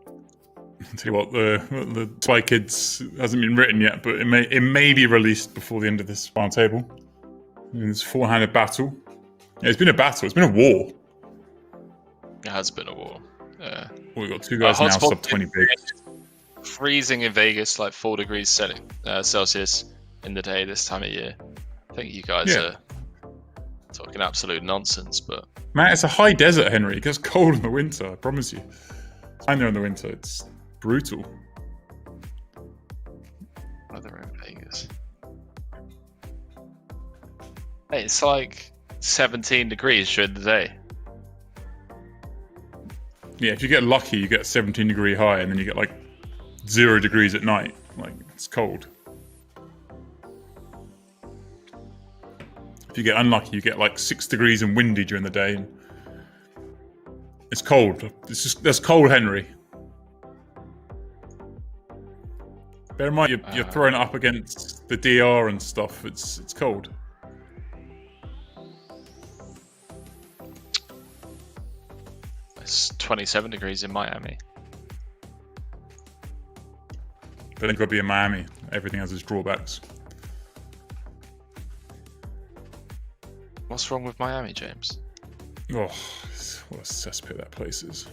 Speaker 1: I'll tell you what, the Spy Kids hasn't been written yet, but it may be released before the end of this final table. It's four-handed battle. Yeah, it's been a battle. It's been a war.
Speaker 2: It has been a war. Yeah.
Speaker 1: We've got two guys now sub 20 big.
Speaker 2: Freezing in Vegas, like 4 degrees Celsius in the day this time of year. I think you guys are talking absolute nonsense, but...
Speaker 1: Man, it's a high desert, Henry. It gets cold in the winter, I promise you. I know in the winter, it's brutal.
Speaker 2: Weather in Vegas. Hey, it's like 17 degrees during the day.
Speaker 1: Yeah, if you get lucky, you get 17 degree high, and then you get like 0 degrees at night. Like, it's cold. If you get unlucky, you get like 6 degrees and windy during the day. And it's cold. That's cold, Henry. Bear in mind, you're throwing it up against the DR and stuff. It's cold.
Speaker 2: It's 27 degrees in Miami.
Speaker 1: But then you've got to be in Miami. Everything has its drawbacks.
Speaker 2: What's wrong with Miami, James?
Speaker 1: Oh, what a cesspit that place is.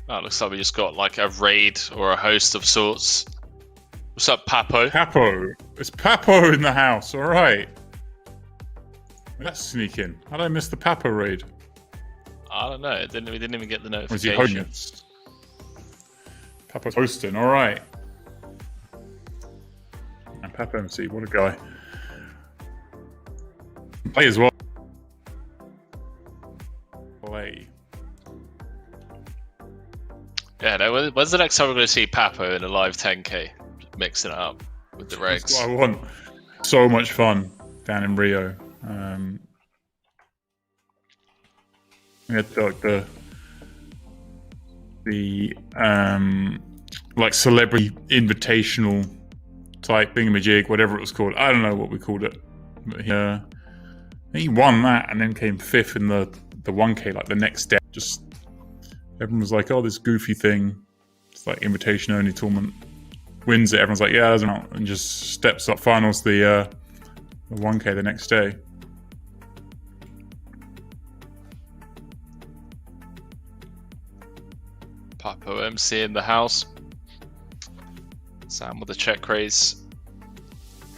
Speaker 2: Oh, it looks like we just got like a raid or a host of sorts. What's up, Papo?
Speaker 1: Papo! It's Papo in the house, alright. Let's sneak in. How did I miss the Papo raid?
Speaker 2: I don't know. We didn't even get the
Speaker 1: Or is he
Speaker 2: notification.
Speaker 1: hosting us? Papo's hosting, alright. And Papo MC, what a guy. Play as well. Play.
Speaker 2: Yeah, no, when's the next time we're going to see Papo in a live 10k? Just mixing it up with the regs.
Speaker 1: That's what I want. So much fun down in Rio. We had like the like celebrity invitational type thingamajig, whatever it was called. I don't know what we called it. But he won that and then came 5th in the 1K like the next day. Just everyone was like, oh, this goofy thing. It's like invitation only tournament. Wins it, everyone's like, yeah, doesn't matter. And just steps up finals the 1K the next day.
Speaker 2: Papo MC in the house. Sam with the check raise.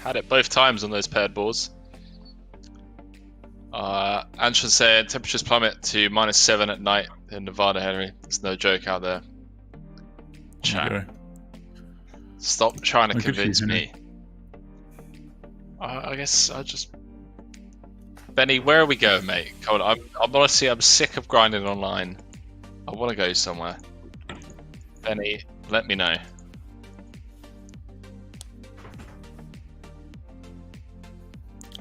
Speaker 2: Had it both times on those paired boards. Anton said temperatures plummet to -7 at night in Nevada, Henry. There's no joke out there. Chat.
Speaker 1: Okay.
Speaker 2: Stop trying to
Speaker 1: Good for you,
Speaker 2: convince
Speaker 1: Henry.
Speaker 2: me. I guess I just... Benny, where are we going, mate? Come on, I'm honestly, I'm sick of grinding online. I want to go somewhere. Benny, let me know.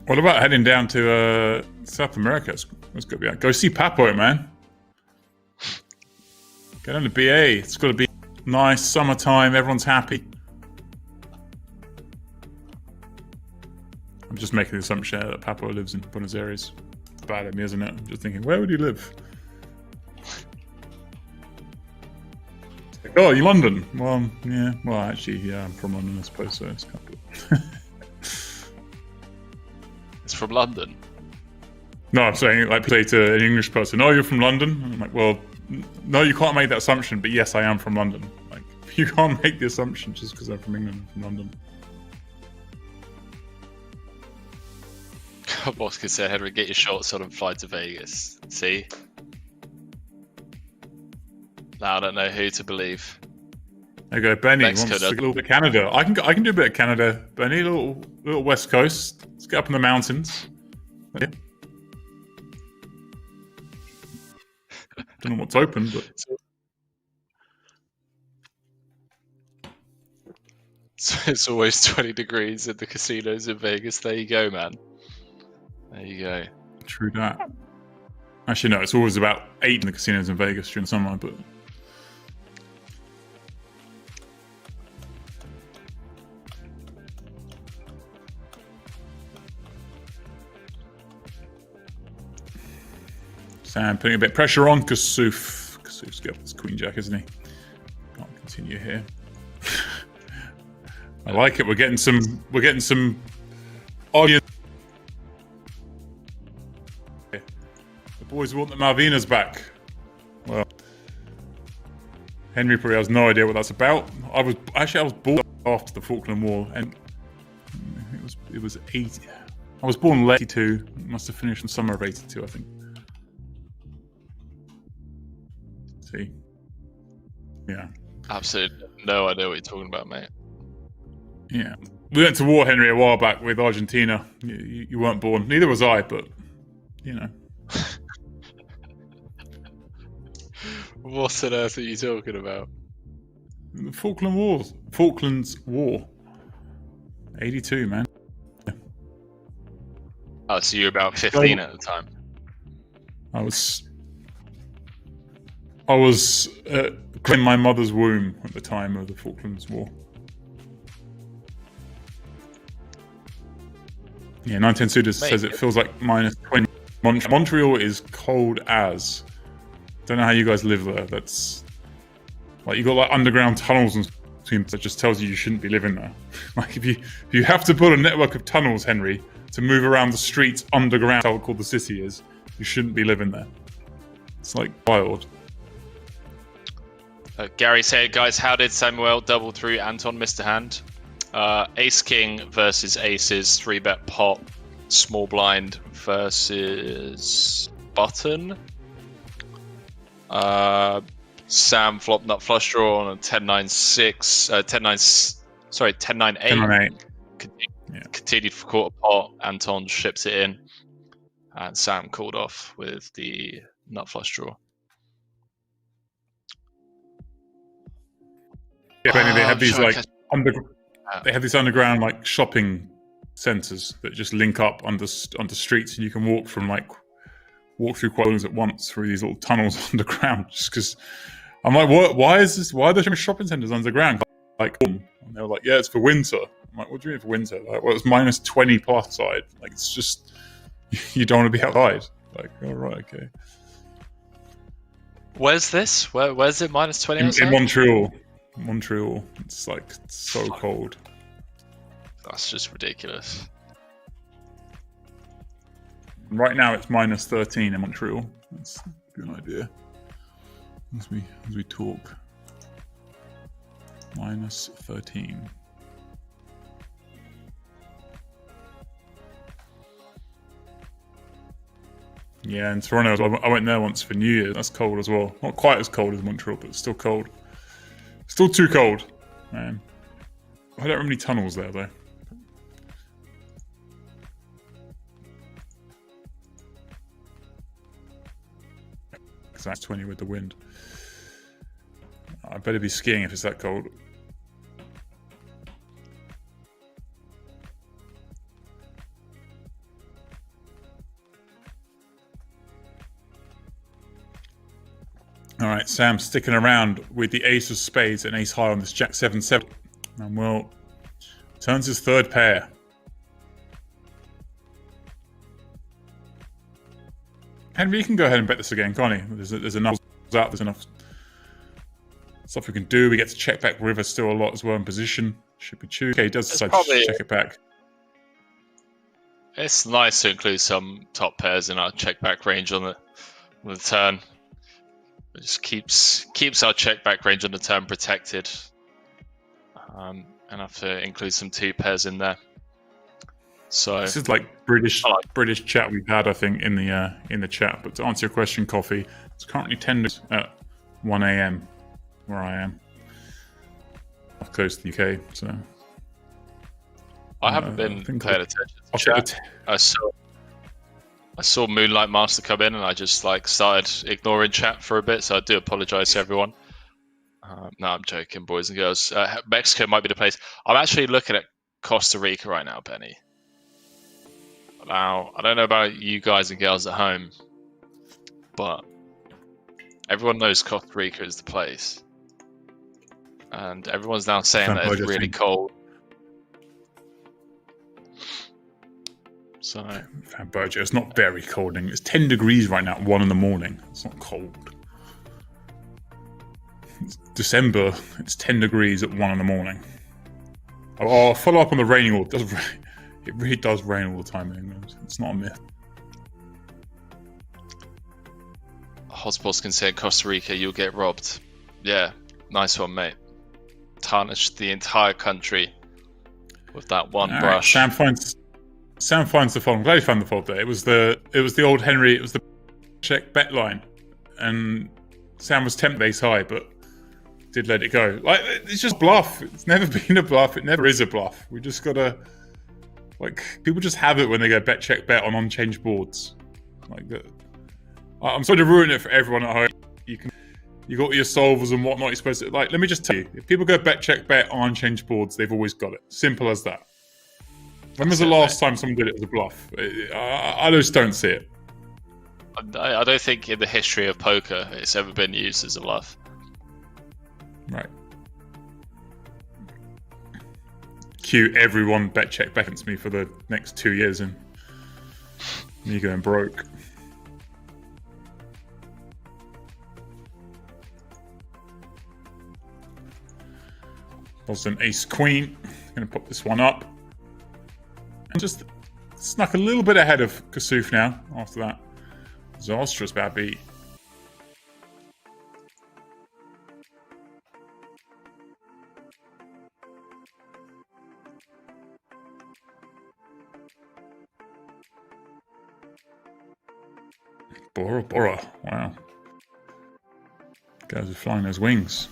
Speaker 1: What about heading down to South America? It's got to be go see Papo, man. Get on the BA. It's got to be nice summertime. Everyone's happy. I'm just making the assumption that Papo lives in Buenos Aires. It's bad of me, isn't it? I'm just thinking, where would he live? Like, oh, you London? Well, yeah. Well, actually, yeah, I'm from London, I suppose. So it's kind of.
Speaker 2: It's from London.
Speaker 1: No, I'm saying, like, say to an English person, "Oh, you're from London?" And I'm like, well, no, you can't make that assumption. But yes, I am from London. Like, you can't make the assumption just because I'm from England, from London.
Speaker 2: Boss could say, Henry, get your shorts on and fly to Vegas. See? Now I don't know who to believe.
Speaker 1: There you go, Benny
Speaker 2: Mexico
Speaker 1: wants a little bit of Canada. I can do a bit of Canada, Benny. A little West Coast. Let's get up in the mountains. Yeah. Don't know what's open, but
Speaker 2: it's always 20 degrees at the casinos in Vegas. There you go, man. There you go.
Speaker 1: True that. Actually, no, it's always about 8 in the casinos in Vegas during summer, but. Sam putting a bit of pressure on Kassouf. Kassouf's got this queen jack, isn't he? Can't continue here. I like it. We're getting some audience. The boys want the Malvinas back. Well, Henry probably has no idea what that's about. I was born after the Falkland War, and it was 80. I was born late 82. Must have finished in summer of 82, I think. See? Yeah.
Speaker 2: Absolutely no idea what you're talking about, mate.
Speaker 1: Yeah. We went to war, Henry, a while back with Argentina. You weren't born. Neither was I, but, you know.
Speaker 2: What on earth are you talking about?
Speaker 1: The Falklands War. 82, man. Yeah.
Speaker 2: Oh, so you were about 15 at the time?
Speaker 1: I was in my mother's womb at the time of the Falklands War. Yeah, 19 Sudas says it feels like minus 20. Montreal is cold as. Don't know how you guys live there. That's like you got like underground tunnels and that just tells you shouldn't be living there. Like if you have to put a network of tunnels, Henry, to move around the streets underground, how called the city is, you shouldn't be living there. It's like wild.
Speaker 2: Gary said, guys, how did Samuel double through Anton missed a hand? Ace King versus Aces, 3-bet pot, small blind versus button. Sam flopped nut flush draw on a 10-9-6, 10-9-8. Continued for quarter pot. Anton ships it in, and Sam called off with the nut flush draw.
Speaker 1: Yeah, Benny, they have these they have these underground like shopping centers that just link up onto streets, and you can walk through quite buildings at once through these little tunnels underground. Just because I'm like, what? Why is this? Why are there shopping centers underground? Like, and they were like, yeah, it's for winter. I'm like, what do you mean for winter? Like, well, it's minus 20 plus outside. Like, it's just you don't want to be outside. Like, all right, okay.
Speaker 2: Where's this? Where's it minus 20 outside?
Speaker 1: In Montreal. Montreal. It's like so cold.
Speaker 2: That's just ridiculous.
Speaker 1: Right now it's minus 13 in Montreal. That's a good idea. As we talk. Minus 13. Yeah, in Toronto, I went there once for New Year. That's cold as well. Not quite as cold as Montreal, but it's still cold. Still too cold, man. I don't have any tunnels there, though. because that's 20 with the wind. I better be skiing if it's that cold. All right, Sam sticking around with the ace of spades and ace high on this jack 7-7. Manuel turns his third pair. Henry, you can go ahead and bet this again, can't he? There's enough out. There's enough stuff we can do. We get to check back river still a lot as well in position. Should be true. Okay, he does decide to check it back.
Speaker 2: It's nice to include some top pairs in our check back range on the turn. It just keeps our check back range on the turn protected. And have to include some 2 pairs in there. So
Speaker 1: this is like British chat we've had, I think, in the chat. But to answer your question, Coffee, it's currently 10 at 1 a.m. where I am, off coast of the UK. So
Speaker 2: I haven't been paying attention to chat. I saw Moonlight Master come in, and I just started ignoring chat for a bit. So I do apologise to everyone. No, I'm joking, boys and girls. Mexico might be the place. I'm actually looking at Costa Rica right now, Benny. Now, I don't know about you guys and girls at home, but everyone knows Costa Rica is the place. And everyone's now saying that it's really cold. So,
Speaker 1: Fanbojo, it's not very cold. It's 10 degrees right now at 1 in the morning. It's not cold. It's December, it's 10 degrees at 1 in the morning. I'll follow up on the raining all. It really does rain all the time in England. It's not a myth.
Speaker 2: Hotspots can say in Costa Rica, you'll get robbed. Yeah, nice one, mate. Tarnished the entire country with that one brush.
Speaker 1: Sam finds the fault. I'm glad he found the fault there. It was the old Henry. It was the check bet line, and Sam was tempted ace high, but did let it go. It's just bluff. It's never been a bluff. It never is a bluff. We just gotta people just have it when they go bet check bet on unchanged boards. I'm sorry to ruin it for everyone at home. You got your solvers and whatnot. You're supposed to let me just tell you, if people go bet check bet on unchanged boards, they've always got it. Simple as that. When was the last time someone did it as a bluff? I just don't see it.
Speaker 2: I don't think in the history of poker it's ever been used as a bluff.
Speaker 1: Right. Cue everyone bet check back against me for the next 2 years and me going broke. Vousden ace queen. Going to pop this one up. And just snuck a little bit ahead of Kassouf now after that disastrous bad beat. Bora. Wow. Guys are flying those wings.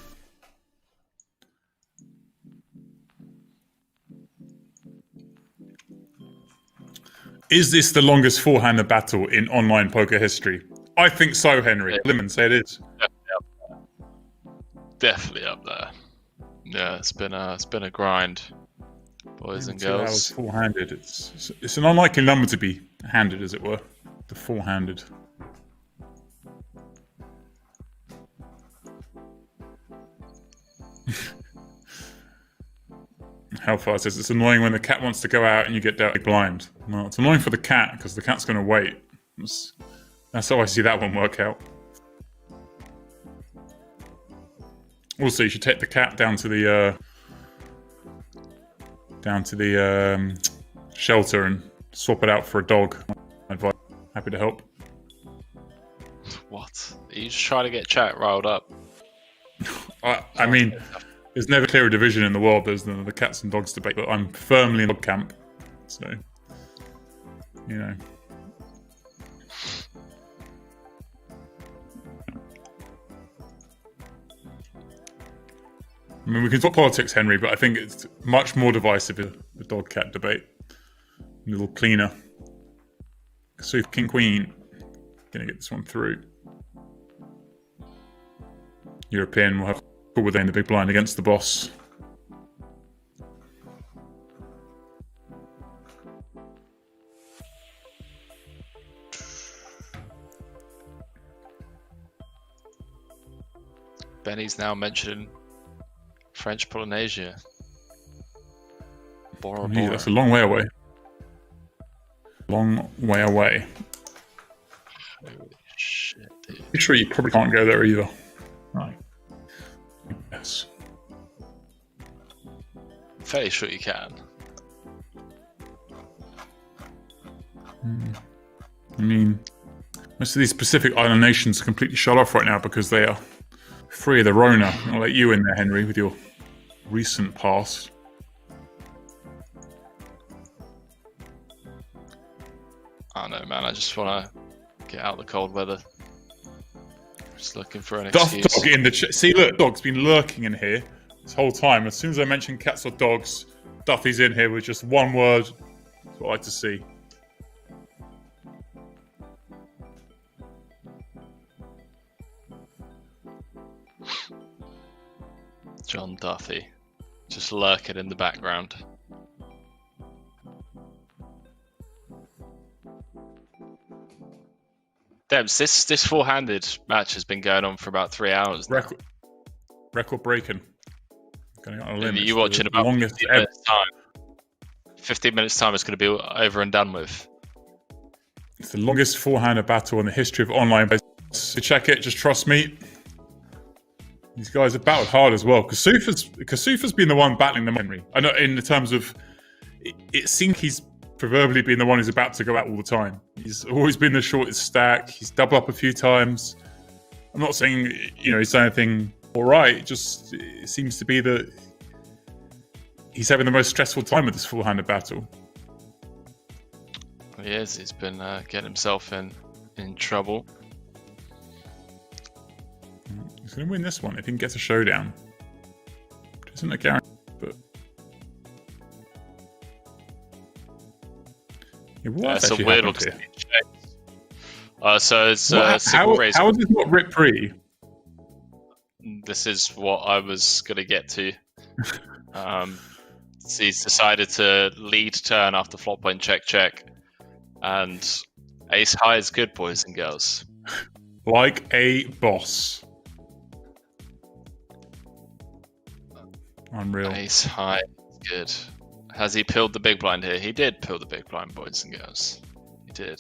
Speaker 1: Is this the longest four-hander battle in online poker history? I think so, Henry. Yeah. Lemon, say it is.
Speaker 2: Definitely up there. Yeah, it's been a grind, boys and girls. 2 hours
Speaker 1: four-handed. It's an unlikely number to be handed, as it were. The four-handed. Hellfire says it's annoying when the cat wants to go out and you get dealt blind. No, it's annoying for the cat because the cat's going to wait. That's how I see that one work out. Also, you should take the cat down to the shelter and swap it out for a dog. Advice. Happy to help.
Speaker 2: What? Are you just trying to get chat riled up?
Speaker 1: I mean, there's never clearer division in the world. There's the cats and dogs debate, but I'm firmly in dog camp. So, you know. I mean, we can talk politics, Henry, but I think it's much more divisive in the dog-cat debate. A little cleaner. Kassouf, King, Queen. Gonna get this one through. European will have call within the big blind against the boss.
Speaker 2: Benny's now mentioning French Polynesia. Bora
Speaker 1: Yeah,
Speaker 2: Bora.
Speaker 1: that's a long way away. Long way away.
Speaker 2: Holy shit, dude.
Speaker 1: I'm sure you probably can't go there either. Right. Yes.
Speaker 2: Fairly sure you can.
Speaker 1: I mean, most of these Pacific Island nations are completely shut off right now because they are free of the Rona. I'll let you in there, Henry, with your recent past.
Speaker 2: I don't know, man. I just want to get out of the cold weather. Just looking for an
Speaker 1: Duff
Speaker 2: excuse.
Speaker 1: Dog in the chat. See, look, Dog's been lurking in here this whole time. As soon as I mention cats or dogs, Duffy's in here with just one word. That's what I like to see.
Speaker 2: John Duffy. Just lurking in the background. Debs, this four-handed match has been going on for about 3 hours now.
Speaker 1: Record breaking. Going on a limb.
Speaker 2: You watch in about
Speaker 1: longest
Speaker 2: 15 minutes time. 15 minutes time, it's going to be over and done with.
Speaker 1: It's the longest four-handed battle in the history of online. So check it. Just trust me. These guys have battled hard as well. Kassouf has been the one battling them, Henry. I know in the terms of, it seems he's proverbially been the one who's about to go out all the time. He's always been the shortest stack. He's doubled up a few times. I'm not saying, he's done anything all right. Just, it seems to be that he's having the most stressful time with this four-handed battle.
Speaker 2: He is. He's been getting himself in trouble.
Speaker 1: He's going to win this one if he can get a showdown. Which isn't a guarantee, but... Yeah,
Speaker 2: That's a weird look. So it's
Speaker 1: how is it not rip free?
Speaker 2: This is what I was going to get to. So he's decided to lead turn after flop point check, and ace high is good, boys and girls.
Speaker 1: Like a boss. Unreal.
Speaker 2: Ace high is good. Has he peeled the big blind here? He did peel the big blind, boys and girls. He did.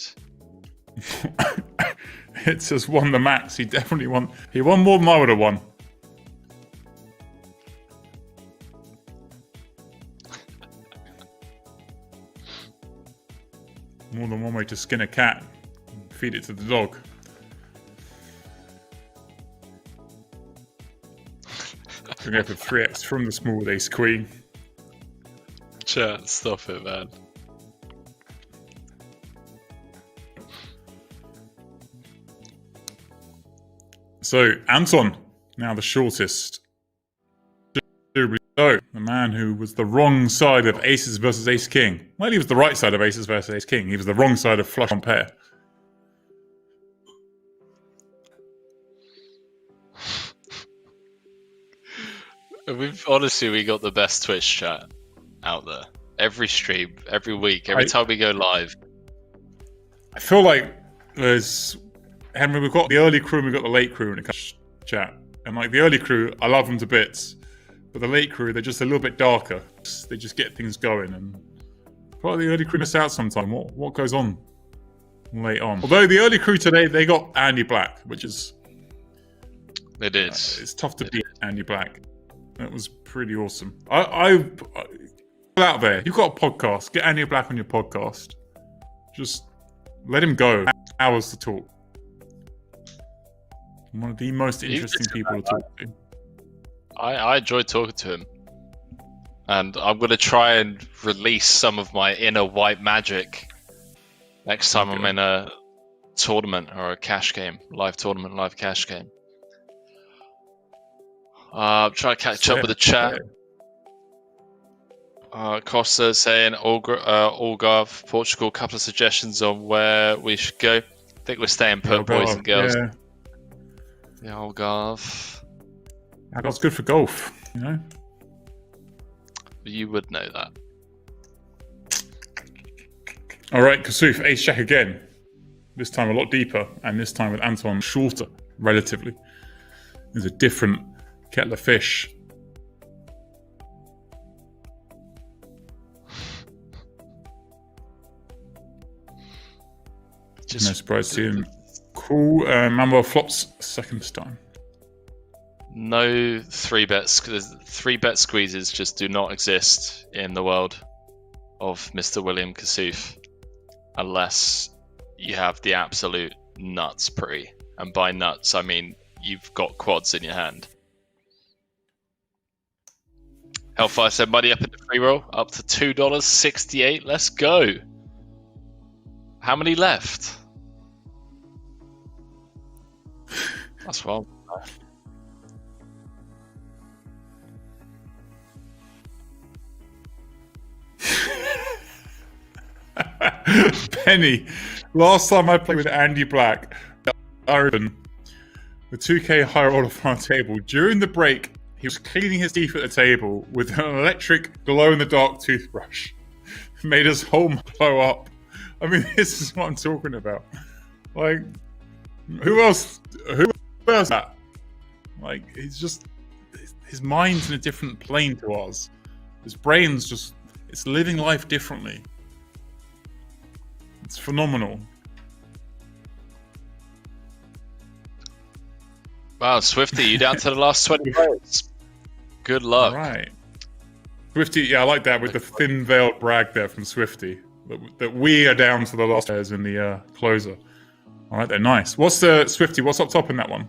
Speaker 1: It says won the max. He definitely won. He won more than I would have won. More than one way to skin a cat and feed it to the dog. We're going to go for 3x from the small ace queen.
Speaker 2: Chat, stop it, man.
Speaker 1: So, Anton, now the shortest. So, the man who was the wrong side of aces versus ace king. Well, he was the right side of aces versus ace king. He was the wrong side of flush on pair.
Speaker 2: We got the best Twitch chat out there. Every stream, every week, every time we go live.
Speaker 1: I feel like there's... Henry, we've got the early crew and we've got the late crew in the chat. And like the early crew, I love them to bits. But the late crew, they're just a little bit darker. They just get things going. And probably the early crew miss out sometime. What goes on late on? Although the early crew today, they got Andy Black, which is...
Speaker 2: It is.
Speaker 1: It's tough to beat Andy Black. That was pretty awesome. I out there, you've got a podcast. Get Andy Black on your podcast. Just let him go. Hours to talk. One of the most interesting people to talk to.
Speaker 2: I enjoy talking to him. And I'm going to try and release some of my inner white magic next time I'm in a tournament or a cash game. Live tournament, live cash game. I'm trying to catch up with the chat. Costa saying Algarve, Portugal, couple of suggestions on where we should go. I think we're staying put, boys and girls.
Speaker 1: Yeah.
Speaker 2: Yeah, Algarve.
Speaker 1: That's good for golf, you know?
Speaker 2: You would know that.
Speaker 1: All right, Kassouf, ace jack again. This time a lot deeper, and this time with Anton shorter, relatively. There's a different kettle of fish. No surprise to see him. Cool. Manuel flops second time.
Speaker 2: No 3-bet. 3-bet squeezes just do not exist in the world of Mr. William Kassouf, unless you have the absolute nuts pre. And by nuts, I mean you've got quads in your hand. Hellfire said money up in the free roll, up to $2.68. Let's go. How many left? That's well.
Speaker 1: Penny, last time I played with Andy Black, Oregon, the 2K high roller from our table. During the break, he was cleaning his teeth at the table with an electric glow-in-the-dark toothbrush. Made his whole blow up. I mean, this is what I'm talking about. Like, who else that? Like, he's just, his mind's in a different plane to ours. His brain's just, it's living life differently. It's phenomenal.
Speaker 2: Wow, Swifty, you down to the last 20 votes. Good luck.
Speaker 1: All right. Swifty, yeah, I like that with the thin veiled brag there from Swifty. That we are down to the last players in the closer. All right, they're nice. What's the Swifty? What's up top in that one?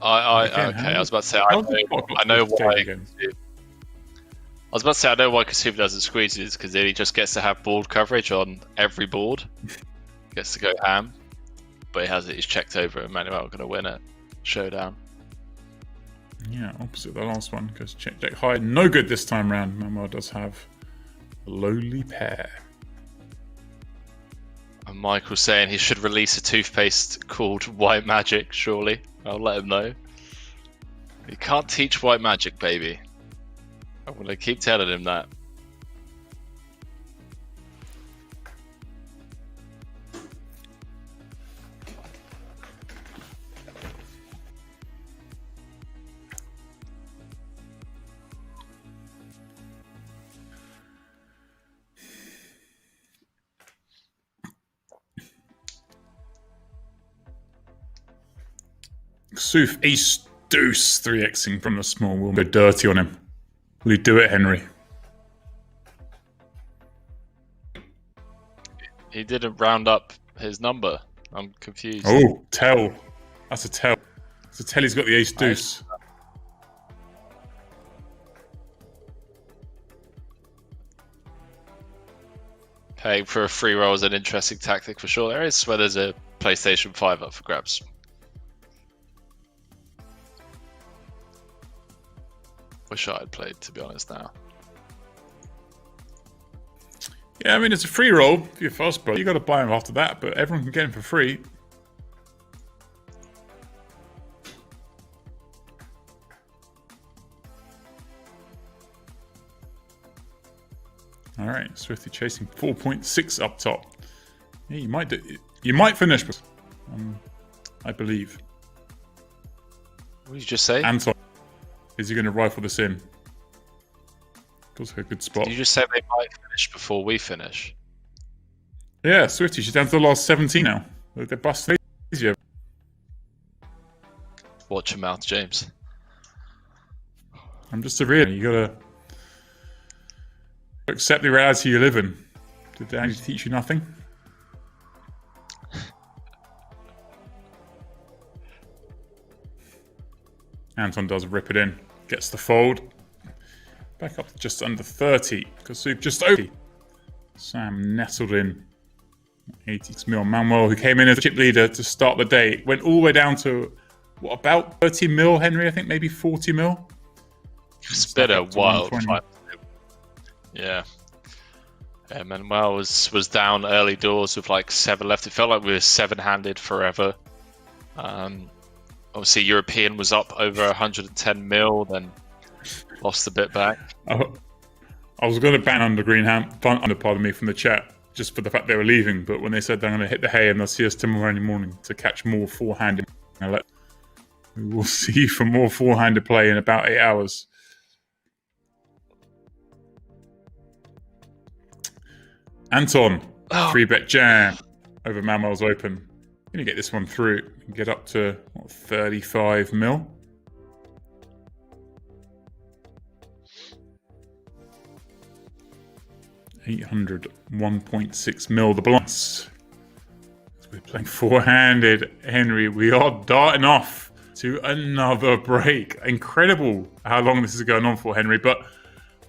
Speaker 2: Okay. I was about to say I know why. I was about to say I know why Kassouf doesn't squeeze it, because then he just gets to have board coverage on every board. Gets to go ham, but he has it. He's checked over, and Manuel going to win it. Showdown.
Speaker 1: Yeah, opposite the last one, because check deck high. No good this time round. Manuel does have a lowly pair.
Speaker 2: And Michael's saying he should release a toothpaste called White Magic, surely. I'll let him know. You can't teach white magic, baby. I'm going to keep telling him that.
Speaker 1: Kassouf, ace deuce, 3xing from the small. We'll go dirty on him. Will you do it, Henry?
Speaker 2: He didn't round up his number. I'm confused.
Speaker 1: Oh, tell. That's a tell. It's a tell he's got the ace deuce.
Speaker 2: Paying for a free roll is an interesting tactic for sure. There is where there's a PlayStation 5 up for grabs. Wish I had played, to be honest, now.
Speaker 1: Yeah, I mean, it's a free roll for your first bro. You got to buy him after that, but everyone can get him for free. All right, Swifty chasing 4.6 up top. Yeah, you might do. You might finish, but I believe.
Speaker 2: What did you just say?
Speaker 1: Anton, is he going to rifle this in? Feels like a good spot.
Speaker 2: Did you just say they might finish before we finish?
Speaker 1: Yeah, Swifty, she's down to the last 17 now. They're busting easier.
Speaker 2: Watch your mouth, James.
Speaker 1: I'm just a real. You gotta accept the reality you live in. Did they actually teach you nothing? Anton does rip it in. Gets the fold. Back up to just under 30. Kassouf just over. Sam nestled in. 86 mil. Manuel, who came in as a chip leader to start the day, went all the way down to, what, about 30 mil, Henry? I think maybe 40 mil?
Speaker 2: It's been a wild time. Yeah. Manuel was down early doors with like 7 left. It felt like we were 7-handed forever. Obviously, European was up over 110 mil, then lost a bit back.
Speaker 1: I was going to ban under green hand, pardon me, from the chat just for the fact they were leaving. But when they said they're going to hit the hay and they'll see us tomorrow morning to catch more four-handed, we will see for more four-handed play in about 8 hours. Anton, 3-bet jam over Manuel's Open. Going to get this one through and get up to 35 mil. $1.6 mil the blinds. We're playing four-handed, Henry. We are darting off to another break. Incredible how long this is going on for, Henry. But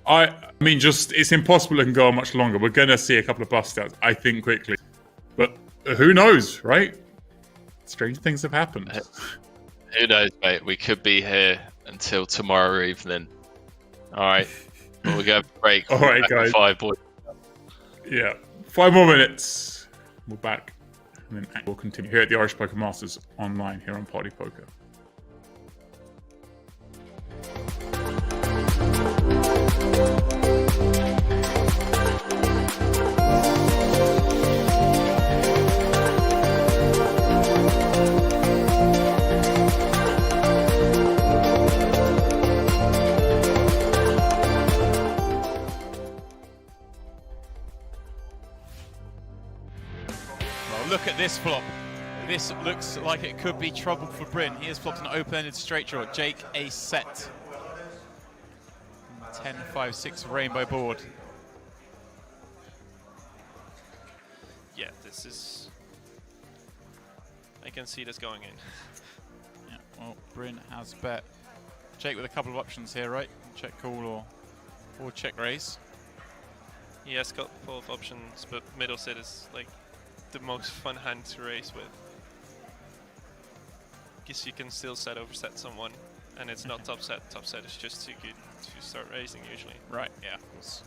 Speaker 1: I mean, just it's impossible it can go on much longer. We're going to see a couple of bust outs, I think, quickly. But who knows, right? Strange things have happened.
Speaker 2: Who knows, mate? We could be here until tomorrow evening. All right. But we're going to break.
Speaker 1: All right, guys.
Speaker 2: 5 boys.
Speaker 1: Yeah. 5 more minutes. We're back. And then we'll continue here at the Irish Poker Masters online here on Party Poker.
Speaker 5: Look at this flop. This looks like it could be trouble for Bryn. He has flopped an open-ended straight draw. Jake, a set. 10-5-6 rainbow board.
Speaker 13: Yeah, this is... I can see this going in.
Speaker 5: Yeah, well, Bryn has bet. Jake with a couple of options here, right? Check call or check raise.
Speaker 13: He has got both options, but middle set is like the most fun hand to raise with. Guess you can still set overset someone, and it's not top set. Top set is just too good to start raising usually.
Speaker 5: Right, yeah, of course.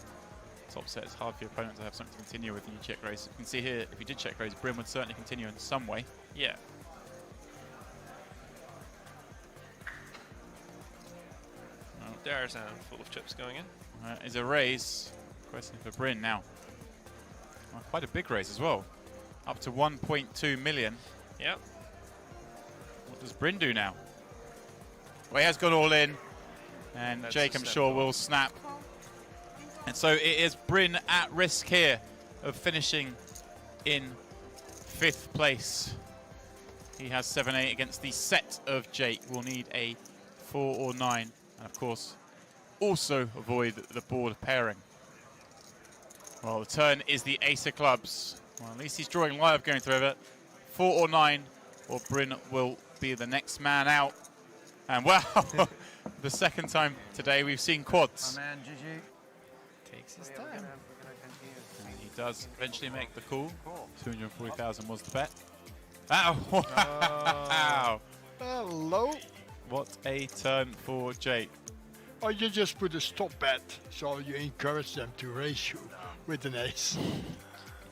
Speaker 5: Top set is hard for your opponent to have something to continue with when you check raise. You can see here, if you did check raise, Bryn would certainly continue in some way.
Speaker 13: Yeah. There's a handful of chips going in.
Speaker 5: Is a raise. Question for Bryn now. Quite a big raise as well. Up to 1.2 million.
Speaker 13: Yep.
Speaker 5: What does Bryn do now? Well, he has gone all in. And
Speaker 13: That's
Speaker 5: Jake, I'm sure, will snap. And so it is Bryn at risk here of finishing in 5th place. He has 7-8 against the set of Jake. Will need a 4 or 9. And of course, also avoid the board pairing. Well, the turn is the ace of clubs. Well, at least he's drawing live going through it. 4 or 9, or Bryn will be the next man out. And wow, the second time today we've seen quads.
Speaker 14: My man, GG.
Speaker 5: Takes his time. And he does eventually make the call. 240,000 was the bet. Oh, wow.
Speaker 14: Hello.
Speaker 5: What a turn for Jake.
Speaker 14: Or you just put a stop bet, so you encourage them to raise you with an ace.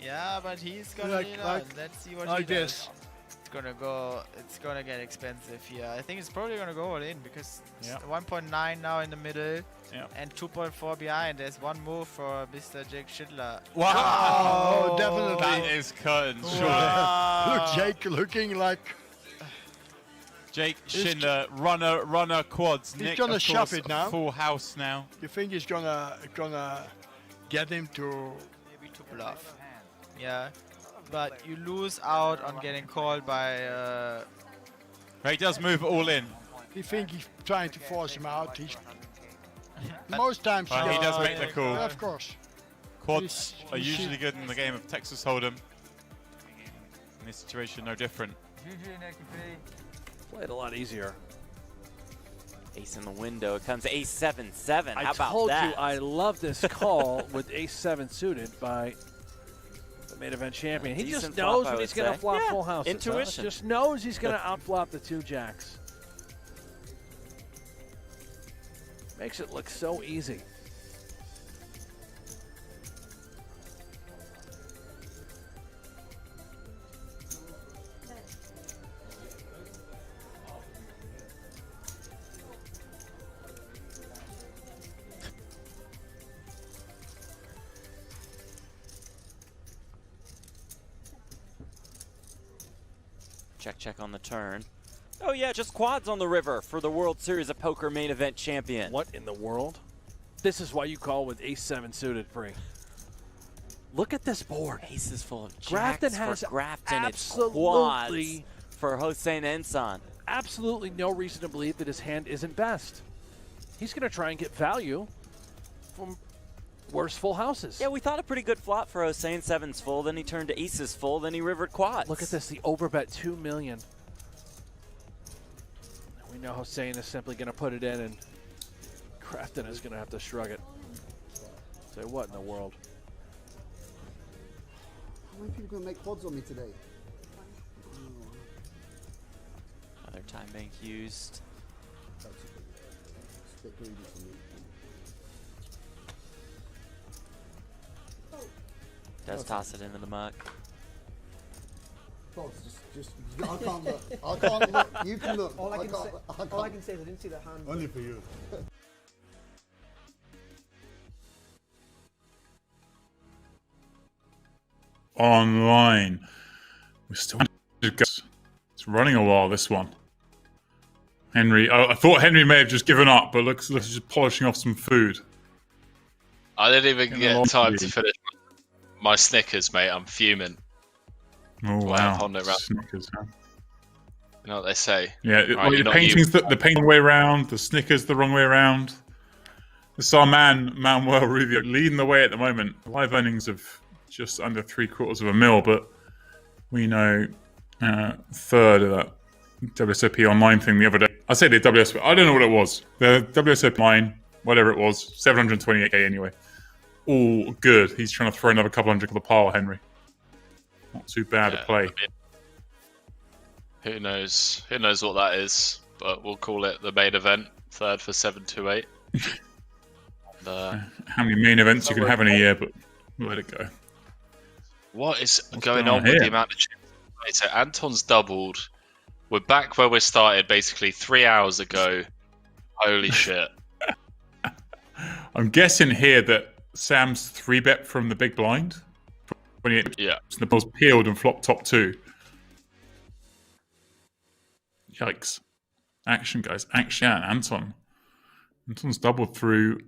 Speaker 15: Yeah, but he's gonna need on. Let's see what he does. It's gonna get expensive here. I think it's probably gonna go all in because it's 1.9 now in the middle and 2.4 behind. There's one move for Mr. Jake Schindler.
Speaker 14: Wow! Oh, definitely.
Speaker 5: That is curtain short.
Speaker 14: Look, Jake looking like
Speaker 5: Jake Schindler, runner quads.
Speaker 14: He's
Speaker 5: Nick,
Speaker 14: gonna
Speaker 5: of
Speaker 14: shove
Speaker 5: course,
Speaker 14: it now.
Speaker 5: Full house now.
Speaker 14: You think he's gonna get him to
Speaker 15: maybe to bluff? Yeah, but you lose out on getting called by.
Speaker 5: He does move all in.
Speaker 14: You think he's trying to force him out? He's most times
Speaker 5: he does make the call.
Speaker 14: Yeah, of course.
Speaker 5: Quads are usually good in the game of Texas Hold'em. In this situation, no different.
Speaker 7: Play it a lot easier.
Speaker 6: Ace in the window. It comes ace 7-7. How
Speaker 7: I
Speaker 6: about
Speaker 7: told
Speaker 6: that?
Speaker 7: you I love this call with ace 7 suited by the main event champion. He just
Speaker 6: Decent
Speaker 7: knows
Speaker 6: flop,
Speaker 7: when he's going to flop full houses.
Speaker 6: Intuition.
Speaker 7: Just knows he's going to outflop the 2 jacks. Makes it look so easy.
Speaker 6: Check on the turn. Oh yeah, just quads on the river for the World Series of Poker main event champion.
Speaker 7: What in the world? This is why you call with ace-7 suited free. Look at this board.
Speaker 6: Ace is full of
Speaker 7: Grafton
Speaker 6: jacks
Speaker 7: has
Speaker 6: for Grafton. It's
Speaker 7: absolutely,
Speaker 6: quads for Hossein Ensan.
Speaker 7: absolutely no reason to believe that his hand isn't best. He's going to try and get value from worse full houses.
Speaker 6: Yeah, we thought a pretty good flop for Hossein. 7's full, then he turned to aces full, then he rivered quads.
Speaker 7: Look at this, the overbet $2 million. We know Hossein is simply going to put it in, and Grafton is going to have to shrug it. Say, what in the world?
Speaker 16: How many people are going to make quads on me today?
Speaker 6: Another time bank used.
Speaker 16: That's a bit greedy for me.
Speaker 6: Does toss it into the muck.
Speaker 16: Boss, just I can't look. I can't look. You can look.
Speaker 10: All I can say is I didn't see the hand.
Speaker 14: Only for you.
Speaker 1: Online. We're still it's running a while, this one. Henry, I thought Henry may have just given up, but looks like he's just polishing off some food.
Speaker 2: I didn't even get time to finish my Snickers, mate. I'm fuming.
Speaker 1: Oh, wow.
Speaker 2: Snickers, huh? You know what they say.
Speaker 1: Yeah,
Speaker 2: right,
Speaker 1: the painting's the painting the way around, the Snickers the wrong way around. This is our man, Manuel Rubio, leading the way at the moment. Live earnings of just under $750,000, but we know third of that WSOP online thing the other day. I said the WSOP, I don't know what it was. The WSOP online, whatever it was, 728k anyway. All good. He's trying to throw another couple hundred for the pile, Henry. Not too bad to play.
Speaker 2: I mean, who knows? Who knows what that is? But we'll call it the main event. Third for 728.
Speaker 1: How many main events you can have in a year, but let it go.
Speaker 2: What is going on with the amount of chips? So Anton's doubled. We're back where we started basically 3 hours ago. Holy shit.
Speaker 1: I'm guessing here that Sam's 3-bet from the big blind. 28.
Speaker 2: Yeah.
Speaker 1: The ball's peeled and flopped top 2. Yikes. Action, guys. Action. Yeah, Anton. Anton's doubled through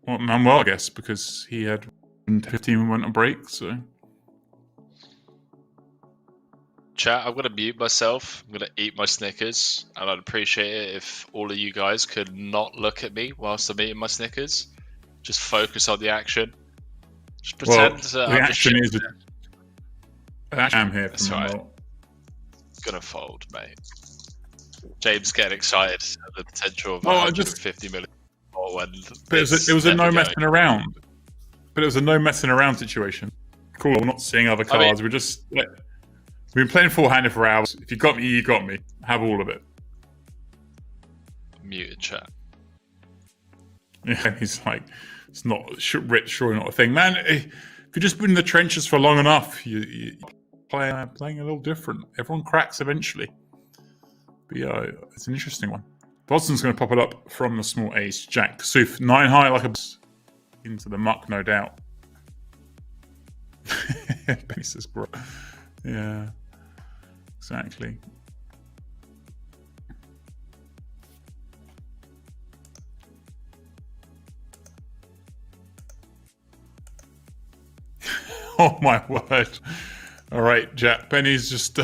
Speaker 1: Manuel, I guess, because he had 15 and went on break, so.
Speaker 2: Chat, I'm going to mute myself. I'm going to eat my Snickers, and I'd appreciate it if all of you guys could not look at me whilst I'm eating my Snickers. Just focus on the action. Just pretend
Speaker 1: the action is I'm here
Speaker 2: That's right. Gonna fold, mate. James getting excited at the potential of 150 million.
Speaker 1: But it was a no messing around. But it was a no messing around situation. Cool, we're not seeing other cards. We're just we've been playing full-handed for hours. If you got me, you got me. Have all of it.
Speaker 2: Muted chat.
Speaker 1: Yeah, he's like, it's not surely not a thing, man. If you've just been in the trenches for long enough, you playing a little different. Everyone cracks eventually. But yeah, it's an interesting one. Vousden's going to pop it up from the small ace. Jack Kassouf, 9 high like a into the muck, no doubt. Basis, bro. Yeah, exactly. Oh my word! All right, Jack. Benny's just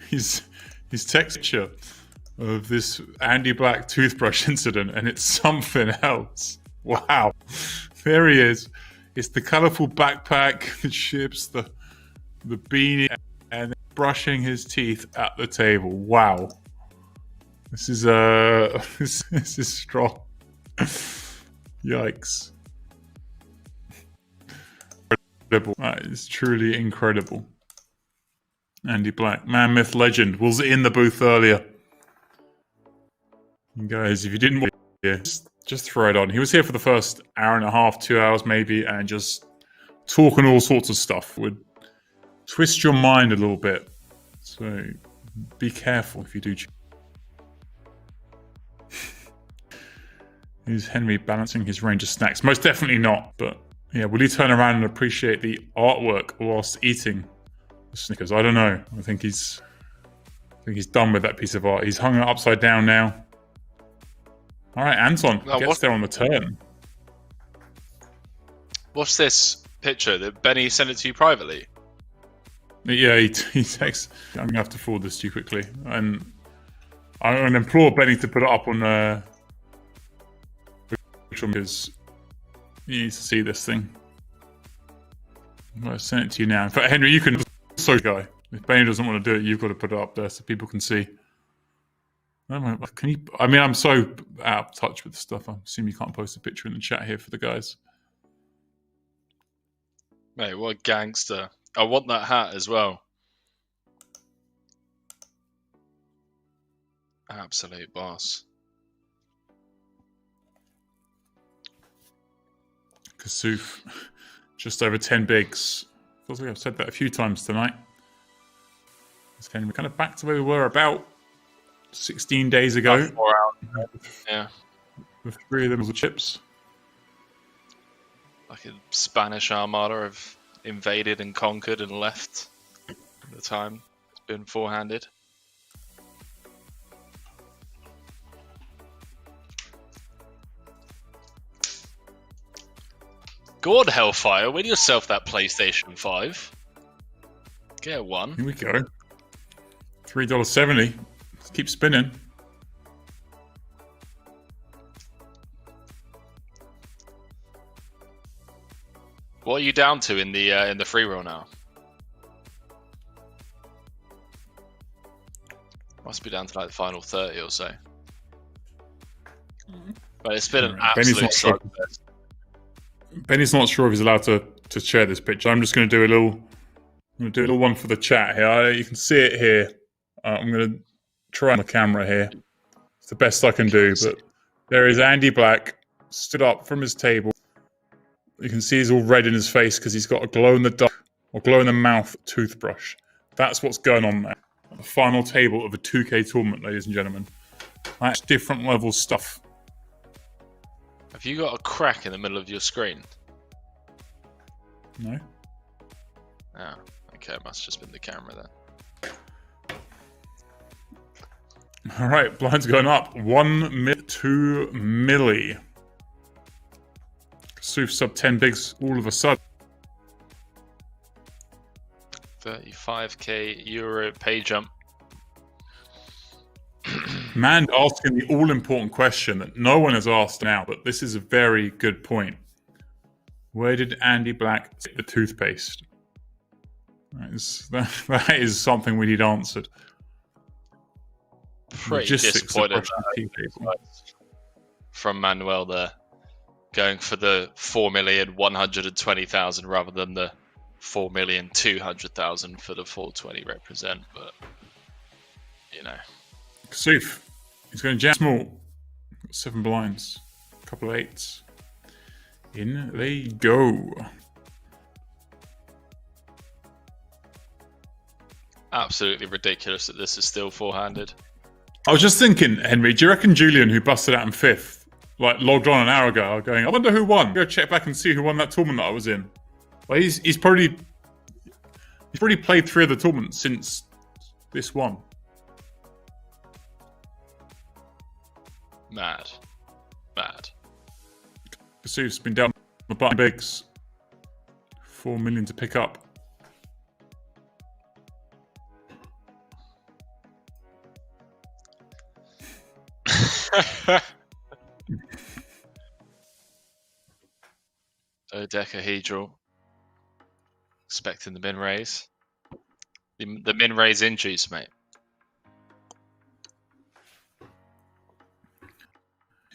Speaker 1: his texture of this Andy Black toothbrush incident, and it's something else. Wow, there he is. It's the colourful backpack, the chips, the beanie, and brushing his teeth at the table. Wow, this is this is strong. Yikes. That is truly incredible. Andy Black, man, myth, legend, was in the booth earlier. And guys, if you didn't watch it, just throw it on. He was here for the first hour and a half, 2 hours maybe, and just talking all sorts of stuff. Would twist your mind a little bit. So be careful if you do. Is Henry balancing his range of snacks? Most definitely not, but yeah, will he turn around and appreciate the artwork whilst eating the Snickers? I don't know. I think he's I think he's done with that piece of art. He's hung it upside down now. All right, Anton gets there on the turn.
Speaker 2: What's this picture? That Benny sent it to you privately?
Speaker 1: Yeah, he texts. I'm going to have to forward this to you quickly. And I'm going to implore Benny to put it up on because he needs to see this thing. I'm going to send it to you now. In fact, Henry, you can also guy. If Benny doesn't want to do it, you've got to put it up there so people can see. Can you? I mean, I'm so out of touch with stuff. I assume you can't post a picture in the chat here for the guys.
Speaker 2: Mate, what a gangster. I want that hat as well. Absolute boss.
Speaker 1: Kassouf, just over 10 bigs. Feels like I've said that a few times tonight. We're kind of back to where we were about 16 days ago.
Speaker 2: 4 hours. Yeah.
Speaker 1: With 3 of them as the chips.
Speaker 2: Like a Spanish armada have invaded and conquered and left at the time. It's been four-handed. God, Hellfire, win yourself that PlayStation 5. Get one.
Speaker 1: Here we go. $3.70. Let's keep spinning.
Speaker 2: What are you down to in the free roll now? Must be down to like the final 30 or so. But it's been an absolute slugfest.
Speaker 1: Benny's not sure if he's allowed to share this picture. I'm just going to do a little one for the chat here. You can see it here. I'm going to try on the camera here. It's the best I can do. But there is Andy Black stood up from his table. You can see he's all red in his face because he's got a glow-in-the-dark or glow-in-the-mouth toothbrush. That's what's going on there. At the final table of a 2K tournament, ladies and gentlemen. That's different level stuff.
Speaker 2: Have you got a crack in the middle of your screen?
Speaker 1: No.
Speaker 2: Oh, okay. It must have just been the camera then.
Speaker 1: All right, blinds going up. 2 milli. Kassouf sub 10 bigs all of a sudden.
Speaker 2: 35k euro pay jump.
Speaker 1: Man asking the all-important question that no one has asked now, but this is a very good point. Where did Andy Black get the toothpaste? That is something we need answered.
Speaker 2: Pretty disappointed from Manuel there. Going for the 4,120,000 rather than the 4,200,000 for the 420 represent, but you know.
Speaker 1: Kassouf, he's going to jam small. 7 blinds, a couple of 8s. In they go.
Speaker 2: Absolutely ridiculous that this is still four-handed.
Speaker 1: I was just thinking, Henry, do you reckon Julien, who busted out in 5th, logged on an hour ago, going, I wonder who won? Go check back and see who won that tournament that I was in. Well, he's probably played 3 of the tournaments since this one.
Speaker 2: Mad.
Speaker 1: Kassouf's been down the button bigs. 4 million to pick up.
Speaker 2: Dodecahedral. Expecting the min raise. The min raise in juice, mate.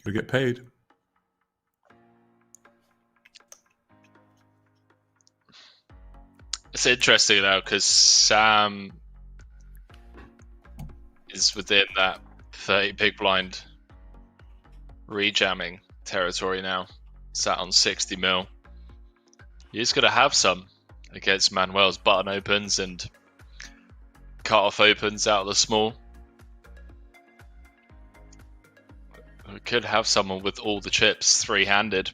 Speaker 1: We get paid.
Speaker 2: It's interesting though because Sam is within that 30 big blind rejamming territory now. Sat on 60 mil. He's going to have some against Manuel's button opens and cut-off opens out of the small. We could have someone with all the chips three-handed.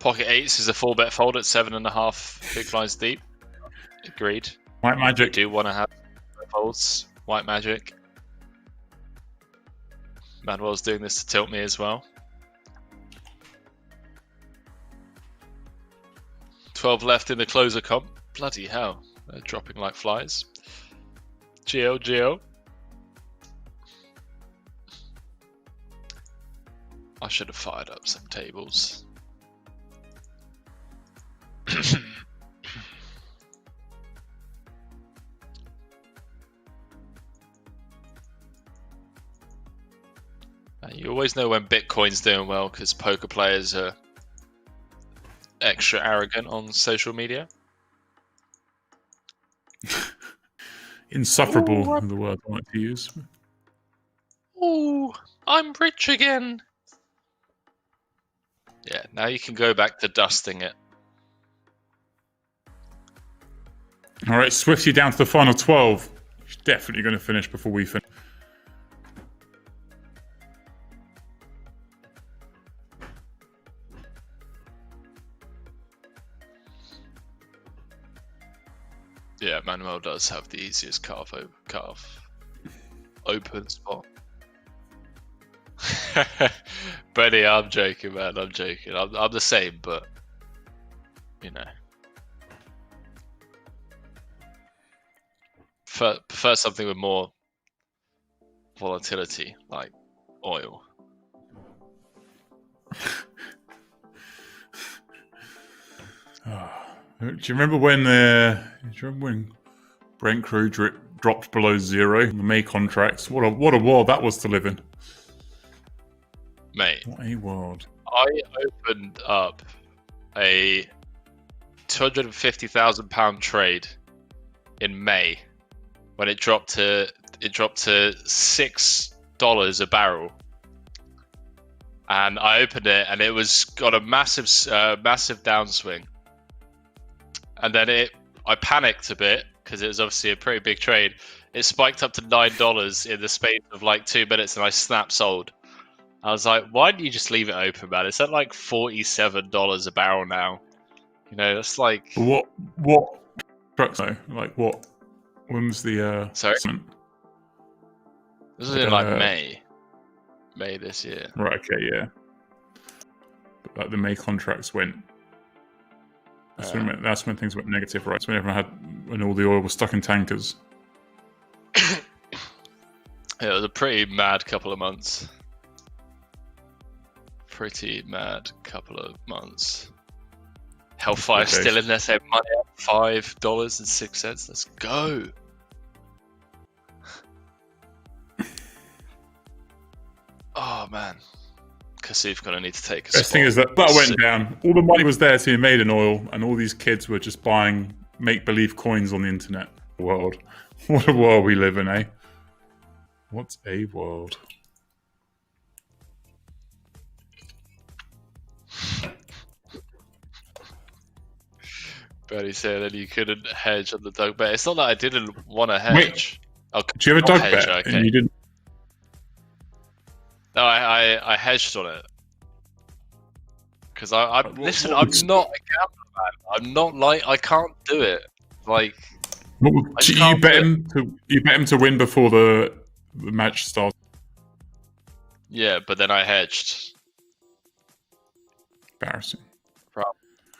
Speaker 2: Pocket eights is a full bet fold at 7.5 big blinds deep. Agreed.
Speaker 1: White magic.
Speaker 2: I do want to have folds. White magic. Manuel's doing this to tilt me as well. 12 left in the closer comp. Bloody hell. They're dropping like flies. Geo. I should have fired up some tables. You always know when Bitcoin's doing well because poker players are extra arrogant on social media.
Speaker 1: Insufferable is the word I like to use.
Speaker 2: Ooh, I'm rich again. Yeah, now you can go back to dusting it.
Speaker 1: All right, Swifty down to the final 12. He's definitely going to finish before we finish.
Speaker 2: Yeah, Manuel does have the easiest cut off open spot. Benny, I'm joking, man. I'm joking. I'm the same, but you know, prefer something with more volatility, like oil.
Speaker 1: Do you remember when Brent crude dropped below zero in the May contracts? What a world that was to live in.
Speaker 2: Mate,
Speaker 1: what a world.
Speaker 2: I opened up a £250,000 trade in May when it dropped to $6 a barrel, and I opened it and it was got a massive downswing, and then I panicked a bit because it was obviously a pretty big trade. It spiked up to $9 in the space of like 2 minutes, and I snap sold. I was like, why didn't you just leave it open, man? It's at like $47 a barrel now. You know, that's like...
Speaker 1: What trucks though? Like what? When was the...
Speaker 2: Sorry? This was in like May. May this year.
Speaker 1: Right, okay, yeah. But like the May contracts went... That's when things went negative, right? So when all the oil was stuck in tankers.
Speaker 2: Yeah, it was a pretty mad couple of months. Hellfire's still in there, saying money up $5.06. Let's go. Oh man, Kassouf gonna need to take a spot.
Speaker 1: Best thing is that went down. All the money was there to be made in oil, and all these kids were just buying make-believe coins on the internet. World, what a world we live in, eh? What a world.
Speaker 2: But he said that you couldn't hedge on the dog bet. It's not that I didn't want to hedge.
Speaker 1: Wait, do you have a dog bet?
Speaker 2: Okay.
Speaker 1: And you didn't?
Speaker 2: No, I hedged on it. Because listen, I'm not a gambler, man. I'm not like, I can't do it. Like,
Speaker 1: you bet him to win before the match starts.
Speaker 2: Yeah, but then I hedged.
Speaker 1: Embarrassing.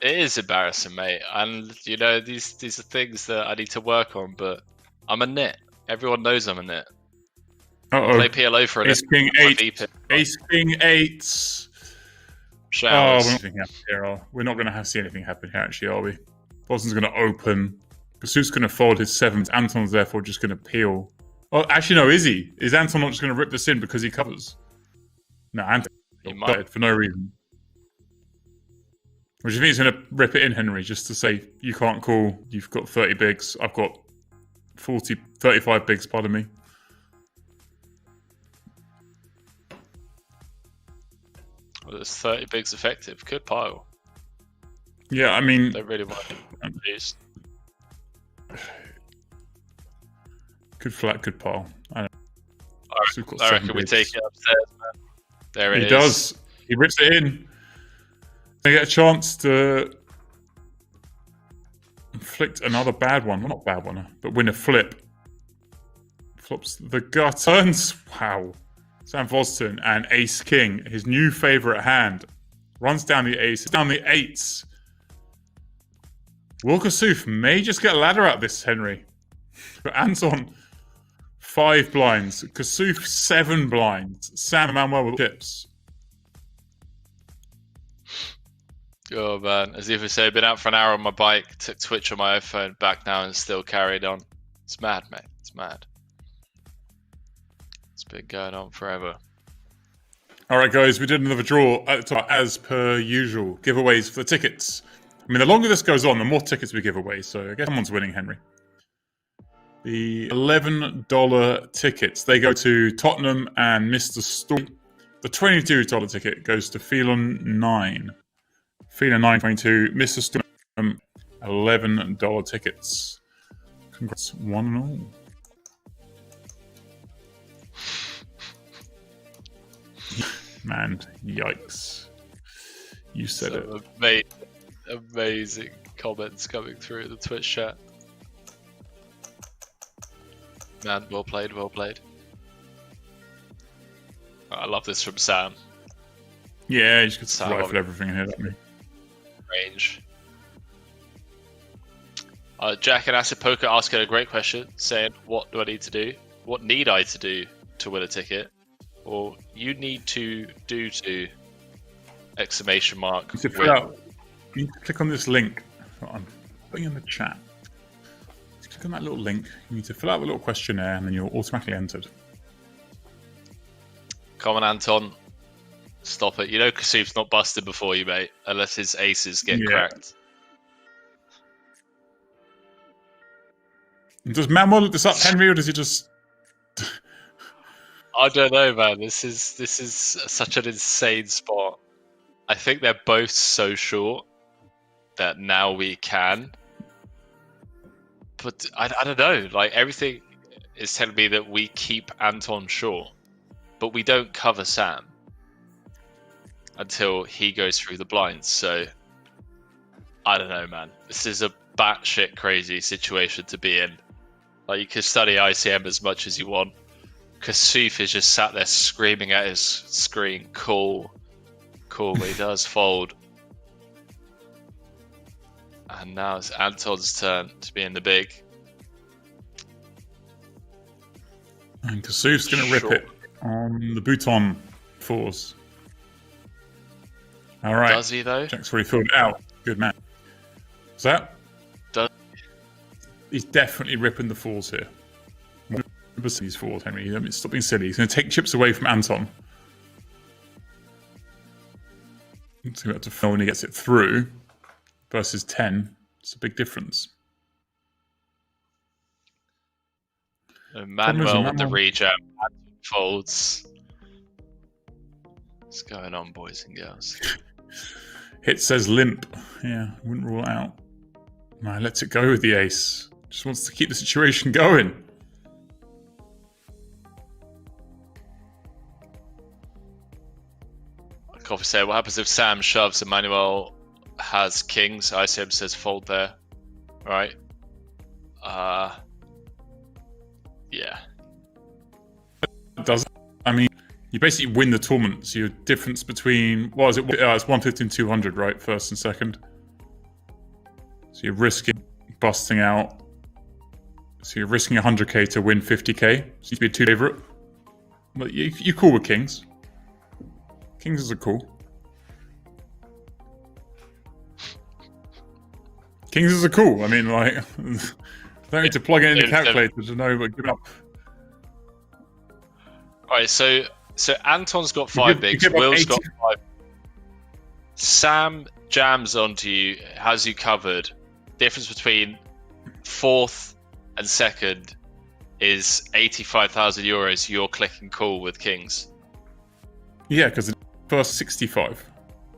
Speaker 2: It is embarrassing, mate. And you know, these are things that I need to work on. But I'm a nit. Everyone knows I'm a nit. Play PLO for a
Speaker 1: Ace King 8. Ace King 8.
Speaker 2: Showers.
Speaker 1: We're not going to see anything happen here, actually, are we? Vousden's going to open. Kassouf's going to fold his 7s. Anton's therefore just going to peel. Oh, actually, no, is he? Is Anton not just going to rip this in because he covers? No, Anton dead for no reason. Which I think he's going to rip it in, Henry, just to say, you can't call, you've got 30 bigs, I've got 35 bigs, pardon me.
Speaker 2: Well, there's 30 bigs effective. Good pile.
Speaker 1: Yeah, I mean...
Speaker 2: They really want to use.
Speaker 1: Good flat, good pile. I
Speaker 2: reckon we take it upstairs, man. There it is.
Speaker 1: He does. He rips it in. They get a chance to inflict another bad one. Well, not bad one, but win a flip. Flops the gut. Turns. Wow. Sam Vousden and Ace King, his new favourite hand. Runs down the ace, down the eights. Will Kassouf may just get a ladder out of this, Henry. But Anton, 5 blinds. Kassouf, 7 blinds. Sam and Manuel with chips.
Speaker 2: Oh man, as if I say, been out for an hour on my bike, took Twitch on my iPhone, back now and still carried on. It's mad, mate. It's mad. It's been going on forever.
Speaker 1: All right, guys, we did another draw at the top, as per usual. Giveaways for the tickets. I mean, the longer this goes on, the more tickets we give away. So I guess someone's winning, Henry. The $11 tickets, they go to Tottenham and Mr. Storm. The $22 ticket goes to Phelan 9. Phelan 922, Mr. Storm, $11 tickets. Congrats, one and all. Man, yikes. You said it.
Speaker 2: Amazing comments coming through the Twitch chat. Man, well played, well played. I love this from Sam.
Speaker 1: Yeah, you just got to rifle everything in here, don't you?
Speaker 2: Range. Jack and Acid Poker asking a great question, saying, what do I need to do? What need I to do to win a ticket? Or you need to do to exclamation mark.
Speaker 1: You need to click on this link that I'm putting in the chat. Just click on that little link. You need to fill out the little questionnaire and then you're automatically entered.
Speaker 2: Come on, Anton. Stop it. You know Kassouf's not busted before you, mate, unless his aces get cracked.
Speaker 1: Does Manuel look this up, Henry, or does he just...
Speaker 2: I don't know, man. This is such an insane spot. I think they're both so short that now we can. But I don't know. Like, everything is telling me that we keep Anton short, but we don't cover Sam until he goes through the blinds. So I don't know, man. This is a batshit crazy situation to be in. Like, you can study ICM as much as you want. Kassouf is just sat there screaming at his screen, cool, but he does fold. And now it's Anton's turn to be in the big.
Speaker 1: And Kassouf's going to rip it on the Bouton 4s. All right.
Speaker 2: Does he, though?
Speaker 1: Jack's already filled it out. Good man. What's that? He's definitely ripping the 4s here. These 4s, Henry. Stop being silly. He's going to take chips away from Anton. So we have to fill when he gets it through versus 10. It's a big difference.
Speaker 2: Manuel with the rejam. Folds. What's going on, boys and girls?
Speaker 1: Hit says limp. Yeah, wouldn't rule it out. No, lets it go with the ace. Just wants to keep the situation going.
Speaker 2: Coffee said, what happens if Sam shoves and Manuel has kings? ICM says fold there. Right. Yeah.
Speaker 1: Does I mean, you basically win the tournament. So your difference between, what is it? It's 150 and 200, right? First and second. So you're risking busting out. So you're risking 100k to win 50k. So you'd be a 2 favorite. But you're cool with kings. Kings are cool. Kings are cool. I mean, like, don't need to plug it in the calculator to know, but give it up.
Speaker 2: Alright, so Anton's got 5 bigs, Will's got 5. Sam jams onto you, has you covered. Difference between 4th and 2nd is 85,000 euros. You're clicking call with kings.
Speaker 1: Yeah, because the first 65.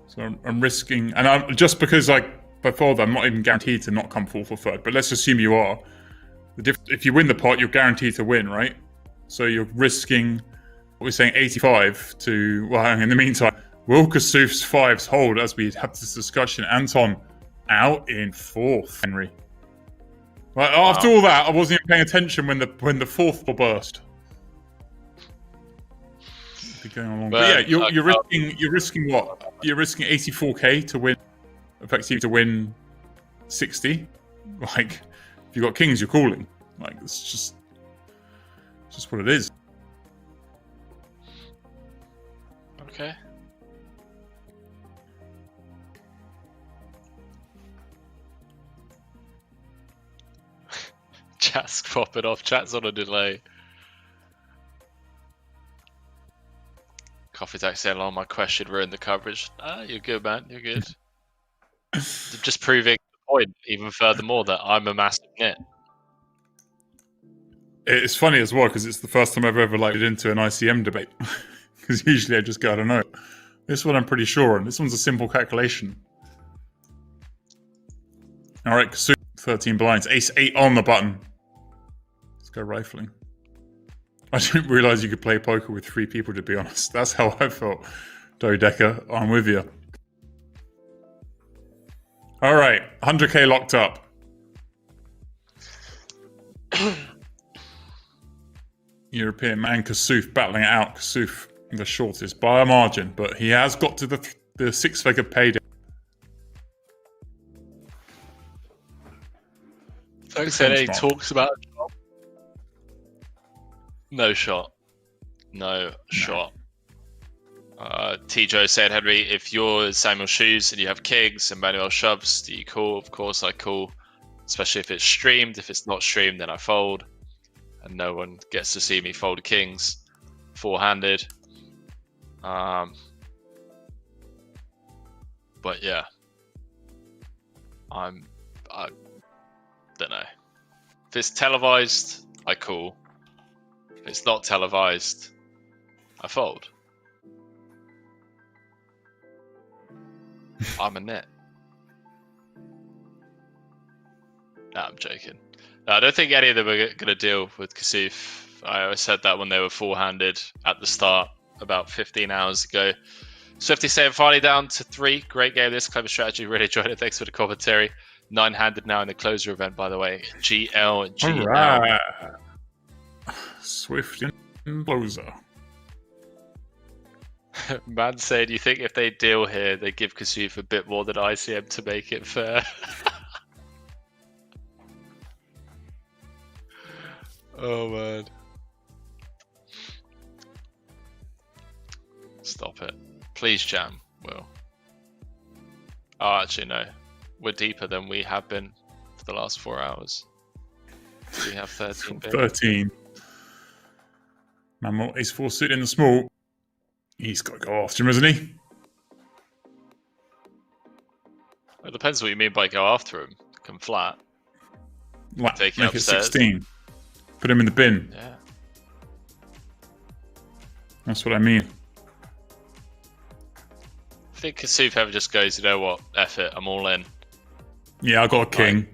Speaker 1: So I'm risking, and I'm just because by fold, I'm not even guaranteed to not come 4th or 3rd. But let's assume you are. If you win the pot, you're guaranteed to win, right? So you're risking, what we're saying, 85 to. Well, in the meantime, Will Kassouf's fives hold as we have this discussion? Anton out in fourth, Henry. Well, after all that, I wasn't even paying attention when the fourth ball burst. Going along. But yeah, you're risking what? You're risking 84k to win, effectively to win 60. Like, if you got kings, you're calling. Like, it's just what it is.
Speaker 2: Okay. Chat's popping off. Chat's on a delay. Coffee tax saying, "Oh, my question ruined the coverage." Ah, you're good, man. You're good. Just proving the point even furthermore that I'm a massive nit.
Speaker 1: It's funny as well because it's the first time I've ever like into an ICM debate. Because usually I just go, I don't know. This one I'm pretty sure on. This one's a simple calculation. All right, Kassouf, 13 blinds, ace 8 on the button. Let's go rifling. I didn't realise you could play poker with 3 people, to be honest. That's how I felt. Dodecker, I'm with you. All right, 100k locked up. European man Kassouf battling it out. Kassouf the shortest by a margin, but he has got to the six-figure payday.
Speaker 2: Thanks, Eddie. Talks about a shot. No shot. No shot. T-Joe said, Henry, if you're Samuel Shoes and you have kings and Manuel shoves, do you call? Of course I call, especially if it's streamed. If it's not streamed, then I fold. And no one gets to see me fold kings four-handed. But yeah, I don't know. If it's televised, I call. If it's not televised, I fold. I'm a net. Nah, I'm joking. No, I don't think any of them are going to deal with Kassouf. I always said that when they were four-handed at the start about 15 hours ago. Swifty saying finally down to 3. Great game. This clever strategy. Really enjoyed it. Thanks for the commentary. 9-handed now in the closer event, by the way. GL.
Speaker 1: All right. Swifty and closer.
Speaker 2: Man said, you think if they deal here, they give Kassouf a bit more than ICM to make it fair? Oh, man. Stop it. Please jam, Will. Oh, actually, no. We're deeper than we have been for the last 4 hours. We have 13.
Speaker 1: 13. Man, ace 4 suit in the small. He's got to go after him, hasn't he?
Speaker 2: It depends what you mean by go after him. Come flat.
Speaker 1: Like,
Speaker 2: take
Speaker 1: make it 16. Put him in the bin.
Speaker 2: Yeah.
Speaker 1: That's what I mean.
Speaker 2: I think Kassouf ever just goes, you know what? F it, I'm all in.
Speaker 1: Yeah, I got a king.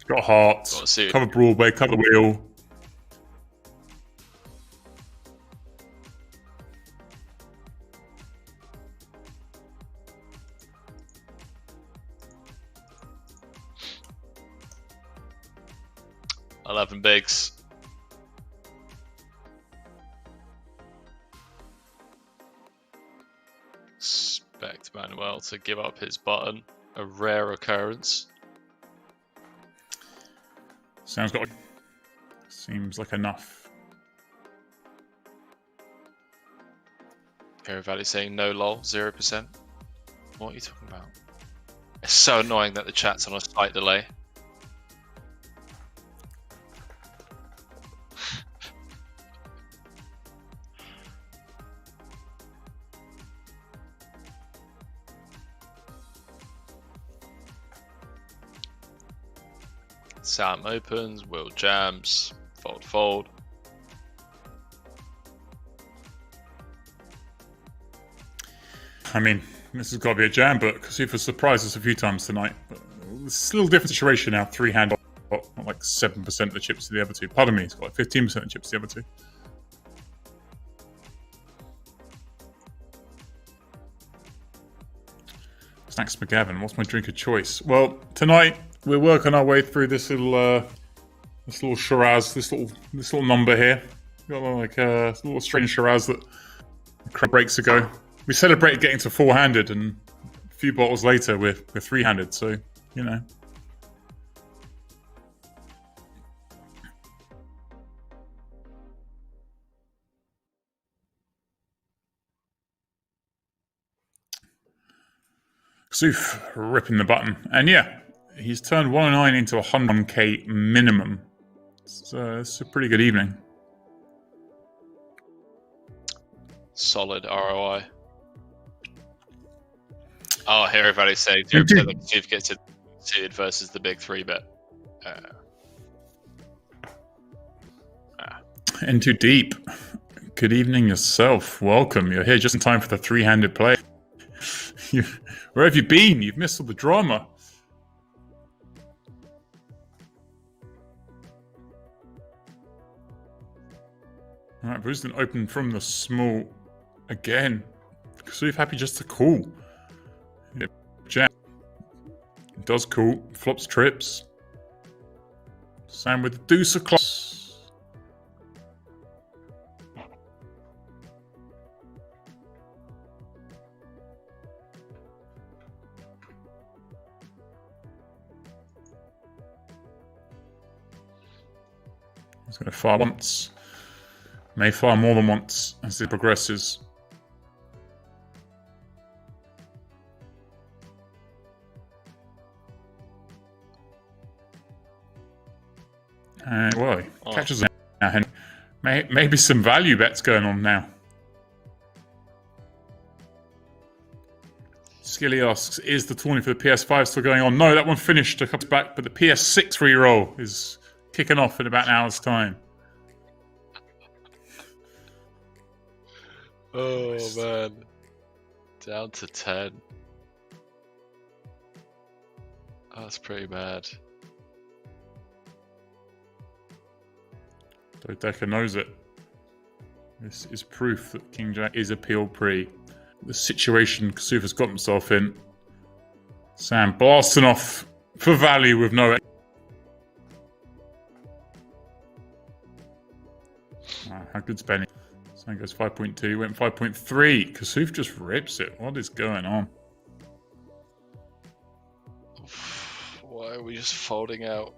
Speaker 1: Got a heart.
Speaker 2: Got a suit.
Speaker 1: Cover Broadway, cover wheel.
Speaker 2: $11 bigs. Expect Manuel to give up his button. A rare occurrence.
Speaker 1: Seems like enough.
Speaker 2: Hero Valley saying no lol, 0%. What are you talking about? It's so annoying that the chat's on a slight delay. Sam opens, Will jams, fold, fold.
Speaker 1: I mean, this has got to be a jam, but Kassouf has surprised us a few times tonight. But it's a little different situation now. 3-hand, got like 7% of the chips to the other 2. Pardon me, it's got like 15% of the chips to the other 2. Thanks, McGavin. What's my drink of choice? Well, tonight we're working our way through this little Shiraz, this little number here. Got like a little strange Shiraz that a couple breaks ago. We celebrated getting to 4-handed, and a few bottles later we're 3-handed. So you know. Kassouf ripping the button. And yeah, he's turned 109 into 100k minimum. So it's a pretty good evening.
Speaker 2: Solid ROI. Oh, I hear everybody saying 0% that Kassouf gets it suited versus the big 3-bet.
Speaker 1: In too deep. Good evening yourself. Welcome. You're here just in time for the 3-handed play. Where have you been? You've missed all the drama. All right, Vousden open from the small again. Kassouf happy just to call. Jam. Does call. Flops trips. Sam with the deuce of clubs. He's going to fire once. May fire more than once as it progresses. And well, catches it now, Henry. Maybe some value bets going on now. Skilly asks, is the tourney for the PS5 still going on? No, that one finished a couple back, but the PS6 re-roll is kicking off in about an hour's time.
Speaker 2: Oh man, down to 10. Oh, that's pretty bad.
Speaker 1: Dodeca knows it. This is proof that King Jack is appeal pre. The situation Kassouf has got himself in. Sam blasting off for value with no. How good's Benny? Sam goes 5.2, went 5.3. Kassouf just rips it. What is going on?
Speaker 2: Why are we just folding out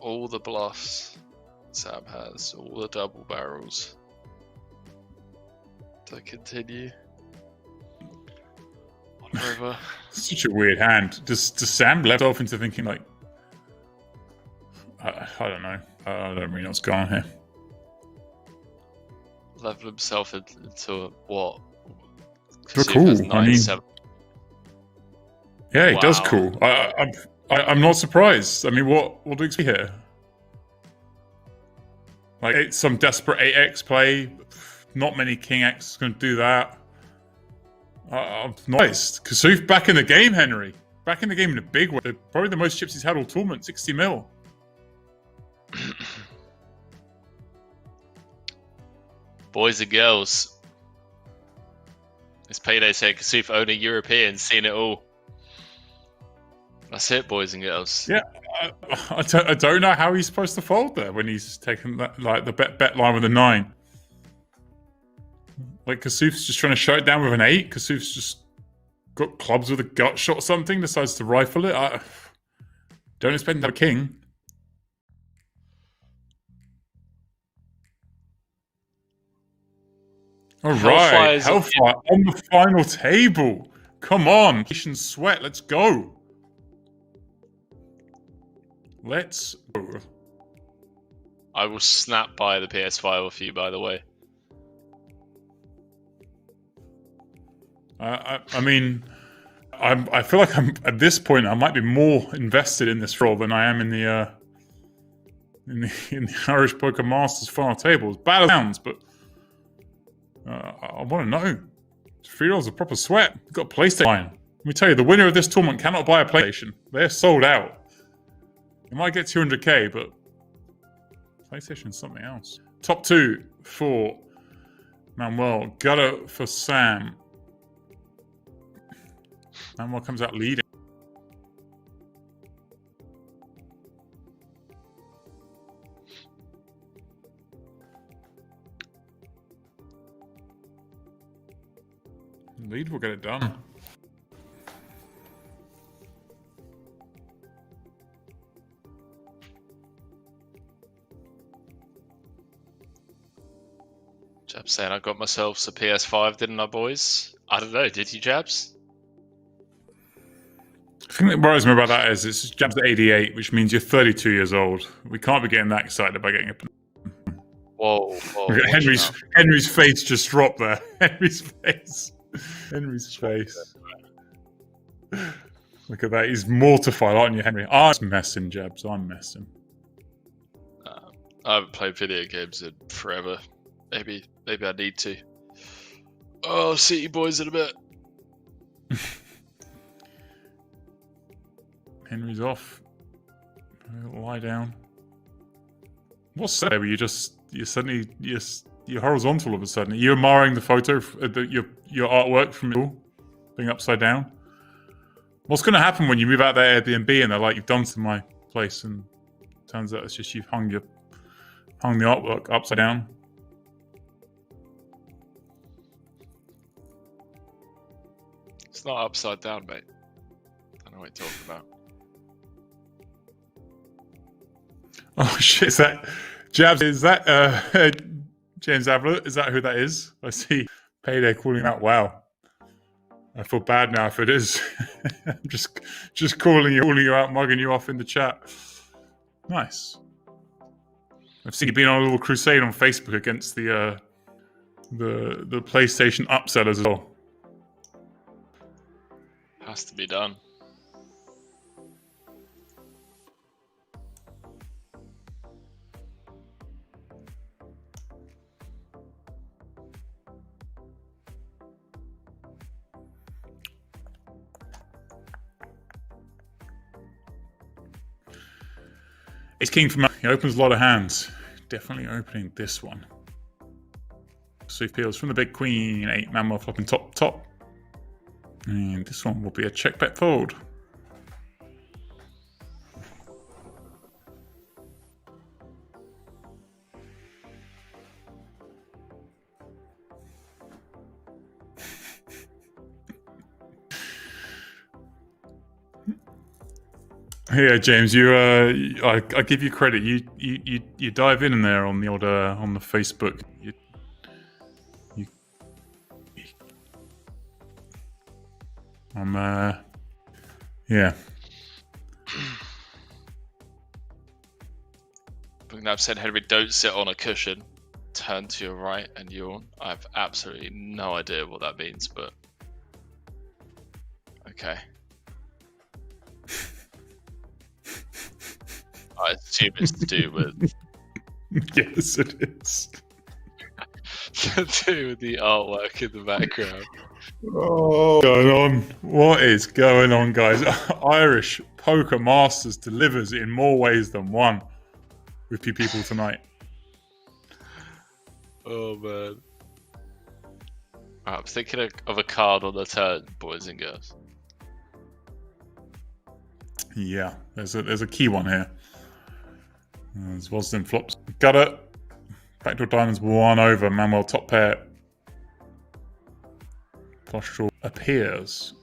Speaker 2: all the bluffs Sam has, all the double barrels? To continue. River.
Speaker 1: Such a weird hand. Does Sam left off into thinking like, I don't know. I don't really know what's going on here.
Speaker 2: Level himself into what?
Speaker 1: But cool. I mean, yeah, he does cool. I'm not surprised. I mean, what do you expect here? Like, it's some desperate 8x play. Not many King X is going to do that. I'm nice. Kassouf back in the game, Henry. Back in the game in a big way. Probably the most chips he's had all tournament, 60 mil.
Speaker 2: Boys and girls. It's payday here. Kassouf, only European, seen it all. That's it, boys and girls.
Speaker 1: Yeah, I don't know how he's supposed to fold there when he's taken that, like the bet line with a 9. Like, Kassouf's just trying to shut it down with an 8. Kassouf's just got clubs with a gut shot or something, decides to rifle it. I don't expect him to have a king. All right, Hellfire on the final table. Come on, Haitian Sweat, let's go. Let's go.
Speaker 2: I will snap by the PS5 off you, by the way.
Speaker 1: I mean, I feel like I'm at this point. I might be more invested in this role than I am in the Irish Poker Masters final table. As bad as it sounds, but I want to know. $3 a proper sweat. You've got a PlayStation line. Let me tell you, the winner of this tournament cannot buy a PlayStation. They're sold out. You might get 200k, but PlayStation's something else. Top 2 for Manuel. Gutter for Sam. Manuel comes out leading. Lead will get it done.
Speaker 2: Jabs saying I got myself a PS5, didn't I, boys? I don't know. Did you, Jabs?
Speaker 1: The thing that worries me about that is it's Jabs at 88, which means you're 32 years old. We can't be getting that excited about getting a...
Speaker 2: Whoa, whoa.
Speaker 1: Look at Henry's face just dropped there. Henry's face. Look at that. He's mortified, aren't you, Henry? I'm messing, Jabs. I'm messing.
Speaker 2: I haven't played video games in forever. Maybe I need to. Oh, see you boys in a bit.
Speaker 1: Henry's off. Lie down. What's that? Where you're horizontal all of a sudden. You're admiring the photo, your artwork from it all being upside down. What's going to happen when you move out that Airbnb and they're like, you've done to my place, and turns out it's just you've hung the artwork upside down?
Speaker 2: It's not upside down, mate. I don't know what you're talking about.
Speaker 1: Oh shit! Is that Jabs? Is that James Ablett? Is that who that is? I see Payday calling out. Wow, I feel bad now if it is. I'm just calling you out, mugging you off in the chat. Nice. I've seen you been on a little crusade on Facebook against the PlayStation upsellers as well.
Speaker 2: Has to be done.
Speaker 1: It's king from. He opens a lot of hands. Definitely opening this one. So he peels from the big queen, 8 Manuel flopping top. And this one will be a check bet fold. Yeah, James, I give you credit. You dive in there on the old on the Facebook. Yeah.
Speaker 2: I've said, Henry, don't sit on a cushion. Turn to your right and yawn. I have absolutely no idea what that means, but okay. I assume it's to do with.
Speaker 1: Yes, it is.
Speaker 2: To do with the artwork in the background.
Speaker 1: Oh, what's going on? What is going on, guys? Irish Poker Masters delivers in more ways than one with you people tonight.
Speaker 2: Oh man. I'm thinking of a card on the turn, boys and girls.
Speaker 1: Yeah, there's a key one here. There's Vousden flops. Got it. Backdoor diamonds 1 over. Manuel top pair. Flush draw appears.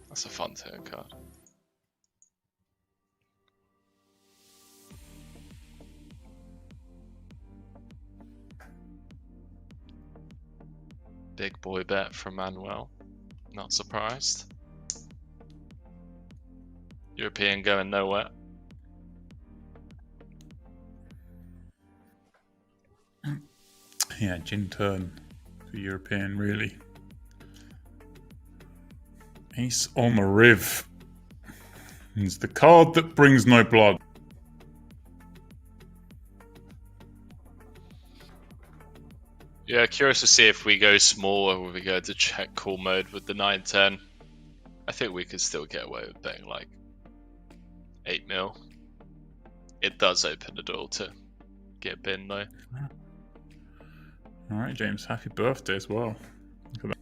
Speaker 2: That's a fun turn card. Big boy bet from Manuel. Not surprised. European going nowhere.
Speaker 1: Yeah, gin turn for European, really. Ace on the riv. It's the card that brings no blood.
Speaker 2: Yeah, curious to see if we go small or if we go to check call mode with the 9-10. I think we could still get away with betting like 8 mil. It does open the door to get bin though.
Speaker 1: Alright, James, happy birthday as well. Look at that.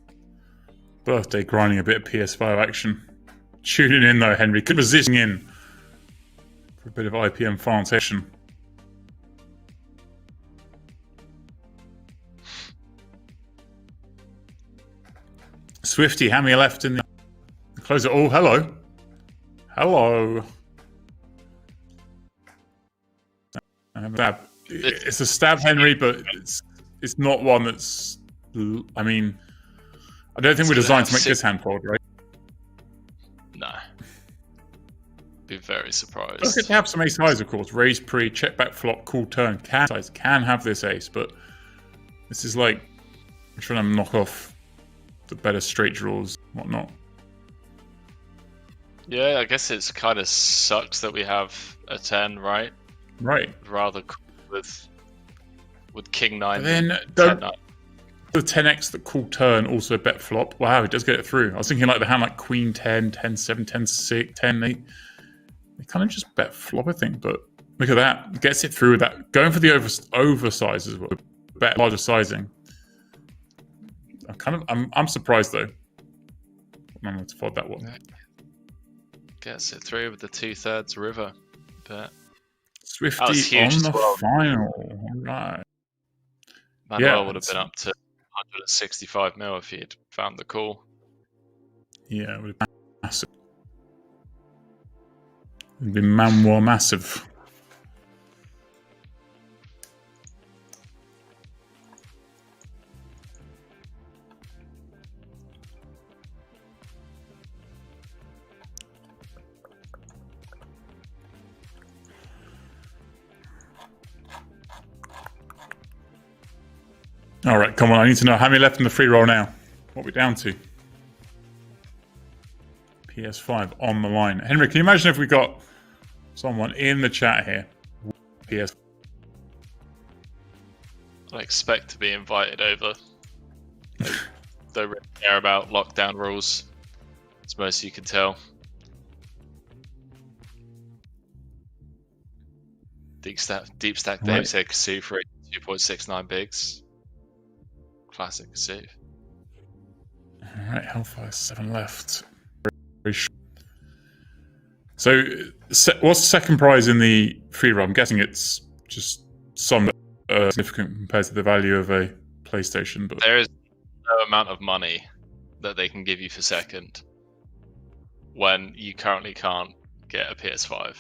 Speaker 1: Birthday grinding a bit of PS5 action. Tuning in though, Henry. Good positioning in for a bit of IPM France action. Swifty, how many left in the close it? Oh, hello. Hello. Stab. It's a stab, Henry, but it's not one that's. I mean, I don't think we're designed to make this hand fold, right?
Speaker 2: No. Be very surprised.
Speaker 1: Look, to have some ace highs, of course. Raise pre, check back flop, cool turn. Can have this ace, but this is like I'm trying to knock off the better straight draws, whatnot.
Speaker 2: Yeah, I guess it's kind of sucks that we have a 10, right?
Speaker 1: Right.
Speaker 2: Rather cool with King 9.
Speaker 1: But then the 10x that cool turn also bet flop. Wow, it does get it through. I was thinking like the hand like Queen 10, 10 7, 10 6, 10 8. They kind of just bet flop, I think. But look at that, it gets it through with that. Going for the oversize as well, bet larger sizing. I'm surprised though. I'm going to fold that one.
Speaker 2: Gets it through with the 2/3 river. Bet.
Speaker 1: Swifty on the final. All right.
Speaker 2: Manuel would have been up to 165 mil if he had found the call.
Speaker 1: Yeah, it would have been massive. It would have been Manuel massive. All right, come on. I need to know how many left in the free roll now. What are we down to? PS5 on the line. Henry, can you imagine if we got someone in the chat here? PS.
Speaker 2: I expect to be invited over. They don't really care about lockdown rules, as most of you can tell. Deep stack Dempsey Kassouf for 2.69 bigs. Classic Kassouf.
Speaker 1: Alright, Hellfire 7 left. So, what's the second prize in the free roll? I'm guessing it's just some significant compared to the value of a PlayStation. But
Speaker 2: there is no amount of money that they can give you for second when you currently can't get a PS5.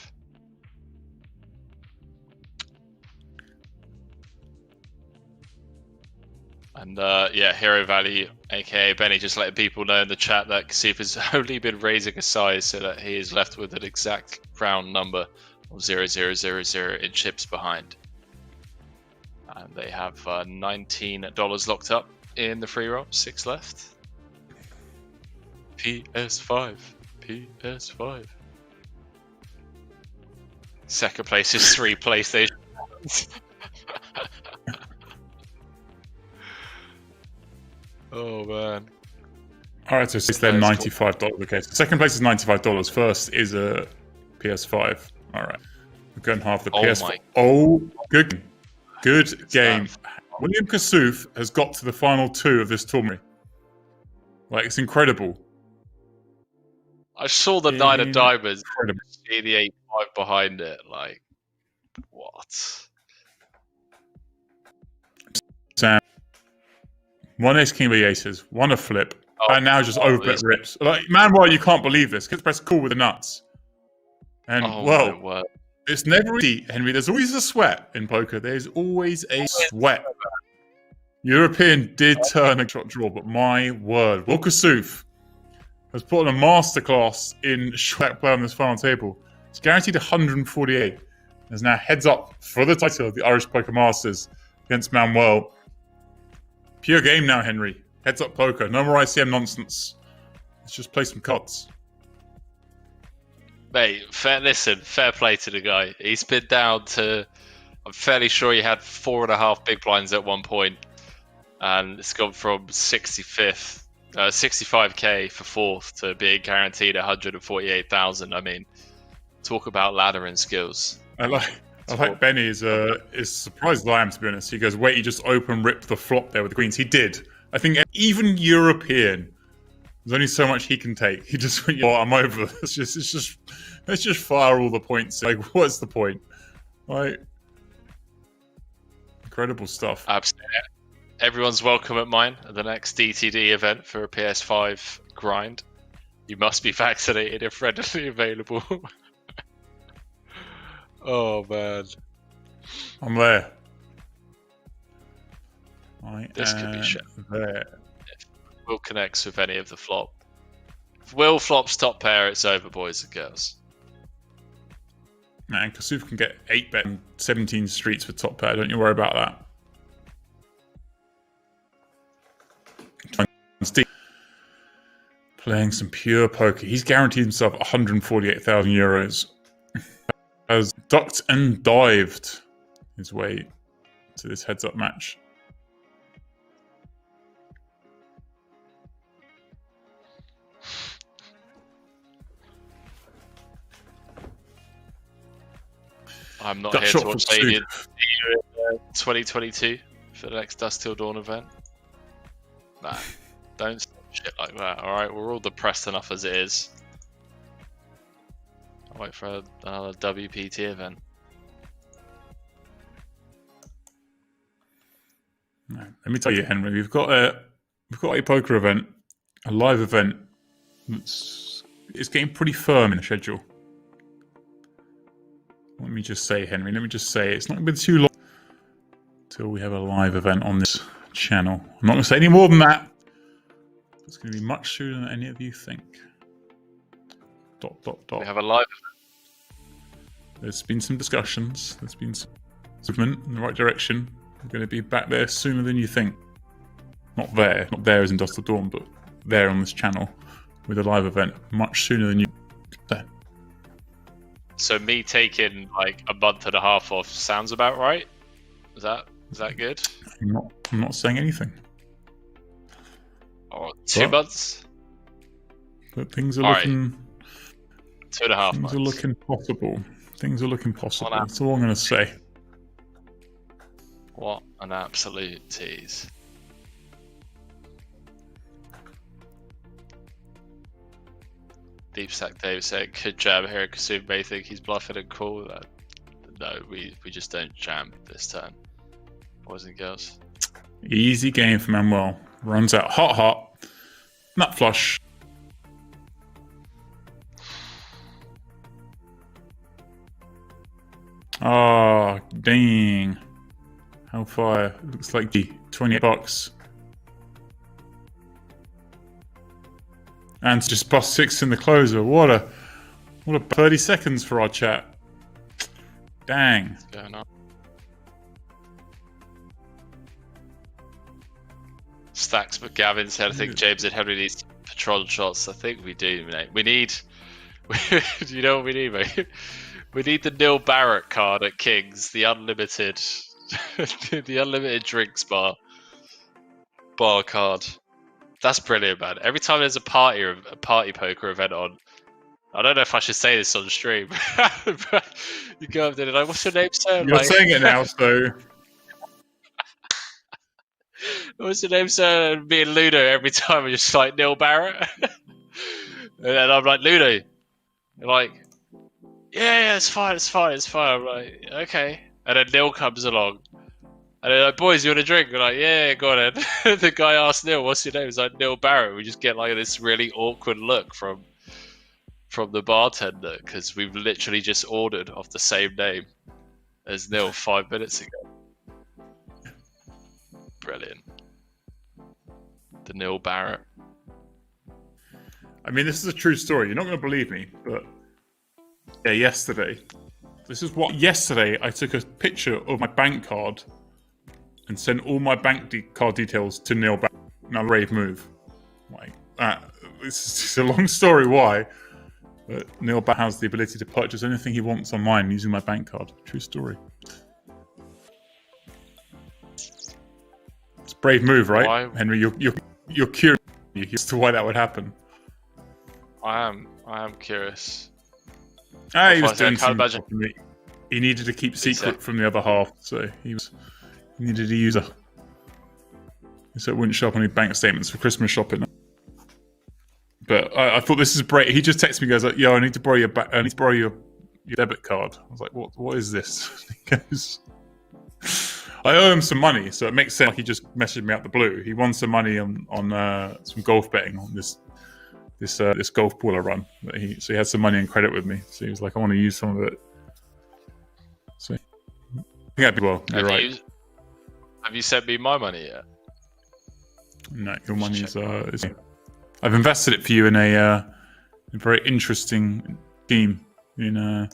Speaker 2: And yeah, Hero Value, aka Benny, just letting people know in the chat that Kassouf has only been raising a size so that he is left with an exact round number of 0000 in chips behind. And they have $19 locked up in the free roll, 6 left. PS5. Second place is 3 PlayStation. Oh man.
Speaker 1: Alright, so it's then $95. Okay, so second place is $95. First is a PS5. Alright. We're going half the PS5. Oh, good game. William Kassouf has got to the final 2 of this tournament. Like, it's incredible.
Speaker 2: I saw the 9 of diamonds. See the 8-5 behind it. Like, what?
Speaker 1: Sam. 1 ace king with aces, 1 a flip, and now just overbet rips. Like, man, why you can't believe this? Kids press cool with the nuts. And, it's never easy, Henry. There's always a sweat in poker. There's always a sweat. European did turn a shot draw, but my word. Will Kassouf has put on a masterclass in sweat play on this final table. It's guaranteed 148. There's now heads up for the title of the Irish Poker Masters against Manuel. Pure game now, Henry. Heads up poker. No more ICM nonsense. Let's just play some cards.
Speaker 2: Mate, fair play to the guy. He's been down to, I'm fairly sure he had 4.5 big blinds at one point, and it's gone from 65k for 4th to being guaranteed 148,000. I mean, talk about laddering skills.
Speaker 1: I like Benny is surprised as I am, to be honest. He goes, wait, he just open ripped the flop there with the queens. He did. I think even European, there's only so much he can take. He just went, I'm over. Let's just fire all the points. Like, what's the point? Like, incredible stuff.
Speaker 2: Absolutely. everyone's welcome at mine at the next DTD event for a PS5 grind. You must be vaccinated if readily available. Oh man,
Speaker 1: I'm there.
Speaker 2: This could be shit.
Speaker 1: There.
Speaker 2: If Will connects with any of the flop. If Will flops top pair, it's over, boys and girls.
Speaker 1: Man, Kassouf can get 8-bet and 17 streets for top pair. Don't you worry about that. Playing some pure poker. He's guaranteed himself 148,000 euros. Has ducked and dived his way to this heads-up match.
Speaker 2: I'm not here to watch Stadium 2022 for the next Dusk Till Dawn event. Nah, don't say shit like that, alright? We're all depressed enough as it is. I'll wait for another WPT event.
Speaker 1: No, let me tell you, Henry, we've got a poker event, a live event. It's getting pretty firm in the schedule. Let me just say, Henry, it's not been too long till we have a live event on this channel. I'm not going to say any more than that. It's going to be much sooner than any of you think. ...
Speaker 2: We have a live event.
Speaker 1: There's been some discussions. There's been some movement in the right direction. We're going to be back there sooner than you think. Not there as in Dusk Till Dawn, but there on this channel with a live event much sooner than you think.
Speaker 2: So me taking like a month and a half off sounds about right. Is that good?
Speaker 1: I'm not saying anything.
Speaker 2: Or 2 months.
Speaker 1: But things are looking.
Speaker 2: Right. 2.5 months.
Speaker 1: Things are looking possible. Things are looking possible. That's all I'm going to say.
Speaker 2: What an absolute tease. Deep Stack Dave said, could jam here. Kassouf may think he's bluffing and cool. No, we just don't jam this turn, boys and girls.
Speaker 1: Easy game for Manuel. Runs out hot. Nut flush. Oh, dang. Hellfire. Looks like the $28. And just bust 6 in the closer. What a 30 seconds for our chat. Dang.
Speaker 2: What's going on? Stacks McGavin said, I think James and Henry needs Patron shots. I think we do, mate. We need... you know what we need, mate? We need the Neil Barrett card at King's. The unlimited... the unlimited drinks bar card. That's brilliant, man. Every time there's a party poker event on, I don't know if I should say this on stream, but you go up there and like, what's your name, sir?
Speaker 1: You're saying it now, so...
Speaker 2: What's your name, sir? And me and Ludo every time are just like, Neil Barrett. And I'm like, Ludo. They're like, yeah, it's fine. I'm like, okay. And then Neil comes along. And they're like, boys, you want a drink? We're like, yeah, go on then. The guy asked Neil, what's your name? He's like, Neil Barrett. We just get like this really awkward look from the bartender because we've literally just ordered off the same name as Neil 5 minutes ago. Brilliant. The Neil Barrett.
Speaker 1: I mean, this is a true story. You're not going to believe me, but yeah, yesterday I took a picture of my bank card and sent all my bank card details to Neil Barrett. Now, brave move. Like that. It's a long story why, but Neil Barrett has the ability to purchase anything he wants online using my bank card. True story. It's a brave move, right,
Speaker 2: Why?
Speaker 1: Henry? You're curious as to why that would happen.
Speaker 2: I am curious.
Speaker 1: He was doing something. He needed to keep secret from the other half, so he needed to use so it wouldn't show up on his bank statements for Christmas shopping. But I thought this is great. He just texted me, goes like, "Yo, I need to borrow your debit card." I was like, "What is this?" He goes, I owe him some money, so it makes sense. Like he just messaged me out the blue. He won some money on some golf betting on this golf pool I run. So he had some money and credit with me. So he was like, I want to use some of it. So I think that'd be well. You're right.
Speaker 2: Have you sent me my money yet?
Speaker 1: No, your money is. I've invested it for you in a very interesting scheme in.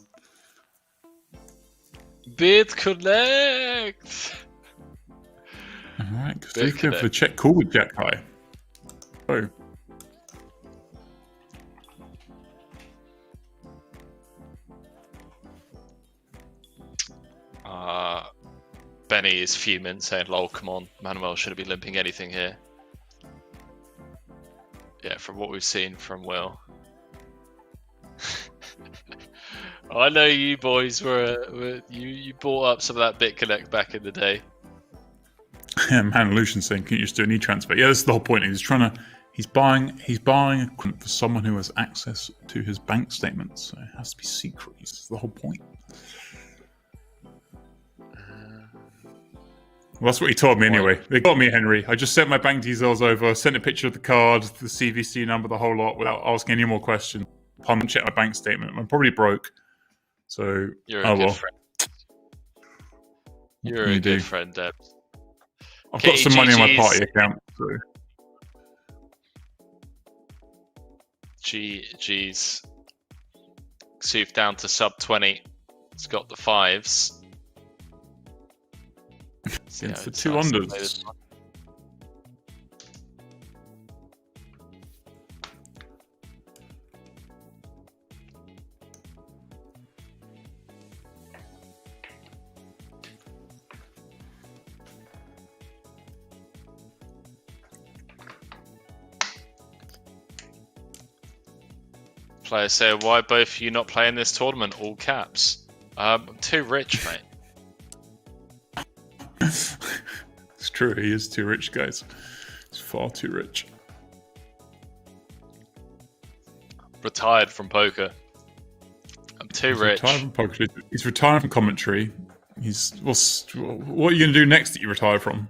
Speaker 2: BitConnect.
Speaker 1: All right, Kassouf go for the check call with Jack High. Oh.
Speaker 2: Benny is fuming, saying, "Lol, come on, Manuel shouldn't be limping anything here." Yeah, from what we've seen from Will. I know you boys were you bought up some of that BitConnect back in the day.
Speaker 1: Yeah, Man Lucian saying, "Can you just do an e-transfer?" Yeah, that's the whole point. He's buying equipment for someone who has access to his bank statements. So it has to be secret. That's the whole point. Well, that's what he told me anyway. They got me, Henry. I just sent my bank details over, sent a picture of the card, the CVC number, the whole lot, without asking any more questions. Pun check my bank statement. I'm probably broke. So,
Speaker 2: you're a good friend. You're a good friend, Deb.
Speaker 1: I've got some money on my party account. So.
Speaker 2: GG's. Kassouf down to sub 20. It's got the 5s.
Speaker 1: It's the 2 unders.
Speaker 2: Player say, why both of you not playing this tournament? All caps. I'm too rich, mate.
Speaker 1: It's true, he is too rich, guys. He's far too rich.
Speaker 2: Retired from poker. I'm too rich.
Speaker 1: Retired from poker. He's retiring from commentary. What are you going to do next that you retire from?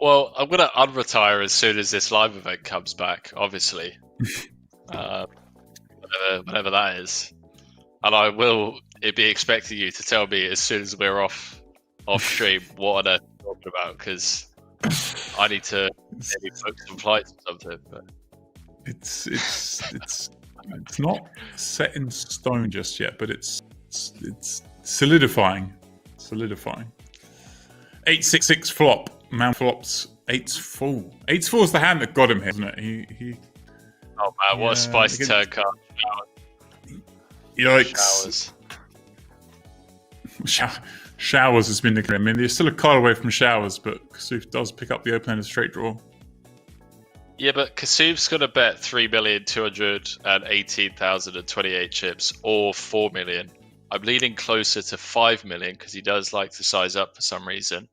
Speaker 2: Well, I'm going to unretire as soon as this live event comes back, obviously. Whatever that is. And I will be expecting you to tell me as soon as we're off stream what on earth you're talking about, because I need to maybe book some flights or something. But
Speaker 1: it's not set in stone just yet, but it's solidifying. 8-6-6 flop. Man flops 8's full. 8's full is the hand that got him here, isn't it? He
Speaker 2: oh man, what a spicy turn card.
Speaker 1: Yikes. Showers has been the. I mean, there's still a card away from Showers, but Kassouf does pick up the open end of straight draw.
Speaker 2: Yeah, but Kassouf's going to bet 3,218,028 chips or 4 million. I'm leaning closer to 5 million because he does like to size up for some reason.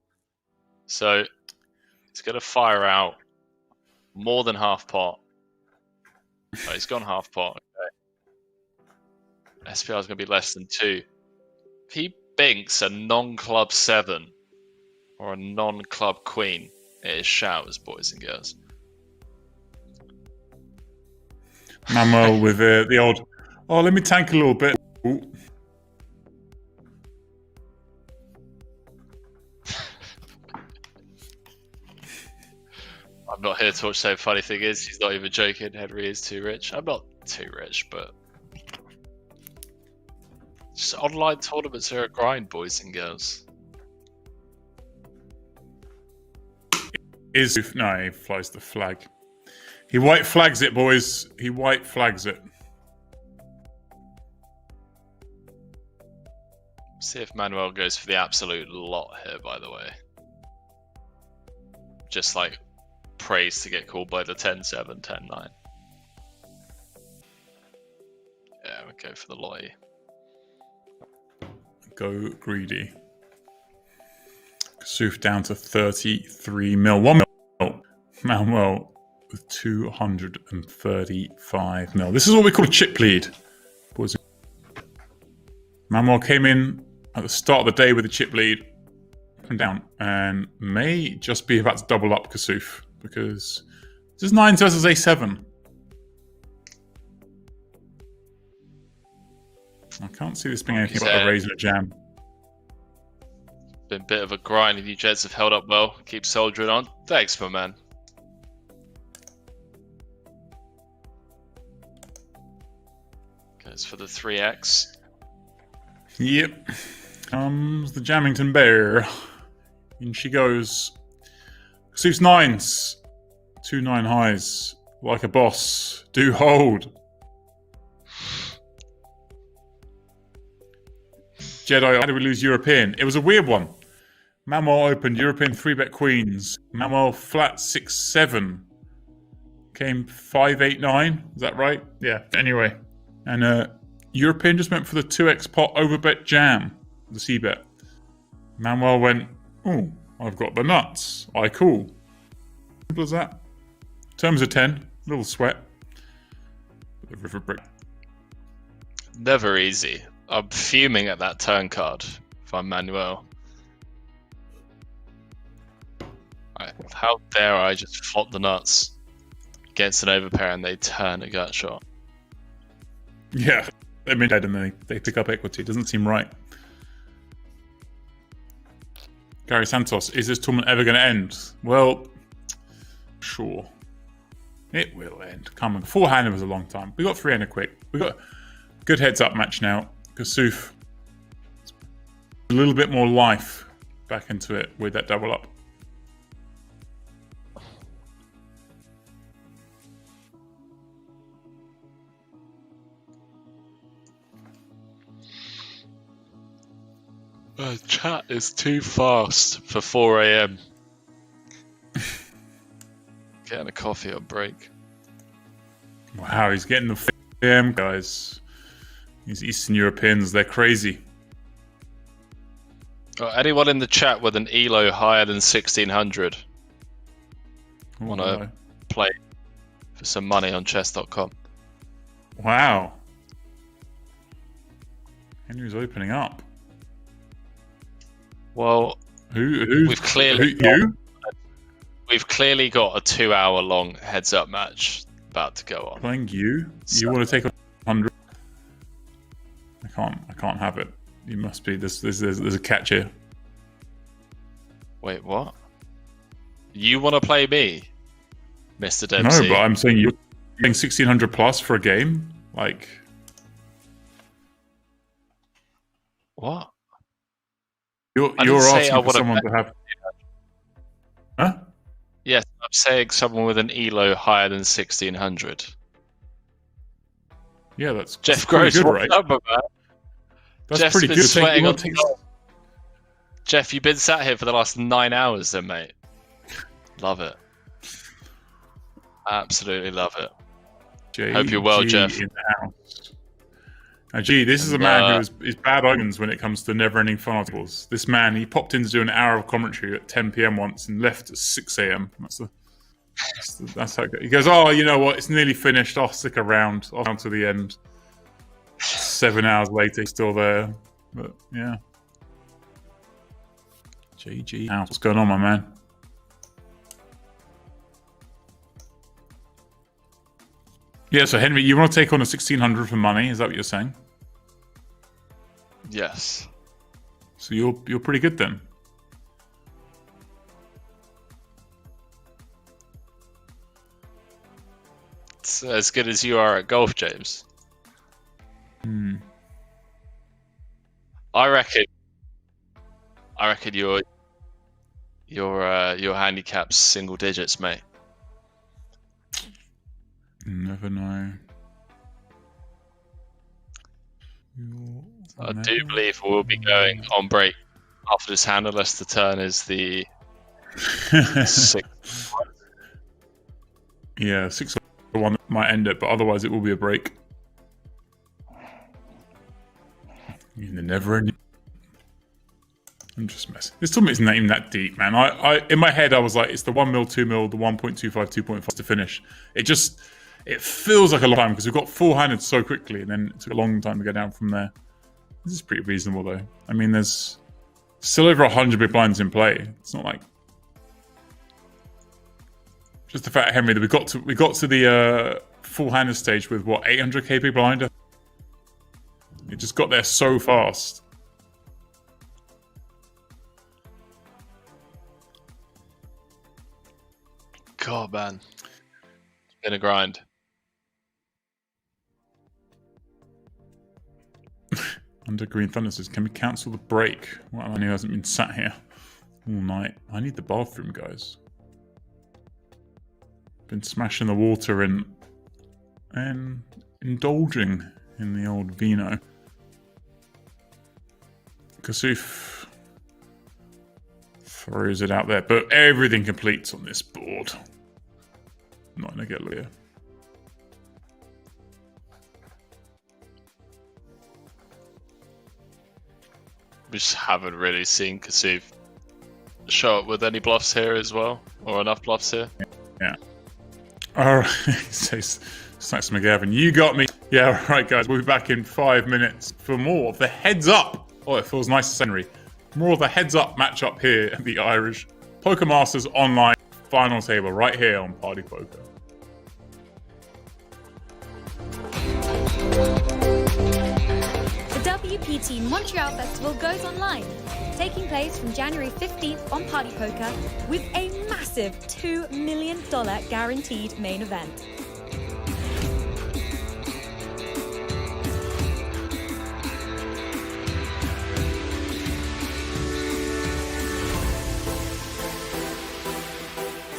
Speaker 2: So he's going to fire out more than half pot. Oh, he's gone half pot. Okay. SPR is going to be less than 2. If he binks a non-club 7 or a non-club queen, it is Showers, boys and girls.
Speaker 1: Manuel with the old, let me tank a little bit. Ooh.
Speaker 2: I'm not here to watch. So funny thing is, he's not even joking. Henry is too rich. I'm not too rich, but just online tournaments are a grind, boys and girls.
Speaker 1: No, he flies the flag. He white flags it, boys. He white flags it.
Speaker 2: See if Manuel goes for the absolute lot here, by the way. Just like praise to get called by the 10-7, 10-9. Yeah, we'll go for the lottie.
Speaker 1: Go greedy. Kassouf down to 33 mil. 1 mil. Manuel with 235 mil. This is what we call a chip lead, boys. Manuel came in at the start of the day with a chip lead. down and may just be about to double up Kassouf because this is 9 versus A7. I can't see this being anything but a raise and a jam.
Speaker 2: Been a bit of a grind. If you Jets have held up well, keep soldiering on. Thanks, my man. Goes for the 3x.
Speaker 1: Yep. Comes the Jammington Bear. In she goes. Kassouf's 9s. 2 9 highs. Like a boss. Do hold. Jedi, how did we lose European? It was a weird one. Manuel opened European 3-bet queens. Manuel flat 6-7. Came 5-8-9. Is that right? Yeah. Anyway. And European just went for the 2x pot overbet jam. The C-bet. Manuel went, oh, I've got the nuts. I cool. Simple as that. Terms of 10. Little sweat. The river brick.
Speaker 2: Never easy. I'm fuming at that turn card if I'm Manuel. Right, how dare I just flop the nuts against an overpair and they turn a gut shot?
Speaker 1: Yeah, they're mid-head and they pick up equity. It doesn't seem right. Gary Santos, is this tournament ever going to end? Well, sure. It will end. Come on, 4-handed was a long time. We got 3-handed quick. We got a good heads-up match now. Kassouf, a little bit more life back into it with that double up.
Speaker 2: Chat is too fast for 4 AM. Getting a coffee on break.
Speaker 1: Wow, he's getting the 4 AM, guys. These Eastern Europeans, they're crazy.
Speaker 2: Anyone in the chat with an ELO higher than 1600? Want to play for some money on chess.com?
Speaker 1: Wow. Henry's opening up.
Speaker 2: Well, we've clearly got a 2-hour long heads up match about to go on.
Speaker 1: Playing you? You want to take 100? I can't have it. You must be. There's a catch here.
Speaker 2: Wait, what? You want to play me, Mr. Dempsey?
Speaker 1: No, but I'm saying you're playing 1600 plus for a game. Like,
Speaker 2: what?
Speaker 1: You're asking for someone to have. Huh?
Speaker 2: Yes, I'm saying someone with an ELO higher than 1600.
Speaker 1: Yeah, that's
Speaker 2: Jeff
Speaker 1: pretty
Speaker 2: Gross,
Speaker 1: good, right?
Speaker 2: Up, man?
Speaker 1: That's
Speaker 2: Jeff's
Speaker 1: pretty
Speaker 2: been
Speaker 1: good.
Speaker 2: sweating on Jeff, you've been sat here for the last 9 hours then, mate. Love it. Absolutely love it. Hope you're well, Jeff.
Speaker 1: In the house. Now, this is a man who is bad omens when it comes to never-ending fun articles. This man, he popped in to do an hour of commentary at 10 p.m. once and left at 6 a.m. That's how it goes. He goes, oh, you know what? It's nearly finished. I'll stick around. I'll come to the end. 7 hours later, he's still there. But, yeah. GG. What's going on, my man? Yeah, so Henry, you want to take on a 1600 for money? Is that what you're saying?
Speaker 2: Yes.
Speaker 1: So you're pretty good then.
Speaker 2: It's as good as you are at golf, James. I reckon your handicap's single digits, mate.
Speaker 1: Never know.
Speaker 2: I do believe we'll be going on break after this hand, unless the turn is the 6.
Speaker 1: Yeah, 6 1 might end it, but otherwise it will be a break. You never ending. I'm just messing. This tournament isn't even that deep, man. I in my head I was like, it's the 1 mil, 2 mil, the 1.25, 2.5 to finish. It feels like a long time because we've got 4-handed so quickly, and then it took a long time to go down from there. This is pretty reasonable, though. I mean, there's Still over 100 big blinds in play. It's not like just the fact, Henry, that we got to the full-handed stage with what, 800k big blind. It just got there so fast.
Speaker 2: God, man, it's been a grind.
Speaker 1: Under Green Thunder says, can we cancel the break? What man who hasn't been sat here all night? I need the bathroom, guys. Been smashing the water and indulging in the old vino. Kassouf throws it out there, but everything completes on this board. Not gonna get Leah.
Speaker 2: We just haven't really seen Kassouf show up with any bluffs here as well, or enough bluffs here.
Speaker 1: Yeah. Alright, says Snacks McGavin, you got me. Yeah, alright guys, we'll be back in 5 minutes for more of the heads up. Oh, it feels nice to Henry. More of the heads up matchup here at the Irish Poker Masters Online final table right here on Party Poker.
Speaker 8: The WPT Montreal Festival goes online, taking place from January 15th on Party Poker with a massive $2 million guaranteed main event.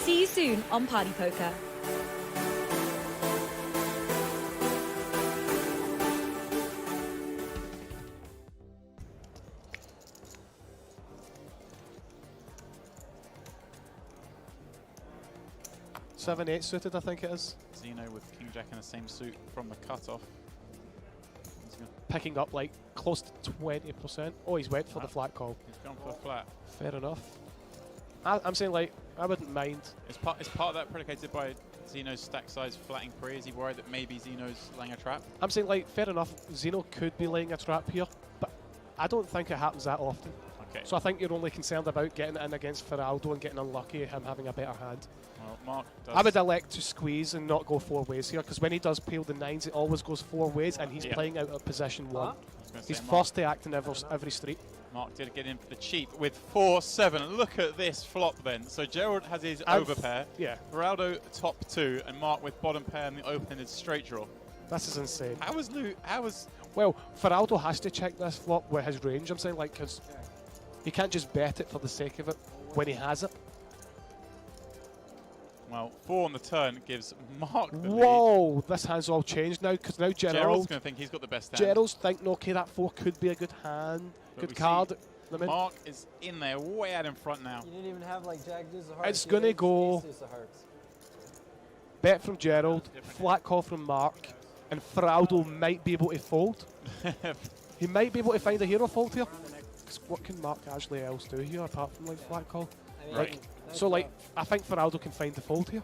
Speaker 8: See you soon on Party Poker.
Speaker 17: Seven, 8 suited, I think it is.
Speaker 5: Zeno with King Jack in the same suit from the cutoff.
Speaker 17: Picking up like close to 20%. Oh, he's went for the flat call.
Speaker 5: He's gone for the flat.
Speaker 17: Fair enough. I'm saying like I wouldn't mind.
Speaker 5: Is part of that predicated by Zeno's stack size flatting pre? Is he worried that maybe Zeno's laying a trap?
Speaker 17: I'm saying like fair enough. Zeno could be laying a trap here, but I don't think it happens that often.
Speaker 5: Okay.
Speaker 17: So I think you're only concerned about getting it in against Feraldo and getting unlucky, him having a better hand.
Speaker 5: Well, Mark does.
Speaker 17: I would elect to squeeze and not go 4 ways here, because when he does peel the 9s, it always goes 4 ways, and he's playing out of position 1. He's first to act in every street.
Speaker 5: Mark did get in for the cheap with 4-7. Look at this flop then. So Gerald has his overpair.
Speaker 17: Yeah.
Speaker 5: Feraldo top 2, and Mark with bottom pair and the open-ended straight draw.
Speaker 17: This is insane.
Speaker 5: How was
Speaker 17: Well, Feraldo has to check this flop with his range. I'm saying, like, because he can't just bet it for the sake of it when he has it.
Speaker 5: Well, 4 on the turn gives Mark the
Speaker 17: Whoa,
Speaker 5: lead.
Speaker 17: this hand's all changed now, because now
Speaker 5: Gerald's going to think he's got the best hand.
Speaker 17: Gerald's thinking, okay, that 4 could be a good hand, good card.
Speaker 5: Mark is in there, way out in front now.
Speaker 10: You didn't even have like Jack deuce of hearts.
Speaker 17: It's going to go
Speaker 10: Ace deuce of hearts.
Speaker 17: bet from Gerald, flat call from Mark, and Feraldo might be able to fold. He might be able to find a hero fold here. Because what can Mark actually else do here apart from like flat call?
Speaker 10: I mean,
Speaker 5: Right.
Speaker 17: So like, I think Feraldo can find the fold here.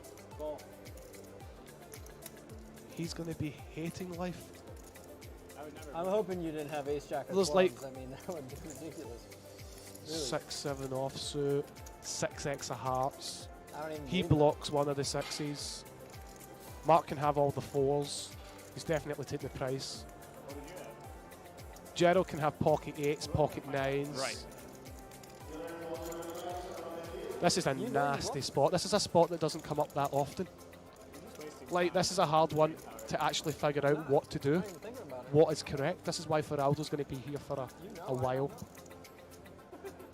Speaker 17: He's going to be hating life.
Speaker 10: I'm hoping you didn't have ace jack of
Speaker 17: There's
Speaker 10: clubs.
Speaker 17: like
Speaker 10: I mean, that would be ridiculous. Really.
Speaker 17: 6-7 offsuit, 6x of hearts.
Speaker 10: I don't even
Speaker 17: He
Speaker 10: believe
Speaker 17: blocks one of the 6s. Mark can have all the 4s. He's definitely taking the price. Gerald can have pocket 8s, pocket 9s.
Speaker 5: Right.
Speaker 17: This is a nasty spot. This is a spot that doesn't come up that often. Like, this is a hard one to actually figure out what to do, what is correct. This is why Feraldo's going to be here for a while.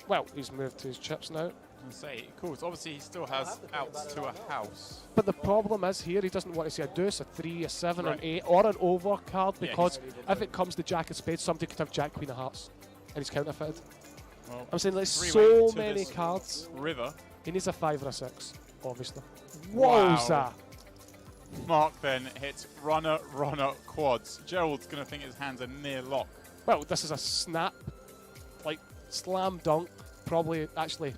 Speaker 17: Well, he's moved to his chips now.
Speaker 5: Say, cool. So obviously he still has outs to a house.
Speaker 17: But the problem is here, he doesn't want to see a deuce, a 3, a 7,
Speaker 5: Right.
Speaker 17: an 8, or an over card,
Speaker 5: Yeah,
Speaker 17: because if it comes to Jack of Spades, somebody could have Jack Queen of Hearts, and he's counterfeited.
Speaker 5: Well,
Speaker 17: I'm saying there's
Speaker 5: three-way
Speaker 17: so
Speaker 5: to
Speaker 17: many
Speaker 5: this
Speaker 17: cards.
Speaker 5: River.
Speaker 17: He needs a 5 or a 6, obviously.
Speaker 5: Wow.
Speaker 17: Wowza!
Speaker 5: Mark then hits runner, quads. Gerald's going to think his hands are near lock.
Speaker 17: Well, this is a snap, like slam dunk. Probably, actually,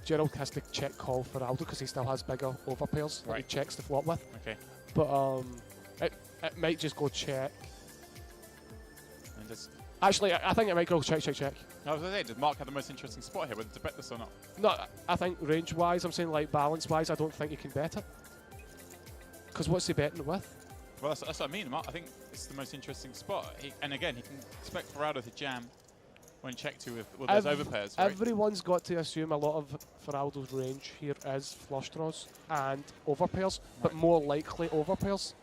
Speaker 17: Gerald has to check call for Aldo because he still has bigger overpairs that he checks the flop with.
Speaker 5: Okay.
Speaker 17: But it might just go check.
Speaker 5: And just
Speaker 17: Actually, I think it might go check.
Speaker 5: I was going to say, does Mark have the most interesting spot here, whether to bet this or not?
Speaker 17: No, I think range-wise, I'm saying like balance-wise, I don't think you can bet it. Because what's he betting with?
Speaker 5: Well, that's what I mean, Mark. I think it's the most interesting spot. And again, he can expect Ferraldo to jam when check to with those overpairs, right?
Speaker 17: Everyone's got to assume a lot of Ferraldo's range here is flush draws and overpairs, but more likely overpairs.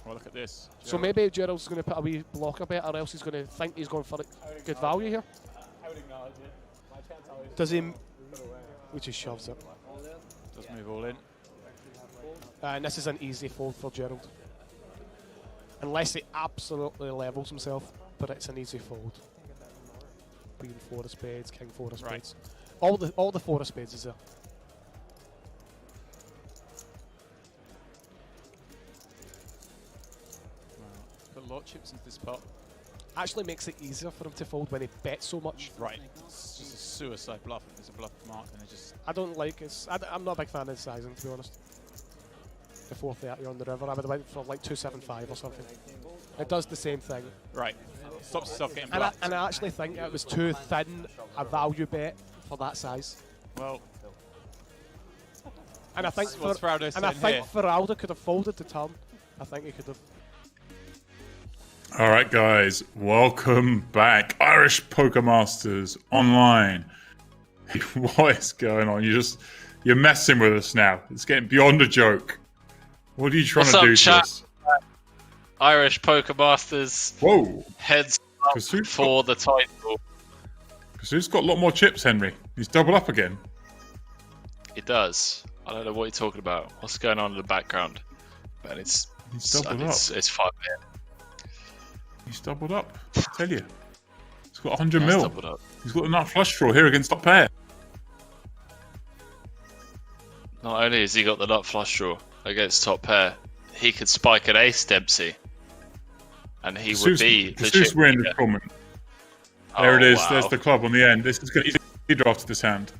Speaker 5: Well, look at this.
Speaker 17: So maybe Gerald's going to put a wee blocker bet, or else he's going to think he's going for good value here.
Speaker 10: I would acknowledge it. My chance always.
Speaker 17: Does he? Which just shoves it.
Speaker 5: Does move all in.
Speaker 17: And this is an easy fold for Gerald. Unless he absolutely levels himself, but it's an easy fold. Queen 4 of spades, King 4 of spades. All the 4 of spades is there.
Speaker 5: Put a lot of chips into this pot.
Speaker 17: Actually makes it easier for him to fold when he bets so much.
Speaker 5: Right. It's just a suicide bluff. If there's a bluff mark, then it just...
Speaker 17: I don't like it. I'm not a big fan of the sizing, to be honest. The 430 on the river, I would have went for like 275 or something. It does the same thing.
Speaker 5: Right. Stops yourself getting bluffed.
Speaker 17: And I actually think it was too thin a value bet for that size.
Speaker 5: Well...
Speaker 17: And I think
Speaker 5: Ferraldo
Speaker 17: could have folded the turn. I think he could have.
Speaker 1: All right, guys, welcome back. Irish Poker Masters online. What is going on? You're messing with us now. It's getting beyond a joke. What are you trying to do to us?
Speaker 2: Irish Poker Masters.
Speaker 1: Whoa.
Speaker 2: Heads up for the title.
Speaker 1: Kassouf's got a lot more chips, Henry. He's doubled up again.
Speaker 2: He does. I don't know what you're talking about. What's going on in the background? But it's
Speaker 1: doubled up.
Speaker 2: It's 5 minutes.
Speaker 1: He's doubled up. I tell you. He's got 100
Speaker 2: He's
Speaker 1: mil.
Speaker 2: doubled up.
Speaker 1: He's got a nut flush draw here against top pair.
Speaker 2: Not only has he got the nut flush draw against top pair, he could spike an ace Dempsey. And he would be
Speaker 1: Kassouf's winning the tournament. There it is.
Speaker 2: Wow.
Speaker 1: There's the club on the end. This is going to be drafted this hand.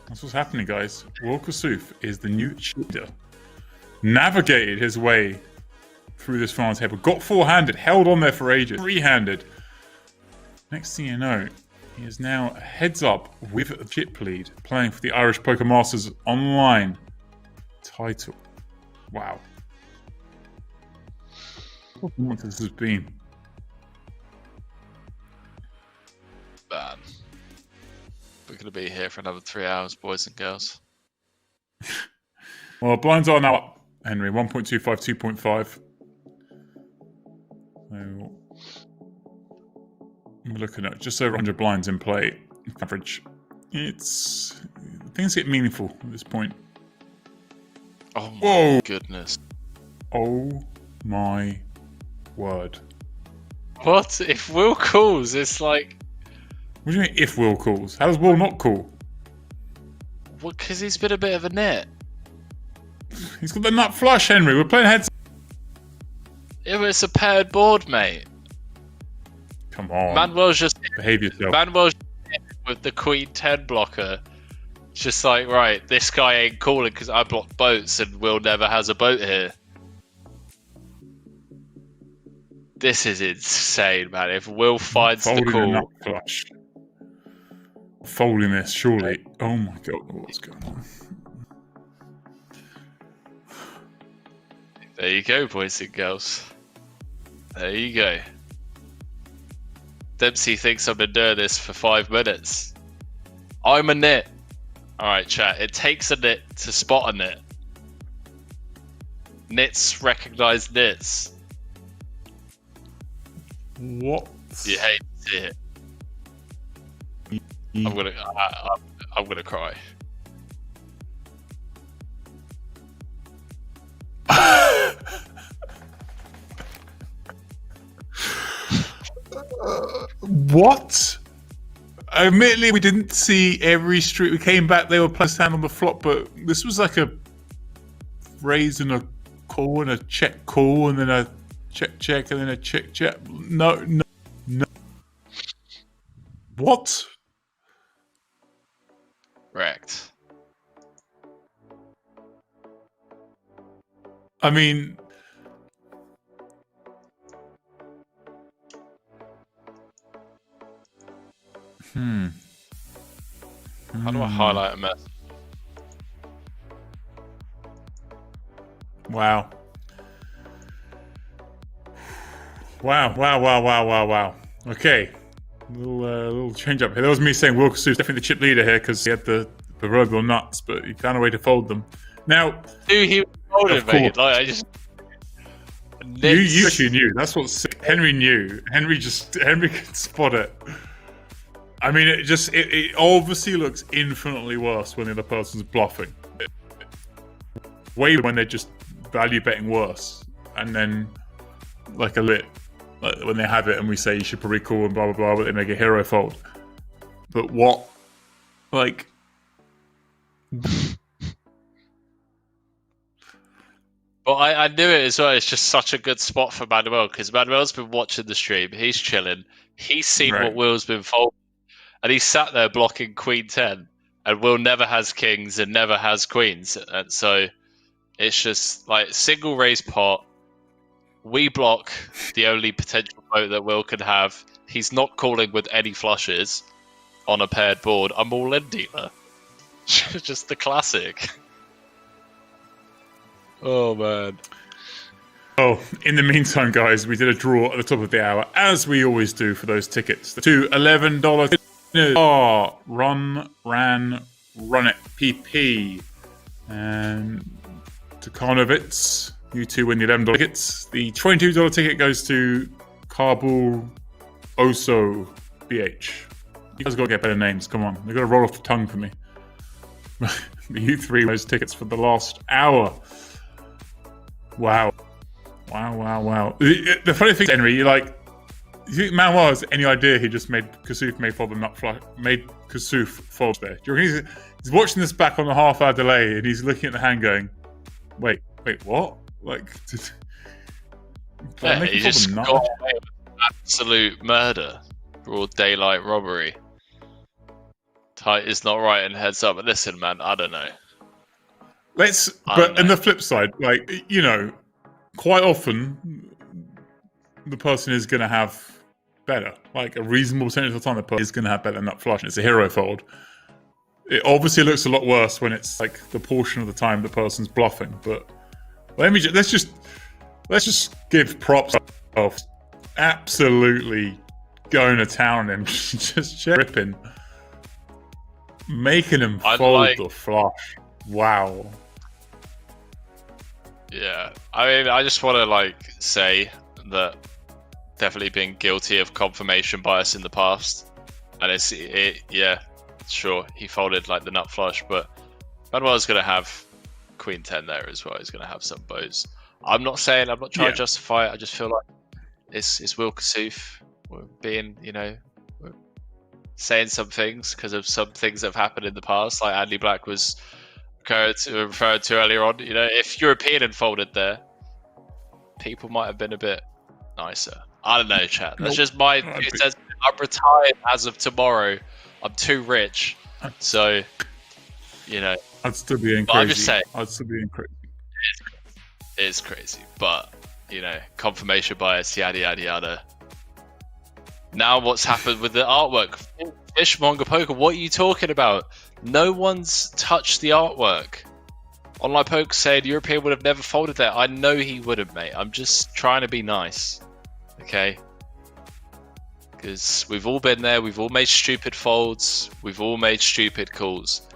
Speaker 1: That's what's happening, guys. Will Kassouf is the new cheater. Navigated his way through this final table. Got four-handed. Held on there for ages. Three-handed. Next thing you know, he is now heads up with a chip lead, playing for the Irish Poker Masters online title. Wow. What this has been.
Speaker 2: Man. We're going to be here for another 3 hours, boys and girls.
Speaker 1: Well, blinds are now up, Henry. 1.25, 2.5. So we're looking at just over 100 blinds in play. Average. Things get meaningful at this point.
Speaker 2: Oh my goodness.
Speaker 1: Oh my word.
Speaker 2: What? If Will calls, it's like...
Speaker 1: What do you mean, if Will calls? How does Will not call?
Speaker 2: Well, because he's been a bit of a net.
Speaker 1: He's got the nut flush, Henry. We're playing heads.
Speaker 2: It was a paired board, mate.
Speaker 1: Come on.
Speaker 2: Manuel's just...
Speaker 1: Behave yourself.
Speaker 2: Manuel's with the Queen 10 blocker. Just like, right, this guy ain't calling because I block boats and Will never has a boat here. This is insane, man. If Will finds the call...
Speaker 1: Nut flush. Folding this, surely. Oh my god, what's going on?
Speaker 2: There you go, boys and girls. There you go. Dempsey thinks I'm been doing this for 5 minutes. I'm a nit. Alright, chat. It takes a nit to spot a nit. Nits recognize nits.
Speaker 1: What?
Speaker 2: You hate to see it. I'm gonna cry.
Speaker 1: What? Admittedly, we didn't see every street. We came back, they were playing stand on the flop, but this was like a raise and a call and a check call and then a check and then a check. No. What?
Speaker 2: Wrecked.
Speaker 1: I mean,
Speaker 2: How do I highlight a mess?
Speaker 1: Wow. Wow. Okay. Little change up here. That was me saying Will Kassouf's definitely the chip leader here because he had the proverbial nuts, but he found a way to fold them. Now,
Speaker 2: Dude, he folded, mate. Like, I just...
Speaker 1: You actually knew. That's what Henry knew. Henry could spot it. I mean, it obviously looks infinitely worse when the other person's bluffing. Way when they're just value betting worse, and then like when they have it, and we say you should probably call and blah blah blah, but they make a hero fold. But what, like?
Speaker 2: Well, I knew it as well. It's just such a good spot for Manuel because Manuel's been watching the stream. He's chilling. He's seen what Will's been folding, and he's sat there blocking Queen 10. And Will never has kings and never has queens, and so it's just like single raise pot. We block the only potential vote that Will can have. He's not calling with any flushes on a paired board. I'm all in dealer. Just the classic. Oh, man.
Speaker 1: Oh, in the meantime, guys, we did a draw at the top of the hour, as we always do for those tickets. The two $11 are Run It PP. And Tukanovitz, you two win the $11 tickets. The $22 ticket goes to Kabul Oso BH. You guys got to get better names, come on. They've got to roll off the tongue for me. You three those tickets for the last hour. Wow. The funny thing, Henry, you think Manuel has any idea he just made Kassouf made Kassouf fold there? Do you reckon he's watching this back on the half-hour delay and he's looking at the hand going, wait, what?
Speaker 2: Yeah, he just got away with absolute murder. Broad daylight robbery. Tight is not right and heads up. But listen, man, I don't know.
Speaker 1: On the flip side, quite often the person is going to have better. Like a reasonable percentage of the time, the person is going to have better than that flush, and it's a hero fold. It obviously looks a lot worse when it's like the portion of the time the person's bluffing. But let's just give props off. Absolutely going to town and just ripping, making him fold the flush. Wow.
Speaker 2: Yeah, I mean, I just want to say that definitely been guilty of confirmation bias in the past, and sure, he folded the nut flush, but Manuel's going to have Queen 10 there as well. He's going to have some bows. I'm not trying to justify it. I just feel like it's Will Kassouf. We're being, we're saying some things because of some things that have happened in the past, like Andy Black was referred to earlier on. If European had folded there, people might have been a bit nicer. I don't know, chat. That's just my. It says I'm retired as of tomorrow. I'm too rich, so
Speaker 1: I'd still be in crazy.
Speaker 2: I'm just saying.
Speaker 1: I'd still be in crazy.
Speaker 2: It is crazy, but confirmation bias, yada yada yada. Now, what's happened with the artwork? Fishmonger Poker, what are you talking about? No one's touched the artwork. Online Poker said European would have never folded there. I know he wouldn't, mate. I'm just trying to be nice. Okay? Because we've all been there. We've all made stupid folds. We've all made stupid calls.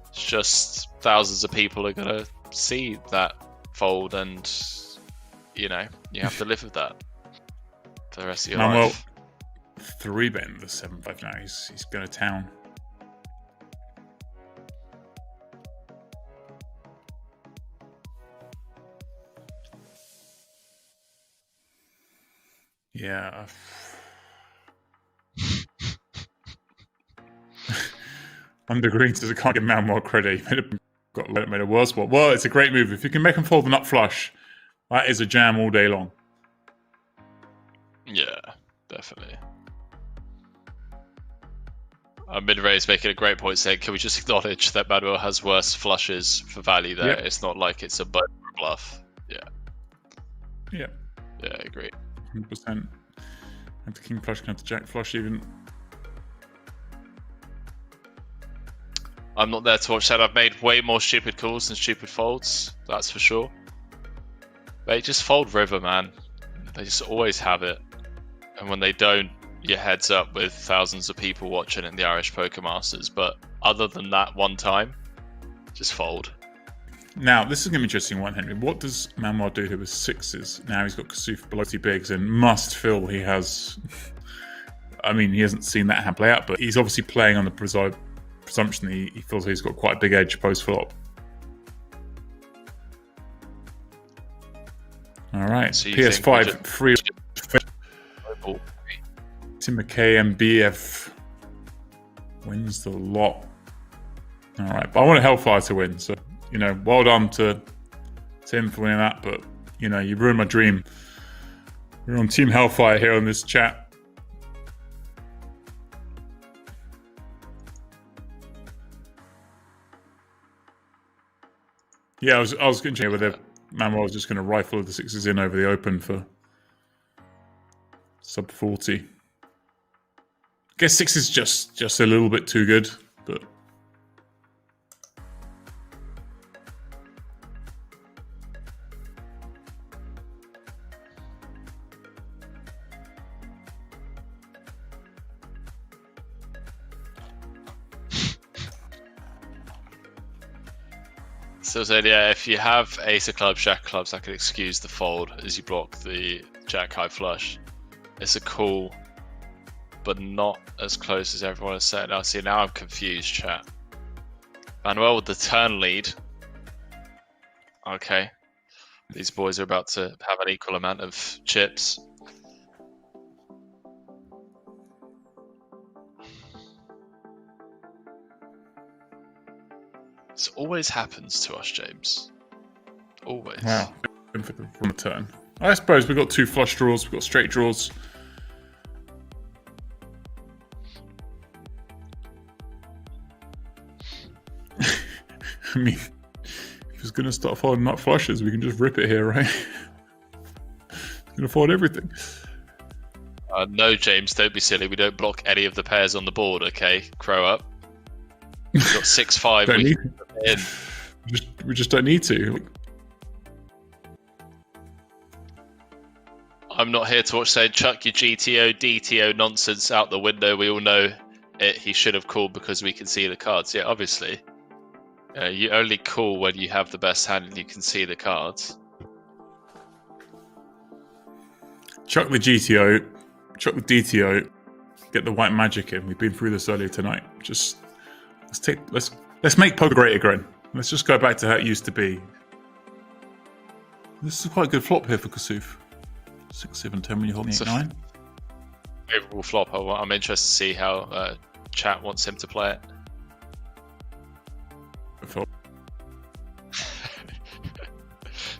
Speaker 2: It's just thousands of people are going to see that fold and, you have to live with that for the rest of your life.
Speaker 1: 3-betting the 7-5 now. He's going to town. Yeah. Under green says I can't give Manuel credit. He made a worse one. Well, it's a great move. If you can make him fold the nut flush, that is a jam all day long.
Speaker 2: Yeah, definitely. Mid-raise making a great point saying, can we just acknowledge that Manuel has worse flushes for value there? Yep. It's not like it's a bluff. Yeah.
Speaker 1: Yeah.
Speaker 2: Yeah, I agree.
Speaker 1: 100%. And the king flush can have the jack flush even.
Speaker 2: I'm not there to watch that. I've made way more stupid calls than stupid folds, that's for sure. They just fold river, man. They just always have it. And when they don't, your head's up with thousands of people watching in the Irish Poker Masters. But other than that one time, just fold.
Speaker 1: Now, this is going to be an interesting one, Henry. What does Manuel do here with sixes? Now he's got Kassouf below 2 bigs and must feel he has... I mean, he hasn't seen that hand play out, but he's obviously playing on the presumption that he feels he's got quite a big edge post-flop. All right, so PS5 free. Tim McKay and BF wins the lot. All right, but I want a Hellfire to win, so well done to Tim for winning that. But you ruined my dream. We're on Team Hellfire here on this chat. Yeah, I was going to check whether Manuel was just going to rifle the sixes in over the open for sub 40. I guess six is just a little bit too good, but
Speaker 2: So yeah, if you have ace of clubs, jack of clubs, I could excuse the fold as you block the jack high flush. It's a call, but not as close as everyone has said. Now see, now I'm confused, chat. Manuel with the turn lead. Okay, these boys are about to have an equal amount of chips. This always happens to us, James. Always.
Speaker 1: Wow. From the turn. I suppose we've got 2 flush draws, we've got straight draws. I mean, if he's going to start folding nut flushes, we can just rip it here, right? He's going to fold everything.
Speaker 2: No, James, don't be silly. We don't block any of the pairs on the board, okay? Crow up. We've got 6-5.
Speaker 1: We just don't need to.
Speaker 2: I'm not here to watch saying chuck your GTO, DTO nonsense out the window. We all know it. He should have called because we can see the cards. Yeah, obviously. You only call when you have the best hand and you can see the cards.
Speaker 1: Chuck the GTO, chuck the DTO, get the white magic in. We've been through this earlier tonight. Just let's make poker great again. Let's just go back to how it used to be. This is quite a good flop here for Kassouf. 6, 7, 10 when you're holding 8, 9.
Speaker 2: Favorable flop. I'm interested to see how chat wants him to play it.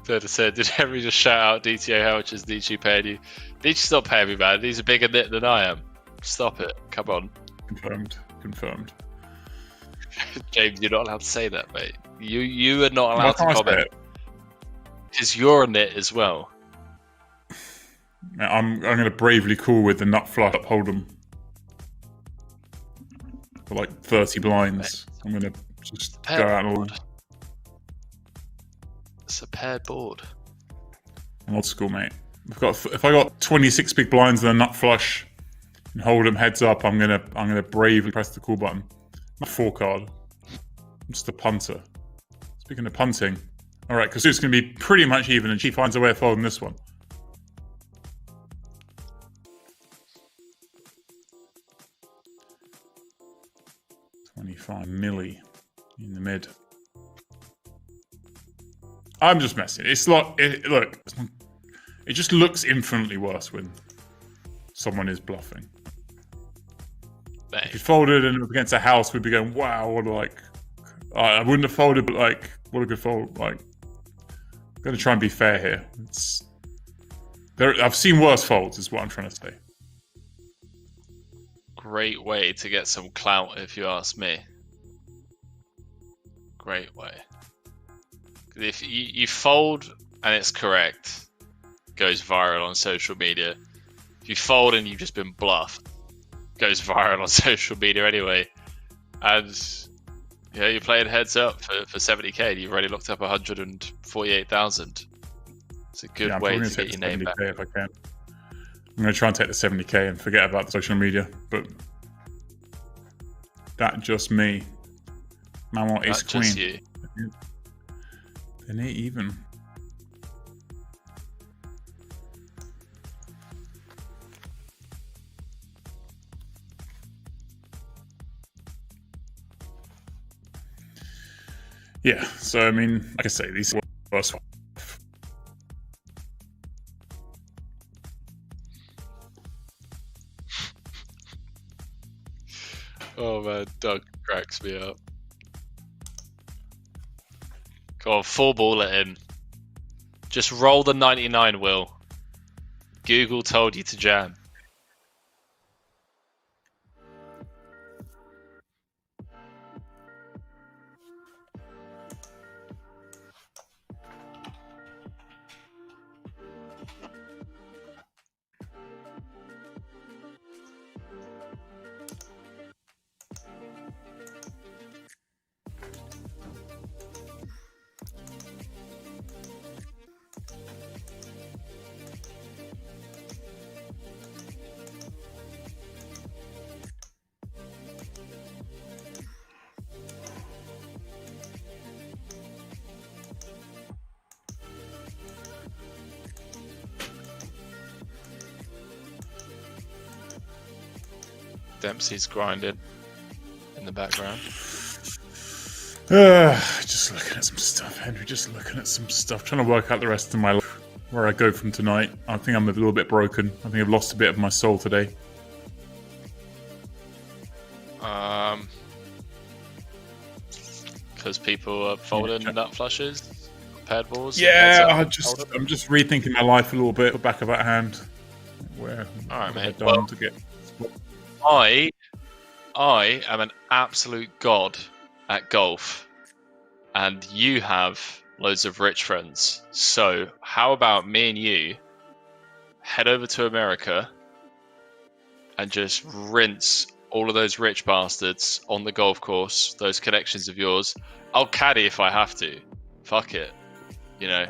Speaker 2: Did Henry just shout out DTO? How much is DG paying you? DG's not paying me, man. He's a bigger nit than I am. Stop it. Come on.
Speaker 1: Confirmed.
Speaker 2: James, you're not allowed to say that, mate. You are not allowed to comment. Because you're a nit as well.
Speaker 1: I'm going to bravely call with the nut flush up hold'em for like 30 blinds. I'm going to just go out and all.
Speaker 2: It's a paired board.
Speaker 1: I'm old school, mate. If I got 26 big blinds and a nut flush and hold them heads up, I'm gonna bravely press the call button. My 4 card. I'm just a punter. Speaking of punting, all right, Kassouf's gonna be pretty much even, and she finds a way of folding this one. $25 milli in the mid. I'm just messing. It's like, look, it just looks infinitely worse when someone is bluffing. If you folded and up against a house, we'd be going, wow, what I wouldn't have folded, but like, what a good fold. Like, I'm going to try and be fair here. I've seen worse folds, is what I'm trying to say.
Speaker 2: Great way to get some clout, if you ask me. Great way. If you fold and it's correct, goes viral on social media. If you fold and you've just been bluffed, goes viral on social media anyway. And Yeah, you played heads up for 70k. And you've already looked up 148,000. It's a good way to get your name back.
Speaker 1: If I can. I'm going to try and take the 70k and forget about the social media, but that just me. Manuel ace queen.
Speaker 2: Just you.
Speaker 1: Then it even. Yeah, so I mean, like I say, these are worse.
Speaker 2: Oh man, Doug cracks me up. Go on, full ball it in. Just roll the 99, Will. Google told you to jam. Dempsey's grinding in the background.
Speaker 1: Just looking at some stuff, Henry. Just looking at some stuff. Trying to work out the rest of my life, where I go from tonight. I think I'm a little bit broken. I think I've lost a bit of my soul today.
Speaker 2: Because people are folding nut flushes, paired balls.
Speaker 1: Yeah, I'm just rethinking my life a little bit. The back of that hand. Where?
Speaker 2: All right, mate.
Speaker 1: Well, to get.
Speaker 2: I am an absolute god at golf, and you have loads of rich friends. So how about me and you head over to America and just rinse all of those rich bastards on the golf course, those connections of yours. I'll caddy if I have to. Fuck it. You know,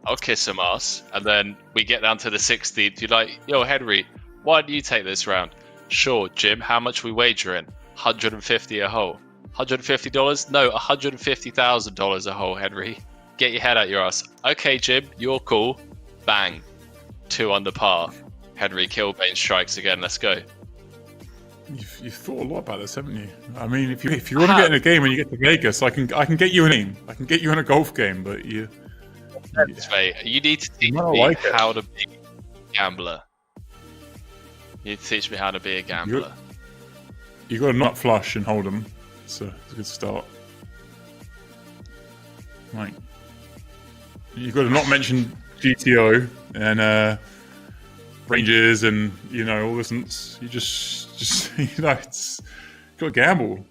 Speaker 2: I'll kiss some ass, and then we get down to the 16th. You're like, yo, Henry, why don't you take this round? Sure, Jim, how much we wager in? $150 a hole. $150? No, $150,000 a hole, Henry. Get your head out your ass. Okay, Jim, you're cool. Bang. 2 under par. Henry Kilbane strikes again. Let's go.
Speaker 1: You've thought a lot about this, haven't you? I mean, if you want to get in a game and you get to Vegas, I can get you an aim. I can get you in a golf game, but you.
Speaker 2: Mate, you need to teach me how to be a gambler. You need to teach me how to be a gambler.
Speaker 1: You got to not flush and hold them. It's a good start. Like, you got to not mention GTO and ranges and all this. You just it's you got to gamble.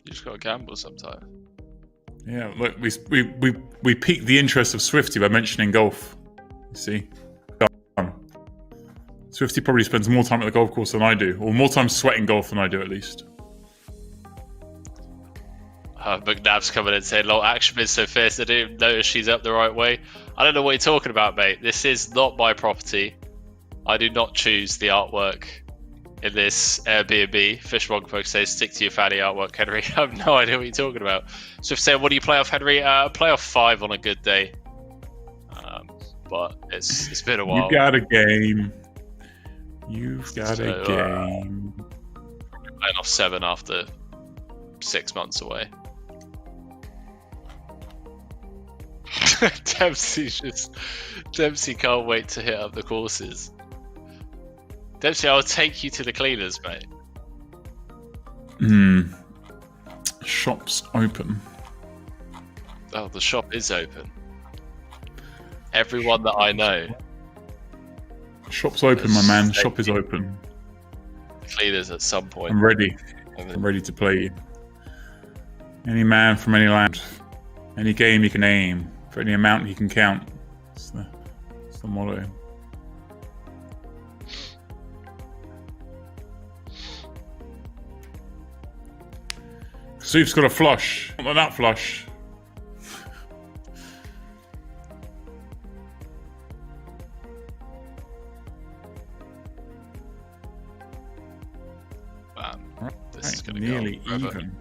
Speaker 2: You just got to gamble sometimes.
Speaker 1: Yeah, look, we piqued the interest of Swifty by mentioning golf. You see, Swifty probably spends more time at the golf course than I do, or more time sweating golf than I do, at least.
Speaker 2: McNabb's coming in saying, "Lol, action is so fierce. I didn't even notice she's up the right way." I don't know what you're talking about, mate. This is not my property. I do not choose the artwork in this Airbnb. Fishmonger folks say, "Stick to your fatty artwork, Henry." I have no idea what you're talking about. Swift saying, "What do you play off, Henry?" Play off 5 on a good day. But it's been a while.
Speaker 1: You got a game. You've got a game.
Speaker 2: Playing off 7 after 6 months away. Dempsey can't wait to hit up the courses. Dempsey, I'll take you to the cleaners, mate.
Speaker 1: Shop's open.
Speaker 2: Oh, the shop is open. Everyone that I know.
Speaker 1: Shop's open, my man. Shop is open.
Speaker 2: Cleaners at some point.
Speaker 1: I'm ready. I'm ready to play you. Any man from any land, any game you can aim, for any amount you can count. That's the motto. Kassouf's got a flush. Not that flush.
Speaker 2: This is going to
Speaker 1: nearly
Speaker 2: go on forever.
Speaker 1: even.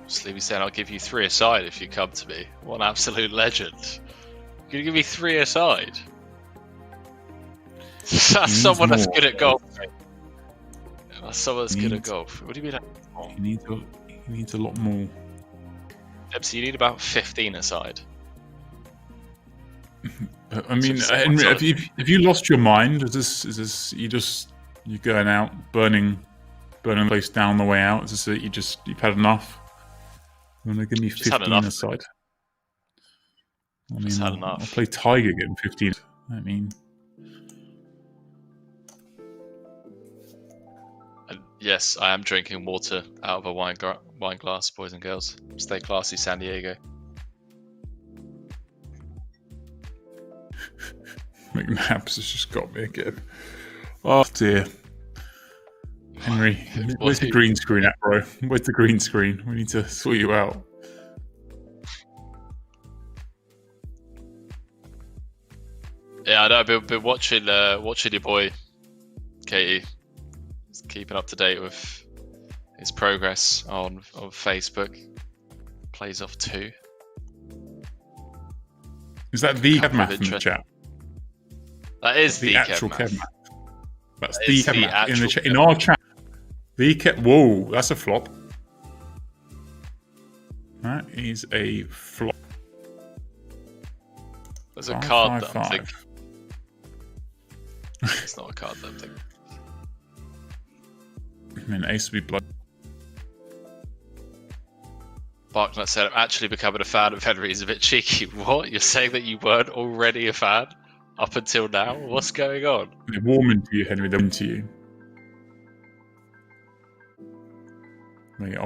Speaker 2: Sleepy saying, I'll give you 3 aside if you come to me. What an absolute legend. You're going to give me 3 aside? That's someone that's good at golf. That's someone that's good at golf. What do you mean?
Speaker 1: He needs a lot more.
Speaker 2: Dempsey, you need about 15 aside.
Speaker 1: I mean, Henry, have you lost your mind? Is this you're going out, burning the place down the way out? Is this that you've had enough? You want to give me 15 aside? I mean, I'll play Tiger getting 15. I mean,
Speaker 2: and yes, I am drinking water out of a wine glass, boys and girls. Stay classy, San Diego.
Speaker 1: McNabbs has just got me again. Oh dear. Henry, where's the green screen at, bro? Where's the green screen? We need to sort you out.
Speaker 2: Yeah, I know. I've been watching your boy, Katie. He's keeping up to date with his progress on Facebook. Plays off 2.
Speaker 1: Is that the Kevmath in the chat?
Speaker 2: That is
Speaker 1: the actual
Speaker 2: Kevmath.
Speaker 1: That's the Kevmath in the chat. In our chat. Whoa, that's a flop. That is a flop.
Speaker 2: There's a card that I'm thinking. It's not a card that I'm thinking.
Speaker 1: I mean, ace would be blood.
Speaker 2: Barknut said, I'm actually becoming a fan of Henry. He's a bit cheeky. What? You're saying that you weren't already a fan up until now? What's going on?
Speaker 1: They're warming to you, Henry. They're into you.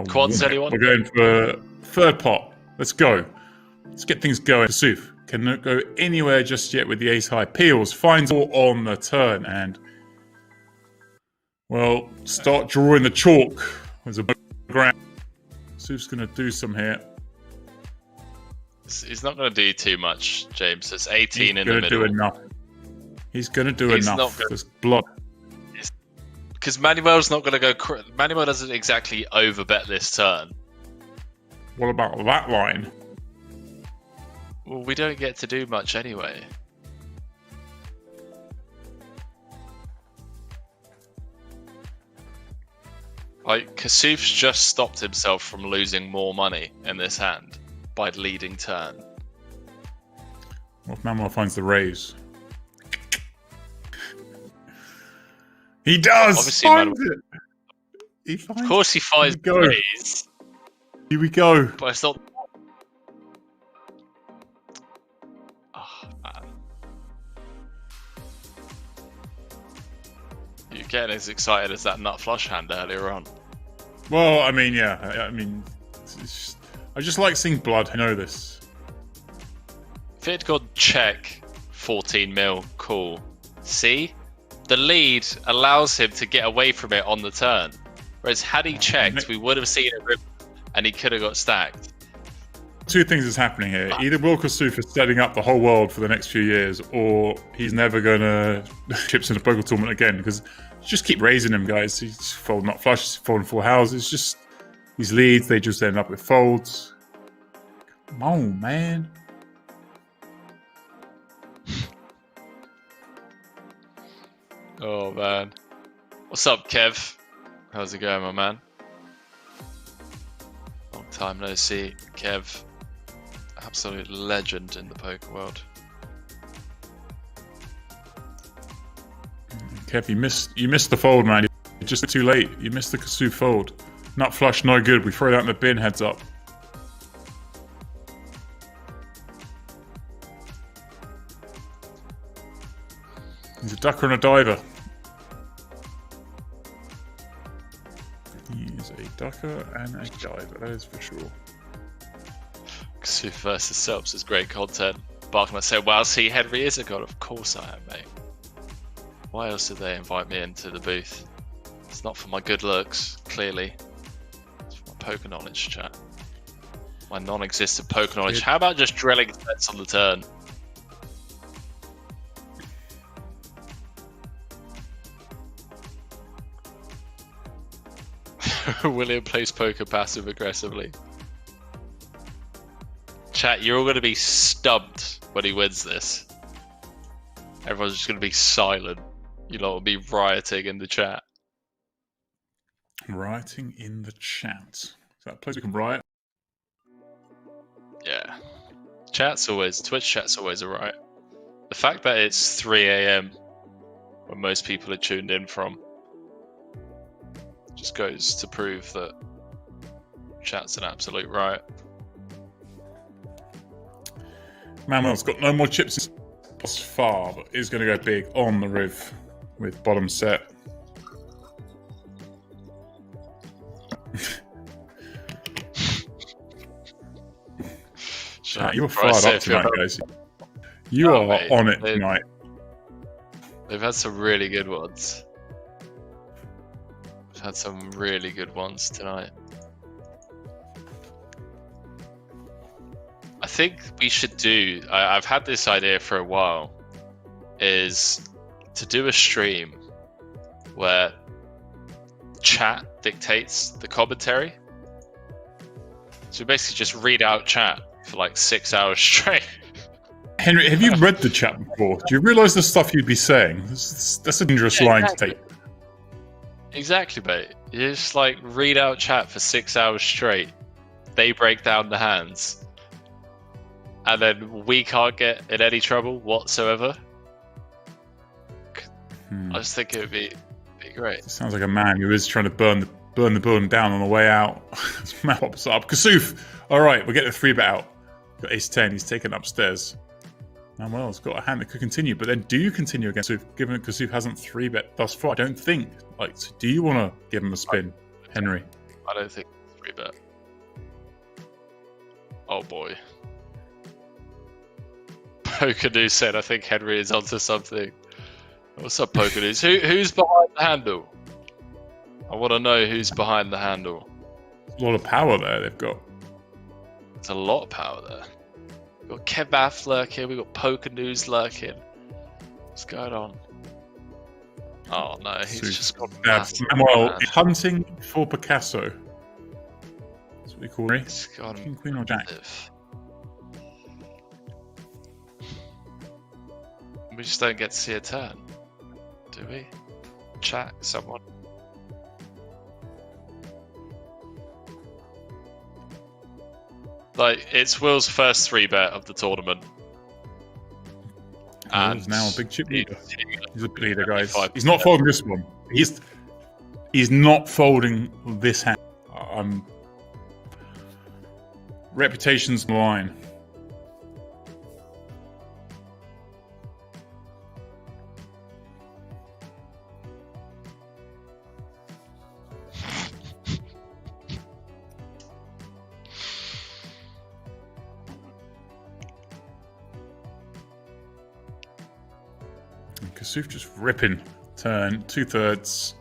Speaker 2: Quads, anyone?
Speaker 1: We're going for third pot. Let's go. Let's get things going. Kassouf cannot go anywhere just yet with the ace high. Peels finds all on the turn and, well, start drawing the chalk. There's a ground. Kassouf's going to do some here.
Speaker 2: He's not going to do too much, James. There's 18 in the middle.
Speaker 1: He's going to do enough. He's going to do enough. There's blood.
Speaker 2: Because Manuel's not going to go... Manuel doesn't exactly overbet this turn.
Speaker 1: What about that line?
Speaker 2: Well, we don't get to do much anyway. Like, Kassouf's just stopped himself from losing more money in this hand by leading turn.
Speaker 1: Well, if Manuel finds the raise. He does!
Speaker 2: Obviously,
Speaker 1: finds it! He finds
Speaker 2: of course he finds the raise.
Speaker 1: Here we go.
Speaker 2: But it's not... Oh, man. You're getting as excited as that nut flush hand earlier on.
Speaker 1: Well, I mean, yeah. I mean, I just like seeing blood. I know this.
Speaker 2: If it had gone check, 14 mil, cool. See? The lead allows him to get away from it on the turn. Whereas had he checked, we would have seen it rip and he could have got stacked.
Speaker 1: Two things is happening here. Either Will Kassouf is setting up the whole world for the next few years, or he's never going to chips in a poker tournament again, because just keep raising him, guys. He's folding not flush, he's folding full houses. Just these leads, they just end up with folds. Come on, man.
Speaker 2: Oh, man. What's up, Kev? How's it going, my man? Long time no see. Kev, absolute legend in the poker world.
Speaker 1: Kev, you missed the fold, man. You're just too late. You missed the Kassouf fold. Nut flush, no good. We throw that in the bin, heads up. He's a ducker and a diver. He is a ducker and a diver, that is for sure.
Speaker 2: Kassouf versus Selps is great content. Barkman said, wow, see, Henry is a god. Of course I am, mate. Why else did they invite me into the booth? It's not for my good looks, clearly. It's for my poker knowledge, chat. My non-existent poker knowledge. How about just drilling sets on the turn? William plays poker passive aggressively. Chat, you're all going to be stumped when he wins this. Everyone's just going to be silent. You lot will be rioting in the chat.
Speaker 1: Rioting in the chat. Is that a place we can riot?
Speaker 2: Yeah. Twitch chat's always a riot. The fact that it's 3 AM when most people are tuned in from just goes to prove that chat's an absolute riot.
Speaker 1: Manuel's got no more chips thus far, but is going to go big on the riv with bottom set. You were fired up tonight, guys. You are
Speaker 2: mate,
Speaker 1: on it tonight.
Speaker 2: They've had some really good ones. We've had some really good ones tonight. I think we should do, I've had this idea for a while, is to do a stream where chat dictates the commentary. So we basically just read out chat for like 6 hours straight.
Speaker 1: Henry, have you read the chat before? Do you realise the stuff you'd be saying? That's a dangerous line to take.
Speaker 2: Exactly, mate. You just like read out chat for 6 hours straight. They break down the hands. And then we can't get in any trouble whatsoever. I just think it would be great.
Speaker 1: Sounds like a man who is trying to burn the building down on the way out. Man pops up. Kassouf! Alright, we'll get the 3-bet out. Got ace-10, he's taken upstairs. Manuel's got a hand that could continue, but then do you continue against Kassouf, given that Kassouf hasn't 3-bet thus far? I don't think. Like, so do you want to give him a spin, Henry?
Speaker 2: I don't think 3-bet. Oh boy. Poker News said, I think Henry is onto something. What's up, Poker News? Who's behind the handle? I want to know who's behind the handle.
Speaker 1: A lot of power there they've got.
Speaker 2: There's a lot of power there. We've got Kebaf lurking, we've got Poker News lurking. What's going on? Oh no, he's just got
Speaker 1: Manuel hunting for Picasso. That's what we call it. King, Queen or Jack?
Speaker 2: We just don't get to see a turn, do we? Chat, someone. Like, it's Will's first 3-bet of the tournament.
Speaker 1: And he's now a big chip leader. He's a big leader, guys. He's not folding this one. He's not folding this hand. Reputation's on the line. Kassouf just ripping turn 2/3.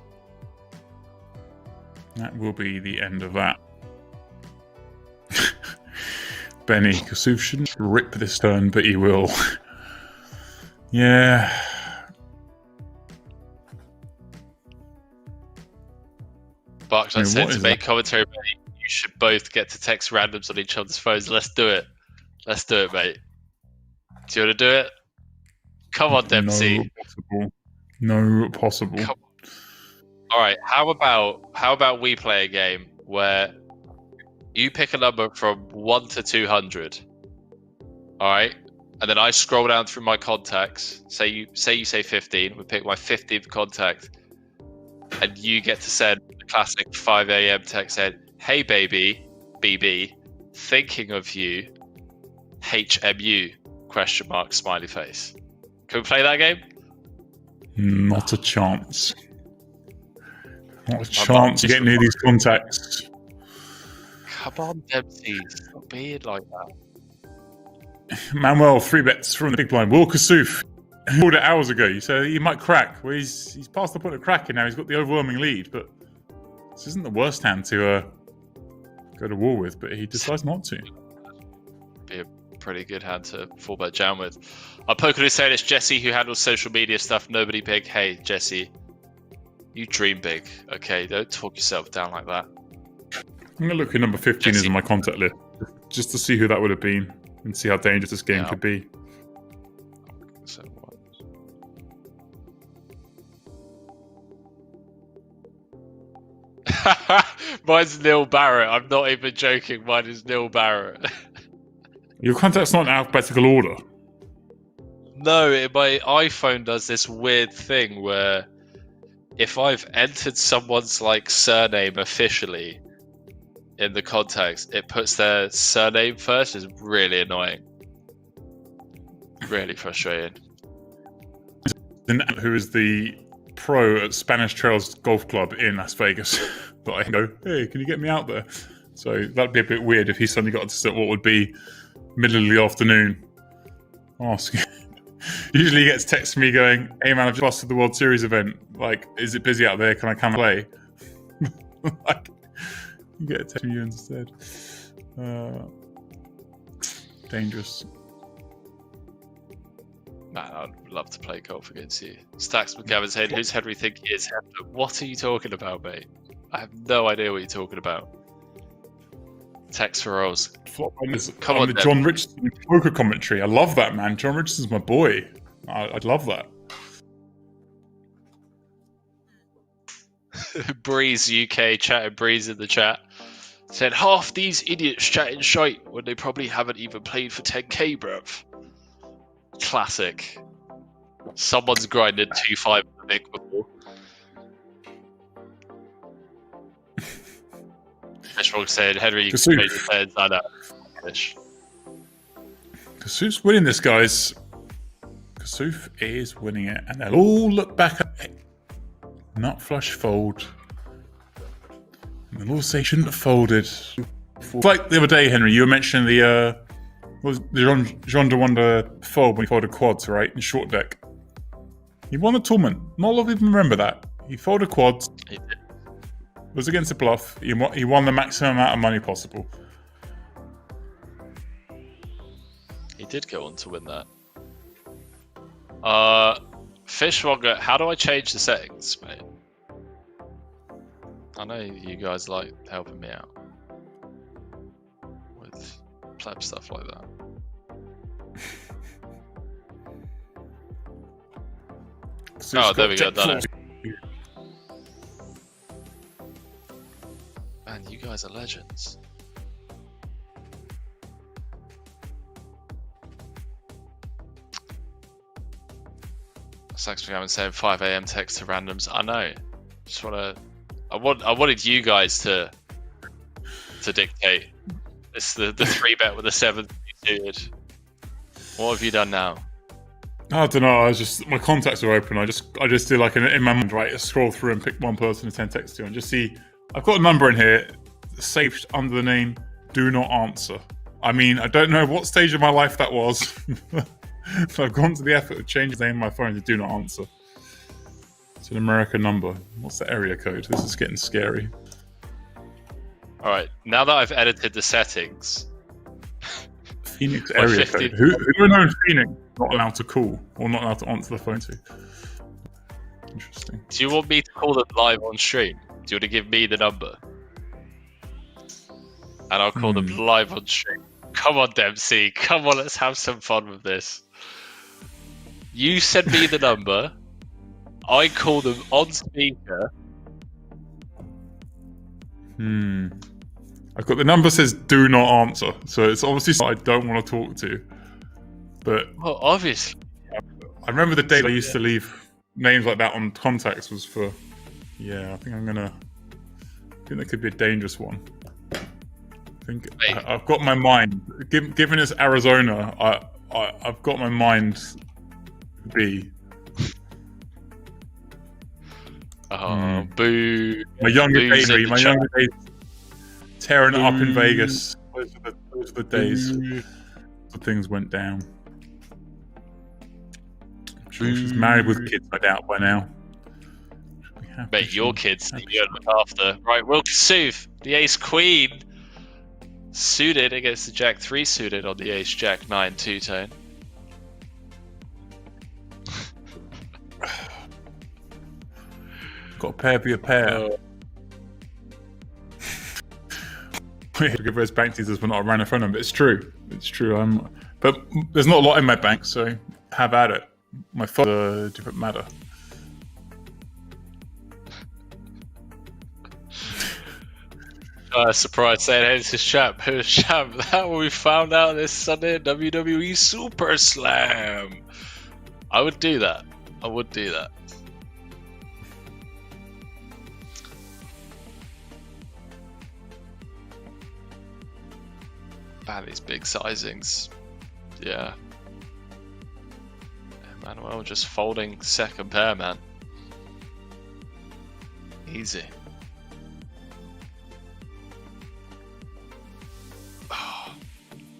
Speaker 1: That will be the end of that. Benny, Kassouf shouldn't rip this turn, but he will. Yeah.
Speaker 2: Barks, I said to make commentary, mate, you should both get to text randoms on each other's phones. Let's do it. Let's do it, mate. Do you want to do it? Come on, Dempsey.
Speaker 1: No possible.
Speaker 2: All right. How about we play a game where you pick a number from 1 to 200. All right, and then I scroll down through my contacts. Say you say 15. We pick my 15th contact, and you get to send the classic 5 AM text saying, "Hey baby, BB, thinking of you, HMU?" ? Smiley face. Can we play that game?
Speaker 1: Not a chance. Not a chance to get near these contacts.
Speaker 2: Come on, Dempsey. Stop being like that.
Speaker 1: Manuel, 3 bets from the big blind. Will Kassouf He called it hours ago. You said he might crack. Well, he's past the point of cracking now. He's got the overwhelming lead, but this isn't the worst hand to go to war with. But he decides not to.
Speaker 2: Be a pretty good hand to 4-bet jam with. Poker is saying it's Jesse who handles social media stuff. Nobody big. Hey, Jesse, you dream big. Okay, don't talk yourself down like that.
Speaker 1: I'm gonna look who number 15 is in my contact list, just to see who that would have been and see how dangerous this game could be.
Speaker 2: So what? Mine's Neil Barrett. I'm not even joking. Mine is Neil Barrett.
Speaker 1: Your contact's not in alphabetical order.
Speaker 2: No, my iPhone does this weird thing where if I've entered someone's like surname officially in the contacts, it puts their surname first. It's really annoying. Really frustrating.
Speaker 1: Who is the pro at Spanish Trails Golf Club in Las Vegas? But I go, hey, can you get me out there? So that'd be a bit weird if he suddenly got to what would be middle of the afternoon. Asking. Usually he gets texts from me going, hey man, I've just busted the World Series event. Like, is it busy out there? Can I come play? Like, you get a text from you instead. Dangerous.
Speaker 2: Man, I'd love to play golf against you. Stacks McGavin's head. Whose head we think he is? What are you talking about, mate? I have no idea what you're talking about. Text for Rose.
Speaker 1: Come on, the John Richardson poker commentary. I love that, man. John Richardson's my boy. I'd love that.
Speaker 2: Breeze UK chatting Breeze in the chat said half these idiots chatting shite when they probably haven't even played for 10k, bruv. Classic. Someone's grinded 2-5 the big before. Fishwog said, Henry, you can change your heads. I know. Fish.
Speaker 1: Kassouf's winning this, guys. Kassouf is winning it, and they'll all look back at it. Nut flush fold. And they'll all say, shouldn't have folded. It's like the other day, Henry, you were mentioning the Jean de Wonder fold when he folded quads, right? In short deck. He won the tournament. Not a lot of people remember that. He folded quads.
Speaker 2: He did.
Speaker 1: It was against a bluff. He won the maximum amount of money possible.
Speaker 2: He did go on to win that. Fishwogger, how do I change the settings, mate? I know you guys like helping me out with pleb stuff like that. Oh, there we go, done it. Man, you guys are legends. Sucks for having said 5 AM text to randoms. I know. Just wanna. I wanted you guys to dictate. It's the 3-bet with the 7th suited. What have you done now?
Speaker 1: I don't know. My contacts are open. I just do like in my mind, right? Scroll through and pick one person to send text to, and just see. I've got a number in here, saved under the name "Do Not Answer." I mean, I don't know what stage of my life that was. So I've gone to the effort of changing the name of my phone to "Do Not Answer." It's an American number. What's the area code? This is getting scary.
Speaker 2: All right, now that I've edited the settings.
Speaker 1: Phoenix area code. Who do I know in Phoenix not allowed to call or not allowed to answer the phone to? Interesting.
Speaker 2: Do you want me to call them live on stream? Do you want to give me the number? And I'll call them live on stream. Come on, Dempsey. Come on, let's have some fun with this. You send me the number. I call them on speaker.
Speaker 1: I've got the number says "Do Not Answer," so it's obviously someone I don't want to talk to. But
Speaker 2: well, obviously,
Speaker 1: I remember the day I used to leave names like that on contacts was for. Yeah, I think that could be a dangerous one. I think I've got my mind. Given it's Arizona, I've got my mind to be.
Speaker 2: Oh, boo!
Speaker 1: My younger days, tearing it up in Vegas. Those are the days that things went down. I'm Sure, she's married with kids, I doubt, by now.
Speaker 2: Mate, your kids that you look after. Right, Will Kassouf, the ace queen. Suited against the jack 3 suited on the ace jack 9 two-tone.
Speaker 1: Got a pair be a pair. Give us bank teasers, we're not around in front of them, but it's true. It's true. But there's not a lot in my bank, so have at it. My father, a different matter.
Speaker 2: Surprise saying, hey, this is Champ. Who's Champ? That what we found out this Sunday at WWE Super Slam. I would do that. I would do that. Man, these big sizings. Yeah. Manuel just folding second pair, man. Easy. Oh.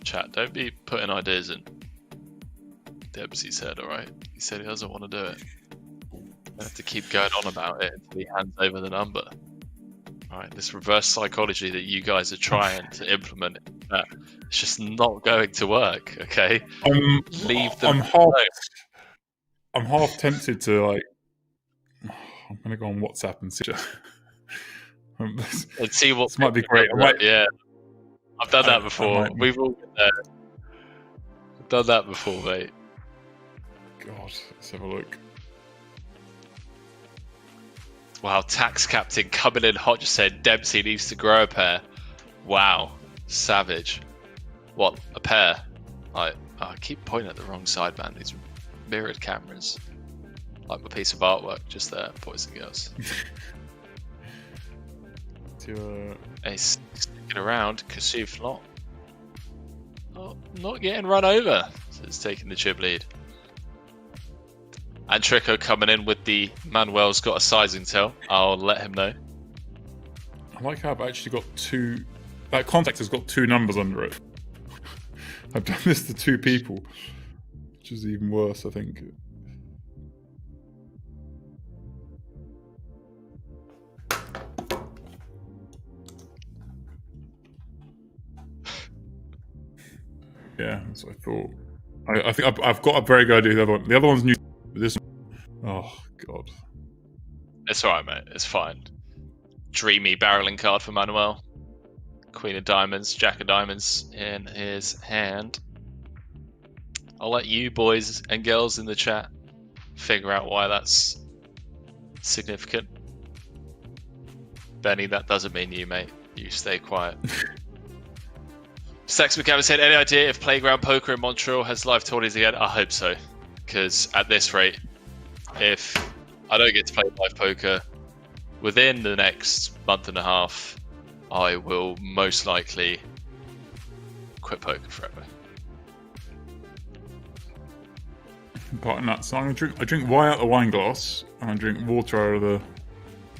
Speaker 2: Chat, don't be putting ideas in. Dempsey said, alright? He said he doesn't want to do it. I have to keep going on about it until he hands over the number. Alright, this reverse psychology that you guys are trying to implement, it's just not going to work, okay? Leave them alone.
Speaker 1: I'm half tempted to, like... I'm going to go on WhatsApp and see...
Speaker 2: and see what...
Speaker 1: This might be great.
Speaker 2: Yeah. I've done that before. We've all been there. I've done that before, mate.
Speaker 1: God, let's have a look.
Speaker 2: Wow, Tax Captain coming in hot just said Dempsey needs to grow a pair. Wow, savage. What, a pair? I keep pointing at the wrong side, man. These mirrored cameras. Like my piece of artwork just there, boys and girls. Ace sticking around, Kassouf not getting run over. So it's taking the chip lead. And Trico coming in with the Manuel's got a sizing tell. I'll let him know.
Speaker 1: I like how I've actually got two... That contact has got 2 numbers under it. I've done this to 2 people. Which is even worse, I think. Yeah, that's what I thought. I think I've got a very good idea. The other one's new. This one, oh god.
Speaker 2: It's alright, mate. It's fine. Dreamy barreling card for Manuel. Queen of diamonds, jack of diamonds in his hand. I'll let you boys and girls in the chat figure out why that's significant. Benny, that doesn't mean you, mate. You stay quiet. Sex McGavin said, any idea if Playground Poker in Montreal has live tourneys again? I hope so. Because at this rate, if I don't get to play live poker within the next month and a half, I will most likely quit poker forever.
Speaker 1: Part of that. So I drink wine out of the wine glass, and I drink water out of the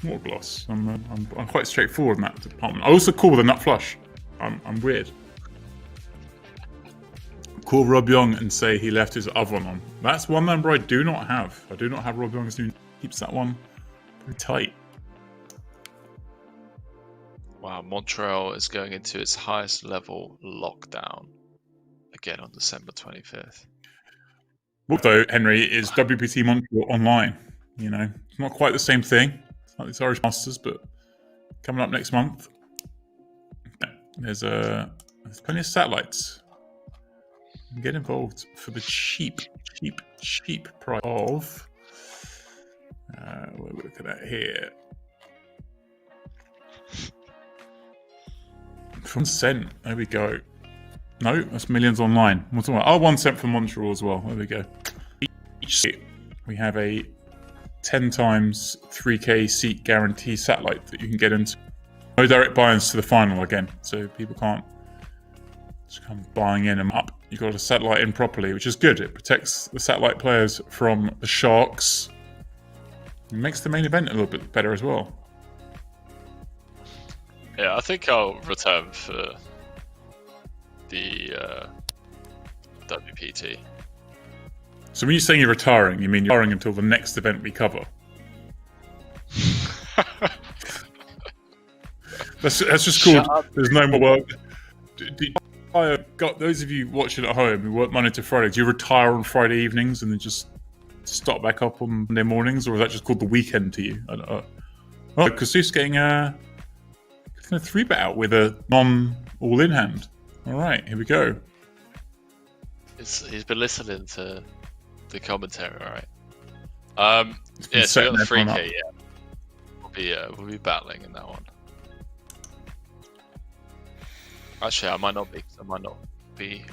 Speaker 1: water glass. I'm quite straightforward in that department. I also call with a nut flush. I'm weird. Call Rob Young and say he left his oven on. That's one number I do not have. I do not have Rob Young's new. Keeps that one pretty tight.
Speaker 2: Wow, Montreal is going into its highest level lockdown again on December 25th.
Speaker 1: What though, Henry, is WPT Montreal online. You know, it's not quite the same thing. It's like the Irish Masters, but coming up next month. There's plenty of satellites. Get involved for the cheap price of. We're looking at here. For 1 cent. There we go. No, that's millions online. What's the one? Oh, 1 cent for Montreal as well. There we go. Each seat, we have a 10 times 3K seat guarantee satellite that you can get into. No direct buy-ins to the final again, so people can't just come buying in and up. You got a satellite in properly, which is good. It protects the satellite players from the sharks. It makes the main event a little bit better as well.
Speaker 2: Yeah, I think I'll return for the WPT.
Speaker 1: So when you're saying you're retiring, you mean you're retiring until the next event we cover? That's just called. There's no more work. Got those of you watching at home who work Monday to Friday. Do you retire on Friday evenings and then just start back up on Monday mornings, or is that just called the weekend to you? Oh, Kassouf's getting a 3-bet out with a non-all-in hand. All right, here we go.
Speaker 2: He's been listening to the commentary, all right. Yeah, so we got the 3K. Yeah, we'll be battling in that one. Actually, I might not be. I might not be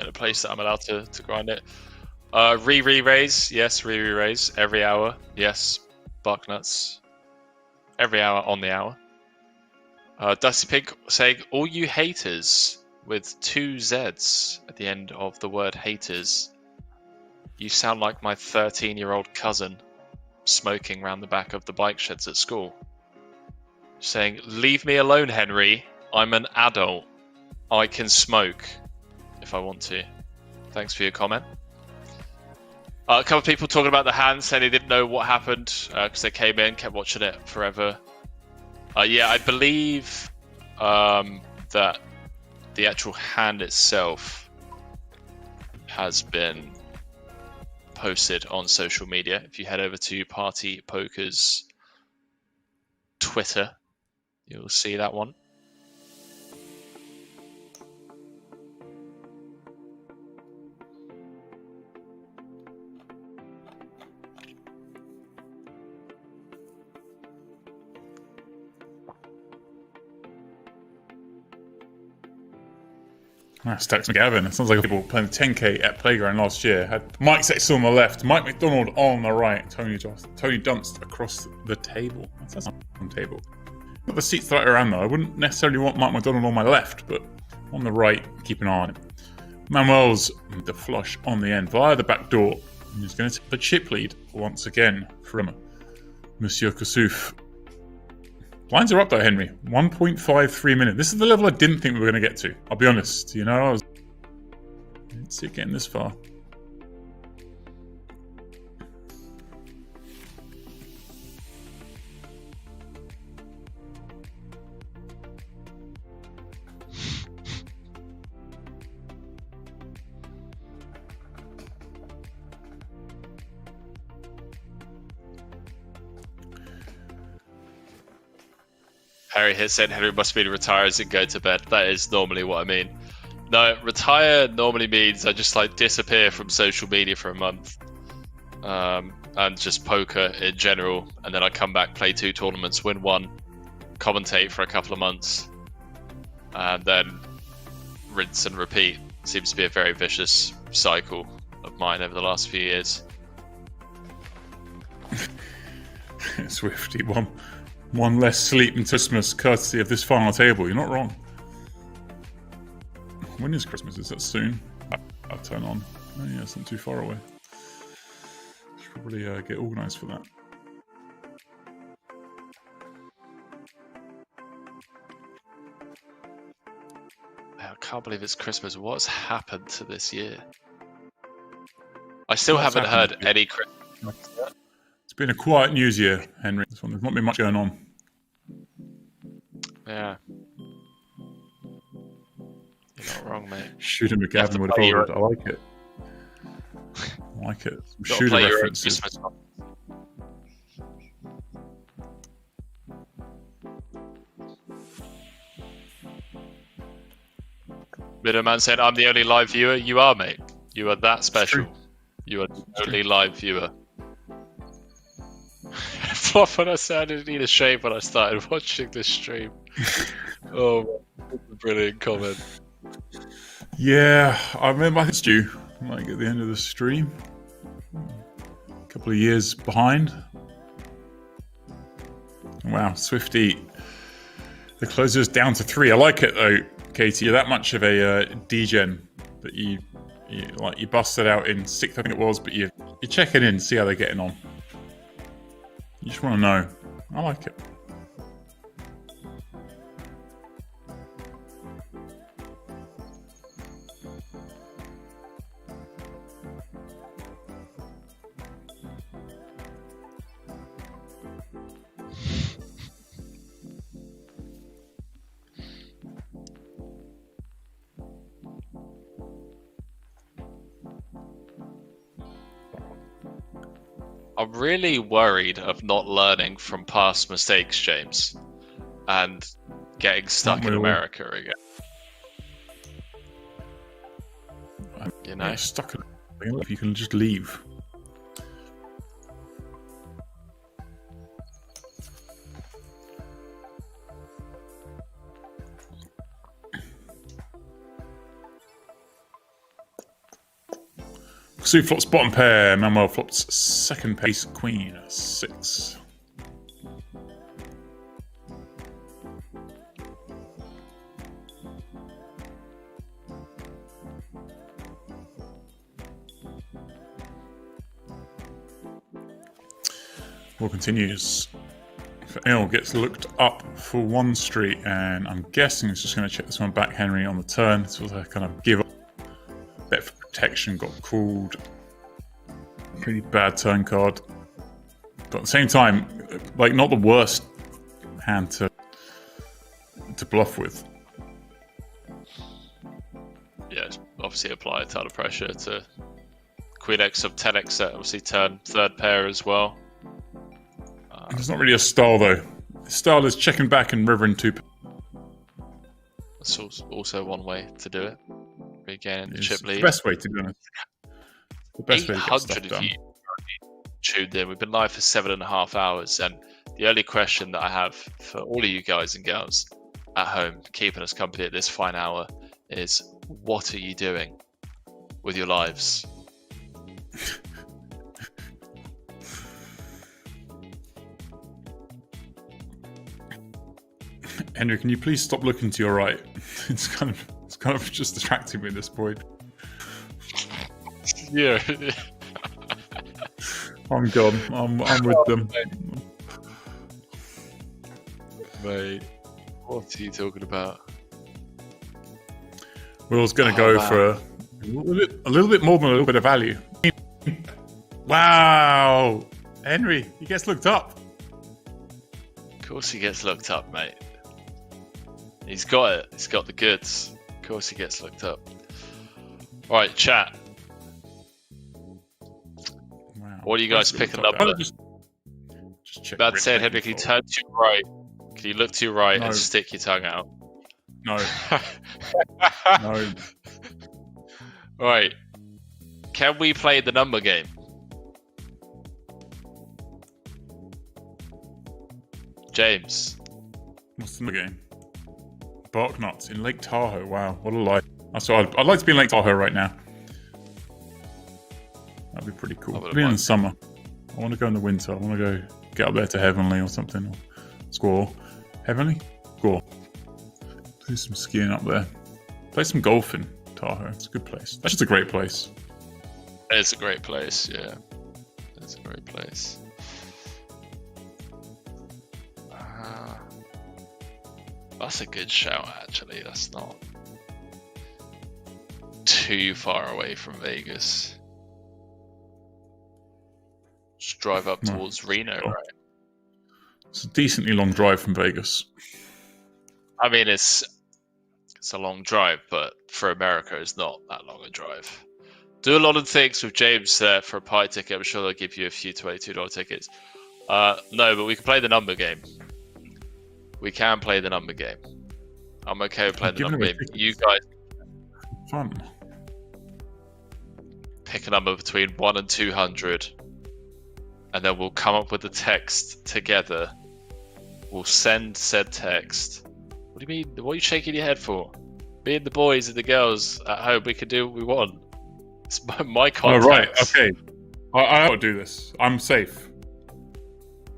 Speaker 2: in a place that I'm allowed to grind it. Re-raise, yes. Re-raise every hour, yes. Bucknuts every hour on the hour. Dusty Pig saying, all you haters with 2 Z's at the end of the word haters, you sound like my 13-year-old cousin smoking round the back of the bike sheds at school. Saying, leave me alone, Henry. I'm an adult. I can smoke if I want to. Thanks for your comment. A couple of people talking about the hand, saying they didn't know what happened because they came in, kept watching it forever. Yeah, I believe that the actual hand itself has been posted on social media. If you head over to Party Poker's Twitter, you'll see that one.
Speaker 1: Stacks McGavin. It sounds like people playing the 10K at Playground last year. Had Mike Sexton on the left, Mike McDonald on the right, Tony Dunst across the table. That's on table. Got the seats the right around though. I wouldn't necessarily want Mike McDonald on my left, but on the right, keep an eye on him. Manuel's the flush on the end via the back door. He's going to take the chip lead once again from Monsieur Kassouf. Lines are up though, Henry. 1.53 minutes. This is the level I didn't think we were going to get to. I'll be honest. You know, I didn't see it getting this far.
Speaker 2: Harry has said Henry must mean retires and go to bed. That is normally what I mean. No, retire normally means I just like disappear from social media for a month. And just poker in general. And then I come back, play 2 tournaments, win 1, commentate for a couple of months. And then rinse and repeat. Seems to be a very vicious cycle of mine over the last few years.
Speaker 1: Swifty, one less sleep in Christmas, courtesy of this final table. You're not wrong. When is Christmas? Is that soon? I'll turn on. Oh yeah, it's not too far away. Should probably get organised for that.
Speaker 2: I can't believe it's Christmas. What's happened to this year? I still haven't heard any Christmas.
Speaker 1: It's been a quiet news year, Henry. This one, there's not been much going on.
Speaker 2: Yeah. You're not wrong, mate.
Speaker 1: Shooter McGavin would have followed. I like it. I like it. Shooter references.
Speaker 2: Middleman said, I'm the only live viewer. You are, mate. You are that special. You are the only live viewer. Flop when I said I didn't need a shave when I started watching this stream. Oh, brilliant comment.
Speaker 1: Yeah, I remember I think it's due, like at the end of the stream. A couple of years behind. Wow, Swifty. The closer's down to 3. I like it though, Katie. You're that much of a degen that you busted out in 6th, I think it was, but you're checking in, see how they're getting on. You just want to know. I like it.
Speaker 2: I'm really worried of not learning from past mistakes, James, and getting stuck in America again. You know,
Speaker 1: stuck in. If you can just leave. Kassouf flops bottom pair. Manuel flops second pair. Ace queen 6. War continues. Il gets looked up for 1 street, and I'm guessing it's just going to check this one back Henry on the turn. So I kind of give up. Bet for protection got called. Pretty bad turn card. But at the same time, like, not the worst hand to bluff with.
Speaker 2: Yeah, obviously apply a ton of pressure to Queen X of 10x set. Obviously turn third pair as well.
Speaker 1: It's not really a style though. His style is checking back and river in 2.
Speaker 2: That's also one way to do it. Regaining the chip lead.
Speaker 1: The best way, to be honest. The best way to get stuff
Speaker 2: 800
Speaker 1: done.
Speaker 2: of you tuned in. We've been live for 7.5 hours, and the only question that I have for all of you guys and girls at home, keeping us company at this fine hour, is what are you doing with your lives?
Speaker 1: Henry, can you please stop looking to your right? It's kind of just distracting me at this point.
Speaker 2: Yeah.
Speaker 1: I'm gone. I'm with them.
Speaker 2: Mate, what are you talking about?
Speaker 1: Will's going to go for a little bit more than a little bit of value. Wow! Henry, he gets looked up.
Speaker 2: Of course he gets looked up, mate. He's got it. He's got the goods. Of course he gets looked up. Alright, chat.
Speaker 1: Wow.
Speaker 2: What are you guys picking up?
Speaker 1: Just check.
Speaker 2: That said, Henry, can you turn to your right? Can you look to your right and stick your tongue out?
Speaker 1: No. No.
Speaker 2: Right. Can we play the number game? James.
Speaker 1: What's the number game? Bark Nuts in Lake Tahoe. Wow, what a life. So I'd like to be in Lake Tahoe right now. That'd be pretty cool. I'd be in the summer. I want to go in the winter. I want to go get up there to Heavenly or something. Or Squall. Heavenly? Squall. Do some skiing up there. Play some golf in Tahoe. It's a good place. That's just a great place.
Speaker 2: It's a great place, yeah. It's a great place. That's a good shout, actually. That's not too far away from Vegas. Just drive up towards Reno, right?
Speaker 1: It's a decently long drive from Vegas.
Speaker 2: I mean, it's a long drive, but for America, it's not that long a drive. Do a lot of things with James there for a pie ticket. I'm sure they'll give you a few $22 tickets. No, but we can play the number game. We can play the number game. I'm okay with playing the number game. You guys
Speaker 1: fun.
Speaker 2: Pick a number between 1 and 200, and then we'll come up with the text together. We'll send said text. What do you mean? What are you shaking your head for? Me and the boys and the girls at home, we can do what we want. It's my contact.
Speaker 1: Oh, right. Okay. I don't do this. I'm safe.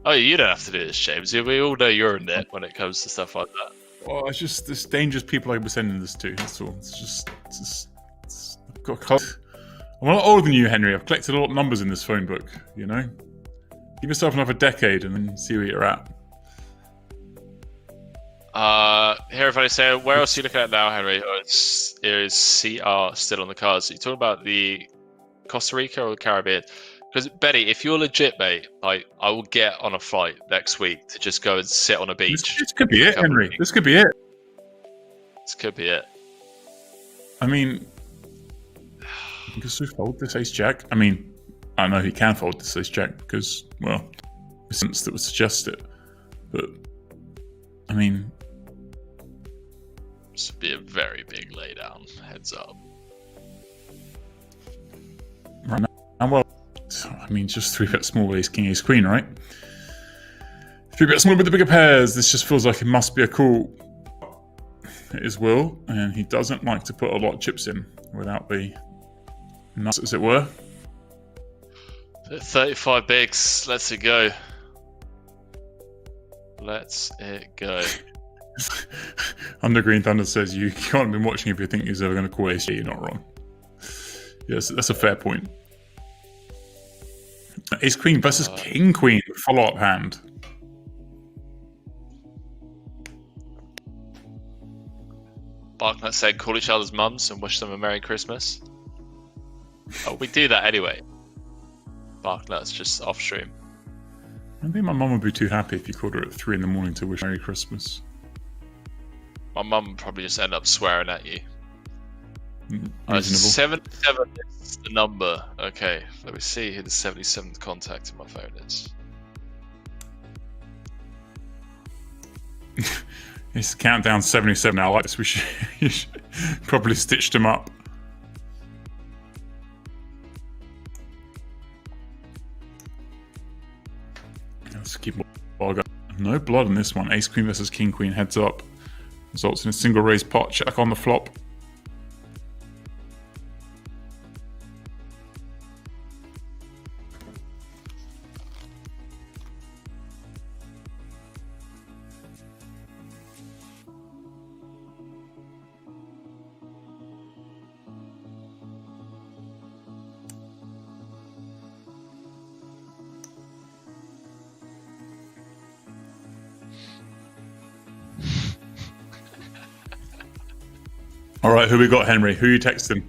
Speaker 2: Oh, you don't have to do this, James. We all know you're in it when it comes to stuff like that.
Speaker 1: Well, it's just this dangerous people I've been sending this to. That's all. It's I've got I'm a lot older than you, Henry. I've collected a lot of numbers in this phone book, you know? Give yourself another decade and then see where you're at.
Speaker 2: Here, if I say, where else are you looking at now, Henry? Oh, is CR still on the cards? Are you talking about the Costa Rica or the Caribbean? Because, Betty, if you're legit, mate, I will get on a flight next week to just go and sit on a beach.
Speaker 1: This could be it, Henry. This could be it.
Speaker 2: This could be it.
Speaker 1: I mean, Kassouf fold this ace jack. I mean, I know he can fold this ace jack because, well, the sense that would suggest it. But, I mean...
Speaker 2: This would be a very big laydown, heads up.
Speaker 1: Right now, well, I mean, just 3-bet small ace king, ace queen, right? 3-bet small with the bigger pairs. This just feels like it must be a call. It is Will, and he doesn't like to put a lot of chips in without the nuts, as it were.
Speaker 2: 35 bigs. Let's it go. Let's it go.
Speaker 1: Under Green Thunder says you can't have been watching if you think he's ever going to call ace. You're not wrong. Yes, that's a fair point. Ace queen versus king queen, follow-up hand.
Speaker 2: Barknut said call each other's mums and wish them a Merry Christmas. Oh, we do that anyway. Barknut's just off stream.
Speaker 1: I think my mum would be too happy if you called her at 3 in the morning to wish Merry Christmas.
Speaker 2: My mum would probably just end up swearing at you.
Speaker 1: Reasonable.
Speaker 2: 77 is the number. Okay, let me see who the 77th contact in my phone is.
Speaker 1: It's countdown 77 now. I like this. You should probably stitched him up. Let's keep going. No blood in this one. Ace queen versus king queen, heads up. Results in a single raise pot. Check on the flop. All right, who we got, Henry? Who you texting?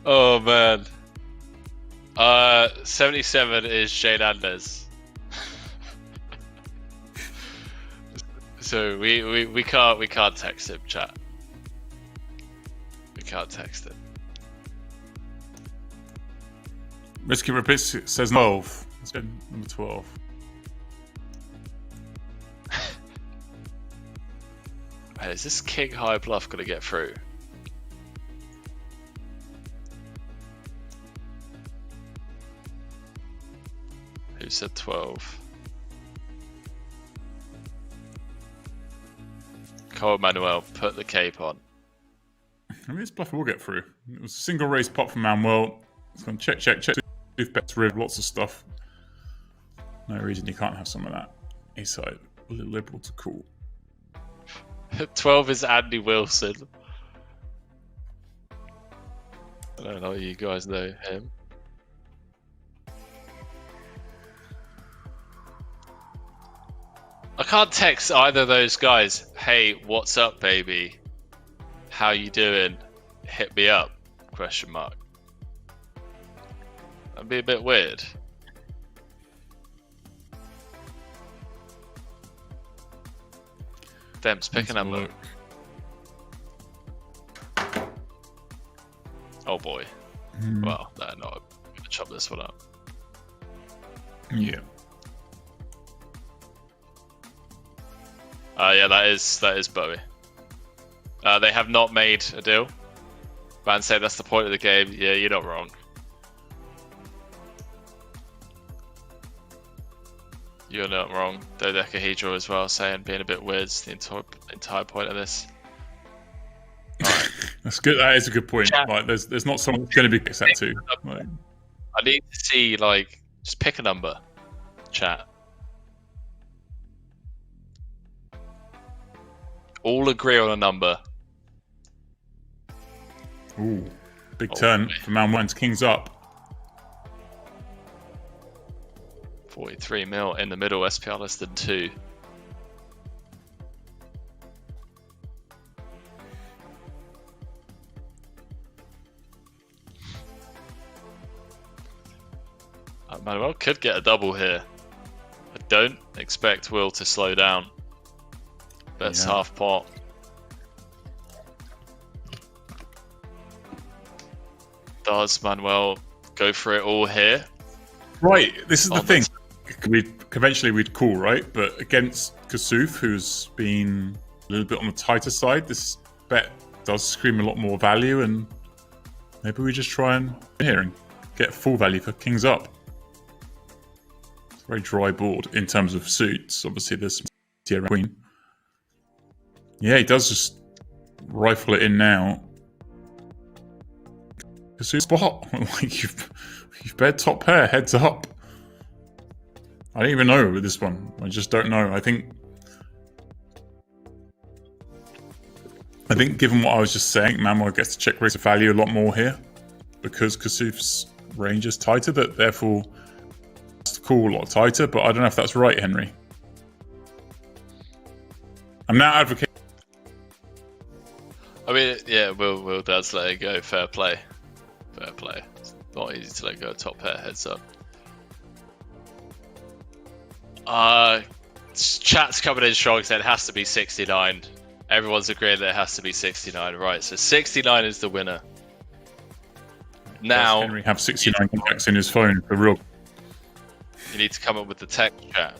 Speaker 2: Oh man. 77 is Shane Andes. So we can't text him, chat. We can't text him.
Speaker 1: Risky Repeats says 12. Let's go number 12.
Speaker 2: Man, is this king high bluff gonna get through? Who said 12? Come on, Manuel, put the cape on.
Speaker 1: I mean, this bluff will get through. It was a single raise pot from Manuel. It's going to check. If bets riv, lots of stuff. No reason you can't have some of that. Ace side, a little liberal to call.
Speaker 2: 12 is Andy Wilson. I don't know if you guys know him. I can't text either of those guys, hey, what's up, baby? How you doing? Hit me up? Question mark. That'd be a bit weird. Dempsey, pick a number. Oh boy. Well, no, I'm gonna chop this one up.
Speaker 1: Yeah.
Speaker 2: Yeah, that is Bowie. They have not made a deal. Van said that's the point of the game. Yeah, you're not wrong. You're not wrong. Dodecahedral as well, saying being a bit weird is the entire point of this. Right.
Speaker 1: That's good. That is a good point. Yeah. Like, there's not someone that's going to be fixed that too. Like,
Speaker 2: I need to see, like, just pick a number, chat. All agree on a number.
Speaker 1: Ooh, big turn for Man 1's Kings up.
Speaker 2: 43 mil in the middle, SPR less than 2. Manuel could get a double here. I don't expect Will to slow down. That's half pot. Does Manuel go for it all here?
Speaker 1: Right, this is the thing. Conventionally we'd call, right? But against Kassouf, who's been a little bit on the tighter side, this bet does scream a lot more value, and maybe we just try and here and get full value for kings up. It's a very dry board in terms of suits. Obviously, there's some queen. Yeah, he does just rifle it in now. Kassouf spot. Like you've bet top pair, heads up. I don't even know with this one. I just don't know. I think given what I was just saying, Manuel gets to check raise of value a lot more here because Kassouf's range is tighter, that therefore it's to call a lot tighter, but I don't know if that's right, Henry. I'm now advocating.
Speaker 2: I mean, yeah, Will does let it go. Fair play. Fair play. It's not easy to let go of top pair, heads up. Chat's coming in strong, saying it has to be 69. Everyone's agreed that it has to be 69, right? So 69 is the winner. Now,
Speaker 1: does Henry have 69 contacts in his phone for real?
Speaker 2: You need to come up with the text chat.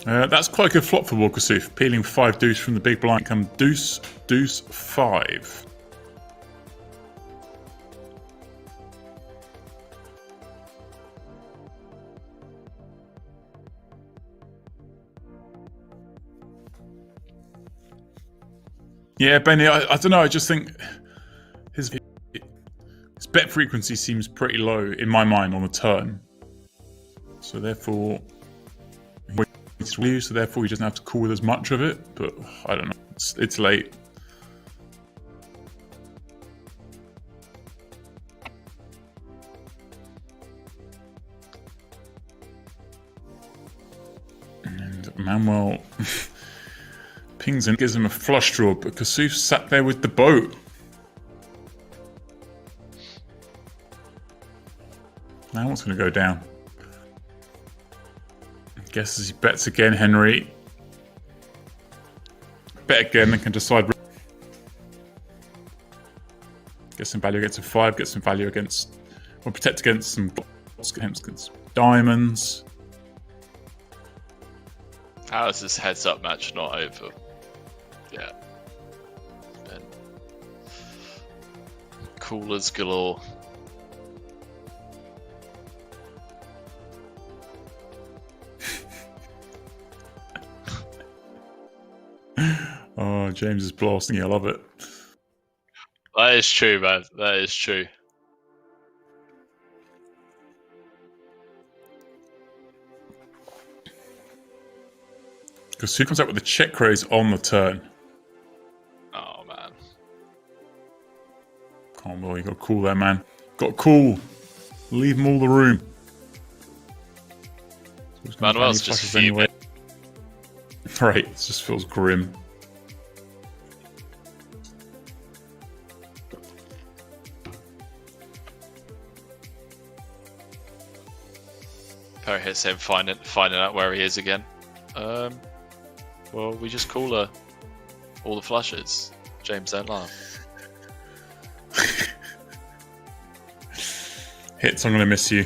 Speaker 1: That's quite a good flop for Kassouf. Peeling 5 deuce from the big blind, come deuce, deuce, 5. Yeah, Benny, I don't know. I just think his bet frequency seems pretty low in my mind on the turn. So therefore, he doesn't have to call with as much of it. But I don't know. It's late. And Manuel pings and gives him a flush draw, but Kassouf sat there with the boat. Now what's going to go down? Guesses he bets again, Henry. Bet again and can decide. Get some value against a 5, get some value against, or protect against some against diamonds.
Speaker 2: How is this heads up match not over? Yeah. And coolers galore.
Speaker 1: Oh, James is blasting you. I love it.
Speaker 2: That is true, man. That is true.
Speaker 1: Because who comes out with the check raise on the turn?
Speaker 2: Oh, man.
Speaker 1: Come on, Will. You got to cool there, man. Got to cool. Leave them all the room.
Speaker 2: Manuel's just anyway.
Speaker 1: Right, it just feels grim.
Speaker 2: Perry hits him, finding out where he is again. Well, we just call her all the flushes. James, don't laugh.
Speaker 1: Hits, I'm going to miss you.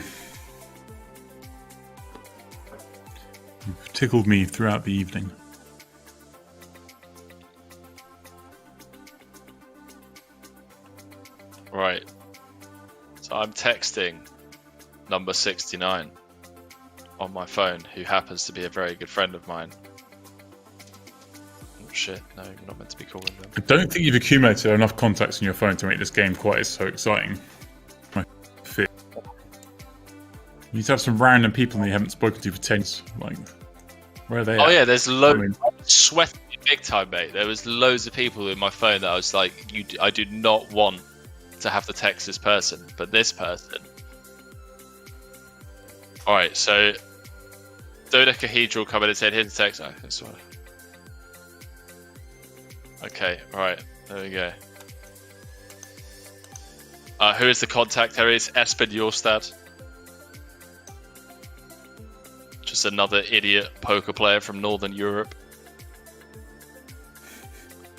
Speaker 1: You've tickled me throughout the evening.
Speaker 2: Right. So I'm texting number 69 on my phone, who happens to be a very good friend of mine. Oh shit, no, you're not meant to be calling them.
Speaker 1: I don't think you've accumulated enough contacts on your phone to make this game quite so exciting. I fear. You need to have some random people that you haven't spoken to for 10 years. Like, where are they?
Speaker 2: Oh yeah, there's loads. Sweating big time, mate. There was loads of people in my phone that I was like, I do not want to have to text this person, but this person. Alright, so dodecahedral coming and saying here's the text. Oh, this one. Okay, alright, there we go. Who is the contact? There is Espen Jorstad. Just another idiot poker player from Northern Europe.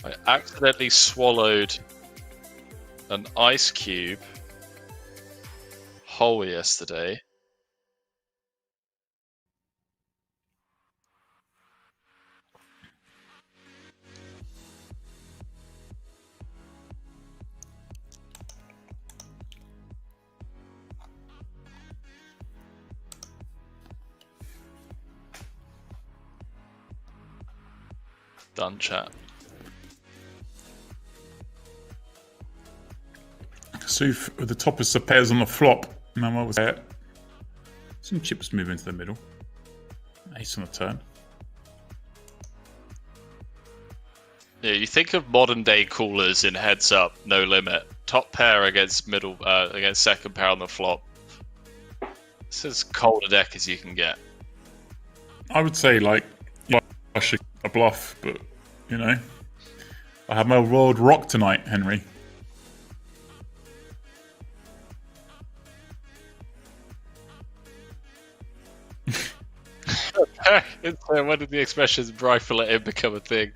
Speaker 2: I accidentally swallowed an ice cube whole yesterday. Done, chat.
Speaker 1: Kassouf with the toppest of pairs on the flop. Manuel was there. Some chips move into the middle. Ace on the turn.
Speaker 2: Yeah, you think of modern day callers in heads up, no limit. Top pair against middle, against second pair on the flop. This is as cold a deck as you can get.
Speaker 1: I would say like a bluff, but you know, I have my world rock tonight, Henry.
Speaker 2: When did the expression rifle it in become a thing?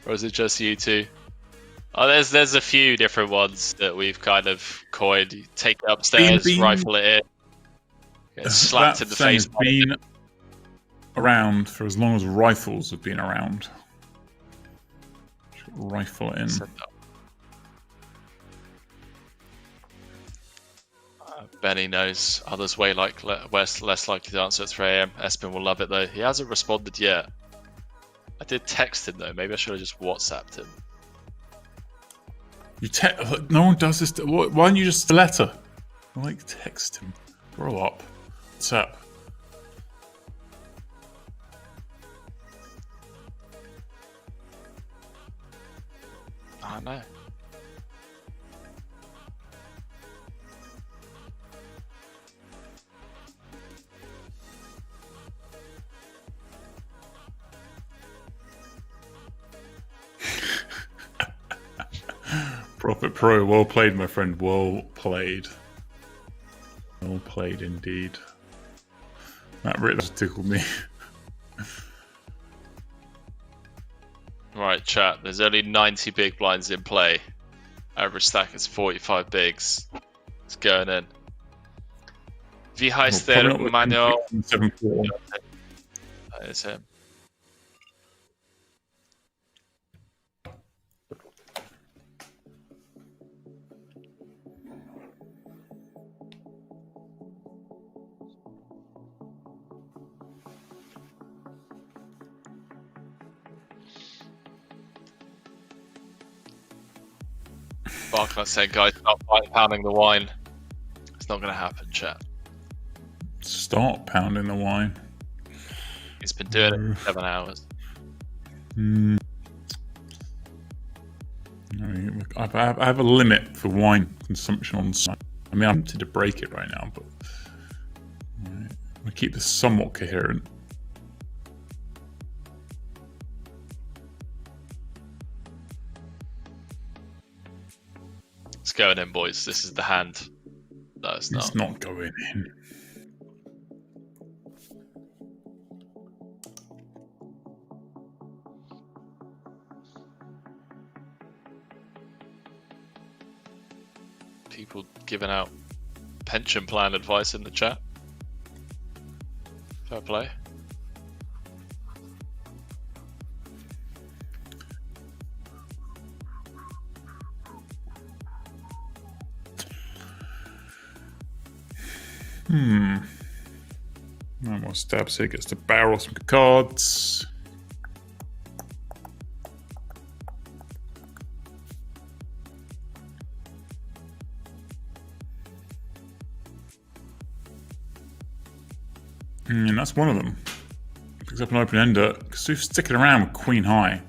Speaker 2: Or is it just you two? Oh, there's a few different ones that we've kind of coined. You take it upstairs, rifle it in, get slapped in the face.
Speaker 1: Has been around for as long as rifles have been around. Rifle it in.
Speaker 2: Benny knows others less likely to answer at 3 AM. Espen will love it though. He hasn't responded yet. I did text him though. Maybe I should have just WhatsApped him.
Speaker 1: No one does this. Why don't you just letter? Like text him. Grow up. What's up?
Speaker 2: I know.
Speaker 1: Prophet Pro, well played, my friend. Well played. Well played indeed. That really tickled me.
Speaker 2: Right, chat. There's only 90 big blinds in play. Average stack is 45 bigs. It's going in. Wie heißt der Manuel? That is him. Barclay said, guys, stop pounding the wine. It's not going to happen, chat.
Speaker 1: Start pounding the wine.
Speaker 2: He's been doing it for 7 hours.
Speaker 1: I have a limit for wine consumption on site. I mean, I'm tempted to break it right now, but we keep this somewhat coherent.
Speaker 2: It's going in, boys. This is the hand. No, it's not.
Speaker 1: It's not going in.
Speaker 2: People giving out pension plan advice in the chat. Fair play.
Speaker 1: No more stabs here. Gets to barrel some cards. And that's one of them. Picks up an open ender. Kassouf's sticking around with Queen High.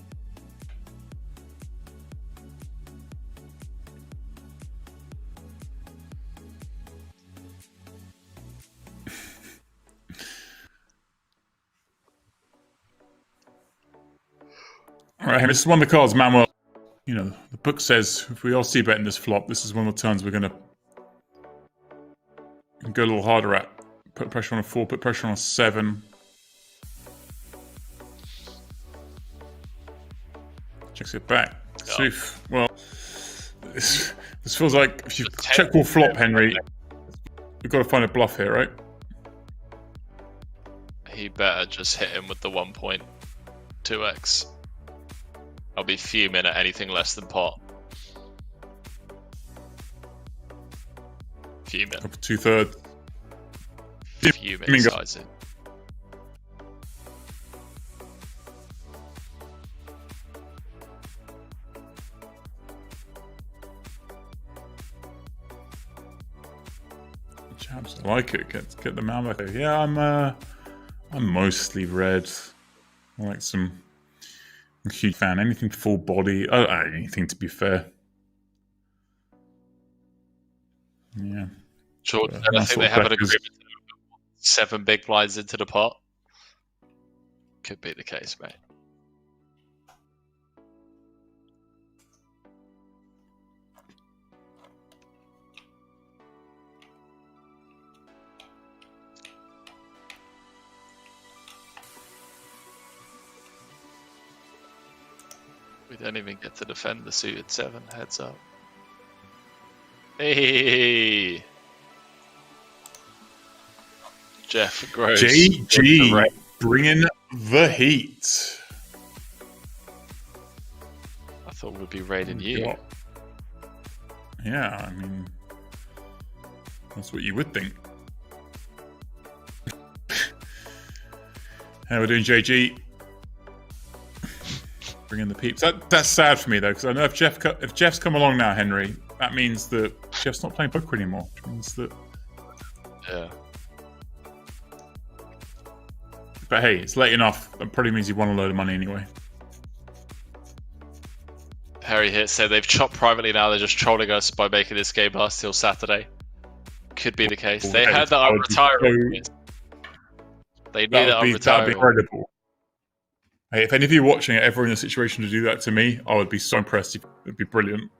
Speaker 1: Alright, this is one of the cards, Manuel. You know, the book says if we all see betting this flop, this is one of the turns we're going to go a little harder at. Put pressure on a 4, put pressure on a 7. Checks it back. Kassouf. Well, this feels like if you check will flop, Henry, we've got to find a bluff here, right?
Speaker 2: He better just hit him with the 1.2x. I'll be fuming at anything less than pot. Fuming.
Speaker 1: Up to 2/3.
Speaker 2: Fuming sizing.
Speaker 1: Chaps, I like it. Get the man back. Yeah, I'm mostly red. I like some. I'm a huge fan. Anything full body. Anything to be fair. Yeah.
Speaker 2: Sure. I think they have an agreement to 7 big blinds into the pot. Could be the case, mate. We don't even get to defend the suited 7. Heads up. Hey, Jeff Gross.
Speaker 1: JG bringing the heat.
Speaker 2: I thought we'd be raiding you.
Speaker 1: Yeah, I mean, that's what you would think. How we doing, JG? Bringing the peeps. That's sad for me though, because I know if Jeff's come along now, Henry, that means that Jeff's not playing poker anymore. Which means that.
Speaker 2: Yeah.
Speaker 1: But hey, it's late enough. That probably means he won a load of money anyway.
Speaker 2: Harry Hit said they've chopped privately now. They're just trolling us by making this game last till Saturday. Could be the case. They heard that I'm retiring. They knew that I'm retiring.
Speaker 1: That'd be incredible. Hey, if any of you watching are ever in a situation to do that to me, I would be so impressed. It'd be brilliant.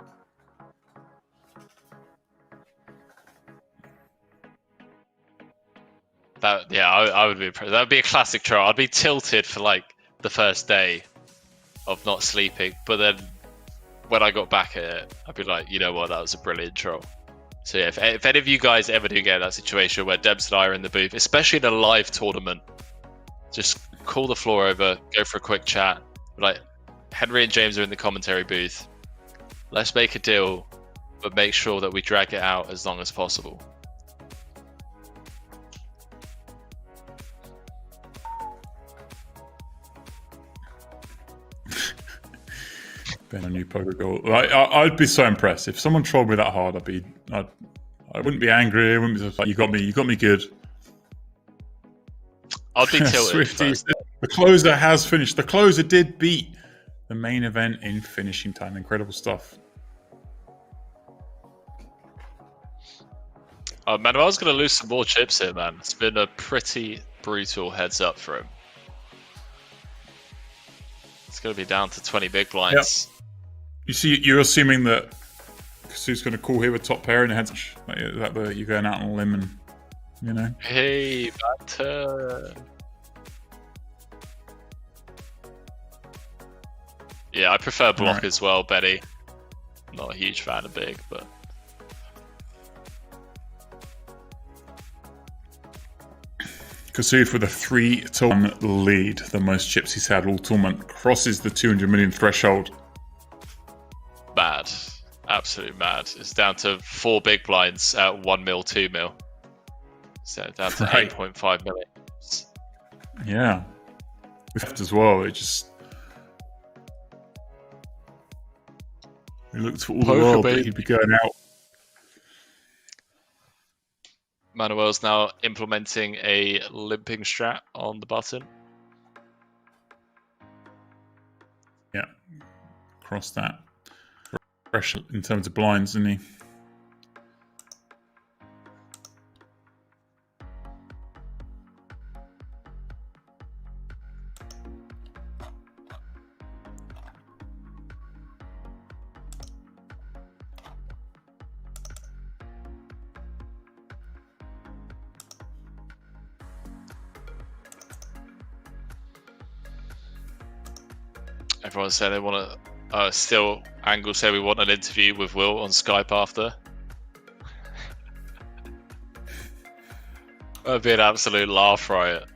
Speaker 2: I would be impressed. That would be a classic troll. I'd be tilted for like the first day of not sleeping, but then when I got back at it, I'd be like, you know what, that was a brilliant troll. So yeah, if any of you guys ever do get in that situation where Dempsey and I are in the booth, especially in a live tournament, just call the floor over, go for a quick chat. Like, Henry and James are in the commentary booth. Let's make a deal, but make sure that we drag it out as long as possible.
Speaker 1: Been a new poker goal. I'd be so impressed if someone trolled me that hard. I wouldn't be angry. I wouldn't be just like, you got me good.
Speaker 2: I'd be tilted.
Speaker 1: Swifties, the closer has finished. The closer did beat the main event in finishing time. Incredible stuff.
Speaker 2: Manuel's going to lose some more chips here, man. It's been a pretty brutal heads up for him. It's going to be down to 20 big blinds.
Speaker 1: Yep. You see, you're assuming that Kassouf's going to call here with top pair in the heads. Like, you're going out on a limb and, you know.
Speaker 2: Hey, bad turn. Yeah, I prefer block as well, Betty. Not a huge fan of big, but.
Speaker 1: Kassouf with a 3-1 lead, the most chips he's had all tournament, crosses the 200 million threshold.
Speaker 2: Mad. Absolutely mad. It's down to 4 big blinds at 1 mil, 2 mil. So down to 8.5 million.
Speaker 1: Yeah. Left as well, it just... We looked for all the world that he'd be going out.
Speaker 2: Manuel's now implementing a limping strat on the button.
Speaker 1: Yeah. Cross that. Fresh in terms of blinds, isn't he?
Speaker 2: Everyone's saying they want to Still, Angle said we want an interview with Will on Skype after. That'd be an absolute laugh riot.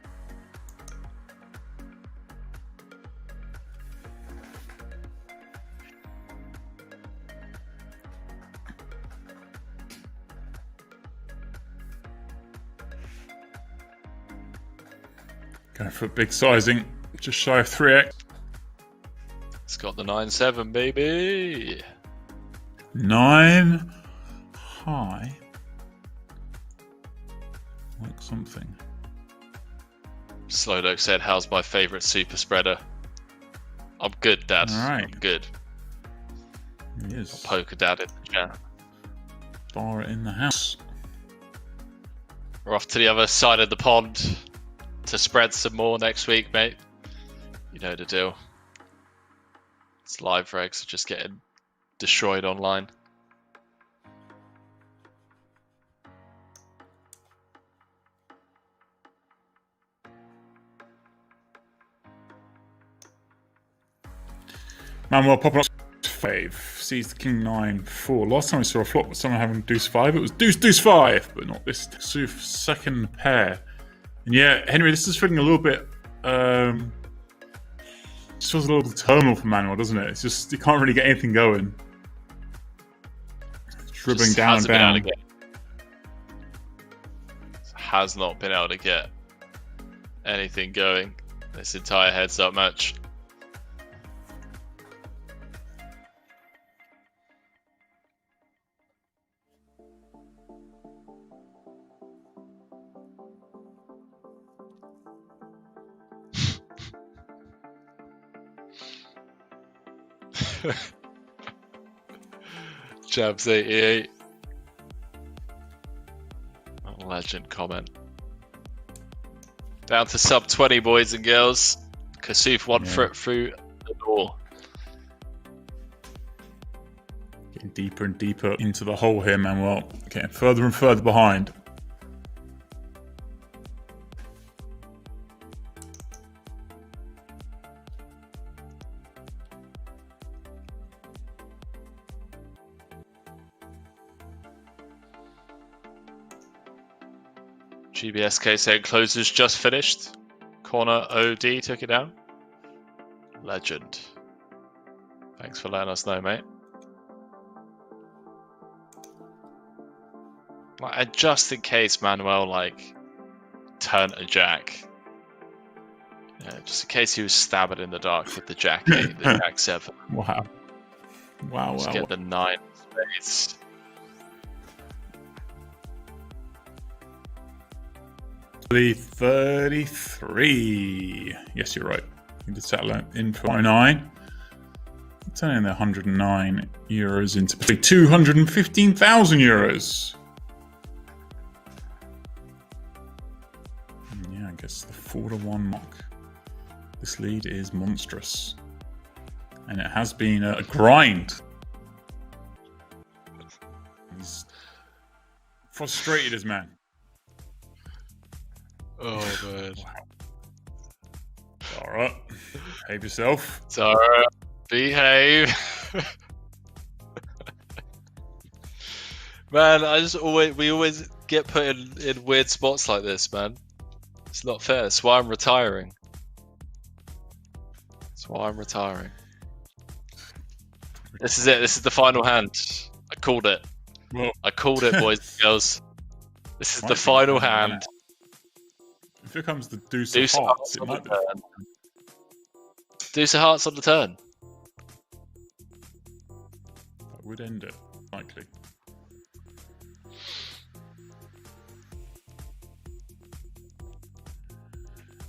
Speaker 1: Going for a big sizing, just shy of 3x.
Speaker 2: It's got the 9-7, baby.
Speaker 1: 9 high. Like something.
Speaker 2: Slowdoke said, "How's my favourite super spreader?" I'm good, Dad.
Speaker 1: All right.
Speaker 2: I'm good.
Speaker 1: He is.
Speaker 2: Poker Dad in the chat.
Speaker 1: Bar in the house.
Speaker 2: We're off to the other side of the pond to spread some more next week, mate. You know the deal. It's live regs are just getting destroyed online.
Speaker 1: Manuel popping up 5. Sees the King 9-4. Last time we saw a flop with someone having Deuce 5, it was Deuce 5, but not this Kassouf second pair. And yeah, Henry, this is feeling a little bit. This feels a little terminal for Manuel, doesn't it? It's just you can't really get anything going. Dribbling
Speaker 2: Just
Speaker 1: down and down.
Speaker 2: Has not been able to get anything going this entire heads-up match. Jabs 88. Legend comment. Down to sub 20, boys and girls. Kassouf one foot through the door.
Speaker 1: Getting deeper and deeper into the hole here, Manuel. Getting further and further behind.
Speaker 2: GBSK said closers just finished. Corner OD took it down. Legend. Thanks for letting us know, mate. And just in case Manuel turned a jack. Yeah, just in case he was stabbing in the dark with the jack 8, the jack 7.
Speaker 1: Wow. Wow,
Speaker 2: Just
Speaker 1: wow.
Speaker 2: get the 9 spades.
Speaker 1: The 33. Yes, you're right. You did settle in for 09. Turning the 109 euros into 215,000 euros. Yeah, I guess the 4-1 mark. This lead is monstrous. And it has been a grind. He's frustrated as man.
Speaker 2: Oh, man.
Speaker 1: Alright. Behave yourself.
Speaker 2: It's alright. Behave. Man, we always get put in weird spots like this, man. It's not fair. That's why I'm retiring. This is it. This is the final hand. I called it.
Speaker 1: Well.
Speaker 2: I called it, boys and girls. This is the final hand.
Speaker 1: If it comes to Deuce of Hearts, it might be.
Speaker 2: Deuce of Hearts on the turn.
Speaker 1: That would end it, likely.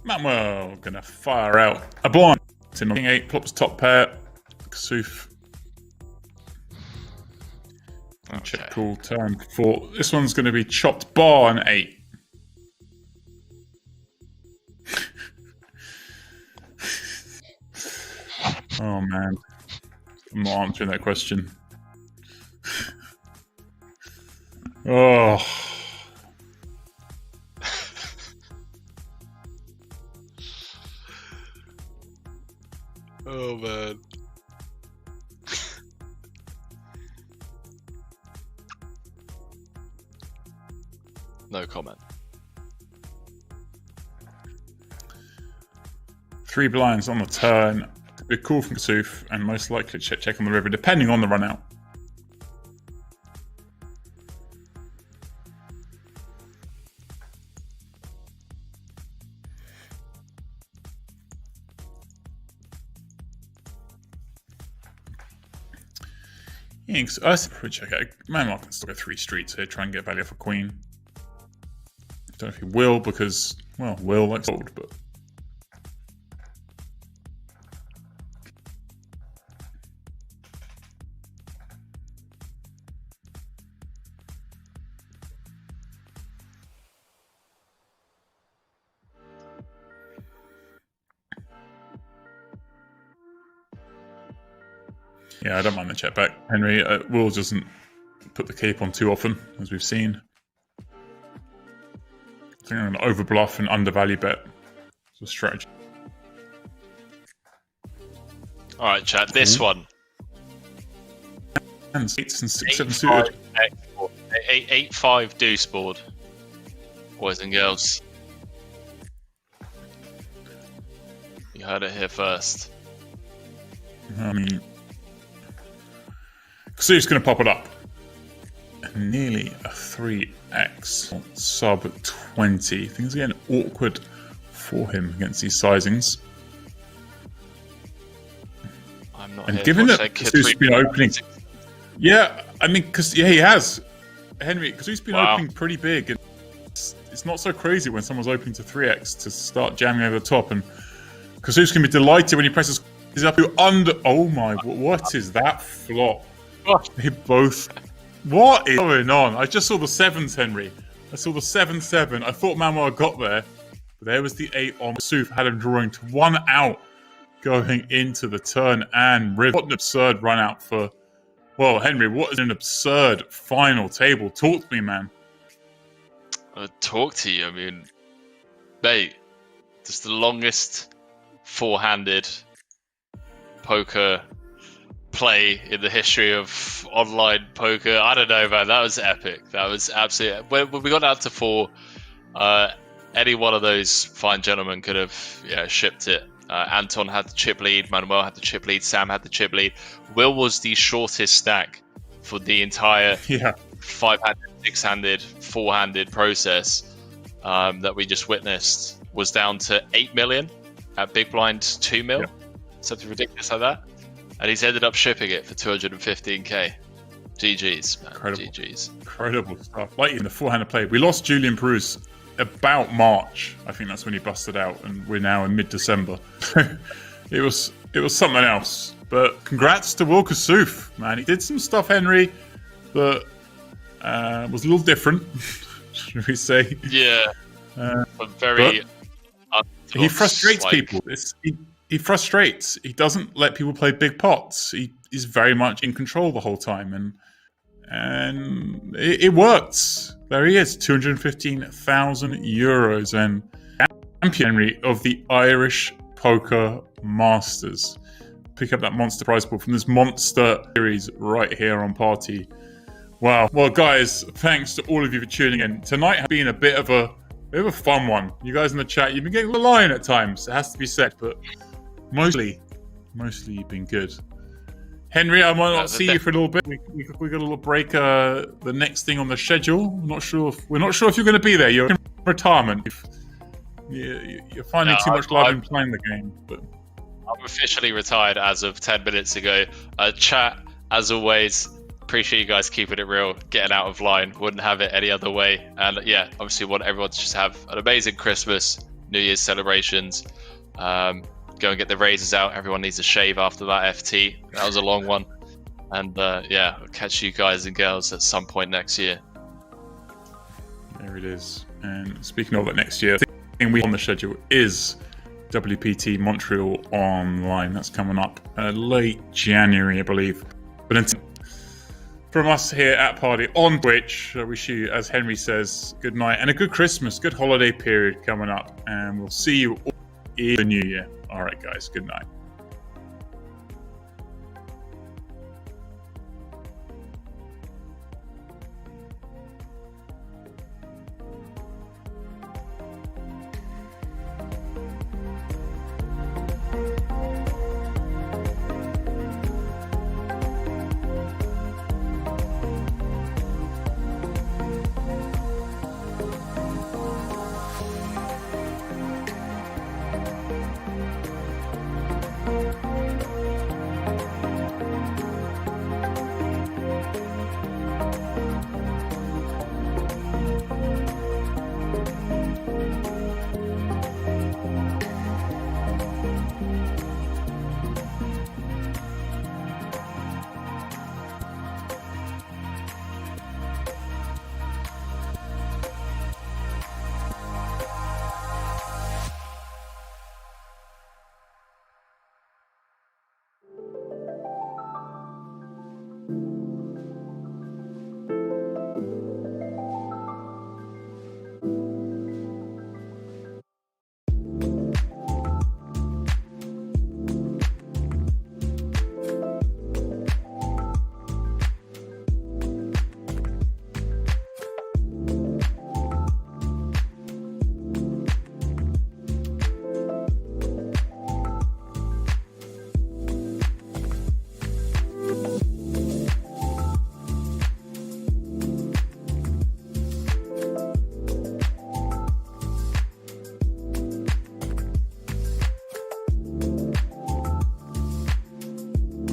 Speaker 1: Manuel gonna fire out a blind. King 8 plops top pair. Kassouf. Check call turn 4. This one's gonna be chopped bar and 8. Oh man, I'm not answering that question. Oh.
Speaker 2: Oh man. No comment.
Speaker 1: 3 blinds on the turn. A big call from Kassouf, and most likely check on the river, depending on the run out. Yeah, I probably check out. Manuel can still go 3 streets here, try and get value off a queen. Don't know if he will, because, well, Will likes old, but. Yeah, I don't mind the check back, Henry. Will doesn't put the cape on too often, as we've seen. I think I'm going to overbluff and undervalue bet. It's a strategy.
Speaker 2: All right, chat. This one.
Speaker 1: And 8s and 6-7 suited.
Speaker 2: 8-5 deuce board. Boys and girls. You heard it here first.
Speaker 1: I mean, Kassouf's going to pop it up. Nearly a 3x sub 20. Things are getting awkward for him against these sizings.
Speaker 2: I'm not.
Speaker 1: And given that Kassouf's been opening, yeah, I mean, he has. Henry, Kassouf's been opening pretty big, and it's not so crazy when someone's opening to 3x to start jamming over the top, and Kassouf's going to be delighted when he presses. He's up to under. Oh my! What is that flop? They both. What is going on? I just saw the 7s, Henry. I saw the 7-7. I thought Manuel got there. But there was the 8 on. Kassouf had him drawing to 1 out going into the turn and river. What an absurd run out for. Well, Henry, what is an absurd final table? Talk to me, man.
Speaker 2: Talk to you. I mean, mate, just the longest 4-handed poker play in the history of online poker. I don't know, man. That was epic. That was absolutely. When we got down to 4, any one of those fine gentlemen could have shipped it. Anton had the chip lead, Manuel had the chip lead, Sam had the chip lead. Will was the shortest stack for the entire 5-handed, 6-handed, 4-handed process that we just witnessed. Was down to 8 million at big blind 2 mil, something ridiculous like that. And he's ended up shipping it for 215k. GG's, man.
Speaker 1: Incredible.
Speaker 2: GG's.
Speaker 1: Incredible stuff. Like in the 4-handed play, we lost Julien Perouse about March. I think that's when he busted out, and we're now in mid-December. it was something else. But congrats to Will Kassouf, man. He did some stuff, Henry, that was a little different, should we say?
Speaker 2: Yeah. But very.
Speaker 1: He frustrates people. He frustrates. He doesn't let people play big pots. He is very much in control the whole time, and it worked. There he is, 215,000 euros, and champion Henry of the Irish Poker Masters. Pick up that monster prize pool from this monster series right here on Party. Wow. Well, guys, thanks to all of you for tuning in. Tonight has been a bit of a fun one. You guys in the chat, you've been getting a little lion at times. It has to be said, but mostly you've been good. Henry, I might not see you for a little bit. We got a little break. The next thing on the schedule. We're not sure if you're going to be there. You're in retirement. You're finding too much love in playing the game. But
Speaker 2: I'm officially retired as of 10 minutes ago. Chat, as always, appreciate you guys keeping it real, getting out of line. Wouldn't have it any other way. And yeah, obviously want everyone to just have an amazing Christmas, New Year's celebrations. Go and get the razors out. Everyone needs a shave after that FT. That was a long one. And yeah, I'll catch you guys and girls at some point next year.
Speaker 1: There it is. And speaking of that next year, the thing we on the schedule is WPT Montreal Online. That's coming up late January, I believe. But until from us here at Party on Twitch, I wish you, as Henry says, good night and a good Christmas, good holiday period coming up. And we'll see you all in the new year. All right, guys, good night.